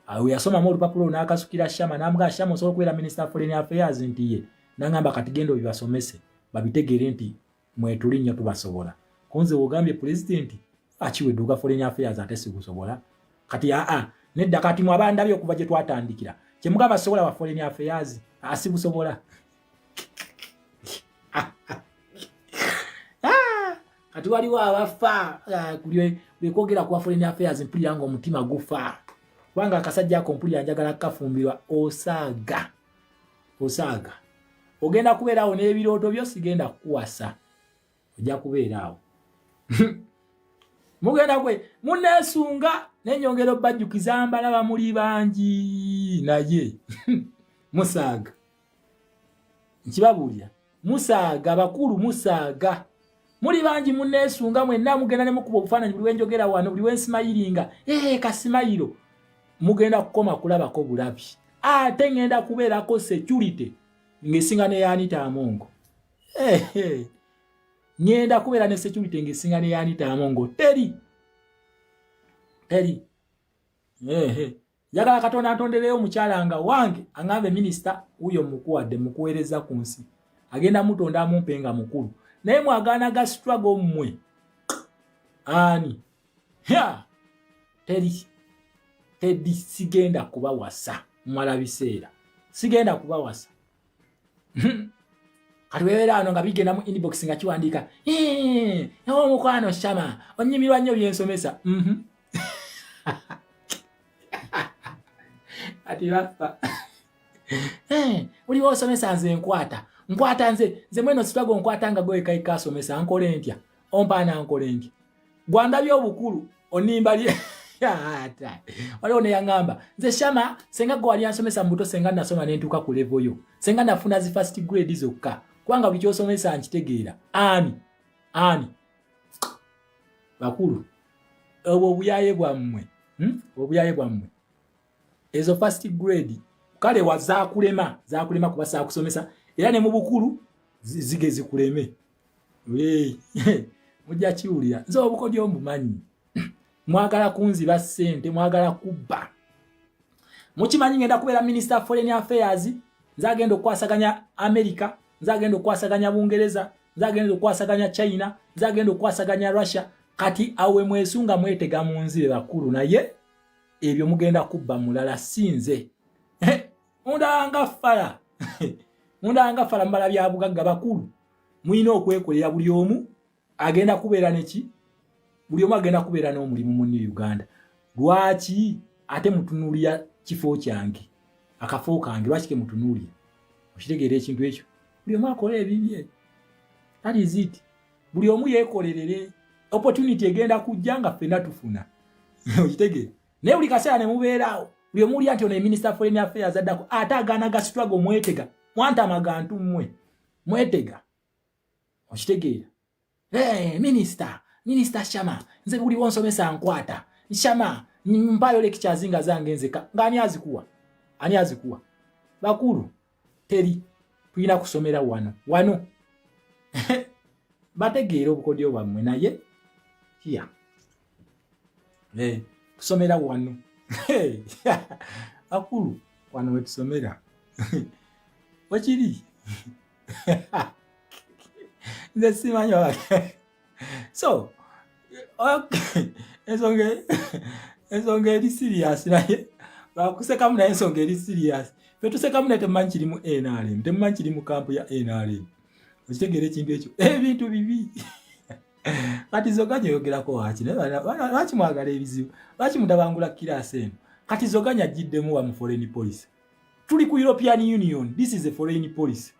awo yasomamu olupapula n'akasukira Shama n'amuga Shama osobola okubeera Minister of Foreign Affairs nti ye n'angamba kati genda bibasomese babitegeere nti mwetuli nnyo tubasobola konze wogambye president akiwedduka Foreign Affairs ate sigusobola kati nedda kati mwabandabye okuva gye twatandikira kyemuga basobola ba Foreign Affairs asibusobola kati waliwo abafa kulikwogera kuwa Foreign Affairs mpulira nga omutima gufa kubanga akasajja ako mpulira njagala kafumbirwa osaaga ogenda kubeerawo n'ebirooto byo sigenda kuwasa ojja kubeerawo mugenda kwe muneesunga n'ennyongero bajjukiza mbalaba muli bangi naye musaaga nkibabuulira musaaga bakulu musaaga muli bangi muneesunga mwenna mugenda ne mukuba obufaananyi buli wenjogera wano buli wensimayiringa kasimayiro mugenda kukoma kulabako bulabi ate ngenda kubeerako security ng'esinga ne Anita Amongo ngenda kubeera ne security ng'esinga ne Anita Amongo teri yagala Katonda antondereyo omukyala nga wange aŋŋambe minisita uyo mukuwadde mukuweereza ku nsi agenda mutonda amumpenga mukulu naye mwagaana ga struggle mmwe ani teri sigenda kubawasa mwala biseera sigenda kubawasa kati weera ano nga bigenda mu inbox nga kiwandiika omukwano Shama onnyimirwa nnyo byensomesa ati bafa uliwo osomesa nze nkwata nze mweno struggle nkwata nga gwe kai kasomesa nkole ntya ompaana nkole ntya gwandabye obukulu onimbali waliwo ne yaŋŋamba nze Shama senga gwe wali ansomesa mu buto senga nasoma ne ntuuka ku level yo senga nafuna zi first grade zokka kubanga buli kyosomesa nkitegeera ani bakulu obuyaye bwammwe ezo first grade kale wazaakulema kubasa kusomesa era ne mu bukulu zige zikuleme mujja kiwulira nze obukodyo mbumanyi mwagala kunziba ssente mwagala kubba mukimanyi ngenda kubeera Minister of Foreign Affairs nzagenda okwasaganya America nzagenda okwasaganya Bungereza nzagenda okwasaganya China nzagenda okwasaganya Russia kati awe mwesunga mwetega mu nzire bakulu naye ebyo mugenda kubba mulala sinze mundanga fala mbala bya bugagga bakulu mwina okwekolera buli omu agenda kubeera neki buli omu agenda kubeera n'omulimu mu Uganda lwaki ate mutunuulira kifo kyange akafo kange lwaki ke mutunuulira okitegeera ekintu ekyo buli omu akola ebibye that is it buli omu yeekolerere opportunity egenda kujja nga ffenna tufuna okitegeera naye buli kaseera ne mubeeraawo buli omu ulya nti ono Minister of Foreign Affairs addako ate agaanaga struggle mwetega mwanta amagantu mmwe mwetega okitegeera Minister Shama nze buli wonsomesa nkwata Shama mpayo lectures nga zange nzeka ngani azikuwa bakulu teri tulina kusomera wano bategeera obukodyo bwammwe naye tusomera wano bakulu wano wetusomera wakiri nze simanyi so ensonga eri serious naye bakusekamu naye ensonga eri serious fe tusekamu naye temumanyi kirimu NRM temumanyi kirimu kampu ya NRM okitegeera ekintu ekyo ebintu bibi kati Zoganya yogerako waki lwaki mwagala ebizibu lwaki mudabangula kirasi eno kati Zoganya ajjiddemu wa mu foreign policy tuli ku European Union this is a foreign policy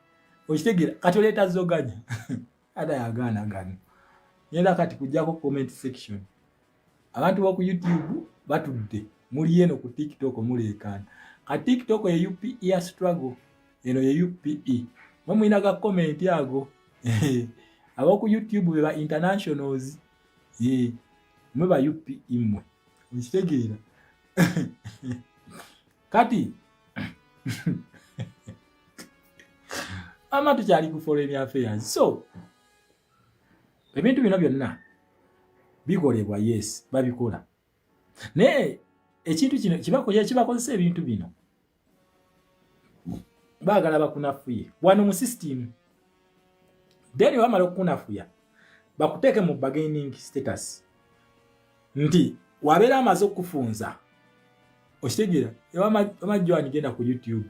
okitegeera kati oleeta Zoganya ada yagaana gano yenda kati kujjako comment section abantu b'oku YouTube batudde muli eno ku TikTok muleekaana a TikTok ye UPE ya struggle eno ye UPE mwina ga comment yago abo ku YouTube beba internationals mwe ba UPE mwe unstegeera kati ama tukyali ku foreign affairs so ebintu bino byonna bikolebwa yes babikola naye ekintu kino kibakozesa ebintu bino baagala bakunafuye wano mu system then wamala okukunafuya bakuteeke mu bargaining status nti wabeera amaze okufunza okitegeera wamajjoani genda ku YouTube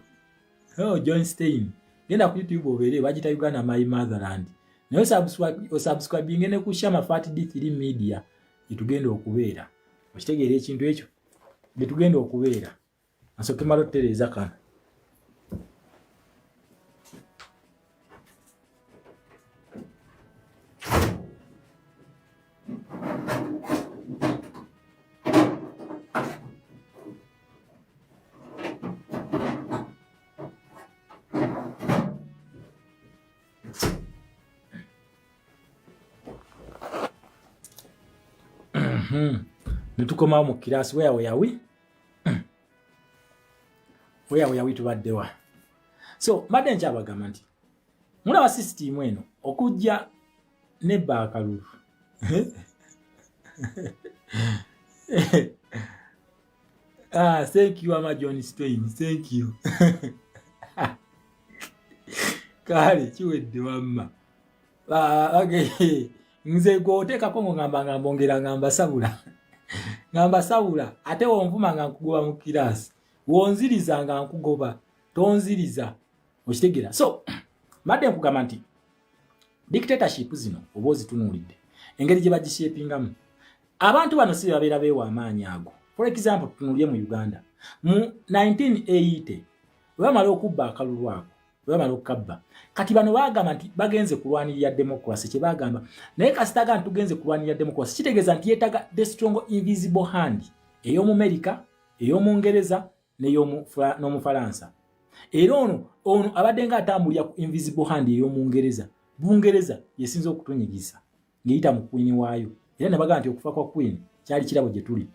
John Stein genda ku YouTube obeere bagita Uganda My Motherland naye osubscribinge ne ku Shama Fat D3 Media itugenda okubeera okitegeera ekintu ekyo bitugenda okubeera asoke malo tereza kana netukoma mu kirasi where we tubaddewa so madde nkyabagamba nti mulaba system eno okujja nebba akalulu thank you ama John Stein thank you kale kiwedde wamma okay nze gwoteekako ngo ngamba ongera ngamba sabula ate wonvuma nga nkugoba mu kirasi wonziriza nga nkugoba tonziriza okitegeera so madde nkugamba nti dictatorship zino oba ozitunuulidde engeri gye bagishepingamu abantu bano si babeera beewa amaanyi ago for example tutunuulye mu Uganda mu 1980 webamala okubba akalulu ako webamala okukabba kati bano bagamba nti bagenze kulwanirira democracy kye bagamba naye kasitaga ntugenze kulwanirira democracy kitegeeza nti yeetaga the strong invisible hand ey'omu America ey'omu Ngereza n'omu Faransa era ono abadde nga atambulira ku invisible hand ey'omu Ngereza Bungereza yesinza okutunyigiza ngeyita mu queen waayo era nabaga nti okufa kwa queen kyali kirabo gye tuli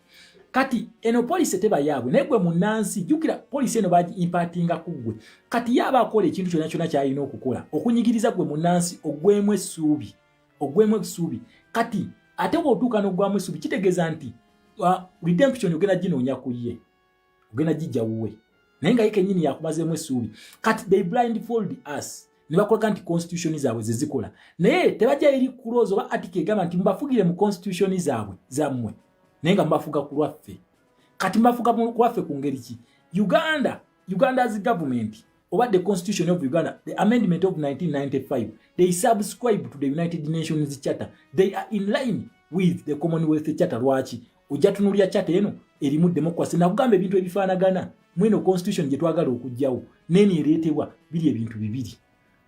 kati eno police teba yaabwe naye gwe munansi jukira police eno baji impartinga kugwe kati yaba akola ekintu kyonna kyonna kyalina okukola okunyigiriza gwe munansi ogwemwe essuubi kati ate bw'otuuka n'ogwamu essuubi kitegeeza nti redemption ogenda ginoonya ku ye ogenda gijja wuwe naye nga ye kennyini yakumazeemu essuubi kati they blindfold us ne bakola nti constitution zaabwe ze zikola naye tebajja eri kulooza oba article egamba nti mbafugire mu constitution zaabwe zammwe naye nga mbafuga ku lwaffe kati mbafuga ku lwaffe ku ngeri ki Uganda's government oba the constitution of Uganda the amendment of 1995 they subscribe to the United Nations Charter they are in line with the Commonwealth Charter lwaki ojja tunuulya charter eno erimu democracy nakugamba ebintu ebifaanagana mweno constitution gye twagala okujjawo neni ereetebwa biri ebintu bibiri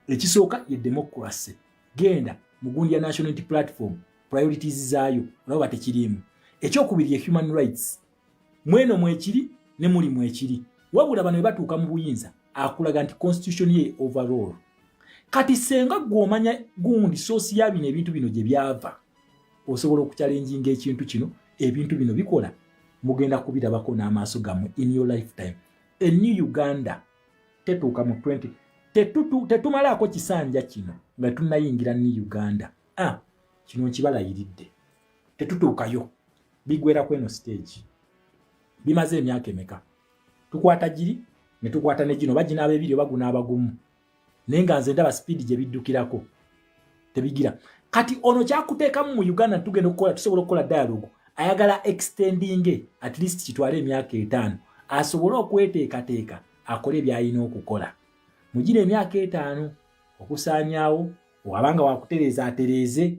ekisooka ye democracy genda mugundi ya national unity platform priorities zaayo olaba tekirimu ekyokubiri ye human rights mweno mwekiri ne muli mwekiri wabula bano batuuka mu buyinza akulaga nti constitution ye overall kati senga gwomanya gundi sosi ya bino ebintu bino gye byava osobola okuchallenginga ekintu kino ebintu bino bikola mugenda kubirabako n'amaaso gammwe in your lifetime a new Uganda tetuuka mu 20 tetumalaako kisanja kino nga tunayingira new Uganda kino nkibalayiridde tetutuukayo bigwera kweno stage bimaze emyaka emeka tukwata giri ne tukwata ne gino bagina abebiri baguna abagumu nenga nze ndaba speed gye biddukirako tebigira kati ono kyakuteekamu mu Uganda tugenda okukola tusobola okukola dialogue ayagala extending at least kitwale emyaka 5 asobola okweteekateeka akole by'alina okukola mugire emyaka 5 okusaanyaawo wabanga wakutereeza atereeze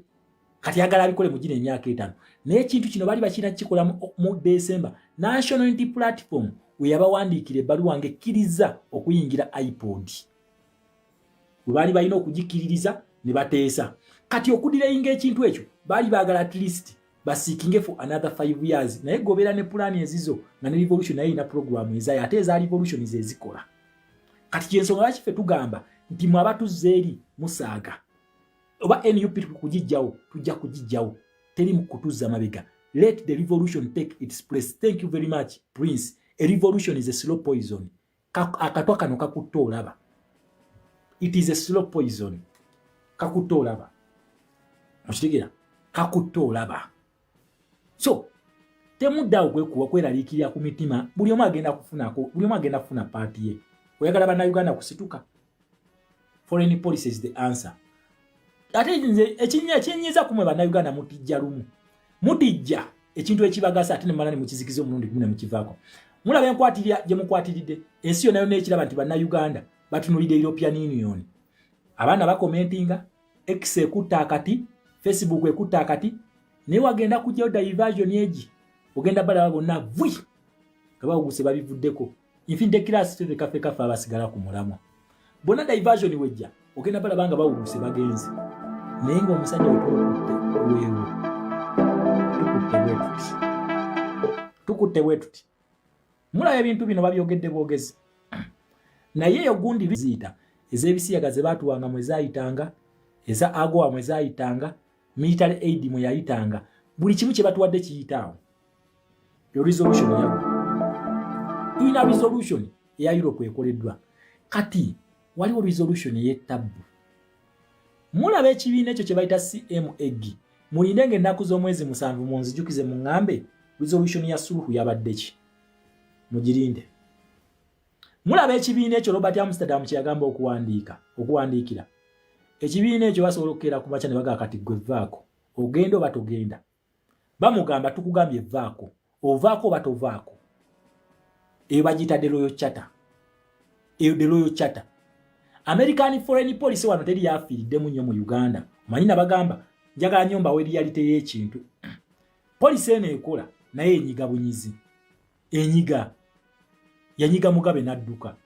kati yagala abikole mugire emyaka 5 naye ekintu kino bali bakina kikola mu December National Unity Platform we yabawandiikira ebbaluwa ng'ekkiriza okuyingira iPod we bali balina okugikiririza ne bateesa kati okudirayinga ekintu ekyo bali baagala at least basikinge for another 5 years naye gobera ne plan ezizo na ne revolution naye ina program ezayo ate za revolution ezikola kati kyensonga lwaki ffe tugamba nti mwe abatuzeeri musaaga oba NUP kugijjawo tujja kugijjawo teri mu kutuza mabega. Let the revolution take its place. Thank you very much, Prince. A revolution is a slow poison. Akatwa kano kakutolaba. It is a slow poison. Kakutolaba. Mushitigira. Kakutolaba. So, temuda okweralikirira ku mitima buli omu agenda kufuna party ye. Oyagala bannayuganda kusituka. Foreign policy is the answer. Ate nze ekinyiza kumwe bannayuganda mutijja lumu. Mutijja ekintu ekibagasa ate ne malani mukizikizo omulundi gumu ne mukivaako. Mulaba enkwatirirya gye mukwatiridde ensi yonna yonna ekiraba nti bannayuganda batunulidde European Union. Abaana bakomentinga, X ekutta akati, Facebook ekutta akati, naye wagenda kujjayo diversion egi. Ogenda balaba bonna vwi nga bawuguse babivuddeko. Infinte class teve kafe abasigala ku mulamwa. Bonna diversion wejja ogenda balaba nga bawuguse bagenzi. Naye ng'omusajja wetukutte tukutte wetuti. Mulaba ebintu bino babyogedde bwogezi. Naye yo gundi bizita ez'ebisiyaga ze baatuwanga mwe zaayitanga, eza AGOA mwe zaayitanga, military aid mwe yayitanga, buli kimu kye batuwadde kiyitaawo. Yo resolution yago. Tuyina resolution eya Europe ekoleddwa. Kati waliwo resolution ey'ettabu. Mulaba ekibiina ekyo kye bayita CMEG. Mulindenge ennaku z'omwezi 7 munzijukize mu ngambe resolution ya suluhu yabadde ki. Mugirinde. Mulaba ekibiina ekyo Robert Amsterdam kye yagamba okuwandiikira. Ekibiina ekyo basobola okukeera ku makya ne bagaa kati gwe vaako. Ogenda oba togenda. Bamugamba tukugambye vaako. Ovaako oba tovaako. Eyo bagiyita the Royal Charter. Eyo the Royal Charter. American foreign policy wano teri yafiiriddemu nnyo mu Uganda. Manyi nabagamba njagala nyomba we reality y'ekintu. Policy eno ekola naye enyiga bunyizi. Yanyiga Mugabe n'adduka.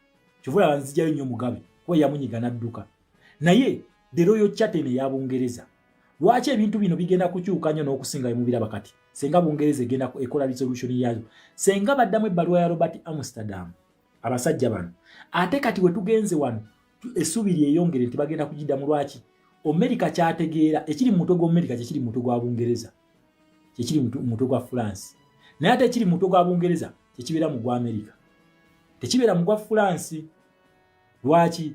Kyovula banzijayo nnyo Mugabe kuba yamunyiga n'adduka. Naye the Royal Charter ne y'Abungereza. Lwaki ebintu bino bigenda kukyuka nnyo n'okusinga mu biraba kati? Senga Bungereza egenda ekola resolution yazo. Senga baddamu ebbaluwa ya Robert Amsterdam. Abasajja bano. Ate kati we tugenze wano esubiri eyongere nti bagenda kugiddamu lwaki? Amerika kyategeera ekiri mu mutwe gw'America kiri mu mutwe gwa Bungereza. Kiri mu mutwe gwa France. Naye ate ekiri mu mutwe gwa Bungereza kibeera mu gwa America. Tekibeera mu gwa France. Lwaki?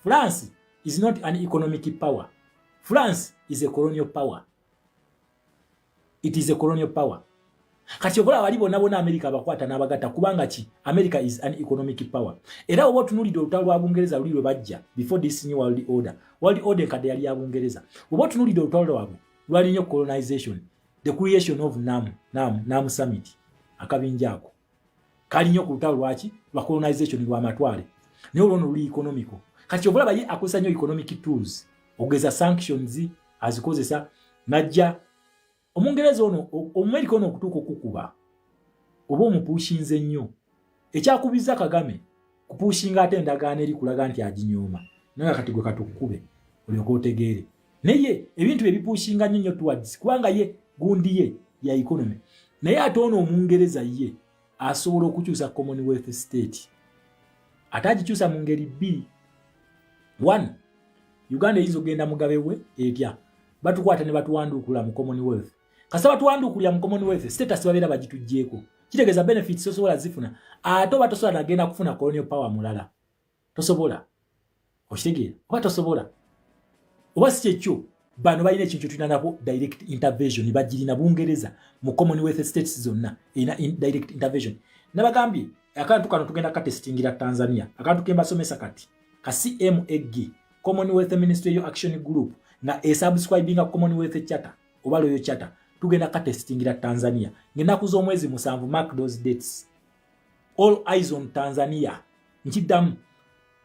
France is not an economic power. France is a colonial power. It is a colonial power. Kati okola bali bonna America abakwata n'abagata kubanga ki America is an economic power. Era obo tunulidde olutalo lwa Bungereza luli lwe bajja before this new world order. World order kade yali ya Bungereza. Obo tunulidde olutalo lwabwe lwali nnyo colonization, the creation of NAM summit. Akabinjako kali nnyo ku lutalo lwaki lwa colonization lwa matwale. Naye olwono luli economical. Kati obola baye akozesa nnyo economic tools. Ogeza sanctions azikozesa najja Omungereza ono Omumerika ono okutuuka okukuba oba omupushinze nnyo ekyakubiza Kagame kupushinga ate endagaano eri kulaga nti aginyooma naye kati gwe katukube olyoka otegeere naye ebintu ebipushinga nnyo towards kubanga ye gundi ye ya economy naye ate ono Omungereza ye asobola okukyusa Commonwealth state ate agikyusa mu ngeri bbiri. 1. Uganda eyinza ogenda Mugabe we etya batukwata ne batuwanduukula mu Commonwealth. Kasa batuwanduukulya mu Commonwealth status babeera bagituggyeko. Kitegeeza benefits tosobola zifuna. Ate oba tosobola nagenda kufuna colonial power mulala. Tosobola. Okitegeera oba tosobola. Oba si kyekyo bano balina ekintu tulina nabo direct intervention bagirina Bungereza mu Commonwealth states zonna ina direct intervention. Nabagambye akantu kano tugenda katestingira Tanzania. Akantu kembasomesa kati ka CMEG Commonwealth Ministerial Action Group na subscribing a Commonwealth Charter oba Royal Charter tugenda katestingira Tanzania ngenaku z'omwezi 7 mark those dates. All eyes on Tanzania. Nkidamu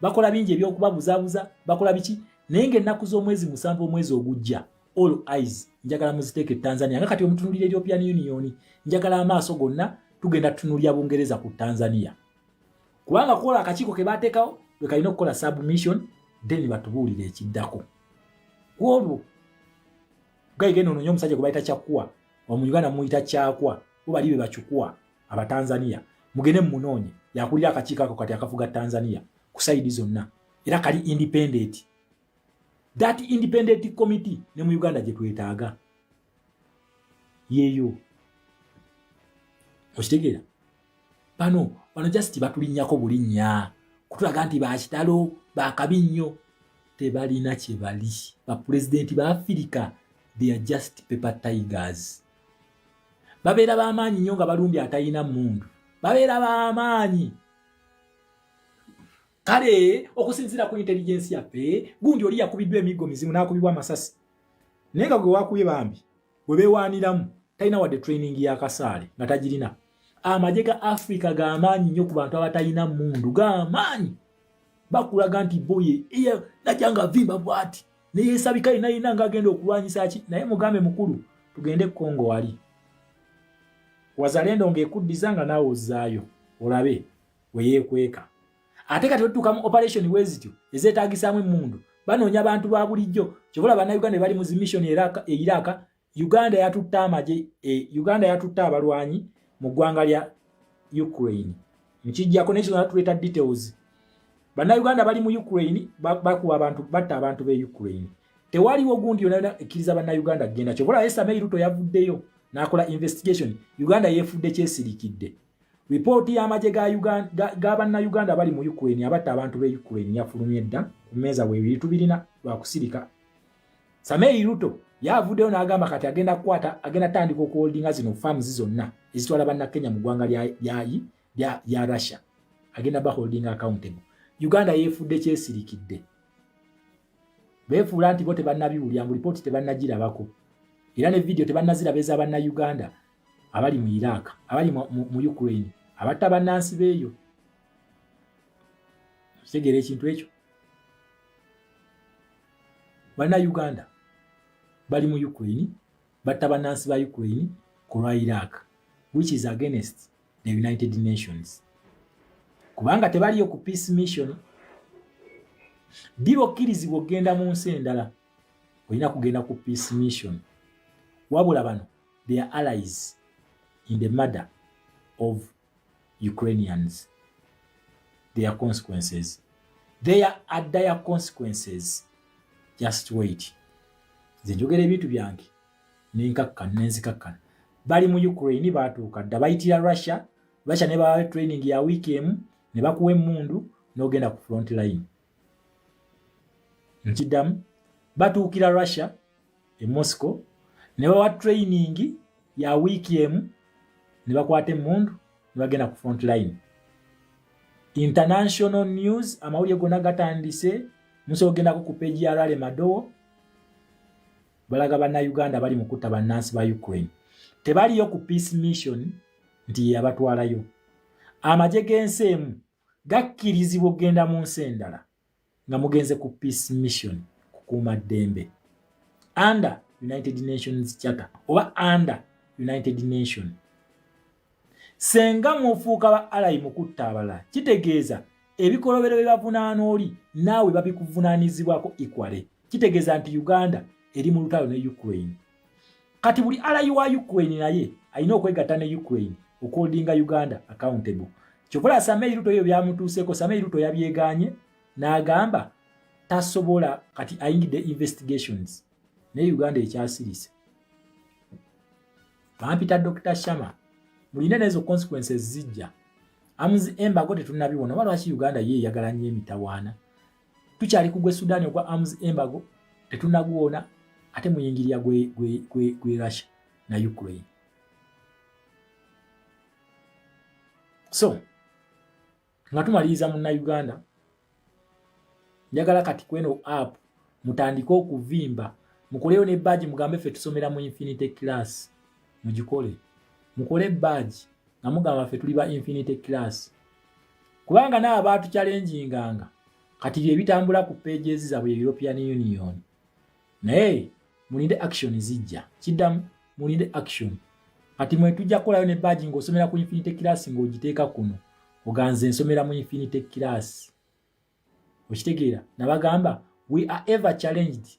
bakola bingi ebyokubabuzabuza bakola biki naye ngenaku z'omwezi 7 omwezi ogujja all eyes njagala muziteeke Tanzania nga kati omutunulira European Union njagala amaaso gonna tugenda tunulya Bungereza ku Tanzania kubanga kola akakiiko ke bateekawo bwe kalina okukola submission then batubuulira ekiddako. Olwo gayigeno nonyo omusajja gwe bayita Kyakkuwa omuyuganda muyita kyakwa bali be bachukua abatanzania mugende munonye yakulira akakiiko ako kati akafuga Tanzania ku side zonna era kali independent. That independent committee ne mu Uganda gye twetaaga yeyo okitegeera bano just batulinnyako bulinnya kutulaga nti bakitalo bakabi nnyo tebalina kye bali bapulezidenti ba Africa they are just paper tigers. Babeera b'amaanyi nnyo nga balumbi atayina mundu babeera b'amaanyi kale okusinzira ku intelligence yaffe gundi oli yakubiddwa emigo mizimu n'akubibwa amasasi naye nga gwe wakubye bambi bwe beewaaniramu talina wadde training y'akasaale nga tagirina. Amagye ga Africa g'amaanyi nnyo ku bantu abatayina mundu g'amaanyi bakulaga nti boye najanga vimba bwati neyeesabika inayina ng'agenda okulwanyisa ki naye mugambe mukulu tugende Kongo wali wazalendo ng'ekuddiza nga naawe ozzaayo olabe weyeekweka ate kati otutuuka mu operation wezityo ezeetaagisaamu emmundu banoonya abantu ba bulijjo kyobola bannayuganda bali mu zimission Iraq Uganda yatutta amagye Uganda yatutta abalwanyi mu ggwanga lya Ukraine nkijjako national tuleeta details. Bannayuganda bali mu Ukraine bakuwa abantu batta abantu be Ukraine tewaliwo gundi yonna ekkiriza bannayuganda genda kyobola Esame Ruto yavuddeyo n'akola investigation Uganda yeefudde kyesirikidde. Report y'amagye ga bannayuganda bali mu Ukraine abatta abantu be Ukraine yafulumye dda ku mmeeza weebiri tubirina lwakusirika. Samei Ruto yavuddeyo n'agamba kati agenda tandika okuholdinga zino farms zonna ezitwala bannakenya mu ggwanga lya Russia agenda baholdinga accountable. Uganda yeefudde kyesirikidde beefuula nti bo tebannabiwulira mu report tebannagirabako era ne video tebannaziraba eza bannayuganda abali mu Iraq abali mu Ukraine abatta bannansi beeyo. Kitegeera ekintu ekyo bannayuganda bali mu Ukraine batta bannansi ba Ukraine ku lwa Iraq which is against the United Nations kubanga tebaliyo ku peace mission. Dibo kirizibwa ogenda mu nsi endala olina kugenda ku peace mission wabula bano they are allies in the murder of Ukrainians. Their consequences. There are dire consequences. Just wait. Zinjogera ebintu byange nenkakkana nenzikakkana bali mu Ukraine baatuuka dda bayitira Russia ne bawa training ya week emu ne bakuwa emmundu n'ogenda ku front line. Nkiddamu batuukira Russia e Moscow ne bawa training ya week emu ne bakwata emmundu ne bagenda ku front line. International news amawulire gonna gatandise musogendako ku page ya Rale Madowo balaga bannayuganda bali mu kutta bannansi ba Ukraine tebaliyo ku peace mission nti yabatwalayo. Amagye g'ensi emu gakkirizibwa okgenda mu nsi endala nga mugenze ku peace mission kukuuma ddembe under United Nations Charter oba under United Nations. Senga mufuuka ba alayi mu kutta abalala kitegeeza ebikolobero bye bavunaana oli naawe babikuvunaanizibwako equally. Kitegeeza nti Uganda eri mu lutalo ne Ukraine. Kati buli alayi wa Ukraine naye alina okwegatta ne Ukraine okuholdinga Uganda accountable. Kyokola Samei Ruto yo byamutuuseeko. Samei Ruto yabyegaanye n'agamba tasobola kati ayingidde investigations ne Uganda ekyasirise. Bampita Dr. Shama mulina nezo consequences zijja. Amuzi embago tetunnabiwona oba lwaki Uganda ye eyagala nnyo emitawaana. Tukyali kugwe Sudan ogwa amuzi embago tetunnaguwona ate muyingirira gwe Russia na Ukraine. So nga tumaliriza munna Uganda njagala kati kweno app mutandika okuvimba mukoleyo ne badge mugambe ffe tusomera mu infinite class mugikole mukole badge nga mugamba ffe tuli ba infinite class kubanga na abantu challenginganga kati bye bitambula ku pages za European Union naye mulinde action zijja kiddamu mulinde action kati mwe tujja kolayo ne badge ng'osomera ku infinite class ng'ogiteeka kuno oganze nsomera mu infinite class okitegeera nabagamba we are ever challenged